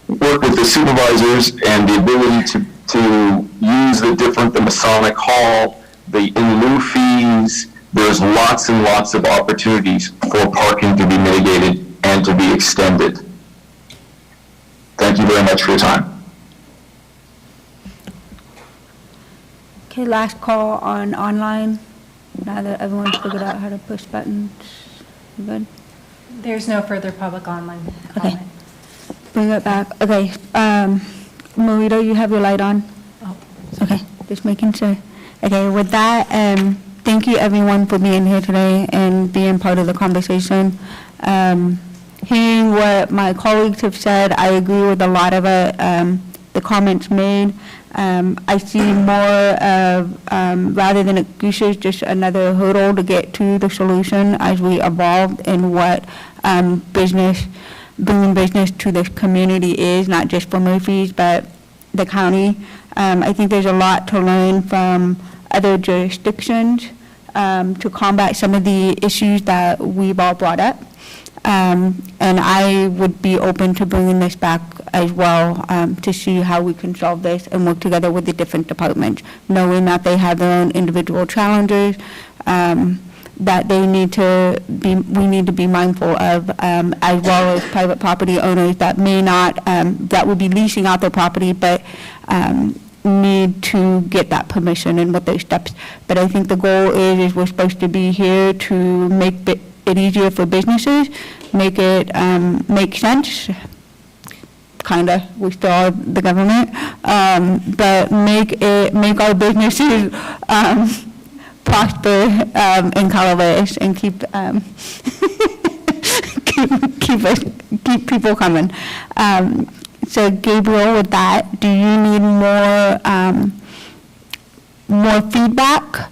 work with the supervisors and the ability to use the Masonic Hall, the in lieu fees, there's lots and lots of opportunities for parking to be mitigated and to be extended. Thank you very much for your time. Okay, last call on online, now that everyone's figured out how to push buttons. You good? There's no further public online Okay. comment. Bring it back. Okay, Marita, you have your light on? Oh. Okay, just making sure. Okay, with that, thank you everyone for being here today and being part of the conversation. Hearing what my colleagues have said, I agree with a lot of it, the comments made. I see more of, rather than excuses, just another hurdle to get to the solution as we evolve in what bringing business to this community is, not just for Murphy's, but the county. I think there's a lot to learn from other jurisdictions to combat some of the issues that we've all brought up. And I would be open to bringing this back as well to see how we can solve this and work together with the different departments, knowing that they have their own individual challenges that we need to be mindful of, as well as private property owners that may not, that would be leasing out their property, but need to get that permission and what those steps. But I think the goal is we're supposed to be here to make it easier for businesses, make it make sense, kinda, we still are the government, but make our businesses prosper in Calaveras and keep people coming. So Gabriel, with that, do you need more feedback?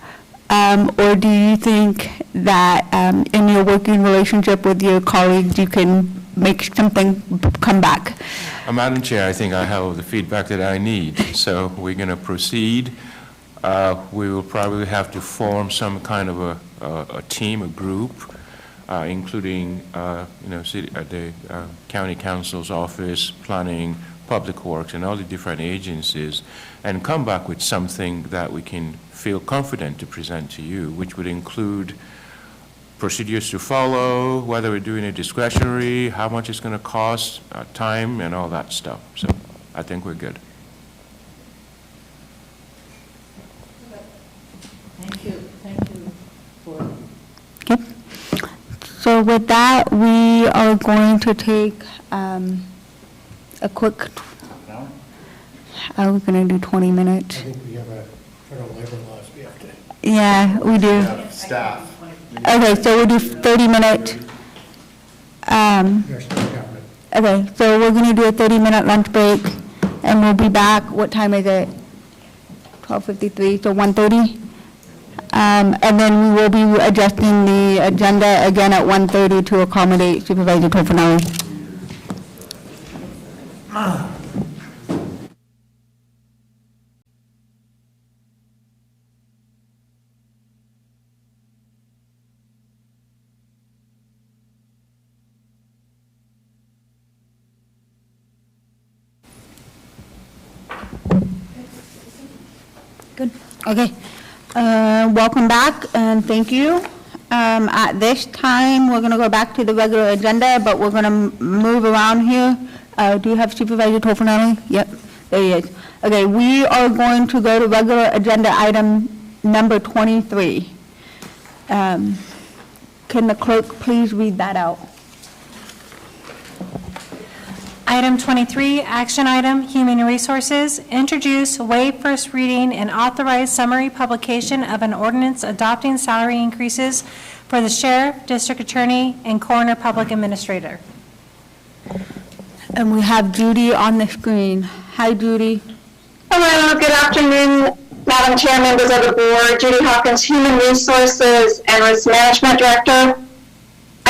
Or do you think that in your working relationship with your colleagues, you can make something come back? Madam Chair, I think I have the feedback that I need. So we're going to proceed. We will probably have to form some kind of a team, a group, including the county council's office, planning, public works, and all the different agencies, and come back with something that we can feel confident to present to you, which would include procedures to follow, whether we're doing it discretionary, how much it's going to cost, time, and all that stuff. So I think we're good. Thank you. Thank you for. Yep. So with that, we are going to take a quick, I was going to do 20 minutes. I think we have a federal labor laws we have to. Yeah, we do. Staff. Okay, so we'll do 30 minutes. Okay, so we're going to do a 30-minute lunch break, and we'll be back. What time is it? 12:53, so 1:30? And then we will be adjusting the agenda again at 1:30 to accommodate Supervisor Tofanelli. Good, okay. Welcome back, and thank you. At this time, we're going to go back to the regular agenda, but we're going to move around here. Do you have Supervisor Tofanelli? Yep, there he is. Okay, we are going to go to regular agenda item number 23. Can the clerk please read that out? Item 23, action item, Human Resources, introduce, waive first reading, and authorize summary publication of an ordinance adopting salary increases for the sheriff, district attorney, and coroner public administrator. And we have Judy on the screen. Hi, Judy. Hello, good afternoon, Madam Chair, members of the board. Judy Hawkins, Human Resources and Risk Management Director.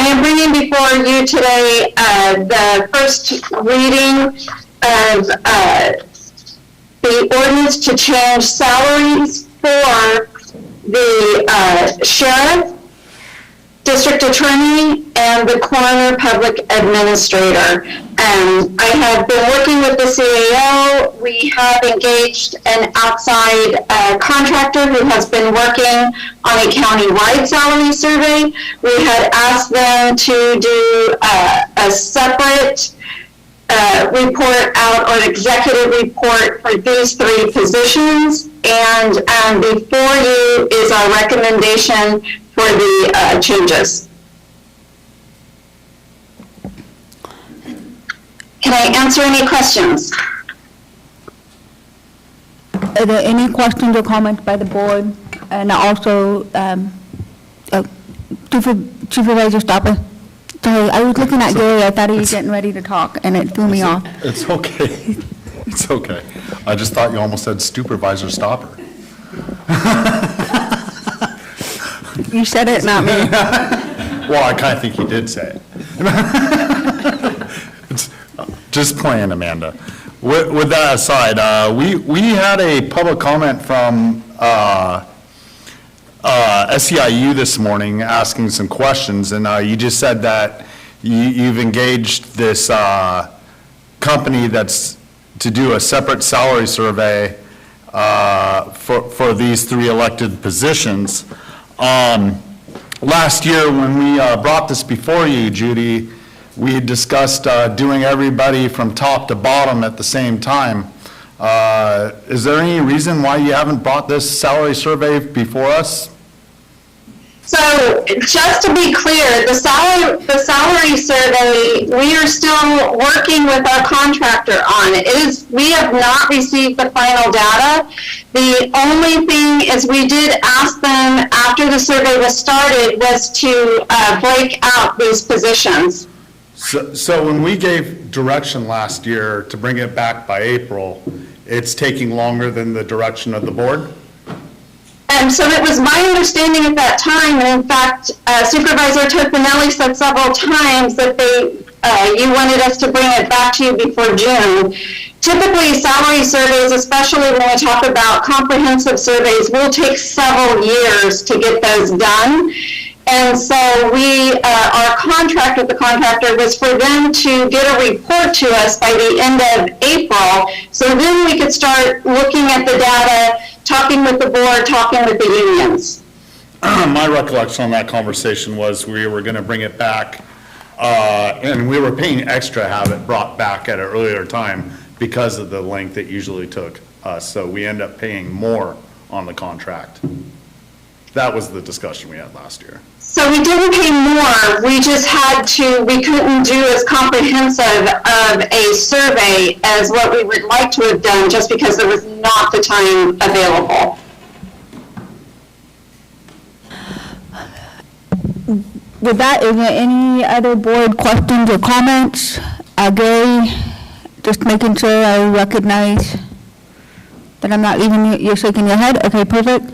I am bringing before you today the first reading of the ordinance to change salaries for the sheriff, district attorney, and the coroner public administrator. I have been working with the CAO. We have engaged an outside contractor who has been working on a county-wide salary survey. We had asked them to do a separate report out, or an executive report for these three positions. And before you is our recommendation for the changes. Can I answer any questions? Are there any questions or comments by the board? And also, Supervisor Stopper. Sorry, I was looking at Gary. I thought he was getting ready to talk, and it threw me off. It's okay. It's okay. I just thought you almost said Supervisor Stopper. You said it, not me. Well, I kind of think you did say it. Just playing, Amanda. With that aside, we had a public comment from SEIU this morning asking some questions, and you just said that you've engaged this company that's to do a separate salary survey for these three elected positions. Last year, when we brought this before you, Judy, we had discussed doing everybody from top to bottom at the same time. Is there any reason why you haven't brought this salary survey before us? So just to be clear, the salary survey, we are still working with our contractor on it. We have not received the final data. The only thing is we did ask them after the survey was started was to break out these positions. So when we gave direction last year to bring it back by April, it's taking longer than the direction of the board? So it was my understanding at that time, and in fact, Supervisor Tofinelli said several times that you wanted us to bring it back to you before June. Typically, salary surveys, especially when we talk about comprehensive surveys, will take several years to get those done. And so our contract with the contractor was for them to get a report to us by the end of April. So then we could start looking at the data, talking with the board, talking with the unions. My recollection on that conversation was we were going to bring it back, and we were paying extra to have it brought back at an earlier time because of the length it usually took us. So we end up paying more on the contract. That was the discussion we had last year. So we didn't pay more, we just we couldn't do as comprehensive of a survey as what we would like to have done just because there was not the time available. With that, is there any other board questions or comments? Gary, just making sure I recognize that I'm not leaving you're shaking your head. Okay, perfect.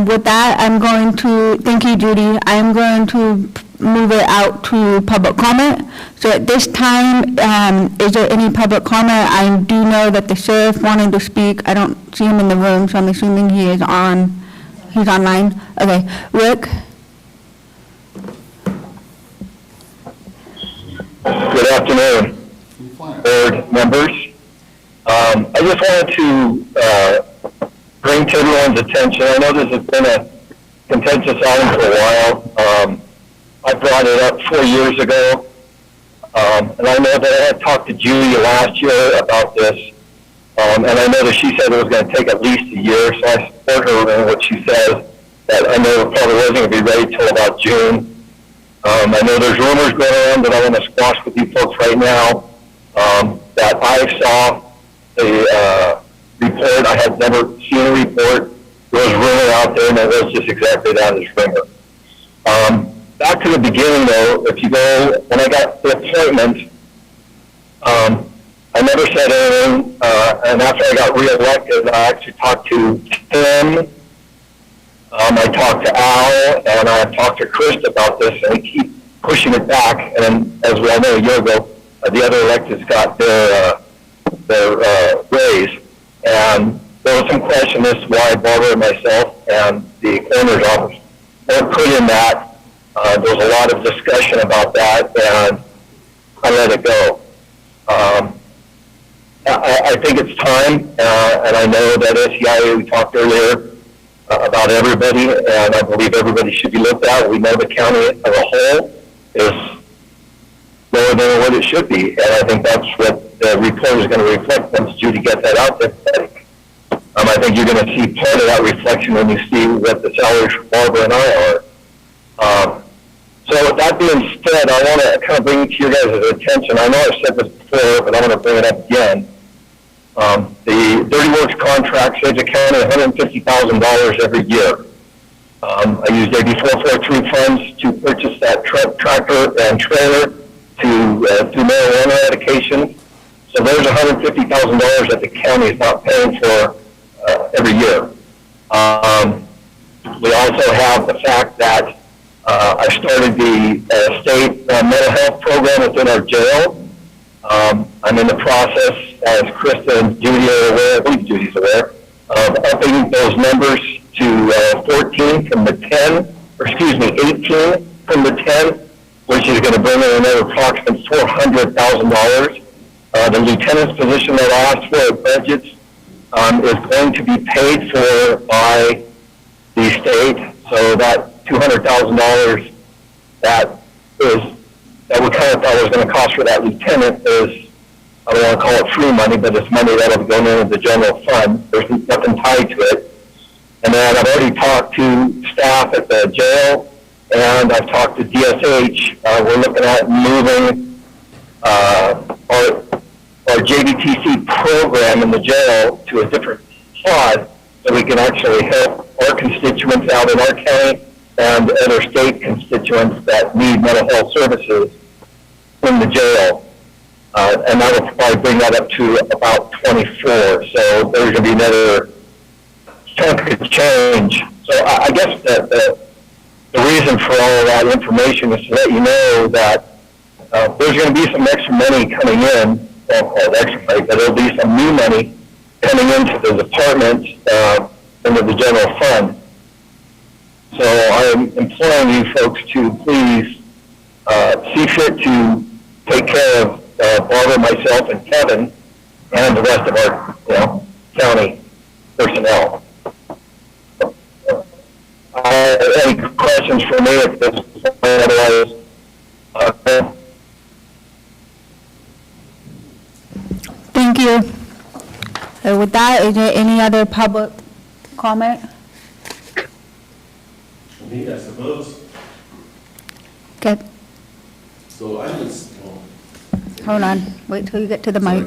With that, I'm going to, thank you, Judy. I am going to move it out to public comment. So at this time, is there any public comment? I do know that the sheriff wanted to speak. I don't see him in the room, so I'm assuming he's online. Okay, Rick? Good afternoon, board members. I just wanted to bring to everyone's attention, I know this has been a contentious item for a while. I brought it up 4 years ago, and I know that I had talked to Julie last year about this, and I know that she said it was going to take at least a year, so I support her in what she says, that I know it probably wasn't going to be ready till about June. I know there's rumors going around that I want to squash with you folks right now, that I saw the report. I had never seen a report. There was rumor out there, and it was just exactly that, as rumor. Back to the beginning, though, if you go, when I got the appointment, I never said anything, and after I got reelected, I actually talked to Tim, I talked to Al, and I talked to Chris about this, and we keep pushing it back, and as we all know, a year ago, the other electeds got their raise, and there was some question as to why Barbara and myself and the coroner's office weren't put in that. There was a lot of discussion about that, and I let it go. I think it's time, and I know that SEIA, we talked earlier about everybody, and I believe everybody should be looked at. We know the county as a whole is lower than what it should be, and I think that's what the report is going to reflect once Judy gets that out there. I think you're going to see part of that reflection when you see what the salaries for Barbara and I are. So with that being said, I want to kind of bring it to your guys' attention. I know I've said this before, but I want to bring it up again. The Dirty Works contract saves the county $150,000 every year. I used AB 443 funds to purchase that tractor and trailer to do marijuana eradication. So there's $150,000 that the county is not paying for every year. We also have the fact that I started the state mental health program within our jail. I'm in the process, as Krista and Judy are aware, I believe Judy's aware, of upping those numbers to 14 from the 10, or excuse me, 18 from the 10, which is going to bring in another approximate $400,000. The lieutenant's position that I asked for at budgets is going to be paid for by the state, so that $200,000 that we kind of thought was going to cost for that lieutenant is, I don't want to call it free money, but it's money that will be going into the general fund. There's nothing tied to it. And then I've already talked to staff at the jail, and I've talked to DSH. We're looking at moving our JVTC program in the jail to a different pod so we can actually help our constituents out in our county and other state constituents that need mental health services in the jail. And that will probably bring that up to about 24. So there's going to be another chunk of change. So I guess the reason for all of that information is to let you know that there's going to be some extra money coming in, well, extra money, but there'll be some new money coming into the department, into the general fund. So I'm imploring you folks to please see fit to take care of Barbara, myself, and Kevin, and the rest of our county personnel. Any questions for me at this point? Otherwise, Thank you. With that, is there any other public comment? Me, I suppose. Okay, So I was, hold on, wait till you get to the mic.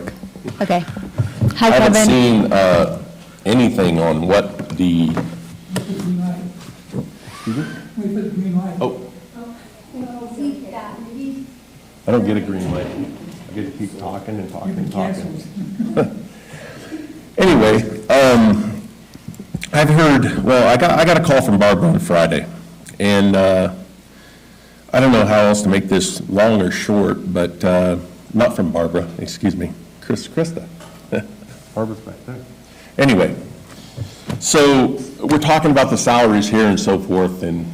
Okay. Hi, I haven't Kevin. seen anything on what the, oh, I don't get a green light. I get to keep talking and talking and talking. Anyway, I've heard, well, I got a call from Barbara on Friday, and I don't know how else to make this long or short, but not from Barbara, excuse me, Krista. Barbara's back there. Anyway, so we're talking about the salaries here and so forth, and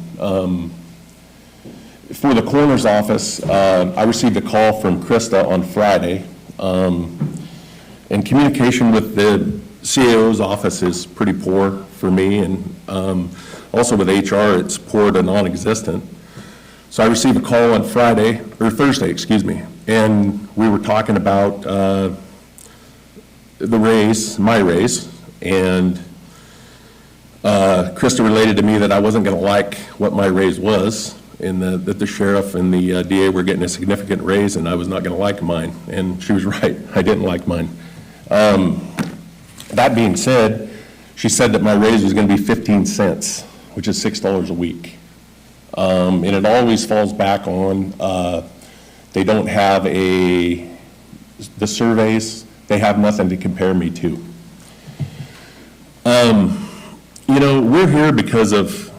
for the coroner's office, I received a call from Krista on Friday, and communication with the CAO's office is pretty poor for me, and also with HR, it's poor to non-existent. So I received a call on Thursday, excuse me, and we were talking about the raise, my raise, and Krista related to me that I wasn't going to like what my raise was, that the sheriff and the DA were getting a significant raise, and I was not going to like mine. And she was right. I didn't like mine. That being said, she said that my raise was going to be 15 cents, which is $6 a week. And it always falls back on they don't have the surveys, they have nothing to compare me to. You know, we're here because of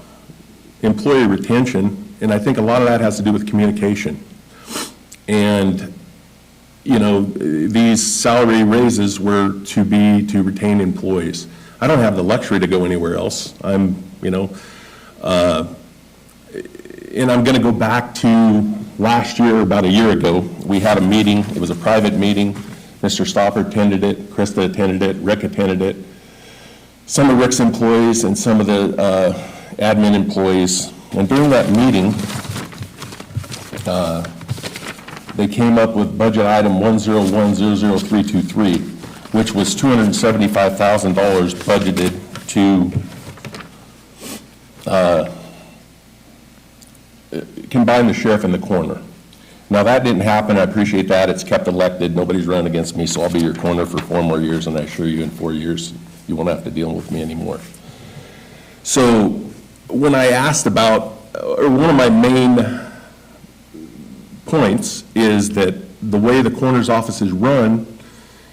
employee retention, and I think a lot of that has to do with communication. And, you know, these salary raises were to retain employees. I don't have the luxury to go anywhere else. I'm, you know, and I'm going to go back to last year, about a year ago. We had a meeting. It was a private meeting. Mr. Stopper attended it, Krista attended it, Rick attended it. Some of Rick's employees and some of the admin employees. And during that meeting, they came up with budget item 101-00323, which was $275,000 budgeted to combine the sheriff and the coroner. Now, that didn't happen. I appreciate that. It's kept elected. Nobody's run against me, so I'll be your coroner for 4 more years, and I assure you in 4 years, you won't have to deal with me anymore. So when I asked about, or one of my main points is that the way the coroner's office is run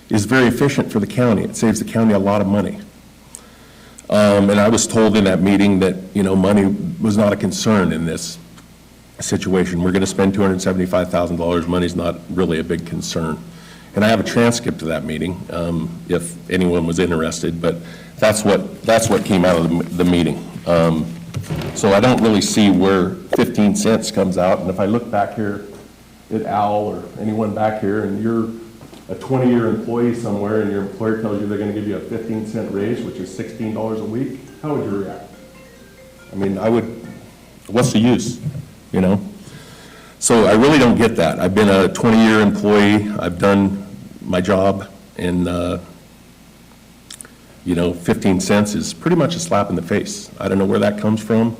is very efficient for the county. It saves the county a lot of money. And I was told in that meeting that, you know, money was not a concern in this situation. We're going to spend $275,000. Money's not really a big concern. And I have a transcript of that meeting, if anyone was interested, but that's what came out of the meeting. So I don't really see where 15 cents comes out. And if I look back here at Al or anyone back here, and you're a 20-year employee somewhere and your employer tells you they're going to give you a 15-cent raise, which is $16 a week, how would you react? I mean, I would, what's the use, you know? So I really don't get that. I've been a 20-year employee. I've done my job, and, you know, 15 cents is pretty much a slap in the face. I don't know where that comes from.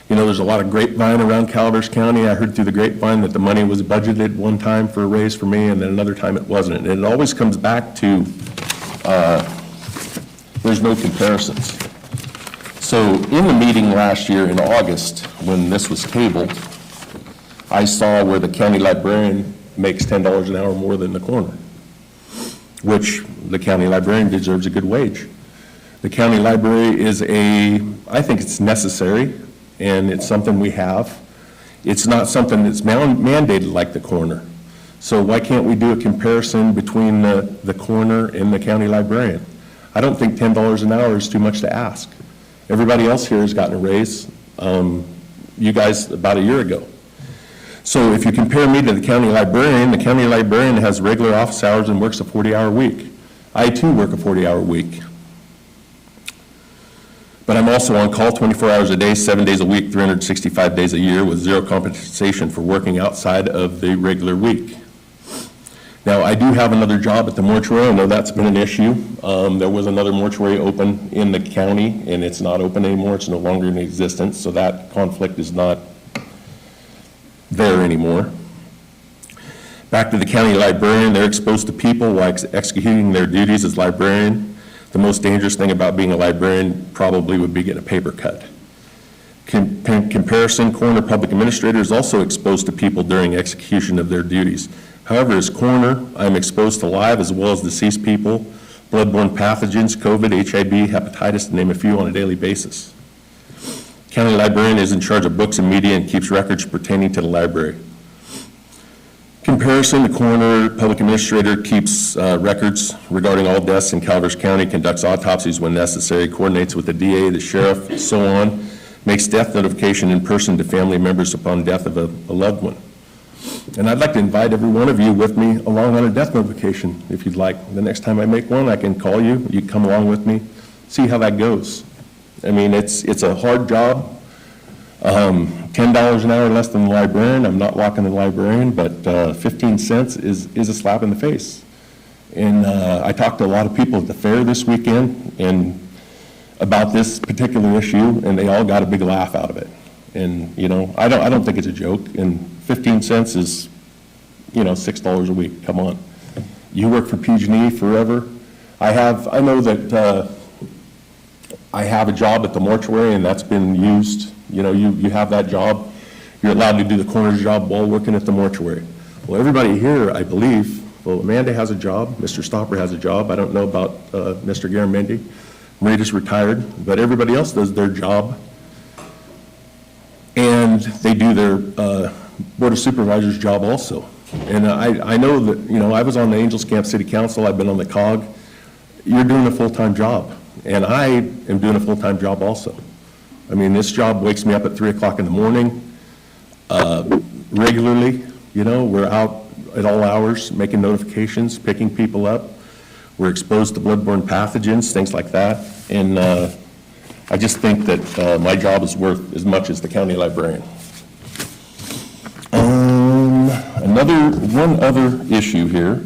You know, there's a lot of grapevine around Calaveras County. I heard through the grapevine that the money was budgeted one time for a raise for me, and then another time it wasn't. And it always comes back to there's no comparisons. So in the meeting last year in August, when this was tabled, I saw where the county librarian makes $10 an hour more than the coroner, which the county librarian deserves a good wage. The county library is I think it's necessary, and it's something we have. It's not something that's mandated like the coroner. So why can't we do a comparison between the coroner and the county librarian? I don't think $10 an hour is too much to ask. Everybody else here has gotten a raise, you guys about a year ago. So if you compare me to the county librarian has regular office hours and works a 40-hour week. I too work a 40-hour week. But I'm also on call 24 hours a day, 7 days a week, 365 days a year with zero compensation for working outside of the regular week. Now, I do have another job at the mortuary. I know that's been an issue. There was another mortuary open in the county, and it's not open anymore. It's no longer in existence, so that conflict is not there anymore. Back to the county librarian, they're exposed to people while executing their duties as librarian. The most dangerous thing about being a librarian probably would be getting a paper cut. Comparison, coroner public administrator is also exposed to people during execution of their duties. However, as coroner, I'm exposed to live as well as deceased people, bloodborne pathogens, COVID, HIV, hepatitis, to name a few, on a daily basis. County librarian is in charge of books and media and keeps records pertaining to the library. Comparison, the coroner public administrator keeps records regarding all deaths in Calaveras County, conducts autopsies when necessary, coordinates with the DA, the sheriff, so on, makes death notification in person to family members upon death of a loved one. And I'd like to invite every one of you with me along on a death notification, if you'd like. The next time I make one, I can call you, you can come along with me, see how that goes. I mean, it's a hard job. $10 an hour less than the librarian. I'm not locking the librarian, but 15 cents is a slap in the face. And I talked to a lot of people at the fair this weekend and about this particular issue, and they all got a big laugh out of it. And, you know, I don't think it's a joke, and 15 cents is, you know, $6 a week, come on. You work for PG&E forever. I know that I have a job at the mortuary, and that's been used. You know, you have that job, you're allowed to do the coroner's job while working at the mortuary. Well, everybody here, I believe, well, Amanda has a job, Mr. Stopper has a job, I don't know about Mr. Garamendi. Marita's retired, but everybody else does their job, and they do their Board of Supervisors job also. And I know that, you know, I was on the Angels Camp City Council, I've been on the COG. You're doing a full-time job, and I am doing a full-time job also. I mean, this job wakes me up at 3 o'clock in the morning regularly. You know, we're out at all hours making notifications, picking people up. We're exposed to bloodborne pathogens, things like that. And I just think that my job is worth as much as the county librarian. One other issue here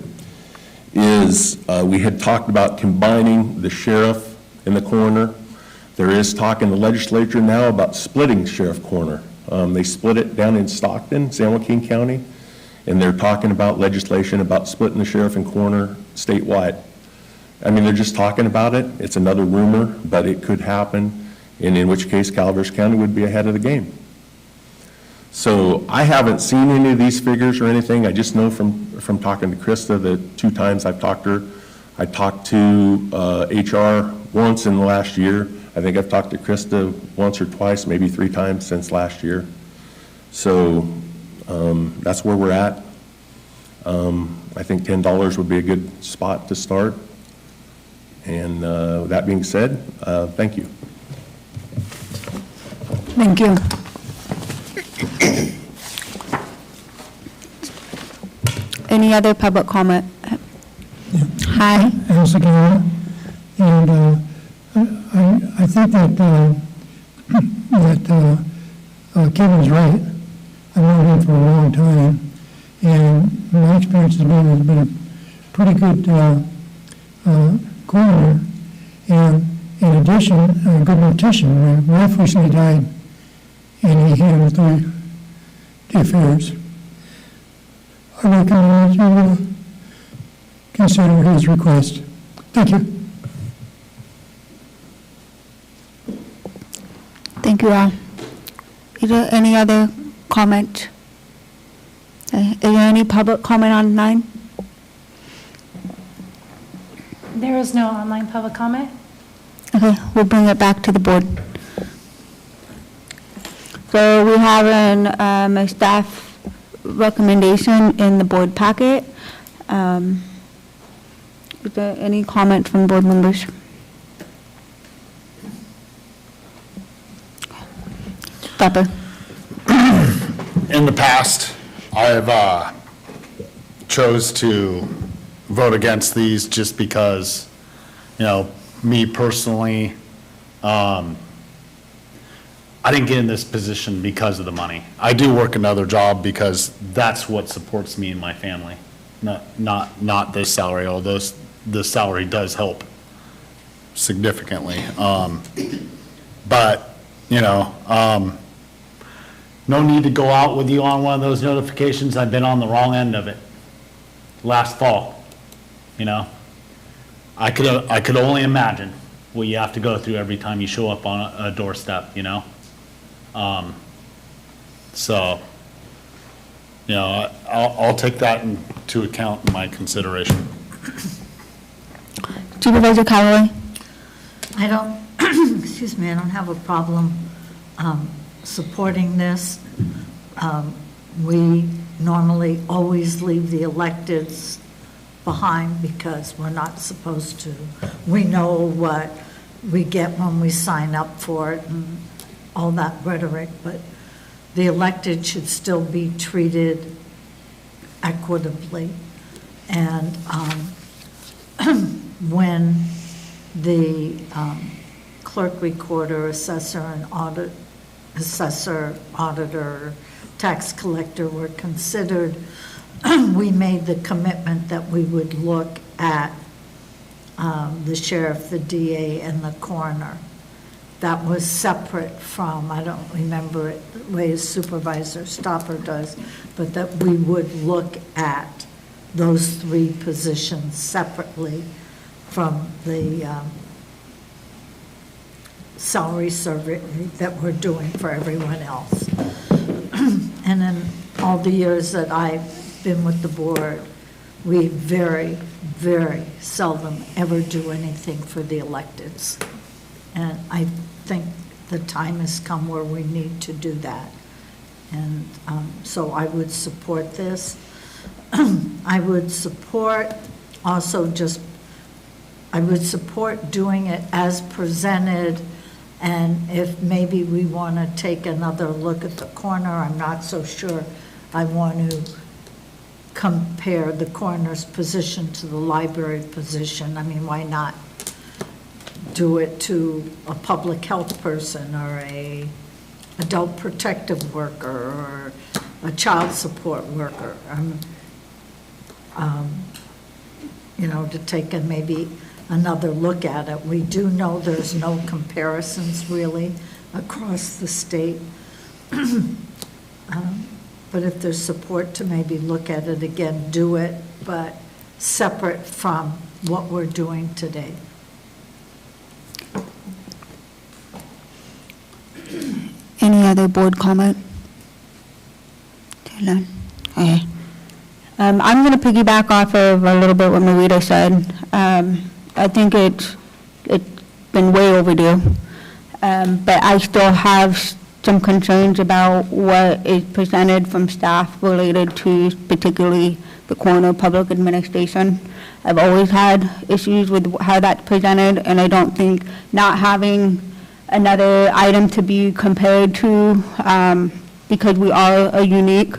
is we had talked about combining the sheriff and the coroner. There is talk in the legislature now about splitting sheriff coroner. They split it down in Stockton, San Joaquin County, and they're talking about legislation about splitting the sheriff and coroner statewide. I mean, they're just talking about it. It's another rumor, but it could happen, and in which case Calaveras County would be ahead of the game. So I haven't seen any of these figures or anything. I just know from talking to Krista the 2 times I've talked to her. I talked to HR once in the last year. I think I've talked to Krista once or twice, maybe 3 times since last year. So that's where we're at. I think $10 would be a good spot to start. And that being said, thank you. Thank you. Any other public comment? Hi. Elsa Guerra. And I think that Kevin's right. I've known him for a long time, and my experience has been a pretty good coroner, and in addition, a good mortician. My wife recently died, and he handled the affairs. I recommend you consider his request. Thank you. Thank you all. Is there any other comment? Is there any public comment online? There is no online public comment. Okay, we'll bring it back to the board. So we have a staff recommendation in the board packet. Is there any comment from board members? Pepper. In the past, I've chose to vote against these just because, you know, me personally, I didn't get in this position because of the money. I do work another job because that's what supports me and my family, not this salary, although the salary does help significantly. But, you know, no need to go out with you on one of those notifications. I've been on the wrong end of it last fall, you know. I could only imagine what you have to go through every time you show up on a doorstep, you know. So, you know, I'll take that into account in my consideration. Supervisor Callaway? I don't, excuse me, I don't have a problem supporting this. We normally always leave the electeds behind because we're not supposed to. We know what we get when we sign up for it and all that rhetoric, but the elected should still be treated equitably. And when the clerk, recorder, assessor, and auditor, tax collector were considered, we made the commitment that we would look at the sheriff, the DA, and the coroner. that was separate from, I don't remember it the way Supervisor Stopper does, but that we would look at those 3 positions separately from the salary survey that we're doing for everyone else. And in all the years that I've been with the board, we very, very seldom ever do anything for the electeds. And I think the time has come where we need to do that. And so I would support this. I would support also I would support doing it as presented, and if maybe we want to take another look at the corner, I'm not so sure I want to compare the coroner's position to the library position. I mean, why not do it to a public health person or a adult protective worker or a child support worker? To take maybe another look at it. We do know there's no comparisons really across the state. But if there's support to maybe look at it again, do it, but separate from what we're doing today. Any other board comment? None? Okay. I'm going to piggyback off of a little bit what Marita said. I think it's been way overdue, but I still have some concerns about what is presented from staff related to particularly the coroner public administration. I've always had issues with how that's presented, and I don't think not having another item to be compared to, because we are a unique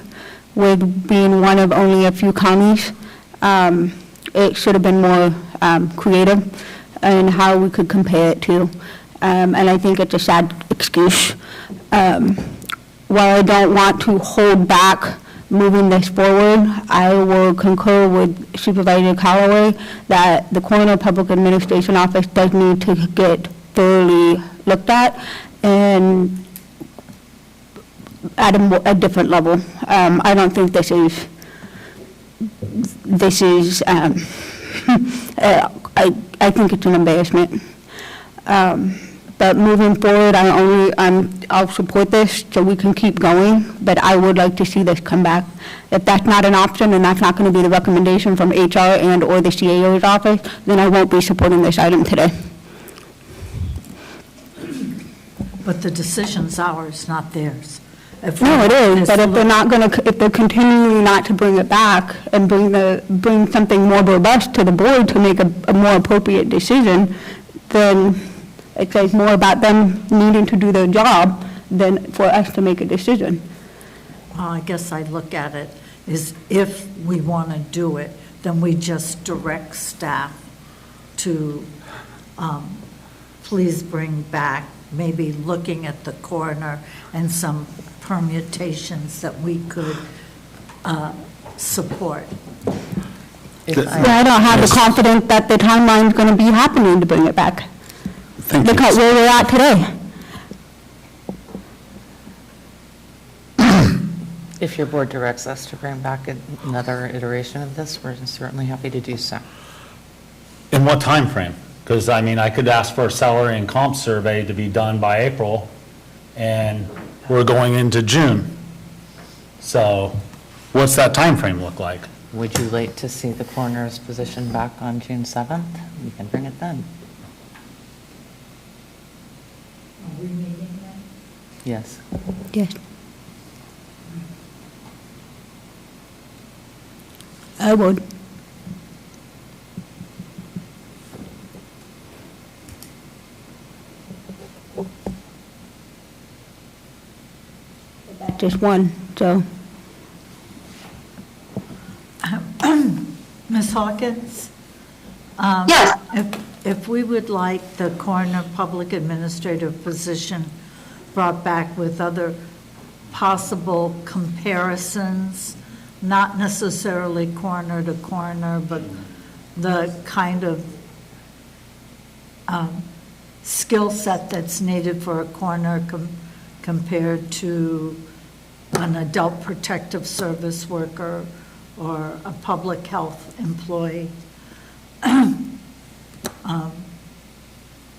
with being one of only a few counties, it should have been more creative in how we could compare it to. And I think it's a sad excuse. While I don't want to hold back moving this forward, I will concur with Supervisor Callaway that the Coroner Public Administration Office does need to get thoroughly looked at and at a different level. I don't think this is I think it's an embarrassment. But moving forward, I'll support this so we can keep going, but I would like to see this come back. If that's not an option and that's not going to be the recommendation from HR and or the CAO's office, then I won't be supporting this item today. But the decision's ours, not theirs. No, it is, but if they're not going to, if they're continuing not to bring it back and bring something more robust to the board to make a more appropriate decision, then it says more about them needing to do their job than for us to make a decision. Well, I guess I look at it as if we want to do it, then we just direct staff to please bring back, maybe looking at the coroner and some permutations that we could support. I don't have the confidence that the timeline's going to be happening to bring it back. Look at where we're at today. If your board directs us to bring back another iteration of this, we're certainly happy to do so. In what time frame? Because, I mean, I could ask for a salary and comp survey to be done by April, and we're going into June. So what's that time frame look like? Would you like to see the coroner's position back on June 7th? We can bring it then. Are we meeting then? Yes. Yes. I would. Just one, so. Ms. Hawkins? Yes. If we would like the coroner public administrator position brought back with other possible comparisons, not necessarily coroner to coroner, but the kind of skill set that's needed for a coroner compared to an adult protective service worker or a public health employee.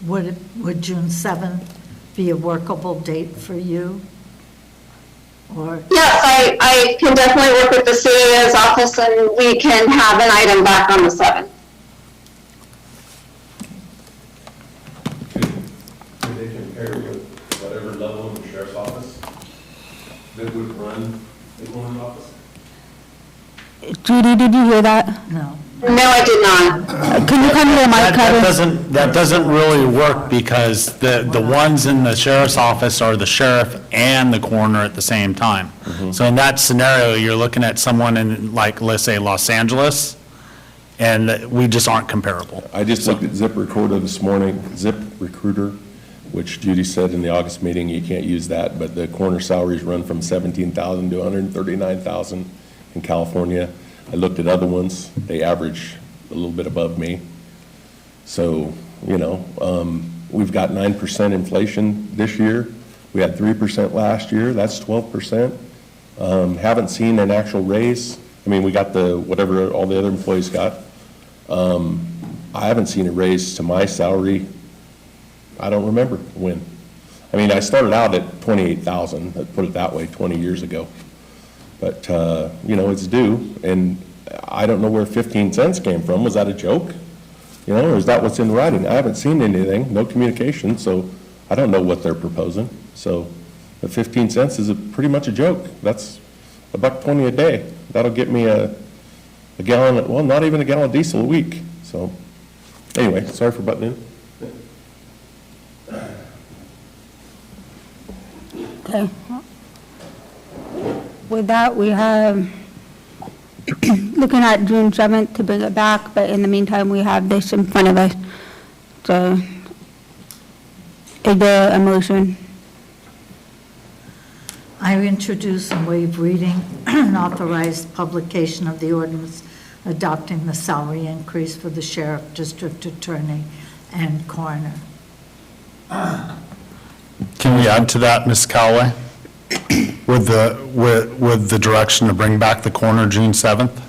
Would June 7th be a workable date for you? Or Yes, I can definitely work with the CAO's office and we can have an item back on the 7th. Could they compare with whatever level of the sheriff's office that would run the coroner's office? Judy, did you hear that? No. No, I did not. Can you come to the mic, Kevin? That doesn't really work because the ones in the sheriff's office are the sheriff and the coroner at the same time. So in that scenario, you're looking at someone in, like, let's say Los Angeles, and we just aren't comparable. I just looked at ZipRecruiter this morning, ZipRecruiter, which Judy said in the August meeting, you can't use that, but the coroner salaries run from $17,000 to $139,000 in California. I looked at other ones, they average a little bit above me. So, you know, we've got 9% inflation this year. We had 3% last year, that's 12%. Haven't seen an actual raise. I mean, we got whatever all the other employees got. I haven't seen a raise to my salary, I don't remember when. I mean, I started out at $28,000, let's put it that way, 20 years ago. But, you know, it's due, and I don't know where 15 cents came from. Was that a joke? You know, or is that what's in writing? I haven't seen anything, no communication, so I don't know what they're proposing. So the 15 cents is pretty much a joke. That's $1.20 a day. That'll get me a gallon, well, not even a gallon of diesel a week. So anyway, sorry for butting in. Okay. With that, we have, looking at June 7th to bring it back, but in the meantime, we have this in front of us. So, is there a motion? I introduce and waive reading and authorize publication of the ordinance adopting the salary increase for the sheriff, district attorney, and coroner. Can we add to that, Ms. Callaway? With the direction to bring back the coroner June 7th?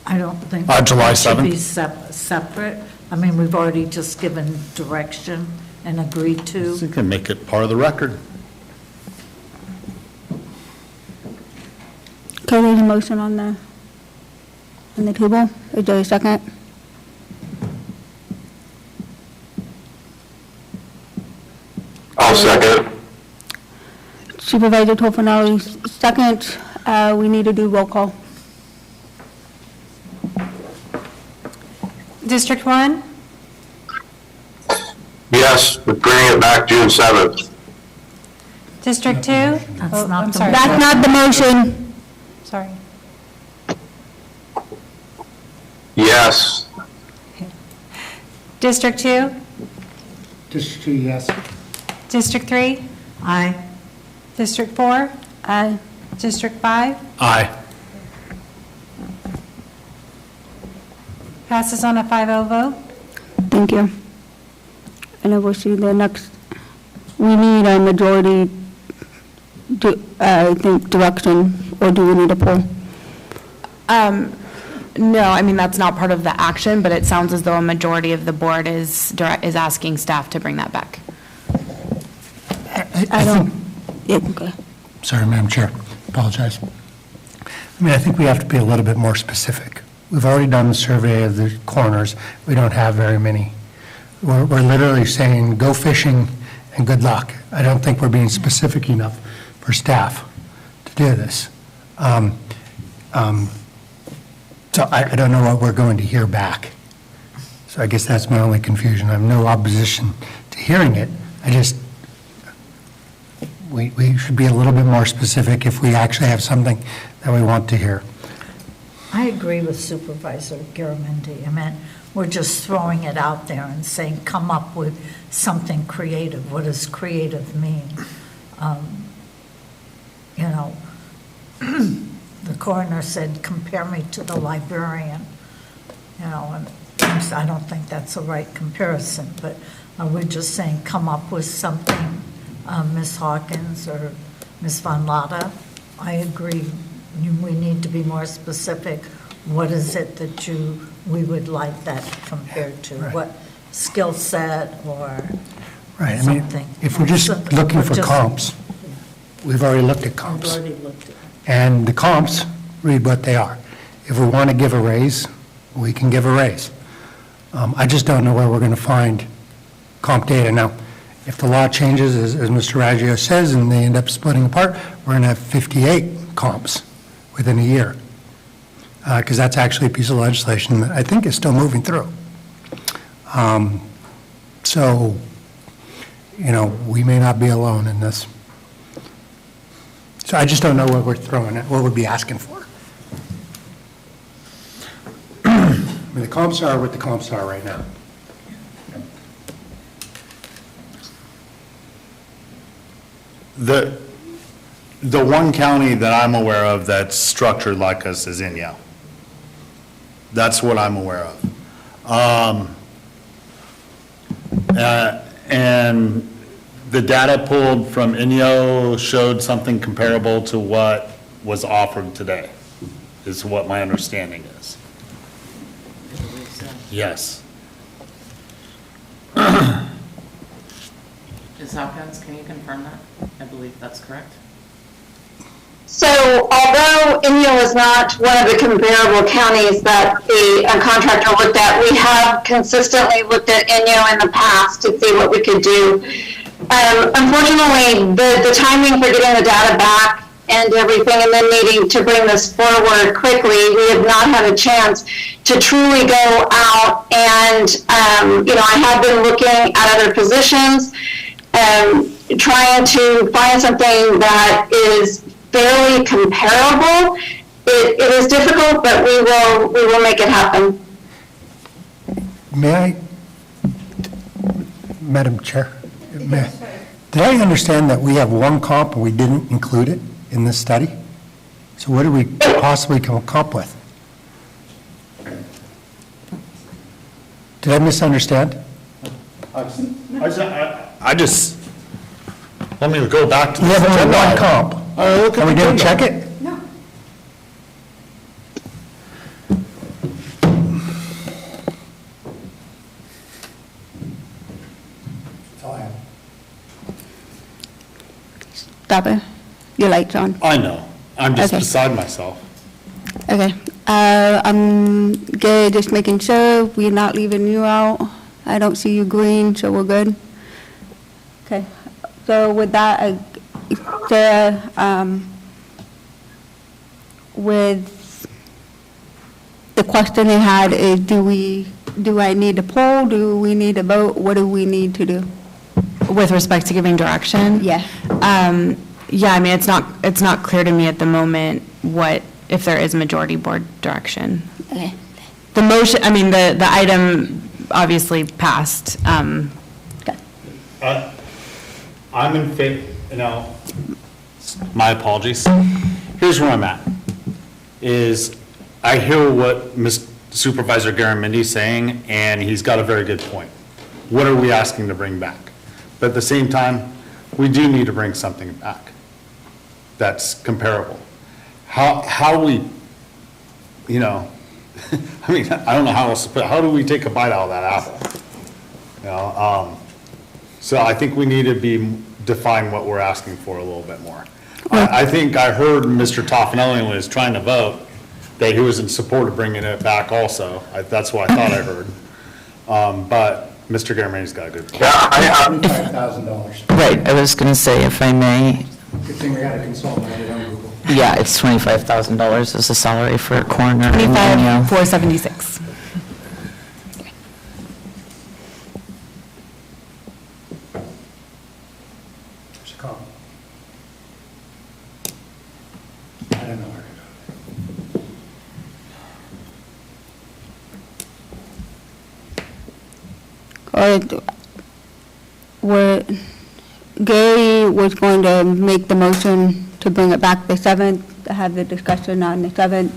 I don't think. July it should 7th? be separate. I mean, we've already just given direction and agreed to. You can make it part of the record. Okay, there's a motion on the table. Is there a second? I'll second. Supervisor Toffenali, second. We need to do roll call. District 1? Yes, but bring it back June 7th. District 2? That's not I'm the sorry. That's not the motion. Sorry. Yes. District 2? District 2, yes. District 3? Aye. District 4? Aye. District 5? Aye. Passes on a 5-0 vote. Thank you. And I will see the next, we need a majority, I think, direction, or do we need a poll? No, I mean, that's not part of the action, but it sounds as though a majority of the board is asking staff to bring that back. I don't, yeah, okay. Sorry, Madam Chair, apologize. I mean, I think we have to be a little bit more specific. We've already done the survey of the coroners. We don't have very many. We're literally saying, go fishing and good luck. I don't think we're being specific enough for staff to do this. So I don't know what we're going to hear back. So I guess that's my only confusion. I have no opposition to hearing it. I just, we should be a little bit more specific if we actually have something that we want to hear. I agree with Supervisor Garamendi. I mean, we're just throwing it out there and saying, come up with something creative. What does creative mean? You know, the coroner said, compare me to the librarian. You know, and I don't think that's the right comparison, but Are we just saying, come up with something, Ms. Hawkins or Ms. Von Lotta? I agree, we need to be more specific. What is it that we would like that compared to? Right. What skill set or Right, I mean, something? if we're just looking for Just- comps, we've already looked at We've comps. already looked at. And the comps read what they are. If we want to give a raise, we can give a raise. I just don't know where we're going to find comp data. Now, if the law changes, as Mr. Raggio says, and they end up splitting apart, we're going to have 58 comps within a year. Because that's actually a piece of legislation that I think is still moving through. So, we may not be alone in this. So I just don't know what we're throwing at, what we'd be asking for. I mean, the comps are what the comps are right now. The one county that I'm aware of that's structured like us is Inyo. That's what I'm aware of. And the data pulled from Inyo showed something comparable to what was offered today, is what my understanding is. Yes. Ms. Hawkins, can you confirm that? I believe that's correct. So although Inyo is not one of the comparable counties that the contractor looked at, we have consistently looked at Inyo in the past to see what we could do. Unfortunately, the timing for getting the data back and everything, and then needing to bring this forward quickly, we have not had a chance to truly go out and, I have been looking at other positions, trying to find something that is fairly comparable. It is difficult, but we will make it happen. May I, Madam Chair? Did I understand that we have one comp and we didn't include it in this study? So what did we possibly come up with? Did I misunderstand? I just, let me go back to. We have only one comp. And we didn't check it? No. That's all I have. Stop it. Your light's on. I know. I'm just Okay. beside myself. Okay. I'm good, just making sure we're not leaving you out. I don't see you green, so we're good. Okay. So with that, Sarah, with the question they had is, do I need to poll? Do we need to vote? What do we need to do? With respect to giving direction? Yeah. Yeah, I mean, it's not clear to me at the moment if there is majority board direction. Okay. The motion, I mean, the item obviously passed. I'm in favor, my apologies. Here's where I'm at, is I hear what Supervisor Garamendi's saying, and he's got a very good point. What are we asking to bring back? But at the same time, we do need to bring something back that's comparable. How we, I mean, I don't know how else to put it. How do we take a bite out of that apple? So I think we need to define what we're asking for a little bit more. I think I heard Mr. Toffanelli when he was trying to vote that he was in support of bringing it back also. That's what I thought I heard. But Mr. Garamendi's got a good point. $25,000. Right, I was going to say, if I may, Good thing we had a consultant, I did on Google. yeah, it's $25,000 as a salary for a coroner. in Inyo. 25,476. There's a comp. I don't know where to go. Gary was going to make the motion to bring it back the 7th, to have the discussion on the 7th.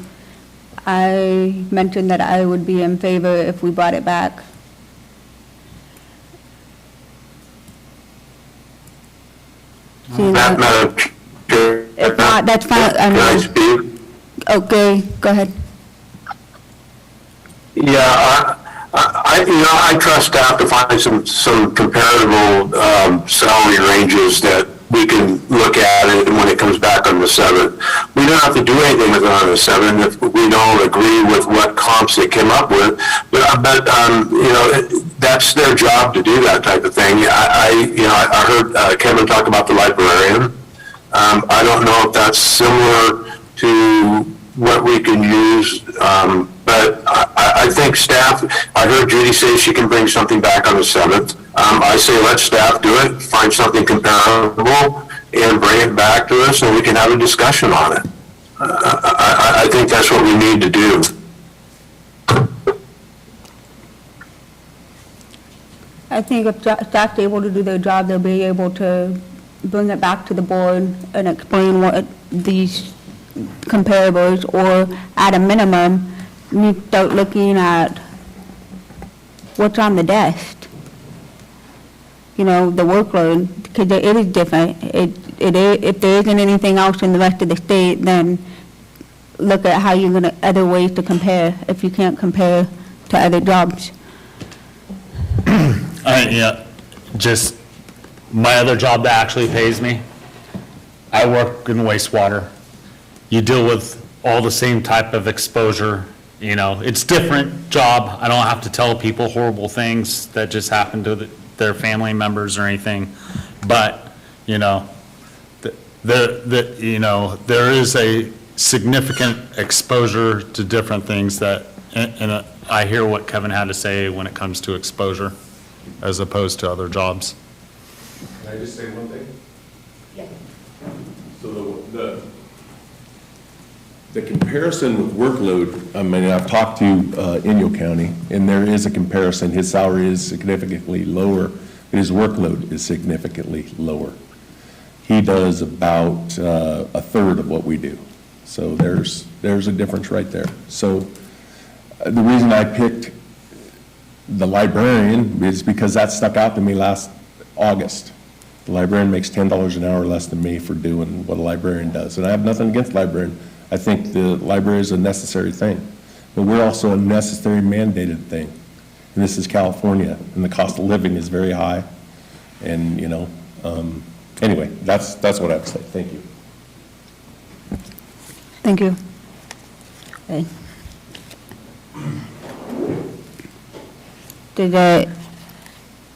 I mentioned that I would be in favor if we brought it back. See that? Madam Chair. If not, that's fine. Can I speak? Okay, go ahead. Yeah, I trust staff to find some comparable salary ranges that we can look at it when it comes back on the 7th. We don't have to do anything with it on the 7th if we don't agree with what comps they came up with. But that's their job to do that type of thing. I heard Kevin talk about the librarian. I don't know if that's similar to what we can use, but I think staff, I heard Judy say she can bring something back on the 7th. I say let staff do it, find something comparable, and bring it back to us, and we can have a discussion on it. I think that's what we need to do. I think if staff's able to do their job, they'll be able to bring it back to the board and explain what these comparables, or at a minimum, we start looking at what's on the desk. The workload, because it is different. If there isn't anything else in the rest of the state, then look at how you're going to, other ways to compare, if you can't compare to other jobs. Just my other job that actually pays me, I work in wastewater. You deal with all the same type of exposure. It's different job. I don't have to tell people horrible things that just happen to their family members or anything. But, there is a significant exposure to different things that, and I hear what Kevin had to say when it comes to exposure as opposed to other jobs. Can I just say one thing? Yeah. So the comparison with workload, I've talked to Inyo County, and there is a comparison. His salary is significantly lower, but his workload is significantly lower. He does about a third of what we do. So there's a difference right there. So the reason I picked the librarian is because that stuck out to me last August. The librarian makes $10 an hour less than me for doing what a librarian does. And I have nothing against the librarian. I think the library is a necessary thing. But we're also a necessary mandated thing. And this is California, and the cost of living is very high. And, anyway, that's what I have to say. Thank you. Thank you. Okay.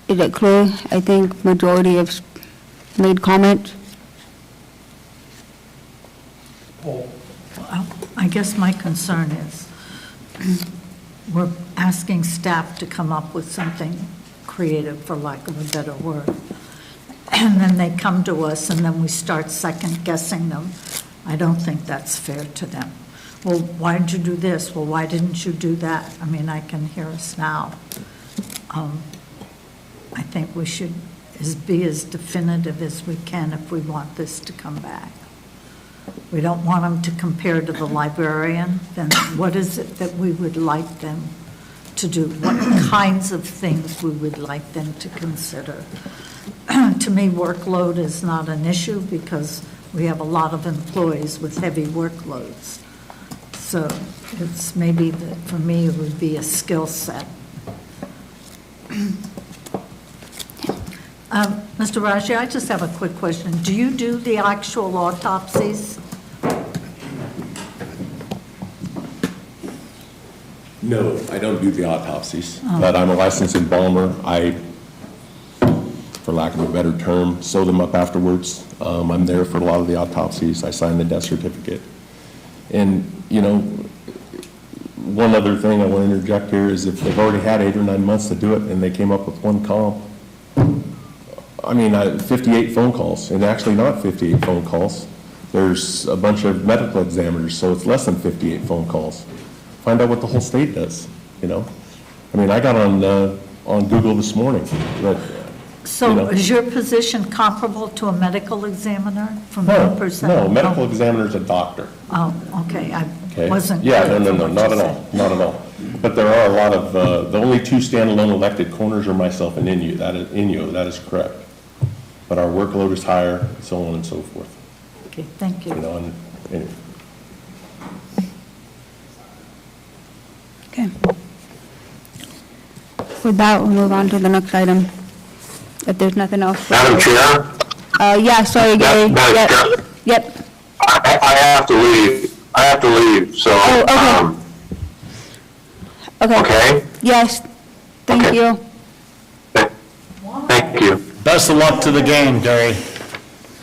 Is it clear? I think majority have made comments. I guess my concern is we're asking staff to come up with something creative, for lack of a better word. And then they come to us and then we start second guessing them. I don't think that's fair to them. Well, why did you do this? Well, why didn't you do that? I mean, I can hear us now. I think we should be as definitive as we can if we want this to come back. We don't want them to compare to the librarian, then what is it that we would like them to do? What kinds of things we would like them to consider? To me, workload is not an issue because we have a lot of employees with heavy workloads. So it's maybe that for me it would be a skill set. Mr. Raji, I just have a quick question. Do you do the actual autopsies? No, I don't do the autopsies, but I'm a licensed embalmer. I, for lack of a better term, sew them up afterwards. I'm there for a lot of the autopsies. I sign the death certificate. And, one other thing I want to interject here is if they've already had 8 or 9 months to do it and they came up with one comp, 58 phone calls, and actually not 58 phone calls. There's a bunch of medical examiners, so it's less than 58 phone calls. Find out what the whole state does, I got on Google this morning, but, So is your position comparable to a medical examiner from your perspective? No, medical examiner's a doctor. Oh, okay, I Okay. wasn't. Yeah, clear no, from what not you at all, not at all. But there are a lot of, the only 2 standalone elected coroners are myself and Inyo, that is correct. but our workload is higher, so on and so forth. Okay, thank you. You know, and anyway. Okay. With that, we'll move on to the next item, if there's nothing else. Madam Chair? Yeah, sorry, Gary. Madam Chair? Yep. I have to leave. I have to leave, so. Oh, okay. Okay? Yes, thank you. Thank you. Best of luck to the game, Gary.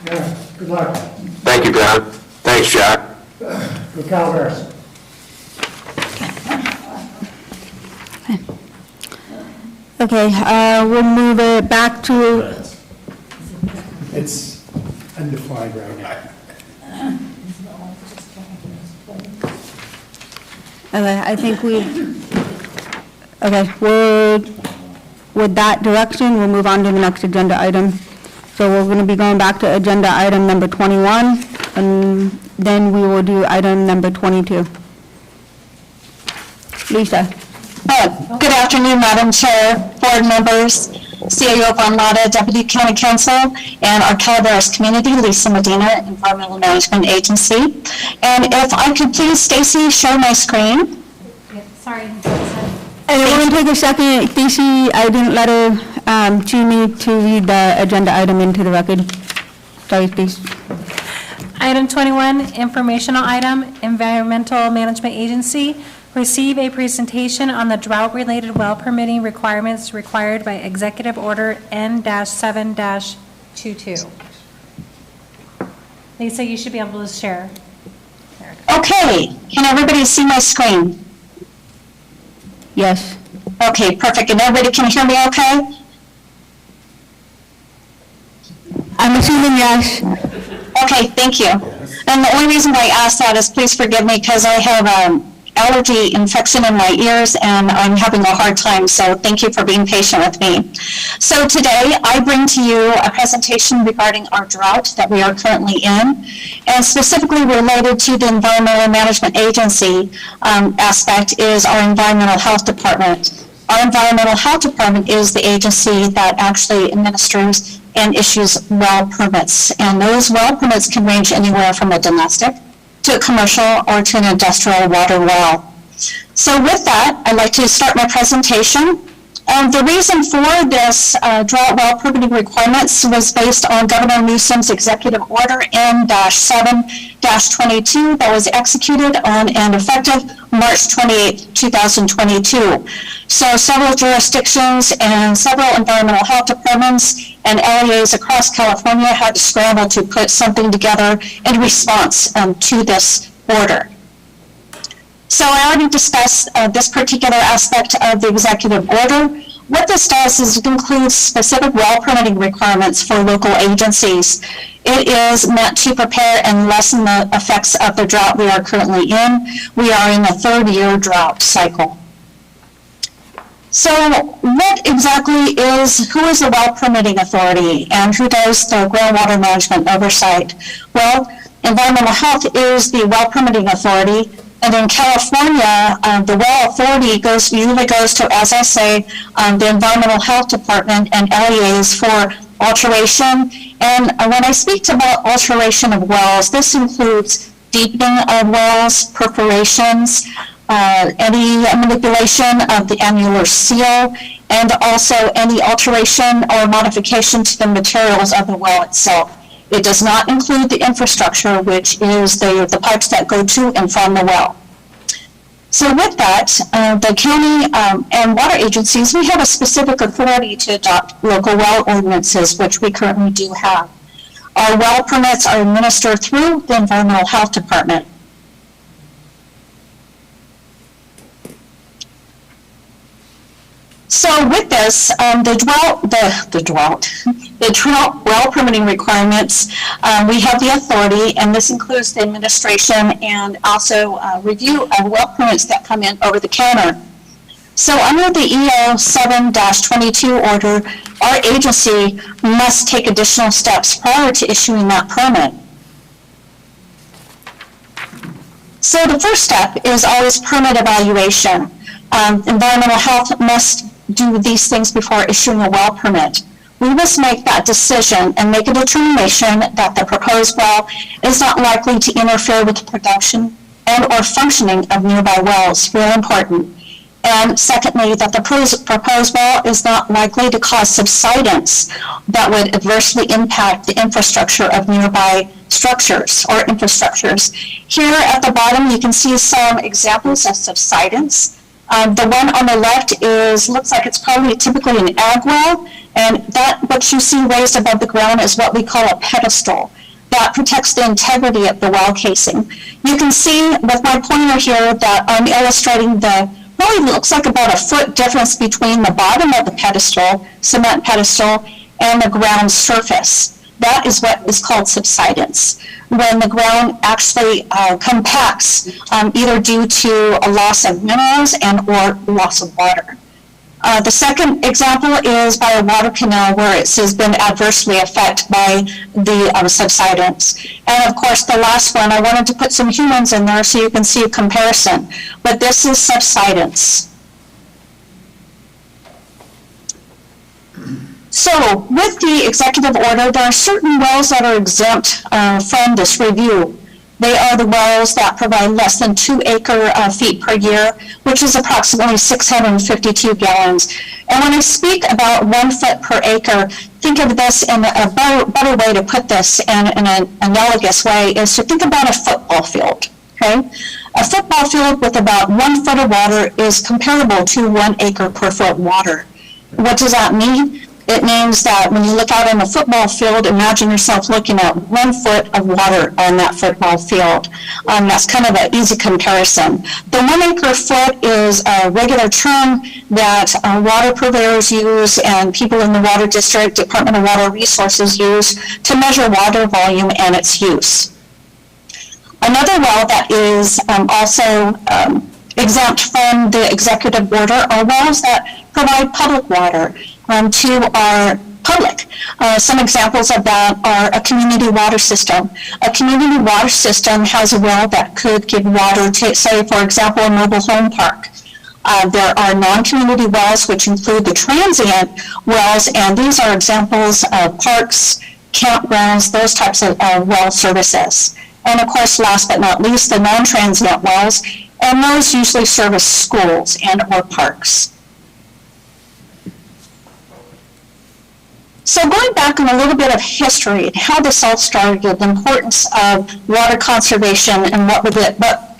Yeah, good luck. Thank you, Ben. Thanks, Jack. Go Calaveras. Okay, we'll move it back to, It's undefined right now. okay, I think with that direction, we'll move on to the next agenda item. So we're going to be going back to agenda item number 21, and then we will do item number 22. Lisa. Good afternoon, Madam Chair, board members, CAO Von Lada, Deputy County Counsel, and our Calaveras community, Lisa Medina, Environmental Management Agency. And if I could please, Stacy, share my screen. Sorry. And we're going to take a second. Stacy, I didn't let her, she need to read the agenda item into the record. Sorry, please. Item 21, informational item, Environmental Management Agency. Receive a presentation on the drought-related well permitting requirements required by Executive Order N-7-22. Lisa, you should be able to share. Okay, can everybody see my screen? Yes. Okay, perfect. And everybody can hear me okay? I'm assuming yes. Okay, thank you. And the only reason why I asked that is, please forgive me, because I have allergy infection in my ears and I'm having a hard time, so thank you for being patient with me. So today I bring to you a presentation regarding our drought that we are currently in, and specifically related to the Environmental Management Agency aspect is our Environmental Health Department. Our Environmental Health Department is the agency that actually administers and issues well permits, and those well permits can range anywhere from a domestic to a commercial or to an industrial water well. So with that, I'd like to start my presentation. The reason for this drought well permitting requirements was based on Governor Newsom's Executive Order N-7-22 that was executed on and effective March 28, 2022. So several jurisdictions and several environmental health departments and LEAs across California had to scramble to put something together in response to this order. So I already discussed this particular aspect of the executive order. What this does is it includes specific well permitting requirements for local agencies. It is meant to prepare and lessen the effects of the drought we are currently in. We are in the third-year drought cycle. So what exactly who is the well permitting authority and who does the groundwater management oversight? Well, environmental health is the well permitting authority. And in California, the well authority usually goes to, as I say, the Environmental Health Department and LEAs for alteration. And when I speak about alteration of wells, this includes deepening of wells, perforations, any manipulation of the annular seal, and also any alteration or modification to the materials of the well itself. It does not include the infrastructure, which is the pipes that go to and from the well. So with that, the county and water agencies, we have a specific authority to adopt local well ordinances, which we currently do have. Our well permits are administered through the Environmental Health Department. So with this, the drought well permitting requirements, we have the authority, and this includes the administration and also review of well permits that come in over the counter. So under the EO 7-22 order, our agency must take additional steps prior to issuing that permit. So the first step is always permit evaluation. Environmental health must do these things before issuing a well permit. we must make that decision and make a determination that the proposed well is not likely to interfere with the production and or functioning of nearby wells, really important. And secondly, that the proposed well is not likely to cause subsidence that would adversely impact the infrastructure of nearby structures or infrastructures. Here at the bottom, you can see some examples of subsidence. The one on the left looks like it's probably typically an ag well, and that what you see raised above the ground is what we call a pedestal. That protects the integrity of the well casing. You can see with my pointer here that I'm illustrating really looks like about a foot difference between the bottom of the pedestal, cement pedestal, and the ground surface. That is what is called subsidence, when the ground actually compacts, either due to a loss of minerals and or loss of water. The second example is by a water canal where it has been adversely affected by the subsidence. And of course, the last one, I wanted to put some humans in there so you can see a comparison. But this is subsidence. So with the executive order, there are certain wells that are exempt from this review. They are the wells that provide less than 2 acre-feet per year, which is approximately 652 gallons. And when I speak about 1 foot per acre, think of this in a better way to put this in an analogous way is to think about a football field, okay? A football field with about 1 foot of water is comparable to 1 acre per foot water. What does that mean? It means that when you look out on a football field, imagine yourself looking at 1 foot of water on that football field. That's kind of an easy comparison. The 1 acre foot is a regular term that water purveyors use and people in the Water District, Department of Water Resources use to measure water volume and its use. Another well that is also exempt from the executive order are wells that provide public water to our public. Some examples of that are a community water system. A community water system has a well that could give water to, say, for example, a mobile home park. There are non-community wells, which include the transient wells, and these are examples of parks, campgrounds, those types of well services. And of course, last but not least, the non-transient wells, and those usually service schools and or parks. So going back on a little bit of history and how this all started, the importance of water conservation and what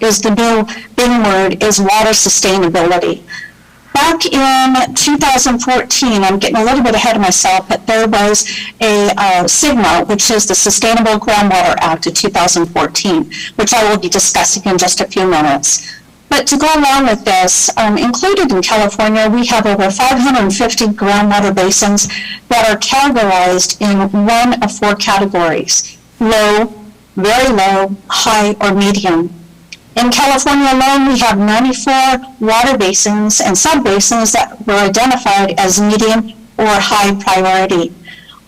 is the new big word is water sustainability. Back in 2014, I'm getting a little bit ahead of myself, but there was a SGMA, which is the Sustainable Groundwater Act of 2014, which I will be discussing in just a few minutes. But to go along with this, included in California, we have over 550 groundwater basins that are categorized in one of 4 categories: low, very low, high, or medium. In California alone, we have 94 water basins and sub-basins that were identified as medium or high priority.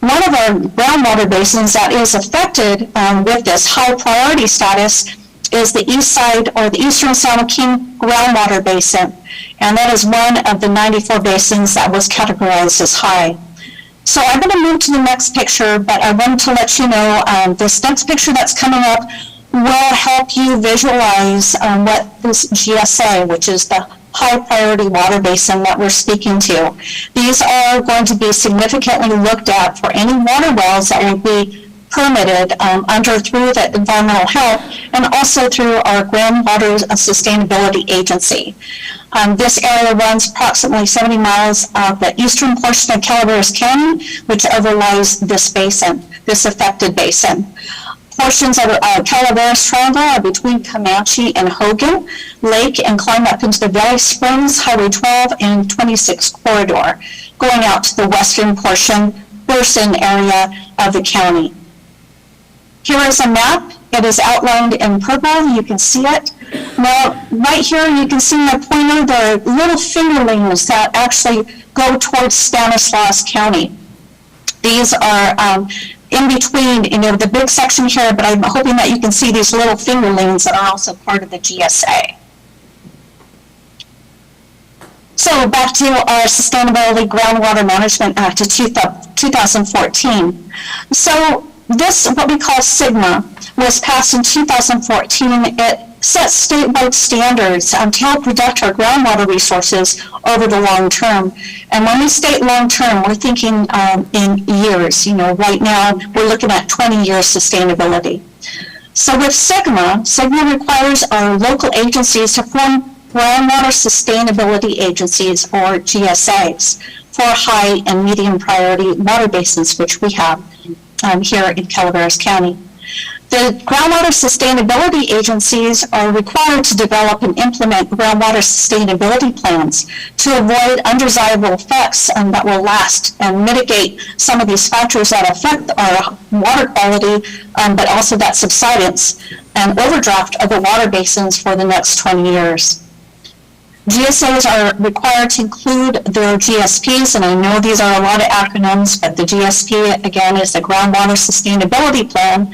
One of our groundwater basins that is affected with this high priority status is the east side or the eastern San Joaquin groundwater basin. And that is one of the 94 basins that was categorized as high. So I'm going to move to the next picture, but I wanted to let you know this next picture that's coming up will help you visualize what this GSA, which is the high priority water basin that we're speaking to. These are going to be significantly looked at for any water wells that will be permitted through the environmental health and also through our groundwater sustainability agency. This area runs approximately 70 miles of the eastern portion of Calaveras County, which overlies this basin, this affected basin. Portions of Calaveras Triangle are between Comanche and Hogan Lake and climb up into the Valley Springs, Highway 12 and 26 corridor, going out to the western portion, Burson area of the county. Here is a map. It is outlined in purple. You can see it. Now, right here, you can see my pointer. There are little fingerlings that actually go towards Stanislaus County. These are in between, the big section here, but I'm hoping that you can see these little fingerlings that are also part of the GSA. So back to our Sustainability Groundwater Management Act of 2014. So this, what we call SIGMA, was passed in 2014. It sets statewide standards to help protect our groundwater resources over the long term. And when we state long term, we're thinking in years. You know, right now we're looking at 20 years sustainability. So with SIGMA requires our local agencies to form groundwater sustainability agencies, or GSAs, for high and medium priority water basins, which we have here in Calaveras County. The groundwater sustainability agencies are required to develop and implement groundwater sustainability plans to avoid undesirable effects that will last and mitigate some of these factors that affect our water quality, but also that subsidence and overdraft of the water basins for the next 20 years. GSAs are required to include their GSPs, and I know these are a lot of acronyms, but the GSP, again, is the Groundwater Sustainability Plan,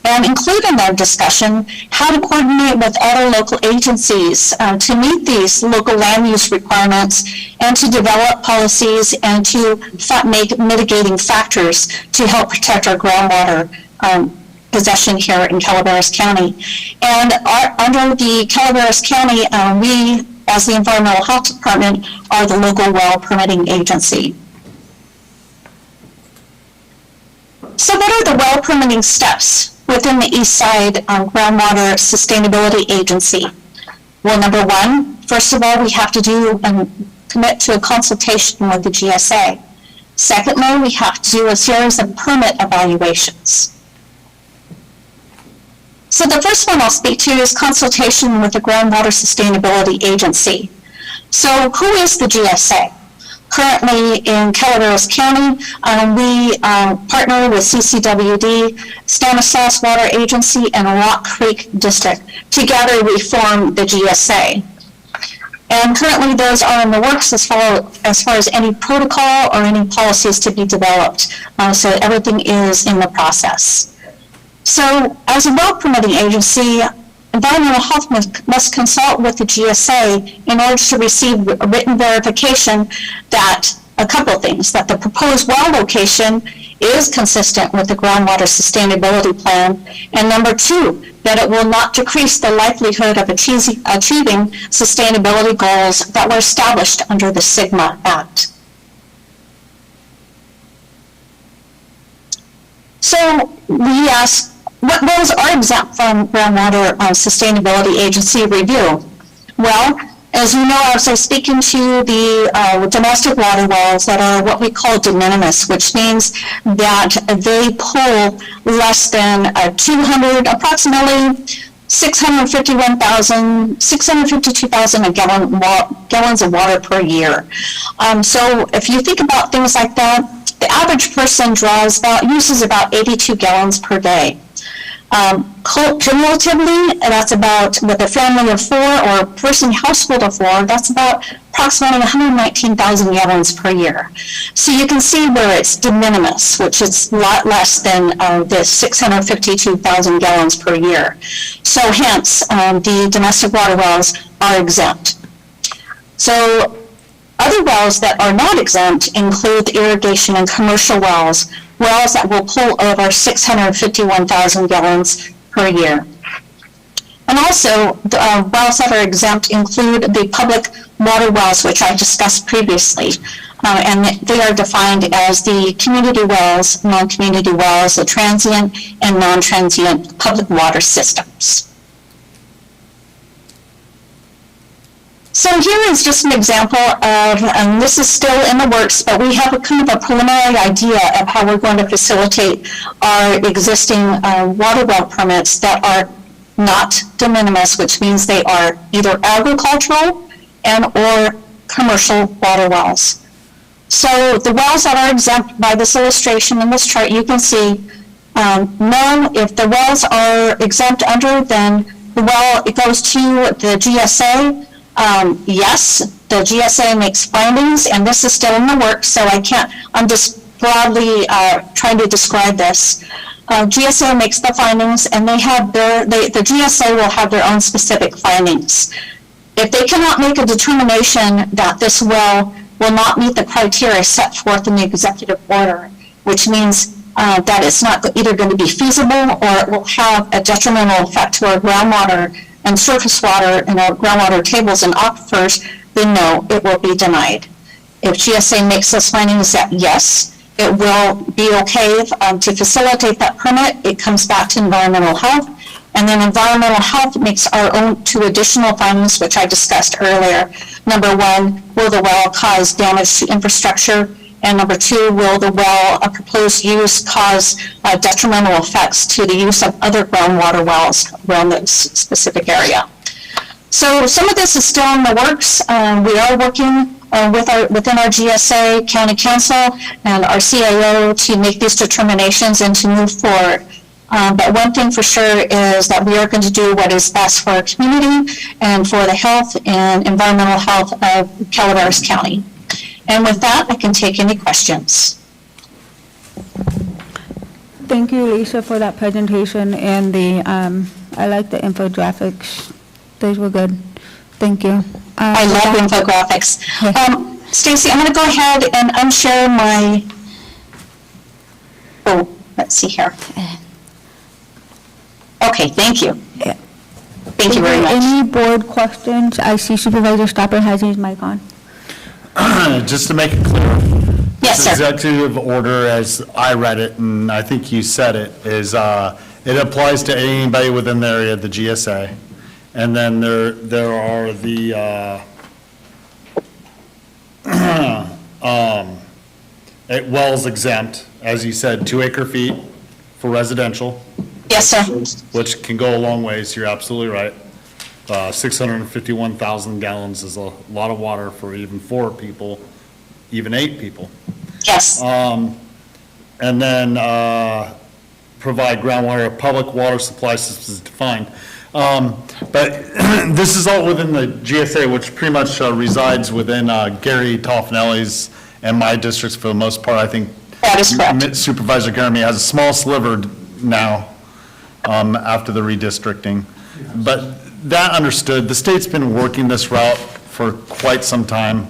and include in their discussion how to coordinate with other local agencies to meet these local land use requirements and to develop policies and to make mitigating factors to help protect our groundwater possession here in Calaveras County. And under the Calaveras County, we, as the Environmental Health Department, are the local well permitting agency. So what are the well permitting steps within the East Side Groundwater Sustainability Agency? Well, number one, first of all, we have to do and commit to a consultation with the GSA. Secondly, we have to do a series of permit evaluations. So the first one I'll speak to is consultation with the Groundwater Sustainability Agency. So who is the GSA? Currently in Calaveras County, we partner with CCWD, Stanislaus Water Agency, and Rock Creek District. Together we form the GSA. And currently those are in the works as far as any protocol or any policies to be developed. So everything is in the process. So as a well permitting agency, Environmental Health must consult with the GSA in order to receive written verification that a couple of things, that the proposed well location is consistent with the Groundwater Sustainability Plan, and number two, that it will not decrease the likelihood of achieving sustainability goals that were established under the SIGMA Act. So we ask, what wells are exempt from Groundwater Sustainability Agency review? Well, as you know, I was speaking to the domestic water wells that are what we call de minimis, which means that they pull less than approximately 652,000 gallons of water per year. So if you think about things like that, the average person uses about 82 gallons per day. Cumulatively, that's about, with a family of four or a person household of four, that's about approximately 119,000 gallons per year. So you can see where it's de minimis, which is a lot less than the 652,000 gallons per year. So hence, the domestic water wells are exempt. So other wells that are not exempt include the irrigation and commercial wells that will pull over 651,000 gallons per year. And also, the wells that are exempt include the public water wells, which I discussed previously. And they are defined as the community wells, non-community wells, the transient and non-transient public water systems. So here is just an example of, and this is still in the works, but we have a kind of a preliminary idea of how we're going to facilitate our existing water well permits that are not de minimis, which means they are either agricultural and or commercial water wells. So the wells that are exempt by this illustration in this chart, you can see, no, if the wells are exempt under, then the well, it goes to the GSA. Yes, the GSA makes findings, and this is still in the works, so I'm just broadly trying to describe this. GSA makes the findings, and the GSA will have their own specific findings. If they cannot make a determination that this well will not meet the criteria set forth in the executive order, which means that it's not either going to be feasible or it will have a detrimental effect to our groundwater and surface water and our groundwater tables and aquifers, then no, it will be denied. If GSA makes those findings that yes, it will be okay to facilitate that permit, it comes back to environmental health. And then environmental health makes our own 2 additional findings, which I discussed earlier. Number 1, will the well cause damage to infrastructure? And number 2, will the well proposed use cause detrimental effects to the use of other groundwater wells around this specific area? So some of this is still in the works. We are working within our GSA, County Council, and our CAO to make these determinations and to move forward. But one thing for sure is that we are going to do what is best for our community and for the health and environmental health of Calaveras County. And with that, I can take any questions. Thank you, Lisa, for that presentation, and I like the infographics. Those were good. Thank you. I love infographics. Stacy, I'm going to go ahead and unshare my, let's see here. Okay, thank you. Thank you very much. Any board questions? I see Supervisor Stopper has his mic on. Just to make it clear. Yes, this sir. executive order, as I read it, and I think you said it, is it applies to anybody within the area of the GSA. And then there are the wells exempt, as you said, 2 acre-feet for residential. Yes, sir. Which can go a long ways, you're absolutely right. 651,000 gallons is a lot of water for even 4 people, even 8 people. Yes. And then provide groundwater, public water supply systems defined. But this is all within the GSA, which pretty much resides within Gary Toffanelli's and my districts for the most part. I think that is correct. Supervisor Garamy has a small sliver now after the redistricting. But that understood, the state's been working this route for quite some time.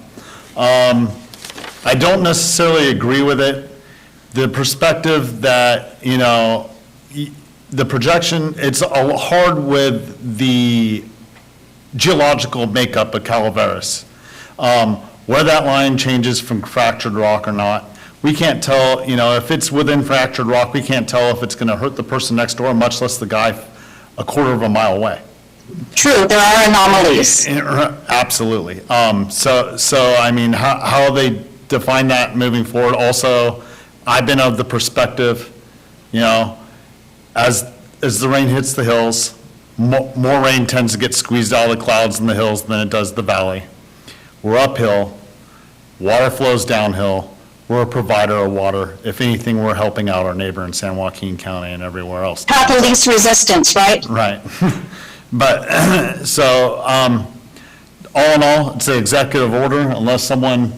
I don't necessarily agree with it. The perspective that, you know, the projection, it's hard with the geological makeup of Calaveras. Where that line changes from fractured rock or not, we can't tell, you know, if it's within fractured rock, we can't tell if it's going to hurt the person next door, much less the guy a quarter of a mile away. True, there are anomalies. Absolutely. So I mean, how they define that moving forward. Also, I've been of the perspective, you know, as the rain hits the hills, more rain tends to get squeezed out of the clouds in the hills than it does the valley. We're uphill, water flows downhill. We're a provider of water. If anything, we're helping out our neighbor in San Joaquin County and everywhere else. Path of least resistance, right? Right. But, so, all in all, it's an executive order, unless someone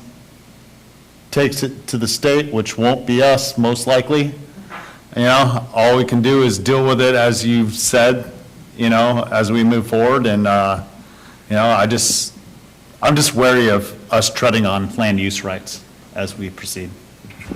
takes it to the state, which won't be us, most likely. You know, all we can do is deal with it, as you've said, you know, as we move forward. And, you know, I'm just wary of us treading on land use rights as we proceed.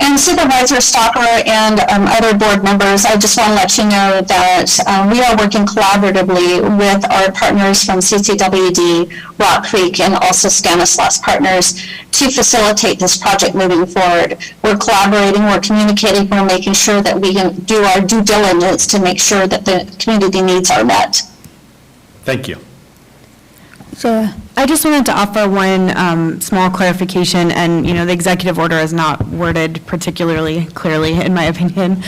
And Supervisor Stopper and other board members, I just want to let you know that we are working collaboratively with our partners from CCWD, Rock Creek, and also Stanislaus Partners to facilitate this project moving forward. We're collaborating, we're communicating, we're making sure that we can do our due diligence to make sure that the community needs are met. Thank you. So I just wanted to offer one small clarification, and, you know, the executive order is not worded particularly clearly, in my opinion.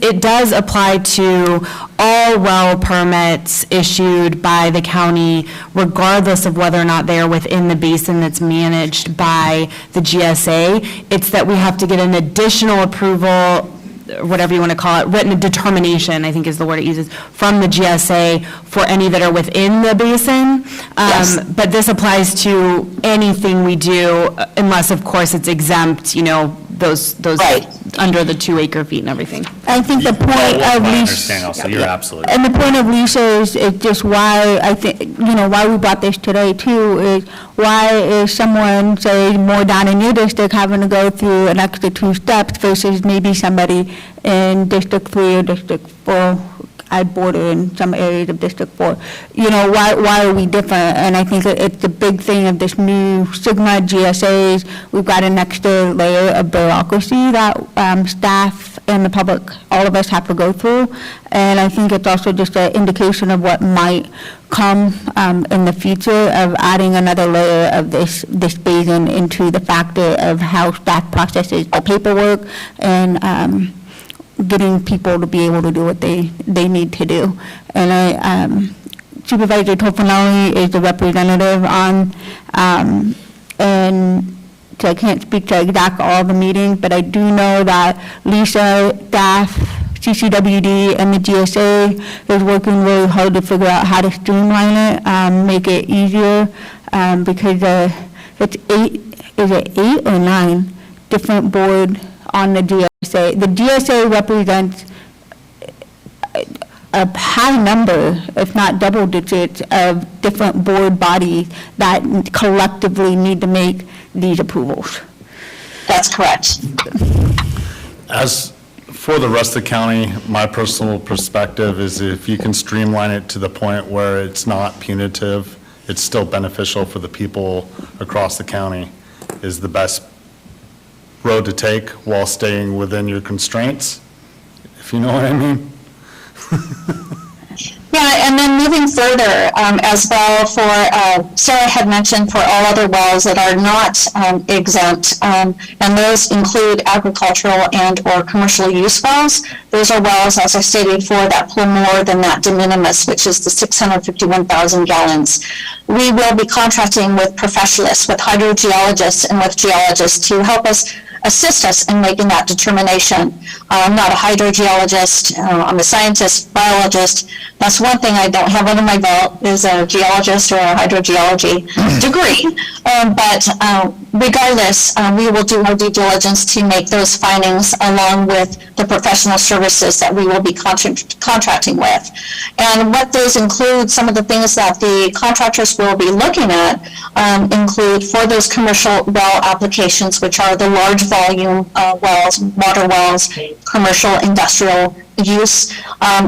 It does apply to all well permits issued by the county, regardless of whether or not they are within the basin that's managed by the GSA. It's that we have to get an additional approval, whatever you want to call it, written determination, I think is the word it uses, from the GSA for any that are within the basin. Yes. But this applies to anything we do, unless, of course, it's exempt, you know, those Right. under the 2 acre feet and everything. I think the point Well, of I Lisa. understand also, you're absolutely. And the point of Lisa is just why I think, why we brought this today too, is why is someone, say, more down in your district having to go through an extra 2 steps versus maybe somebody in District 3 or District 4? I border in some areas of District 4. Why are we different? And I think it's the big thing of this new Sigma GSAs. We've got an extra layer of bureaucracy that staff and the public, all of us have to go through. And I think it's also just an indication of what might come in the future of adding another layer of this basin into the factor of how staff processes the paperwork and getting people to be able to do what they need to do. And Supervisor Tofanelli is the representative on, and so I can't speak to exact all the meetings, but I do know that Lisa, staff, CCWD, and the GSA is working really hard to figure out how to streamline it, make it easier, because it's 8 or 9 different board on the GSA. The GSA represents a high number, if not double digits, of different board bodies that collectively need to make these approvals. That's correct. As for the rest of the county, my personal perspective is if you can streamline it to the point where it's not punitive, it's still beneficial for the people across the county, is the best road to take while staying within your constraints, if you know what I mean. Yeah, and then moving further as well for, Sarah had mentioned for all other wells that are not exempt, and those include agricultural and or commercial use wells. Those are wells, as I stated before, that pull more than that de minimis, which is the 651,000 gallons. We will be contracting with professionalists, with hydrogeologists and with geologists to help us assist us in making that determination. I'm not a hydrogeologist, I'm a scientist, biologist. That's one thing I don't have under my belt is a geologist or a hydrogeology degree. But regardless, we will do our due diligence to make those findings along with the professional services that we will be contracting with. And what those include, some of the things that the contractors will be looking at include for those commercial well applications, which are the large volume wells, water wells, commercial, industrial use,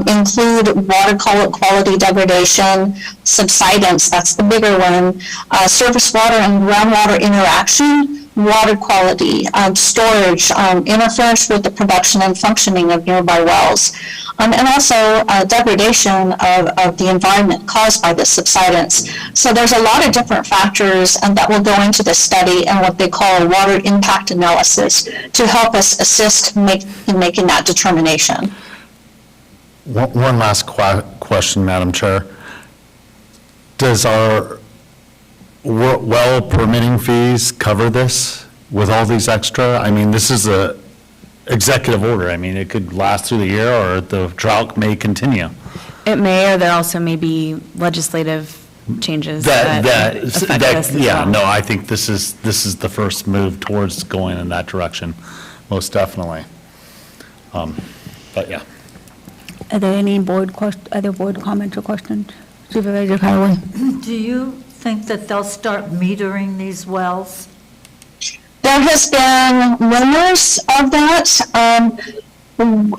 include water quality degradation, subsidence, that's the bigger one, surface water and groundwater interaction, water quality, storage, interference with the production and functioning of nearby wells, and also degradation of the environment caused by the subsidence. So there's a lot of different factors that will go into the study and what they call a water impact analysis to help us assist in making that determination. One last question, Madam Chair. Does our well permitting fees cover this with all these extra? I mean, this is a executive order. I mean, it could last through the year or the drought may continue. It may, or there also may be legislative changes that affect this as yeah, well. no, I think this is the first move towards going in that direction, most definitely. But yeah. Are there any other board comments or questions? Supervisor Callaway? Do you think that they'll start metering these wells? There has been rumors of that.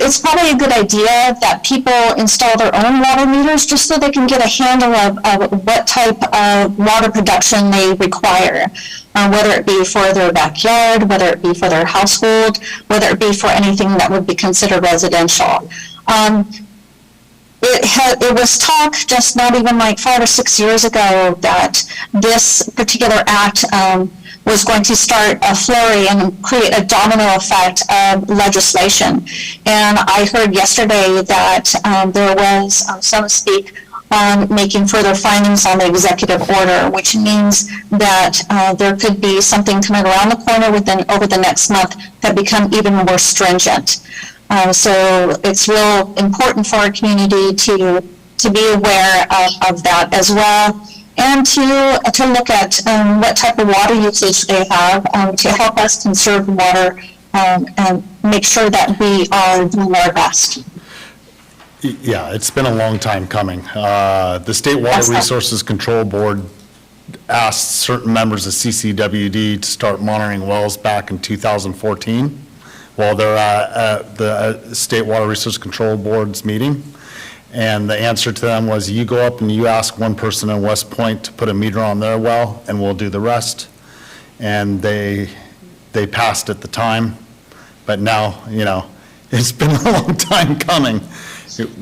It's probably a good idea that people install their own water meters just so they can get a handle of what type of water production they require, whether it be for their backyard, whether it be for their household, whether it be for anything that would be considered residential. It was talk just not even like 5 or 6 years ago that this particular act was going to start a flurry and create a domino effect of legislation. And I heard yesterday that there was some speak on making further findings on the executive order, which means that there could be something coming around the corner over the next month that become even more stringent. So it's real important for our community to be aware of that as well, and to look at what type of water usage they have to help us conserve water and make sure that we are doing our best. Yeah, it's been a long time coming. The State Water Resources Control Board asked certain members of CCWD to start monitoring wells back in 2014 while they're at the State Water Resources Control Board's meeting. And the answer to them was, you go up and you ask one person in West Point to put a meter on their well, and we'll do the rest. And they passed at the time, but now, you know, it's been a long time coming.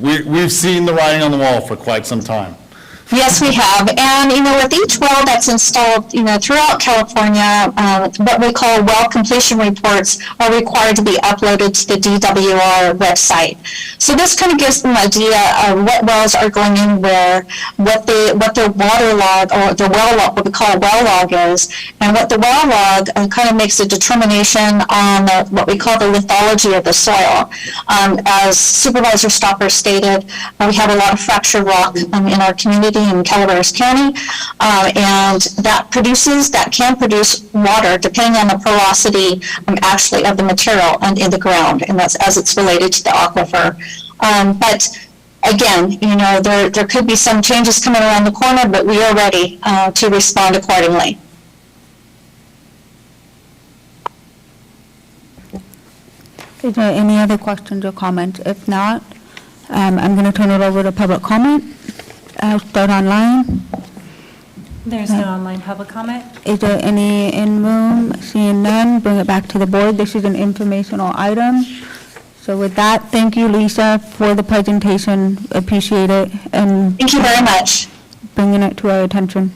We've seen the writing on the wall for quite some time. Yes, we have. And, you know, with each well that's installed, you know, throughout California, what we call well completion reports are required to be uploaded to the DWR website. So this kind of gives them an idea of what wells are going in where, what their water log, or the well log, what we call a well log is, and what the well log kind of makes a determination on what we call the lithology of the soil. As Supervisor Stopper stated, we have a lot of fractured rock in our community in Calaveras County, and that can produce water depending on the porosity actually of the material and in the ground, and that's as it's related to the aquifer. But again, you know, there could be some changes coming around the corner, but we are ready to respond accordingly. Is there any other questions or comments? If not, I'm going to turn it over to public comment. I'll start online. There's no online public comment. Is there any in room? Seeing none, bring it back to the board. This is an informational item. So with that, thank you, Lisa, for the presentation. Appreciate it. And thank you very much. Bringing it to our attention.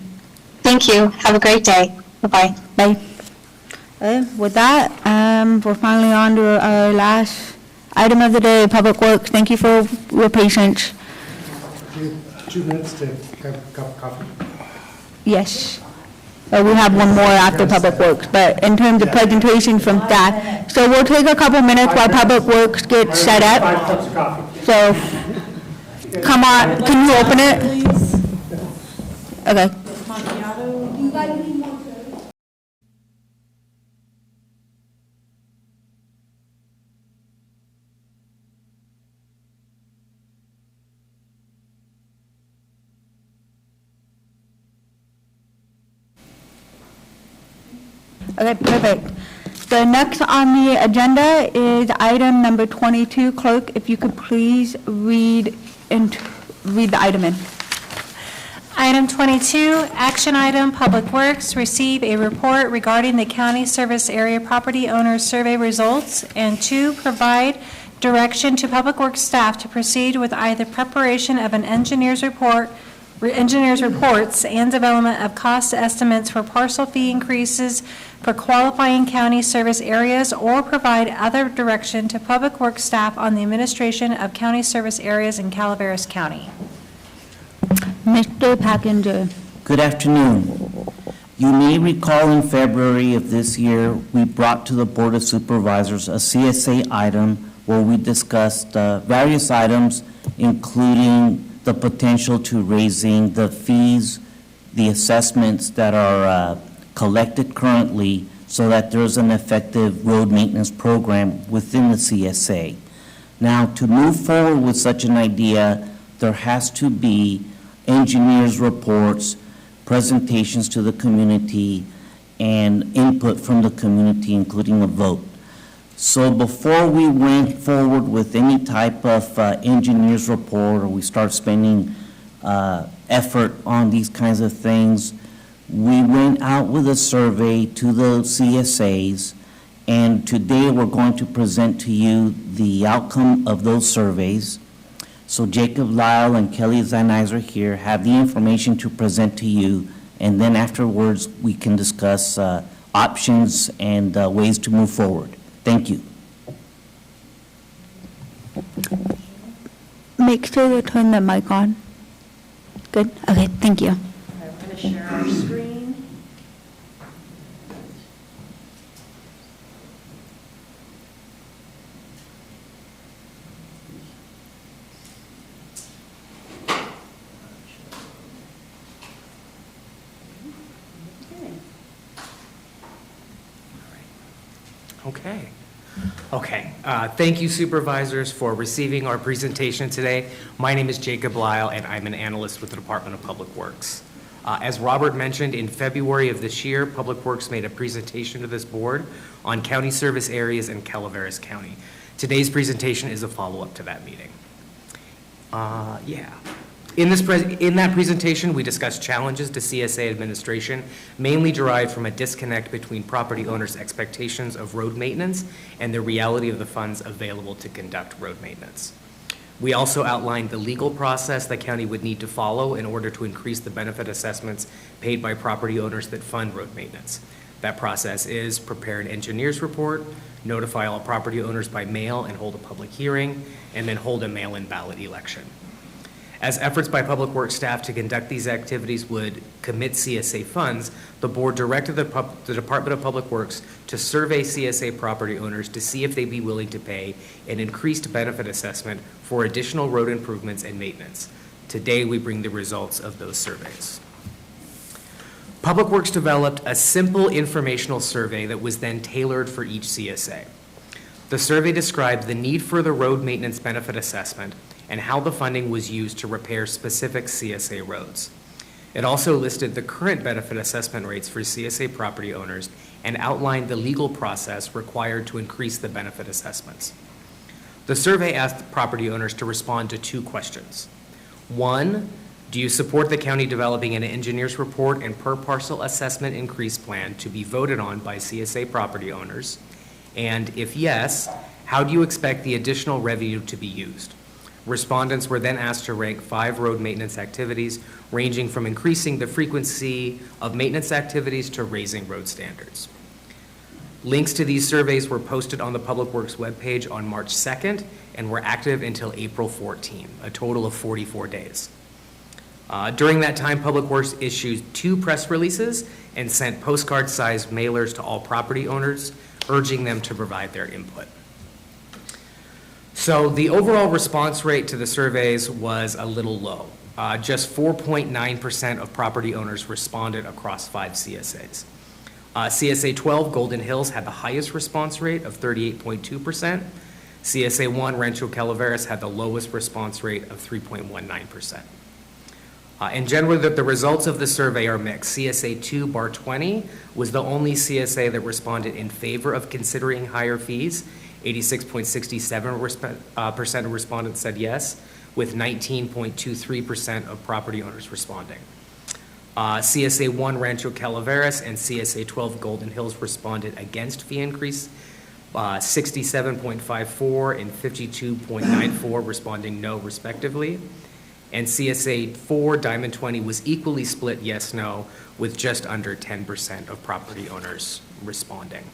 Thank you. Have a great day. Bye-bye. Bye. With that, we're finally on to our last item of the day, Public Works. Thank you for your patience. 2 minutes to have a cup of coffee. Yes. We have one more after Public Works, but in terms of presentation from staff. So we'll take a couple minutes while Public Works gets set up. 5 cups of coffee. So, come on, can you open it? Okay. Okay, perfect. The next on the agenda is item number 22. Clerk, if you could please read the item in. Item 22, action item, Public Works, receive a report regarding the county service area property owners survey results, and 2, provide direction to Public Works staff to proceed with either preparation of an engineer's reports and development of cost estimates for parcel fee increases for qualifying county service areas, or provide other direction to Public Works staff on the administration of county service areas in Calaveras County. Mr. Packinger. Good afternoon. You may recall in February of this year, we brought to the Board of Supervisors a CSA item where we discussed various items, including the potential to raising the fees, the assessments that are collected currently, so that there's an effective road maintenance program within the CSA. Now, to move forward with such an idea, there has to be engineers' reports, presentations to the community, and input from the community, including a vote. So before we went forward with any type of engineer's report, or we start spending effort on these kinds of things, we went out with a survey to the CSAs, and today we're going to present to you the outcome of those surveys. So Jacob Lyle and Kelly Zanizer here have the information to present to you, and then afterwards we can discuss options and ways to move forward. Thank you. Make sure to turn the mic on. Good? Okay, thank you. We're going to share our screen. Okay. Okay, thank you supervisors for receiving our presentation today. My name is Jacob Lyle and I'm an analyst with the Department of Public Works. As Robert mentioned, in February of this year, Public Works made a presentation to this board on county service areas in Calaveras County. Today's presentation is a follow-up to that meeting. In that presentation, we discussed challenges to CSA administration, mainly derived from a disconnect between property owners' expectations of road maintenance and the reality of the funds available to conduct road maintenance. We also outlined the legal process the county would need to follow in order to increase the benefit assessments paid by property owners that fund road maintenance. That process is prepare an engineer's report, notify all property owners by mail and hold a public hearing, and then hold a mail-in ballot election. As efforts by Public Works staff to conduct these activities would commit CSA funds, the board directed the Department of Public Works to survey CSA property owners to see if they'd be willing to pay an increased benefit assessment for additional road improvements and maintenance. Today, we bring the results of those surveys. Public Works developed a simple informational survey that was then tailored for each CSA. The survey described the need for the road maintenance benefit assessment and how the funding was used to repair specific CSA roads. It also listed the current benefit assessment rates for CSA property owners and outlined the legal process required to increase the benefit assessments. The survey asked property owners to respond to 2 questions. 1, do you support the county developing an engineer's report and per parcel assessment increase plan to be voted on by CSA property owners? And if yes, how do you expect the additional revenue to be used? Respondents were then asked to rank 5 road maintenance activities, ranging from increasing the frequency of maintenance activities to raising road standards. Links to these surveys were posted on the Public Works webpage on March 2nd and were active until April 14, a total of 44 days. During that time, Public Works issued 2 press releases and sent postcard-sized mailers to all property owners, urging them to provide their input. So the overall response rate to the surveys was a little low. Just 4.9% of property owners responded across 5 CSAs. CSA 12, Golden Hills, had the highest response rate of 38.2%. CSA 1, Rancho Calaveras, had the lowest response rate of 3.19%. In general, the results of the survey are mixed. CSA 2, Bar 20, was the only CSA that responded in favor of considering higher fees. 86.67% of respondents said yes, with 19.23% of property owners responding. CSA 1, Rancho Calaveras, and CSA 12, Golden Hills, responded against fee increase, 67.54 and 52.94 responding no, respectively. And CSA 4, Diamond 20, was equally split yes, no, with just under 10% of property owners responding.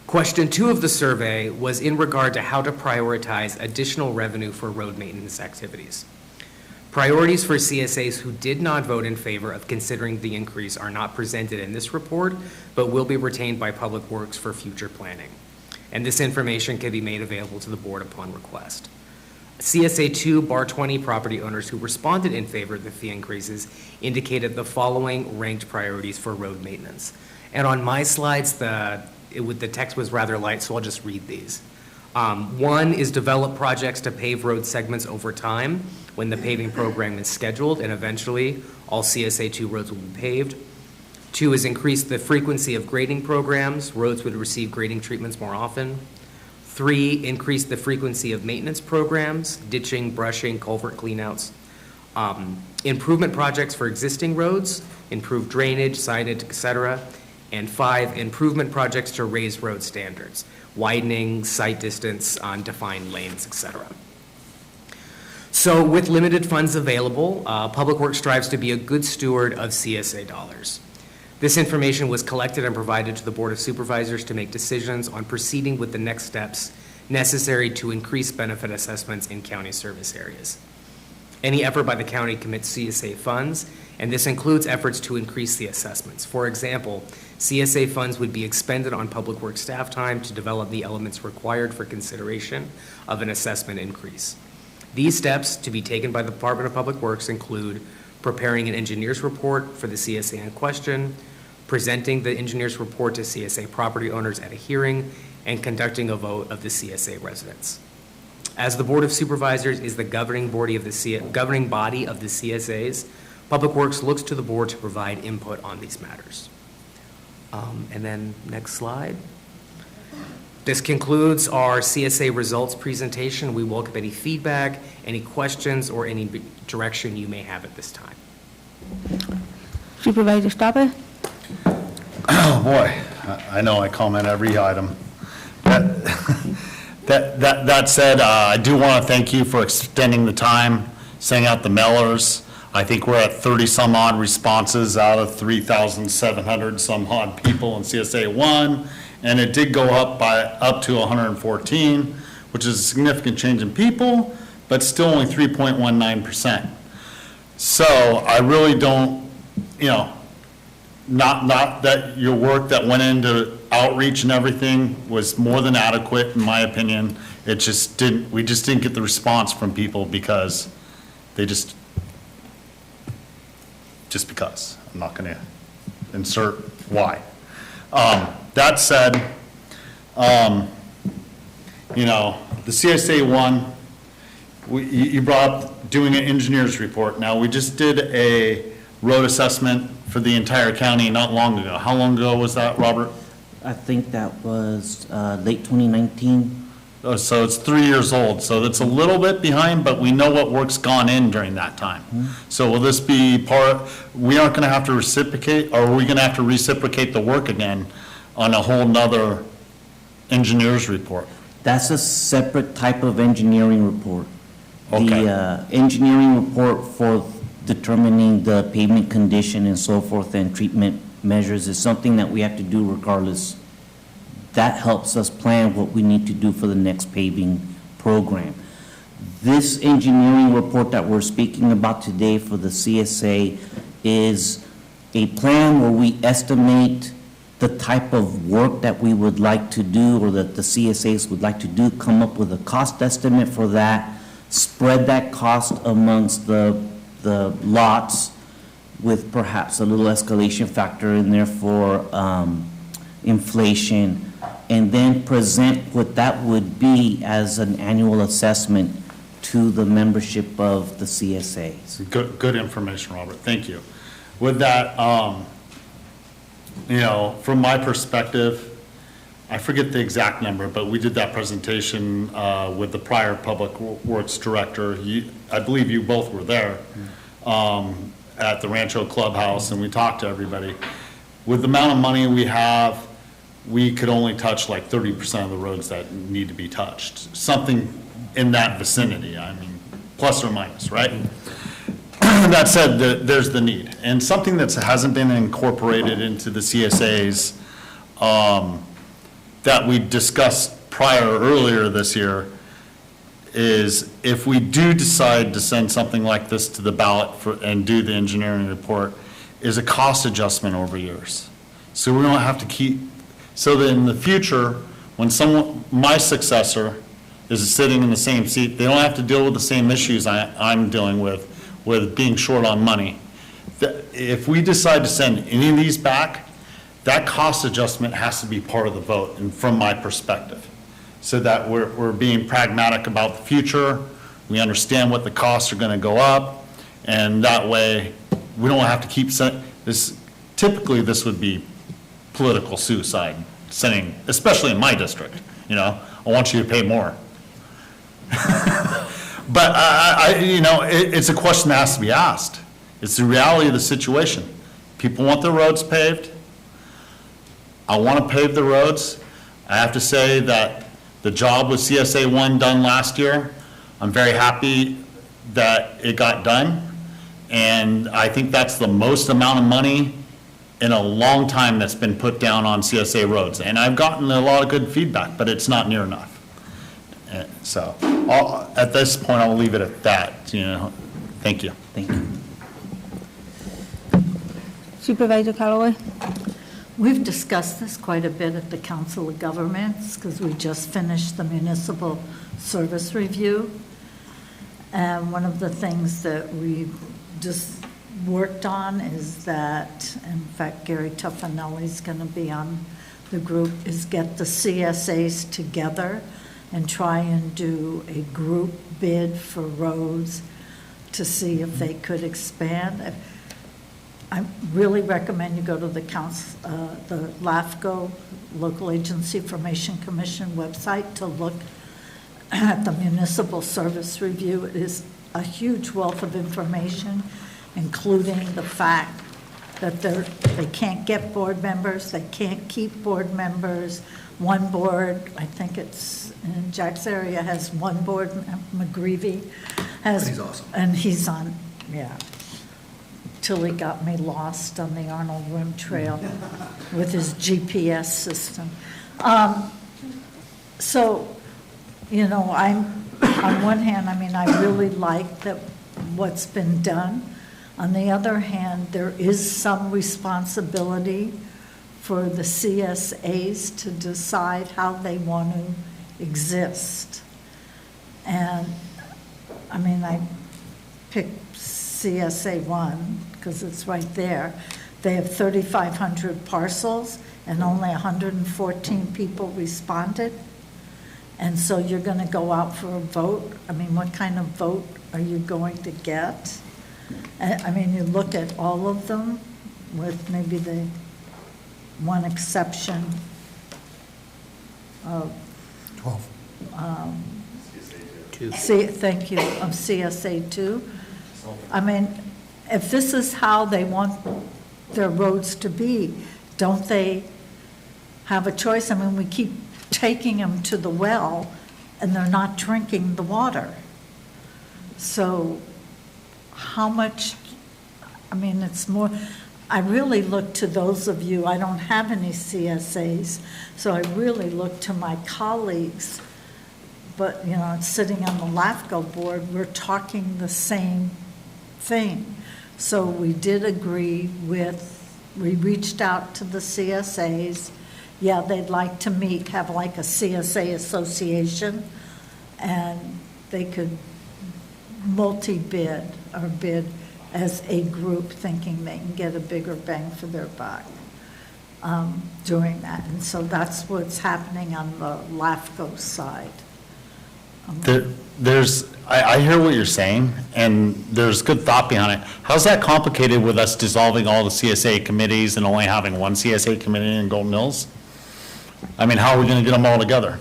Question 2 of the survey was in regard to how to prioritize additional revenue for road maintenance activities. Priorities for CSAs who did not vote in favor of considering the increase are not presented in this report, but will be retained by Public Works for future planning. And this information can be made available to the board upon request. CSA 2, Bar 20 property owners who responded in favor of the fee increases indicated the following ranked priorities for road maintenance. And on my slides, the text was rather light, so I'll just read these. 1 is develop projects to pave road segments over time when the paving program is scheduled, and eventually all CSA 2 roads will be paved. 2 is increase the frequency of grading programs. Roads would receive grading treatments more often. 3, increase the frequency of maintenance programs, ditching, brushing, culvert cleanouts. Improvement projects for existing roads, improve drainage, signage, etc. And 5, improvement projects to raise road standards, widening, sight distance on defined lanes, etc. So with limited funds available, Public Works strives to be a good steward of CSA dollars. This information was collected and provided to the Board of Supervisors to make decisions on proceeding with the next steps necessary to increase benefit assessments in county service areas. Any effort by the county commits CSA funds, and this includes efforts to increase the assessments. For example, CSA funds would be expended on Public Works staff time to develop the elements required for consideration of an assessment increase. These steps to be taken by the Department of Public Works include preparing an engineer's report for the CSA in question, presenting the engineer's report to CSA property owners at a hearing, and conducting a vote of the CSA residents. As the Board of Supervisors is the governing body of the CSAs, Public Works looks to the board to provide input on these matters. And then next slide. This concludes our CSA results presentation. We welcome any feedback, any questions, or any direction you may have at this time. Supervisor Stopper? Oh, boy, I know I comment every item. That said, I do want to thank you for extending the time, sending out the mailers. I think we're at 30-some odd responses out of 3,700 some odd people in CSA 1, and it did go up to 114, which is a significant change in people, but still only 3.19%. So I really don't, not that your work that went into outreach and everything was more than adequate, in my opinion. We just didn't get the response from people because they just because. I'm not going to insert why. That said, the CSA 1, you brought up doing an engineer's report. Now, we just did a road assessment for the entire county not long ago. How long ago was that, Robert? I think that was late 2019. Oh, so it's 3 years old, so that's a little bit behind, but we know what work's gone in during that time. So will this be we aren't gonna have to reciprocate, or are we gonna have to reciprocate the work again on a whole nother engineer's report? That's a separate type of engineering report. Okay. The engineering report for determining the pavement condition and so forth and treatment measures is something that we have to do regardless. That helps us plan what we need to do for the next paving program. This engineering report that we're speaking about today for the CSA is a plan where we estimate the type of work that we would like to do or that the CSAs would like to do, come up with a cost estimate for that, spread that cost amongst the lots with perhaps a little escalation factor in there for inflation, and then present what that would be as an annual assessment to the membership of the CSAs. Good information, Robert. Thank you. With that, from my perspective, I forget the exact number, but we did that presentation with the prior Public Works Director. I believe you both were there at the Rancho Clubhouse, and we talked to everybody. With the amount of money we have, we could only touch like 30% of the roads that need to be touched. Something in that vicinity, I mean, plus or minus, right? That said, there's the need. And something that hasn't been incorporated into the CSAs that we discussed earlier this year is if we do decide to send something like this to the ballot and do the engineering report, is a cost adjustment over years. So we don't have to so that in the future, when my successor is sitting in the same seat, they don't have to deal with the same issues I'm dealing with being short on money. If we decide to send any of these back, that cost adjustment has to be part of the vote, and from my perspective, so that we're being pragmatic about the future, we understand what the costs are gonna go up, and that way, we don't have to keep this. Typically, this would be political suicide, especially in my district, I want you to pay more. But it's a question that has to be asked. It's the reality of the situation. People want their roads paved. I want to pave the roads. I have to say that the job with CSA 1 done last year, I'm very happy that it got done. And I think that's the most amount of money in a long time that's been put down on CSA roads. And I've gotten a lot of good feedback, but it's not near enough. So at this point, I'll leave it at that. Thank you. Thank you. Supervisor Callaway? We've discussed this quite a bit at the Council of Governments because we just finished the municipal service review. And one of the things that we just worked on is that, in fact, Gary Tuffanelli's going to be on the group is get the CSAs together and try and do a group bid for roads to see if they could expand. I really recommend you go to the the LAFCO, Local Agency Information Commission website to look at the municipal service review. It is a huge wealth of information, including the fact that they can't get board members, they can't keep board members. One board, I think it's in Jack's area, has one board, McGreevy has. But he's awesome. And he's on, yeah. Till he got me lost on the Arnold Rim Trail with his GPS system. So, you know, on one hand, I mean, I really like that what's been done. On the other hand, there is some responsibility for the CSAs to decide how they want to exist. And, I mean, I picked CSA 1 because it's right there. They have 3,500 parcels and only 114 people responded. And so you're going to go out for a vote. I mean, what kind of vote are you going to get? I mean, you look at all of them with maybe the one exception of 12. Thank you, of CSA 2. I mean, if this is how they want their roads to be, don't they have a choice? I mean, we keep taking them to the well and they're not drinking the water. So how much, I mean, it's more, I really look to those of you, I don't have any CSAs, so I really look to my colleagues. But, you know, sitting on the LAFCO board, we're talking the same thing. So we did agree we reached out to the CSAs. Yeah, they'd like to meet, have like a CSA association, and they could multi-bid or bid as a group, thinking they can get a bigger bang for their buck doing that. And so that's what's happening on the LAFCO side. I hear what you're saying, and there's good thought behind it. How's that complicated with us dissolving all the CSA committees and only having one CSA committee in Golden Mills? I mean, how are we going to get them all together?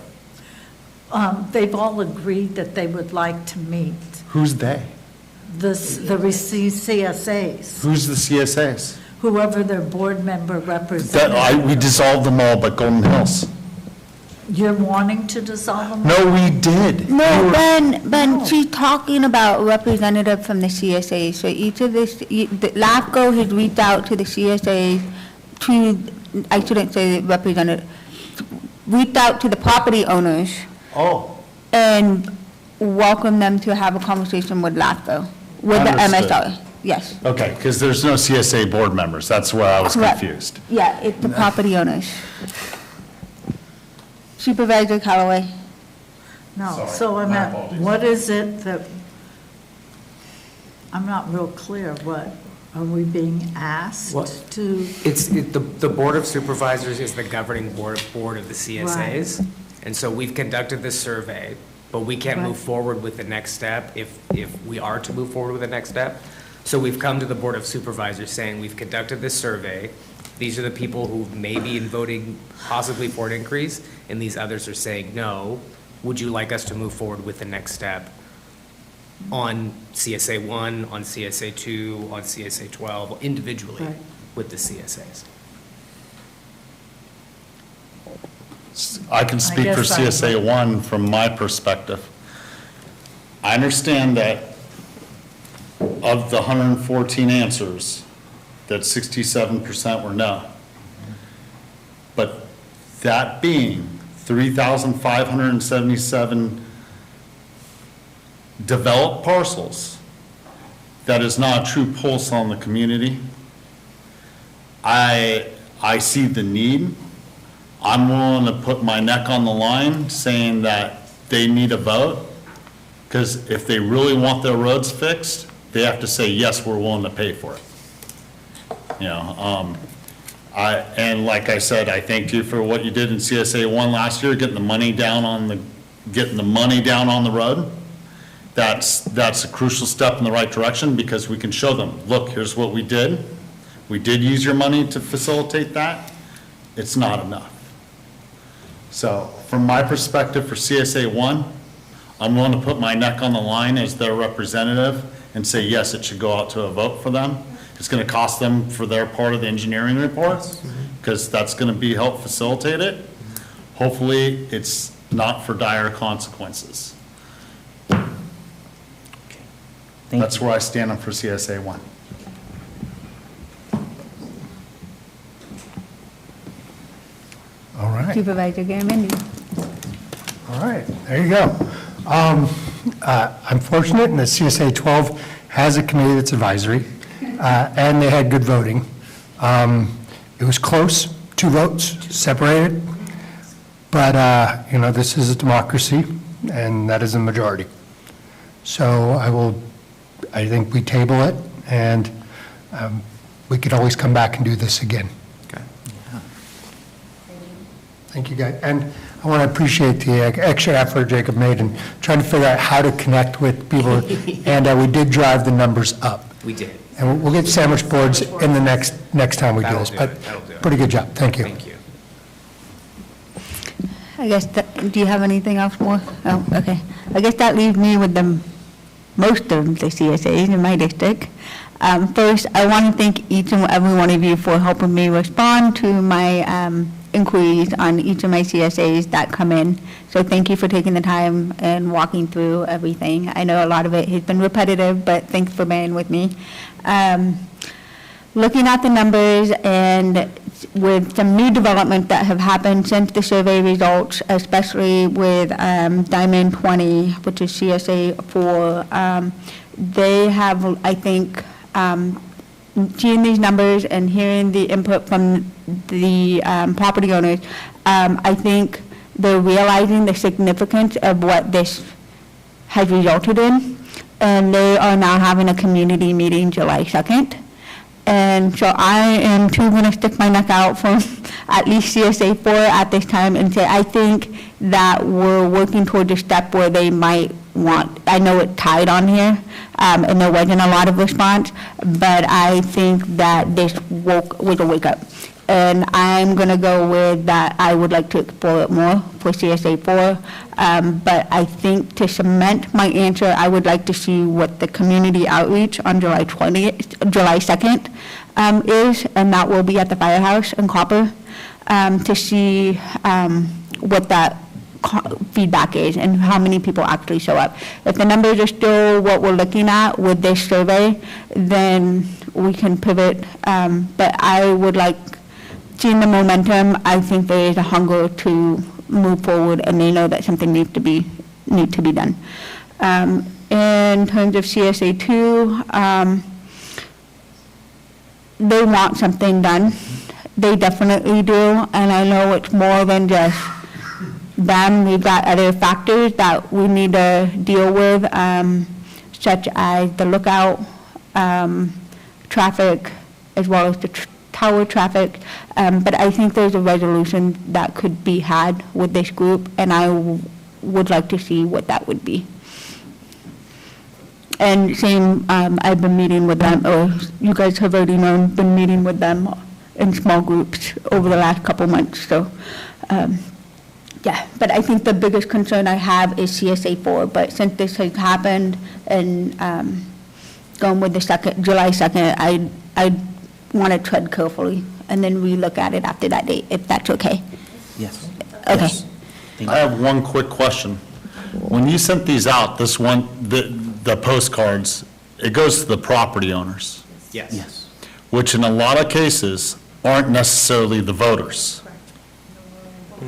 They've all agreed that they would like to meet. Who's they? The CSAs, Who's the CSAs? whoever their board member represents. We dissolved them all but Golden Hills. You're wanting to dissolve them? No, we did. No, Ben, she's talking about representative from the CSA. So each of the LAFCO has reached out to the CSA I shouldn't say representative, reached out to the property owners. Oh. And welcome them to have a conversation with LAFCO, with Understood. the MSR. Yes. Okay, because there's no CSA board members. That's where I was Correct. confused. Yeah, it's the property owners. Supervisor Callaway. No, Sorry, so I'm my at, apologies. what is it that, I'm not real clear, what, are we being asked What? to? The Board of Supervisors is the governing board of the CSAs. And so we've conducted this survey, but we can't move Right. forward with the next step if we are to move forward with the next step. So we've come to the Board of Supervisors saying, we've conducted this survey. These are the people who may be in voting possibly for an increase, and these others are saying no. Would you like us to move forward with the next step on CSA 1, on CSA 2, on CSA 12, individually Right. with the CSAs? I can speak for guess I- CSA 1 from my perspective. I understand that of the 114 answers, that 67% were no. But that being 3,577 developed parcels, that is not a true pulse on the community. I see the need. I'm willing to put my neck on the line saying that they need a vote, because if they really want their roads fixed, they have to say, yes, we're willing to pay for it. You know, And like I said, I thank you for what you did in CSA 1 last year, getting the money down on the road. That's a crucial step in the right direction, because we can show them, look, here's what we did. We did use your money to facilitate that. It's not enough. So from my perspective for CSA 1, I'm willing to put my neck on the line as their representative and say, yes, it should go out to a vote for them. It's going to cost them for their part of the engineering reports, because that's going to be help facilitate it. Hopefully, it's not for dire consequences. That's where I stand on for CSA 1. All right. Supervisor Garamendi. All right, there you go. I'm fortunate in that CSA 12 has a committee that's advisory, and they had good voting. It was close, 2 votes separated, but, this is a democracy, and that is a majority. So I think we table it, and we could always come back and do this again. Okay. Thank you, guys. And I want to appreciate the extra effort Jacob made in trying to figure out how to connect with people, and we did drive the numbers up. We did. And we'll get sandwich boards in the next time we do this, but pretty good job. Thank you. Thank you. I guess, do you have anything else more? Oh, okay. I guess that leaves me with most of the CSAs in my district. First, I want to thank each and every one of you for helping me respond to my inquiries on each of my CSAs that come in. So thank you for taking the time and walking through everything. I know a lot of it has been repetitive, but thanks for bearing with me. Looking at the numbers, and with some new development that have happened since the survey results, especially with Diamond 20, which is CSA 4, they have, I think, seeing these numbers and hearing the input from the property owners, I think they're realizing the significance of what this has resulted in, and they are now having a community meeting July 2nd. And so I am too going to stick my neck out from at least CSA 4 at this time and say I think that we're working towards a step where they might want, I know it's tied on here, and there wasn't a lot of response, but I think that this was a wake up. And I'm going to go with that I would like to explore it more for CSA 4. But I think to cement my answer, I would like to see what the community outreach on July 2nd is, and that will be at the firehouse in Copper, to see what that feedback is and how many people actually show up. If the numbers are still what we're looking at with this survey, then we can pivot. But I would like, seeing the momentum, I think there is a hunger to move forward, and they know that something needs to be done. In terms of CSA 2, they want something done. They definitely do, and I know it's more than just them. We've got other factors that we need to deal with, such as the lookout, traffic, as well as the tower traffic, but I think there's a resolution that could be had with this group, and I would like to see what that would be. And same, I've been meeting with them, or you guys have already known, been meeting with them in small groups over the last couple months, so yeah. But I think the biggest concern I have is CSA 4, but since this has happened and going with the July 2nd, I want to tread carefully and then relook at it after that date, if that's okay. Yes. Okay. Yes. I have one quick question. When you sent these out, this one, the postcards, it goes to the property owners. Yes. Yes. Which in a lot of cases aren't necessarily the voters.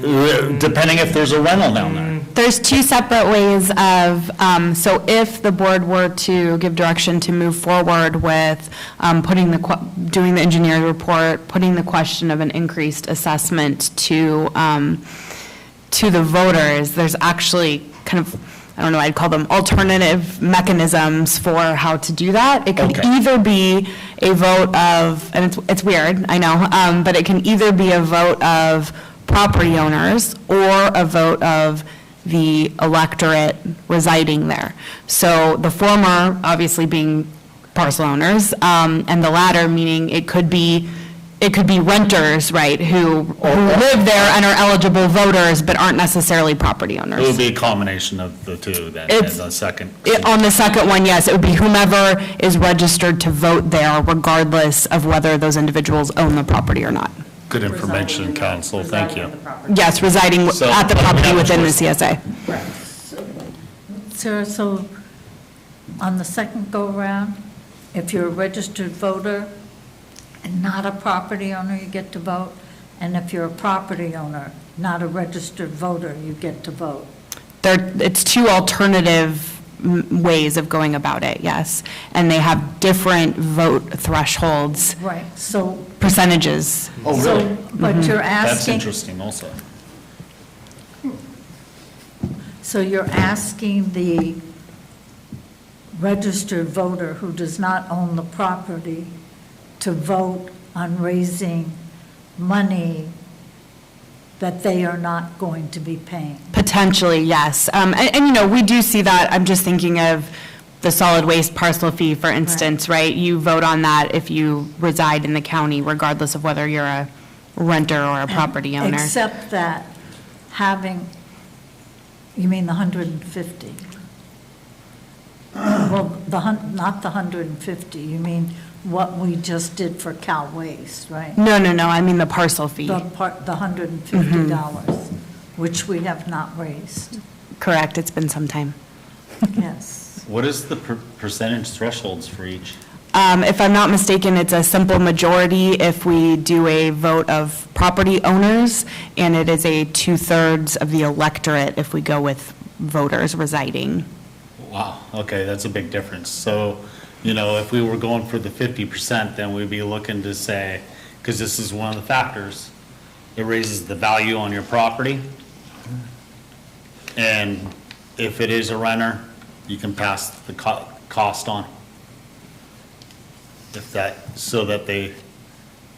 Depending if there's a rental down there. There's 2 separate ways of, so if the board were to give direction to move forward with doing the engineering report, putting the question of an increased assessment to the voters, there's actually kind of I don't know, I'd call them alternative mechanisms for how to do that. It could Okay. either be a vote of, and it's weird, I know, but it can either be a vote of property owners or a vote of the electorate residing there. So the former obviously being parcel owners, and the latter meaning it could be renters, right, who live there and are eligible voters but aren't necessarily property owners. It would be a combination of the two then, and the second. On the second one, yes, it would be whomever is registered to vote there regardless of whether those individuals own the property or not. Good information, council, thank you. Yes, residing So, at the but we property have a within the choice. CSA. Sarah, so on the second go-around, if you're a registered voter and not a property owner, you get to vote, and if you're a property owner, not a registered voter, you get to vote. It's two alternative ways of going about it, yes. And they have different vote thresholds. Right, so. Percentages. Oh, So, really? but you're That's asking. interesting also. So you're asking the registered voter who does not own the property to vote on raising money that they are not going to be paying. Potentially, yes. And, we do see that. I'm just thinking of the solid waste parcel fee, for instance, right? You vote on that if you reside in the county, regardless of whether you're a renter or a property owner. Except that having, you mean the 150? Well, not the 150, you mean what we just did for Cal Waste, right? No, I mean the parcel fee. The $150, which we have not raised. Correct, it's been some time. Yes. What is the percentage thresholds for each? If I'm not mistaken, it's a simple majority if we do a vote of property owners, and it is a 2/3 of the electorate if we go with voters residing. Wow, okay, that's a big difference. So, if we were going for the 50%, then we'd be looking to say, because this is one of the factors, it raises the value on your property. And if it is a renter, you can pass the cost on. So that they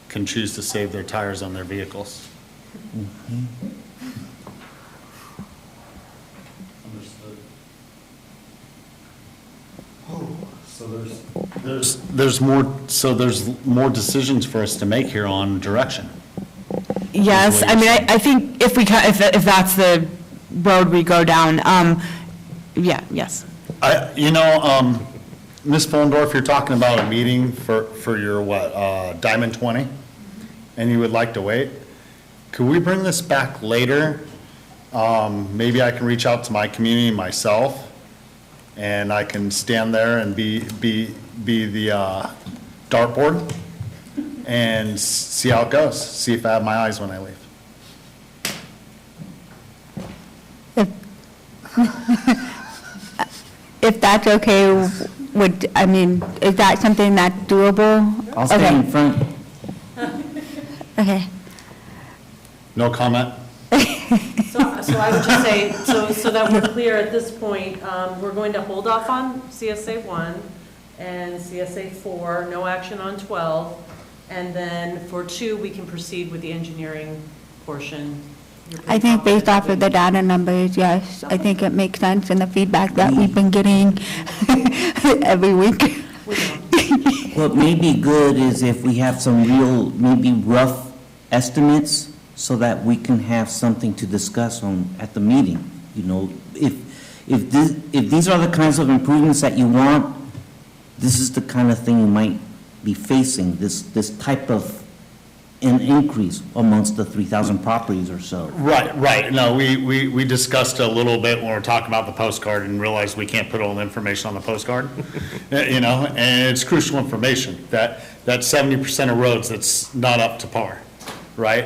can choose to save their tires on their vehicles. Understood. So there's more decisions for us to make here on direction. Yes, I mean, I think if that's the road we go down, yes. Ms. Follendorf, you're talking about a meeting for your Diamond 20, and you would like to wait. Could we bring this back later? Maybe I can reach out to my community myself, and I can stand there and be the dartboard and see how it goes, see if I have my eyes when I leave. If that's okay, is that something that's doable? I'll stay in front. Okay. No comment? So I would just say, so that we're clear at this point, we're going to hold off on CSA 1 and CSA 4, no action on 12. And then for 2, we can proceed with the engineering portion. I think based off of the data numbers, yes, I think it makes sense and the feedback that we've been getting every week. What may be good is if we have some real, maybe rough estimates so that we can have something to discuss on at the meeting. If these are the kinds of improvements that you want, this is the kind of thing you might be facing, this type of an increase amongst the 3,000 properties or so. Right. No, we discussed a little bit when we were talking about the postcard and realized we can't put all the information on the postcard, and it's crucial information, that 70% of roads that's not up to par, right?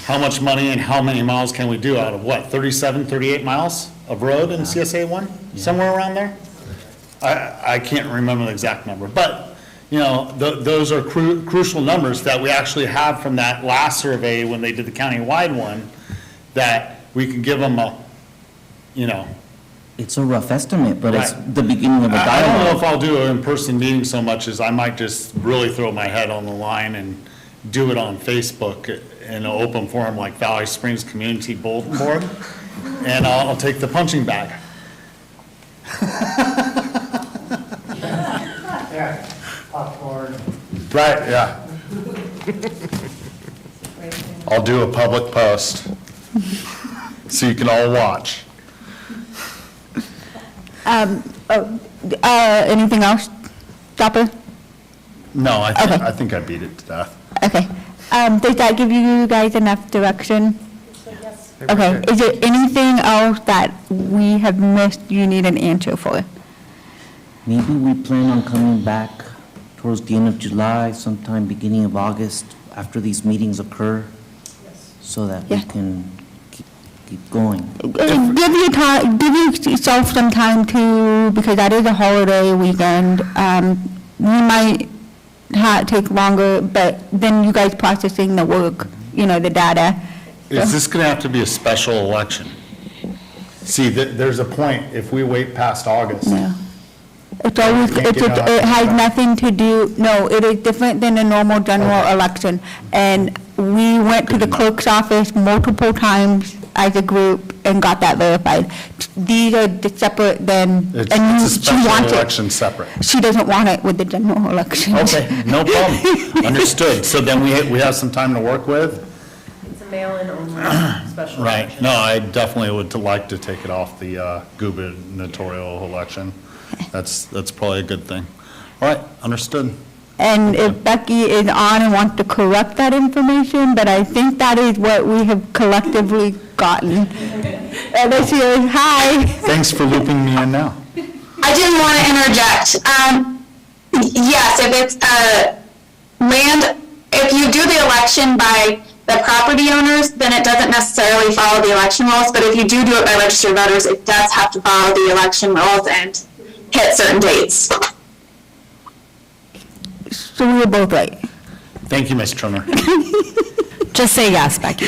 How much money and how many miles can we do out of 37, 38 miles of road in CSA 1? Somewhere around there? I can't remember the exact number, but those are crucial numbers that we actually have from that last survey when they did the county-wide one, that we could give them It's a rough estimate, but it's Right. the beginning of a I don't know dialogue. if I'll do an in-person meeting so much as I might just really throw my head on the line and do it on Facebook in an open forum like Valley Springs Community Bulletin Board, and I'll take the punching bag. Yeah, popcorn. Right, yeah. I'll do a public post, so you can all watch. Anything else, Dapper? No, Okay. I think I beat it to death. Okay. Does that give you guys enough direction? Okay, is there anything else that we have missed you need an answer for? Maybe we plan on coming back towards the end of July, sometime beginning of August, after these meetings occur, so that we can keep going. Give yourself some time to, because that is a holiday weekend. We might take longer, but then you guys processing the work, the data. Is this going to have to be a special election? See, there's a point, if we wait past August. No. It has nothing to do, no, it is different than a normal general election. And we went to the clerk's office multiple times as a group and got that verified. These are separate than, It's and a she special wants it. election separate. She doesn't want it with the general election. Okay, no problem. Understood. So then we have some time to work with? It's a mail-in only special Right. election. No, I definitely would like to take it off the gubernatorial election. That's probably a good thing. All right, understood. And if Becky is on and wants to correct that information, but I think that is what we have collectively gotten. And this is, hi. Thanks for looping me in now. I didn't want to interject. Yes, if it's land, if you do the election by the property owners, then it doesn't necessarily follow the election rules. But if you do it by registered voters, it does have to follow the election rules and hit certain dates. So we were both right. Thank you, Ms. Turner. Just say yes, Becky.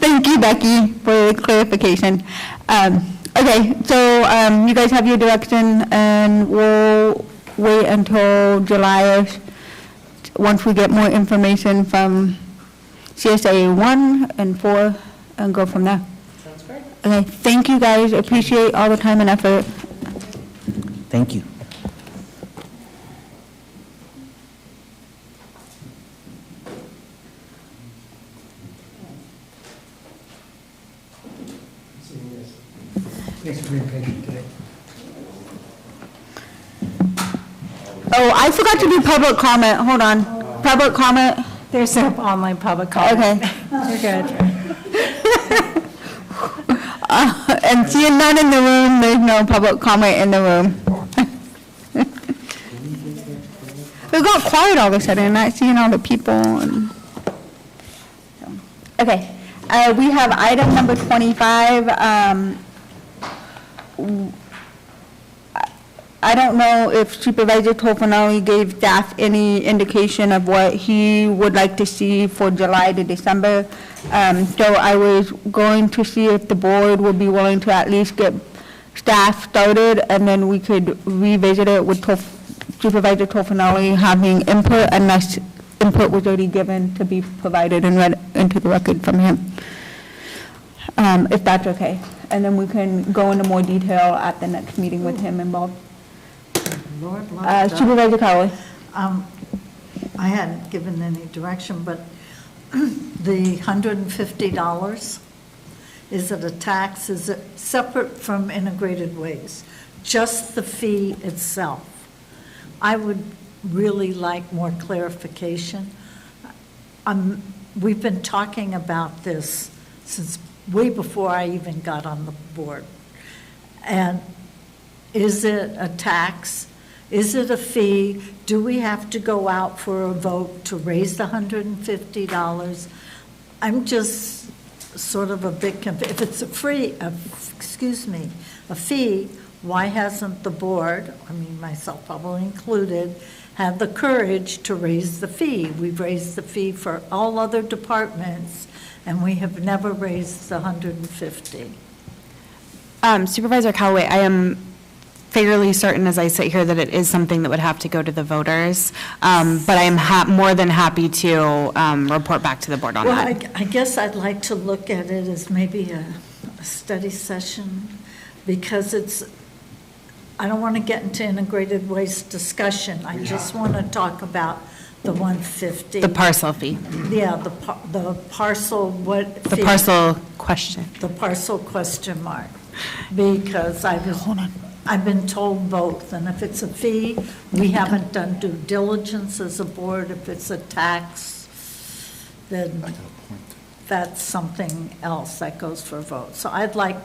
Thank you, Becky, for the clarification. Okay, so you guys have your direction, and we'll wait until July-ish, once we get more information from CSA 1 and 4, and go from there. Sounds great. Okay, thank you, guys. Appreciate all the time and effort. Thank you. Thanks for being patient today. Oh, I forgot to do public comment. Hold on. Public comment? There's no online public comment. Okay. You're good. And seeing none in the room, there's no public comment in the room. It got quiet all of a sudden, not seeing all the people and. Okay, we have item number 25. I don't know if Supervisor Toffenali gave staff any indication of what he would like to see for July to December. So I was going to see if the board would be willing to at least get staff started, and then we could revisit it with Supervisor Toffenali having input, unless input was already given to be provided and read into the record from him. If that's okay. And then we can go into more detail at the next meeting with him involved. Lord, love Supervisor Cowley. I hadn't given any direction, but the $150, is it a tax? Is it separate from integrated waste? Just the fee itself? I would really like more clarification. We've been talking about this since way before I even got on the board. And is it a tax? Is it a fee? Do we have to go out for a vote to raise the $150? I'm just sort of a bit confused. If it's a fee, why hasn't the board, I mean myself probably included, had the courage to raise the fee? We've raised the fee for all other departments, and we have never raised the 150. Supervisor Callaway, I am fairly certain as I sit here that it is something that would have to go to the voters, but I am more than happy to report back to the board on Well, that. I guess I'd like to look at it as maybe a study session, because I don't want to get into integrated waste discussion. I just want to talk about the 150. The parcel fee. Yeah, the parcel, what? The fee? parcel question. The parcel question mark, because I've been told both, and if it's a fee, we haven't done due diligence as a board. If it's a tax, then that's something else that goes for a vote. So I'd like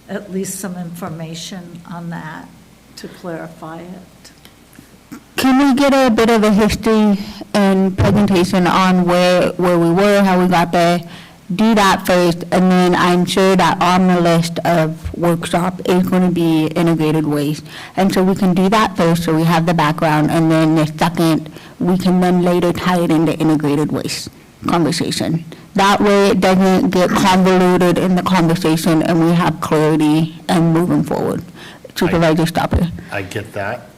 at least some information on that to clarify it. Can we get a bit of a history and presentation on where we were, how we got there? Do that first, and then I'm sure that on the list of workshop is going to be integrated waste. And so we can do that first, so we have the background, and then the second, we can then later tie it into integrated waste conversation. That way it doesn't get convoluted in the conversation, and we have clarity and moving forward. Supervisor Stopper. I get that,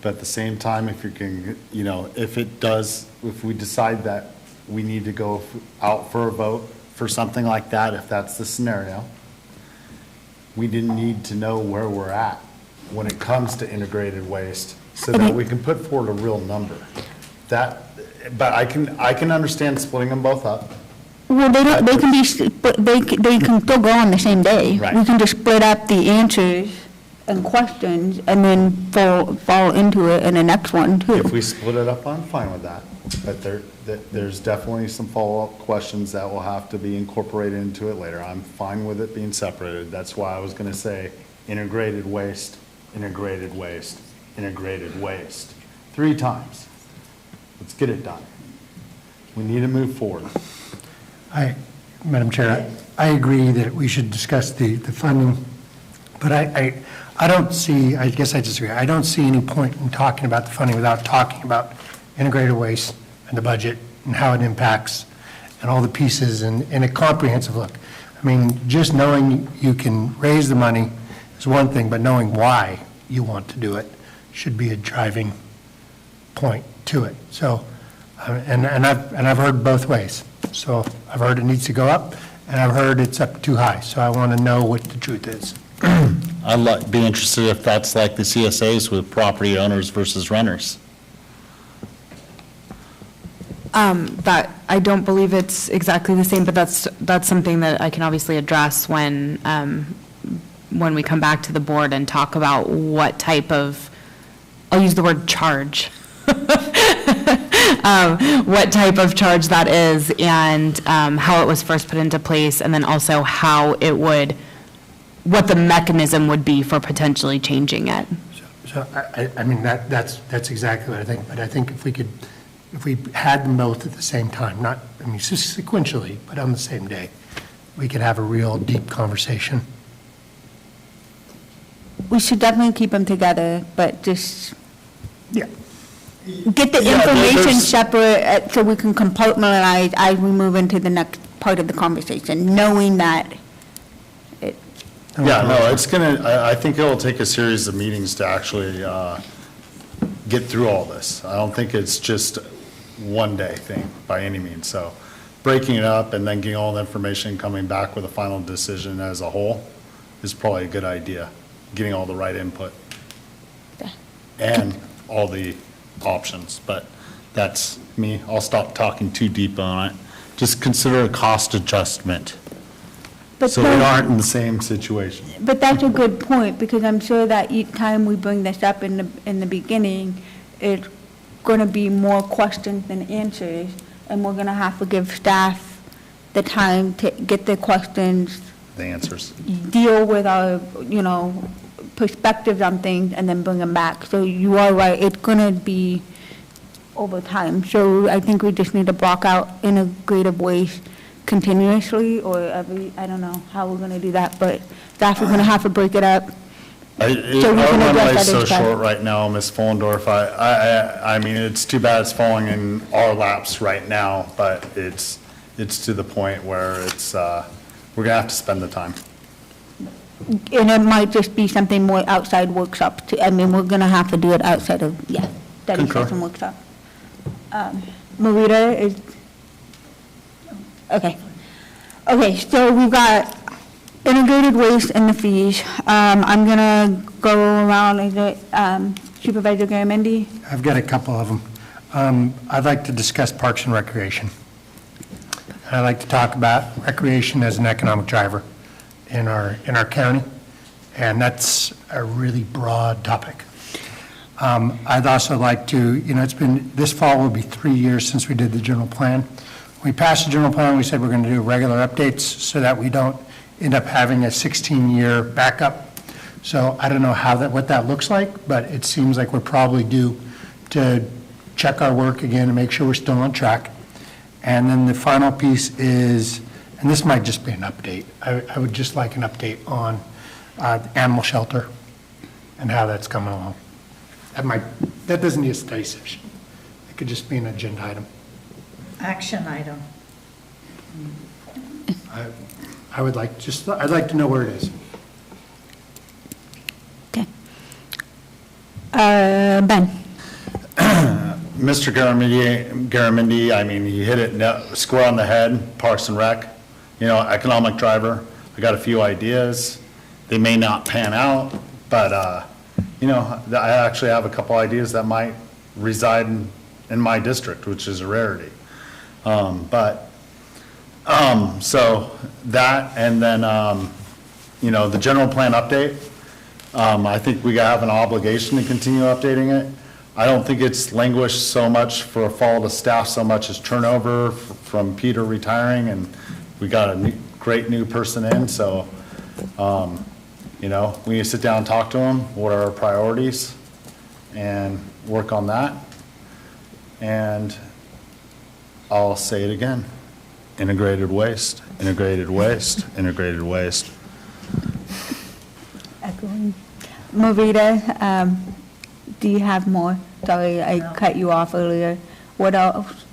but at the same time, if you can, if we decide that we need to go out for a vote for something like that, if that's the scenario, we didn't need to know where we're at when it comes to integrated waste, so that we can put forward a real number. But I can understand splitting them both up. Well, they can still go on the same day. Right. We can just split up the answers and questions and then fall into it in the next one too. If we split it up, I'm fine with that. But there's definitely some follow-up questions that will have to be incorporated into it later. I'm fine with it being separated. That's why I was going to say integrated waste, integrated waste, integrated waste. 3 times. Let's get it done. We need to move forward. Madam Chair, I agree that we should discuss the funding, but I don't see, I guess I disagree. I don't see any point in talking about the funding without talking about integrated waste and the budget and how it impacts and all the pieces and a comprehensive look. I mean, just knowing you can raise the money is one thing, but knowing why you want to do it should be a driving point to it. So, and I've heard both ways. So I've heard it needs to go up, and I've heard it's up too high. So I want to know what the truth is. I'd be interested if that's like the CSAs with property owners versus renters. That, I don't believe it's exactly the same, but that's something that I can obviously address when we come back to the board and talk about what type of, I'll use the word charge. What type of charge that is and how it was first put into place, and then also how it would, what the mechanism would be for potentially changing it. So I mean, that's exactly what I think. But I think if we had them both at the same time, not, I mean, sequentially, but on the same day, we could have a real deep conversation. We should definitely keep them together, but just Yeah. get the information separate so we can compartmentalize as we move into the next part of the conversation, knowing that it. Yeah, no, it's I think it'll take a series of meetings to actually get through all this. I don't think it's just one day thing by any means. So breaking it up and then getting all the information and coming back with a final decision as a whole is probably a good idea, getting all the right input and all the options, but that's me. I'll stop talking too deep on it. Just consider a cost adjustment, so we aren't in the same situation. But that's a good point, because I'm sure that each time we bring this up in the beginning, it's going to be more questions than answers, and we're going to have to give staff the time to get the questions, The answers. deal with our, perspectives on things, and then bring them back. So you are right, it's going to be over time. So I think we just need to block out integrative waste continuously, or I don't know how we're going to do that, but staff is going to have to break it up. Our runway's so short right now, Ms. Fullendorf. I mean, it's too bad it's falling in our laps right now, but it's to the point where it's, we're going to have to spend the time. And it might just be something more outside workshop, too. I mean, we're going to have to do it outside of, study Concur. session workshop. Marita is, okay. Okay, so we've got integrated waste and the fees. I'm going to go around, is it Supervisor Garamendi? I've got a couple of them. I'd like to discuss Parks and Recreation. I'd like to talk about recreation as an economic driver in our county, and that's a really broad topic. I'd also like to, this fall will be 3 years since we did the general plan. We passed the general plan, we said we're going to do regular updates so that we don't end up having a 16-year backup. So I don't know what that looks like, but it seems like we're probably due to check our work again and make sure we're still on track. And then the final piece is, and this might just be an update, I would just like an update on the animal shelter and how that's coming along. That doesn't need a study session. It could just be an agenda item. Action item. I'd like to know where it is. Okay. Ben? Mr. Garamendi, I mean, he hit it square on the head, Parks and Rec, economic driver. I got a few ideas. They may not pan out, but, I actually have a couple ideas that might reside in my district, which is a rarity. So that, and then, the general plan update, I think we have an obligation to continue updating it. I don't think it's languished so much for a fall to staff so much as turnover from Peter retiring, and we got a great new person in, so, we need to sit down and talk to them, what are our priorities, and work on that. And I'll say it again, integrated waste, integrated waste, integrated waste. Echoing. Marita, do you have more? Sorry, I cut you off earlier. What else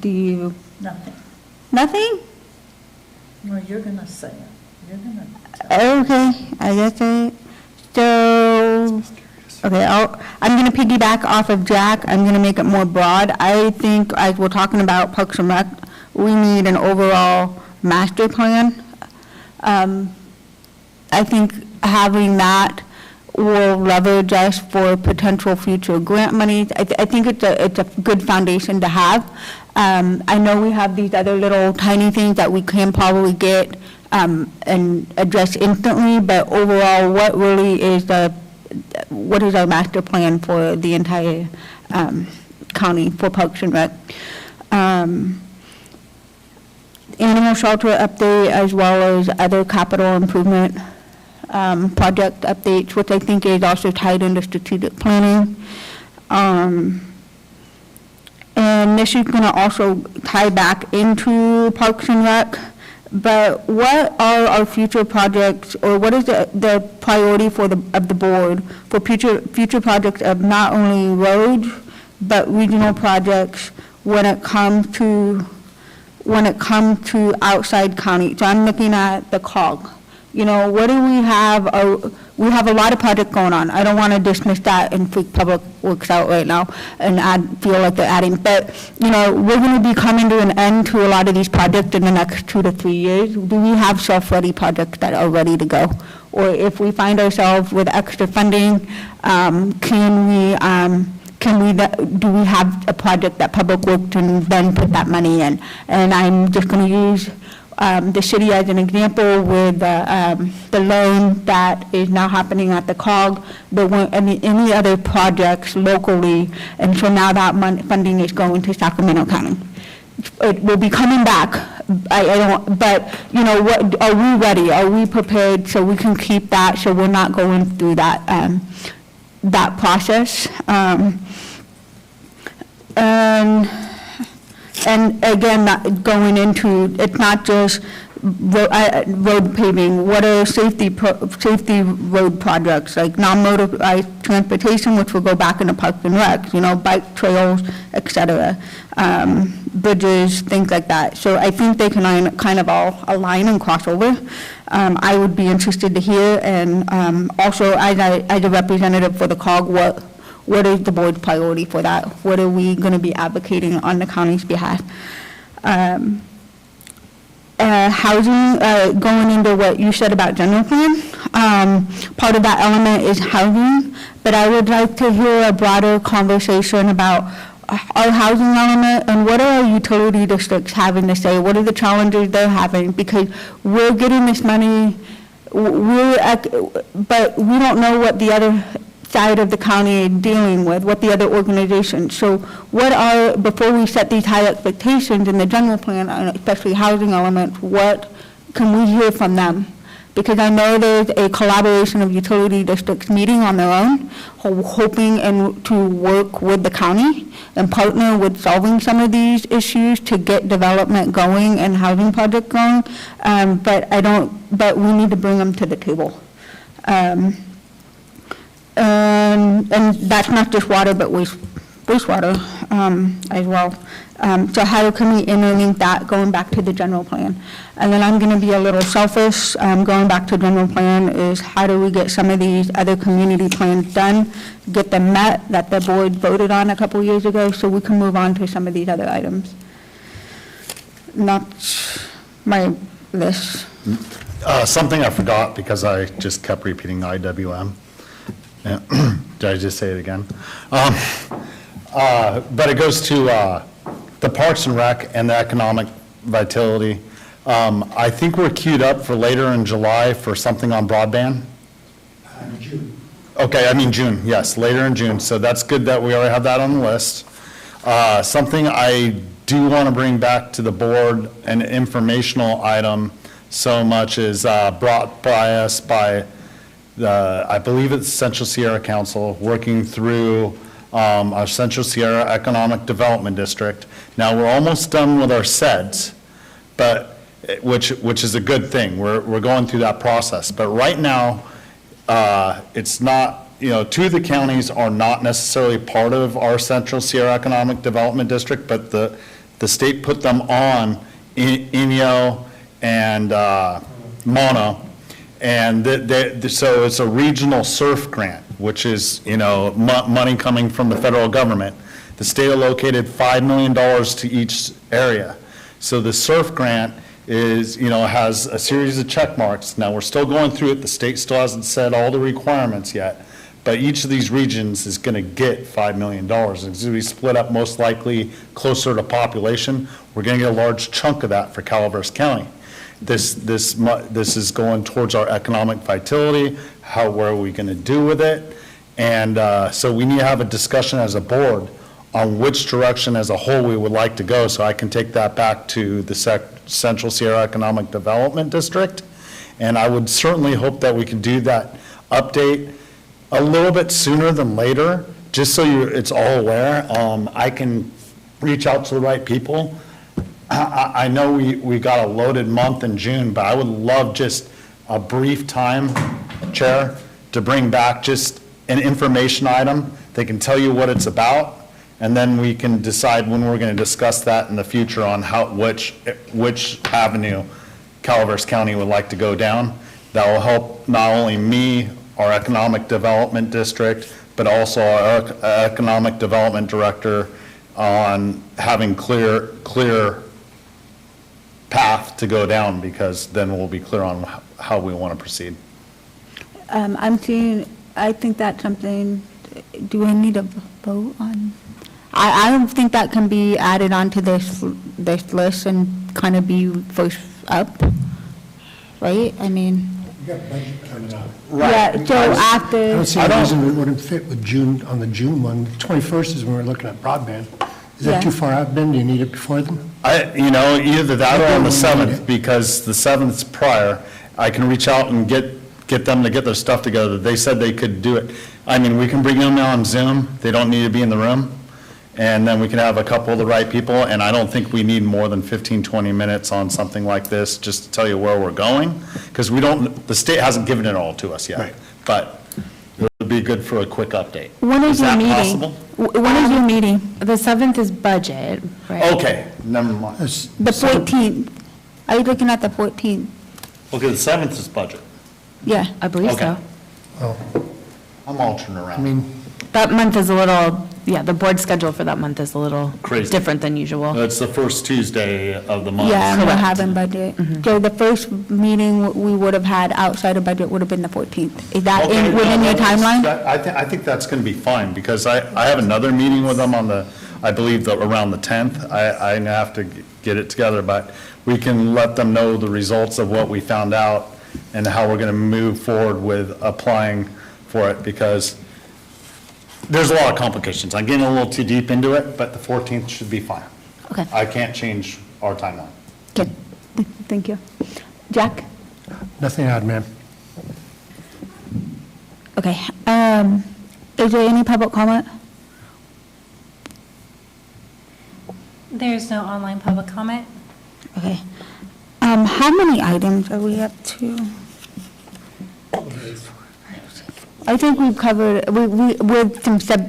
do you? Nothing. Nothing? No, you're going to say it. You're going to. Okay, I guess I'm going to piggyback off of Jack. I'm going to make it more broad. I think as we're talking about Parks and Rec, we need an overall master plan. I think having that will leverage us for potential future grant money. I think it's a good foundation to have. I know we have these other little tiny things that we can probably get and address instantly, but overall, what is our master plan for the entire county for Parks and Rec? Animal shelter update, as well as other capital improvement project updates, which I think is also tied into strategic planning. And this is going to also tie back into Parks and Rec. But what are our future projects, or what is the priority of the board for future projects of not only roads but regional projects when it comes to outside county? So I'm looking at the COG. What do we have? We have a lot of projects going on. I don't want to dismiss that and freak public works out right now and feel like they're adding. But, we're going to be coming to an end to a lot of these projects in the next 2 to 3 years. Do we have shelf-ready projects that are ready to go? Or if we find ourselves with extra funding, do we have a project that Public Works can then put that money in? And I'm just going to use the city as an example with the loan that is now happening at the COG. There weren't any other projects locally, and so now that funding is going to Sacramento County. It will be coming back. But what are we ready? Are we prepared so we can keep that, so we're not going through that process? And again, going into, it's not just road paving, what are safety road projects, like non-motorized transportation, which will go back into Parks and Rec, bike trails, et cetera, bridges, things like that. So I think they can kind of all align and cross over. I would be interested to hear, and also as a representative for the COG, what is the board's priority for that? What are we going to be advocating on the county's behalf? Housing, going into what you said about general plan, part of that element is housing, but I would like to hear a broader conversation about our housing element and what are our utility districts having to say, what are the challenges they're having, because we're getting this money, but we don't know what the other side of the county is dealing with, what the other organizations. So before we set these high expectations in the general plan, and especially housing elements, what can we hear from them? Because I know there's a collaboration of utility districts meeting on their own, hoping to work with the county and partner with solving some of these issues to get development going and housing projects going. But we need to bring them to the table. And that's not just water, but wastewater as well. So how can we interlink that going back to the general plan? And then I'm going to be a little selfish, going back to general plan is how do we get some of these other community plans done, get them met that the board voted on a couple years ago so we can move on to some of these other items. Not my list. Something I forgot because I just kept repeating IWM. Yeah. Did I just say it again? But it goes to the Parks and Rec and the economic vitality. I think we're queued up for later in July for something on broadband. June. Okay, I mean June, yes, later in June. So that's good that we already have that on the list. Something I do want to bring back to the board, an informational item so much is brought by us by I believe it's Central Sierra Council, working through our Central Sierra Economic Development District. Now, we're almost done with our SEDS, but, which is a good thing. We're going through that process. But right now, it's not, two of the counties are not necessarily part of our Central Sierra Economic Development District, but the state put them on, Inyo and Mono. And so it's a regional SURF grant, which is, money coming from the federal government. The state allocated $5 million to each area. So the SURF grant is, has a series of check marks. Now, we're still going through it. The state still hasn't said all the requirements yet. But each of these regions is going to get $5 million. It's going to be split up most likely closer to population. We're going to get a large chunk of that for Calaveras County. This is going towards our economic vitality. What are we going to do with it? And so we need to have a discussion as a board on which direction as a whole we would like to go, so I can take that back to the Central Sierra Economic Development District. And I would certainly hope that we can do that update a little bit sooner than later, just so it's all aware. I can reach out to the right people. I know we got a loaded month in June, but I would love just a brief time, Chair, to bring back just an information item. They can tell you what it's about, and then we can decide when we're going to discuss that in the future on which avenue Calaveras County would like to go down. That will help not only me, our Economic Development District, but also our Economic Development Director on having clear path to go down, because then we'll be clear on how we want to proceed. I think that's something, do I need a vote on? I don't think that can be added onto this list and kind of be first up, right? I mean. You got budget coming up. Yeah, so after. I don't see a reason it wouldn't fit with June, on the June one. The 21st is when we're looking at broadband. Is that too far out, Ben? Do you need it before then? Either that or on the 7th, because the 7th's prior. I can reach out and get them to get their stuff together. They said they could do it. I mean, we can bring them on Zoom. They don't need to be in the room. and then we can have a couple of the right people, and I don't think we need more than 15, 20 minutes on something like this, just to tell you where we're going, because the state hasn't given it all to us yet. But it would be good for a quick update. When is your that meeting? possible? When is your meeting? The 7th is budget, right? Okay, never mind. The 14th. Are you looking at the 14th? Okay, the 7th is budget. Yeah. I believe Okay. so. I'm altering around. That month is a little, the board schedule for that month is a little Crazy. different than usual. It's the first Tuesday of the month. Yeah, and we're Correct. having budget. So the first meeting we would have had outside of budget would have been the 14th. Is that Okay, within your timeline? I think that's going to be fine, because I have another meeting with them on I believe around the 10th. I have to get it together, but we can let them know the results of what we found out and how we're going to move forward with applying for it, because there's a lot of complications. I'm getting a little too deep into it, but the 14th should be fine. Okay. I can't change our timeline. Good. Thank you. Jack? Nothing to add, ma'am. Okay. Is there any public comment? There's no online public comment. Okay. How many items are we up to? I think we've covered, with some some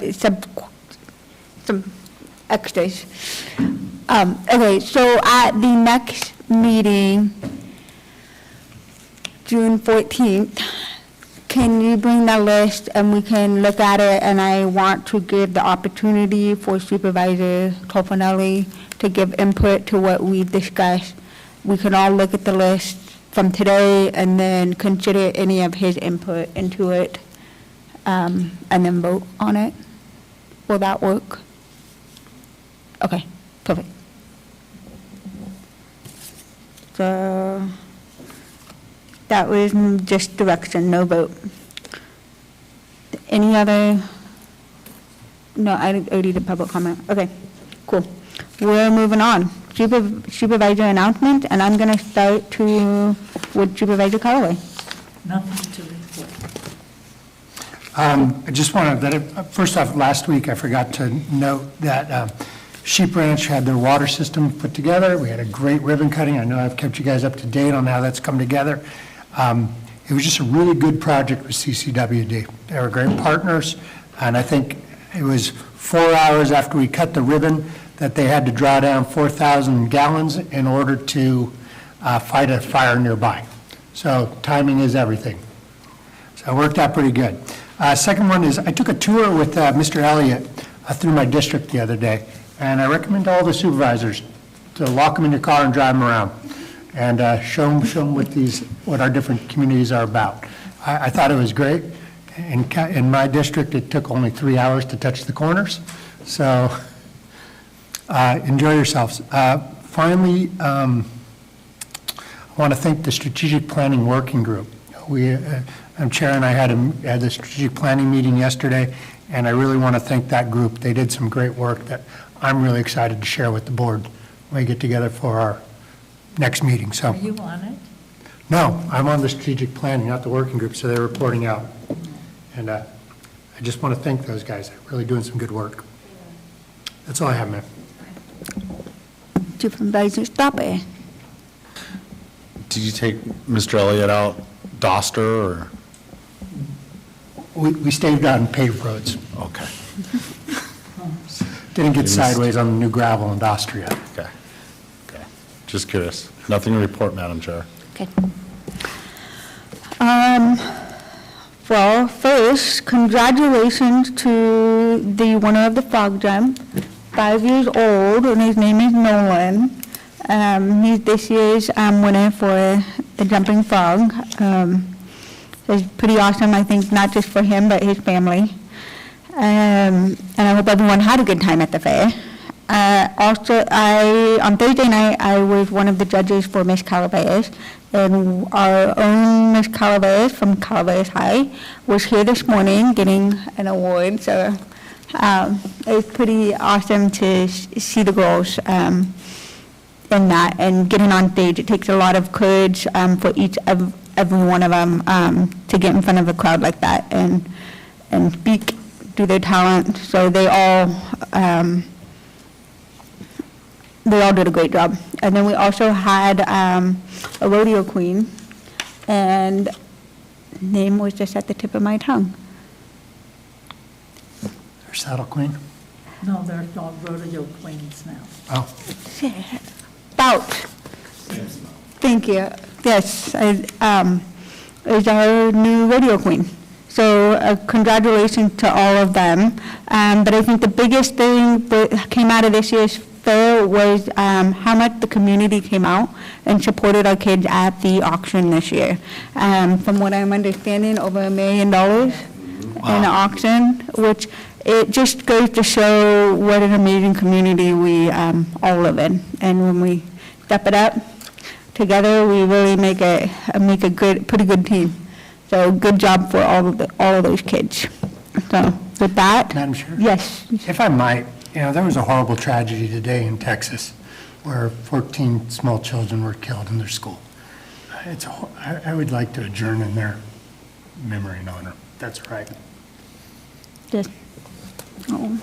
extras. Okay, so at the next meeting, June 14th, can you bring that list and we can look at it? And I want to give the opportunity for Supervisor Tofanelli to give input to what we discussed. We can all look at the list from today and then consider any of his input into it, and then vote on it. Will that work? Okay, perfect. So that was just direction, no vote. Any other? No, I already did public comment. Okay, cool. We're moving on. Supervisor announcement, and I'm going to start with Supervisor Callaway. Nothing to report. I just want to, first off, last week I forgot to note that Sheep Ranch had their water system put together. We had a great ribbon cutting. I know I've kept you guys up to date on how that's come together. It was just a really good project with CCWD. They were great partners, and I think it was 4 hours after we cut the ribbon that they had to draw down 4,000 gallons in order to fight a fire nearby. So timing is everything. So it worked out pretty good. Second one is I took a tour with Mr. Elliott through my district the other day, and I recommend all the supervisors to lock them in your car and drive them around and show them what our different communities are about. I thought it was great. In my district, it took only 3 hours to touch the corners, so enjoy yourselves. Finally, I want to thank the Strategic Planning Working Group. Chair and I had the strategic planning meeting yesterday, and I really want to thank that group. They did some great work that I'm really excited to share with the board when we get together for our next meeting. So, Are you on it? no, I'm on the strategic planning, not the working group, so they're reporting out. And I just want to thank those guys. They're really doing some good work. That's all I have, ma'am. Supervisor Stape. Did you take Mr. Elliott out Doster, or? We stayed on paved roads. Okay. Didn't get sideways on the new gravel in Austria. Okay. Just curious. Nothing to report, Madam Chair. Okay. Well, first, congratulations to the winner of the frog jump, 5 years old, and his name is Nolan. He's this year's winner for the jumping frog. It's pretty awesome, I think, not just for him, but his family. And I hope everyone had a good time at the fair. Also, on Thursday night, I was one of the judges for Miss Calaveras, and our own Miss Calaveras from Calaveras High was here this morning getting an award. So it was pretty awesome to see the girls in that and getting on stage. It takes a lot of courage for every one of them to get in front of a crowd like that and speak to their talent. So they all they all did a great job. And then we also had a rodeo queen, and name was just at the tip of my tongue. Or Saddle Queen? No, there's no rodeo queens now. Oh. Bout. Thank you. Yes, is our new rodeo queen. So congratulations to all of them. But I think the biggest thing that came out of this year's fair was how much the community came out and supported our kids at the auction this year. From what I'm understanding, over $1 million in the auction, which it just goes to show what an amazing community we all live in. And when we step it up together, we really make a pretty good team. So good job for all of those kids. So with that. Madam Chair? Yes. If I might, there was a horrible tragedy today in Texas where 14 small children were killed in their school. I would like to adjourn in their memory and honor. That's right. Yes. Oh.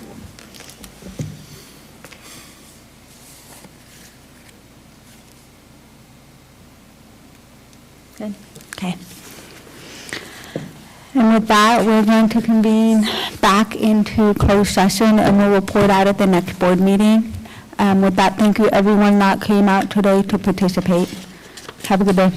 Good. Okay. And with that, we're going to convene back into closed session, and we'll report out at the next board meeting. With that, thank you everyone that came out today to participate. Have a good day.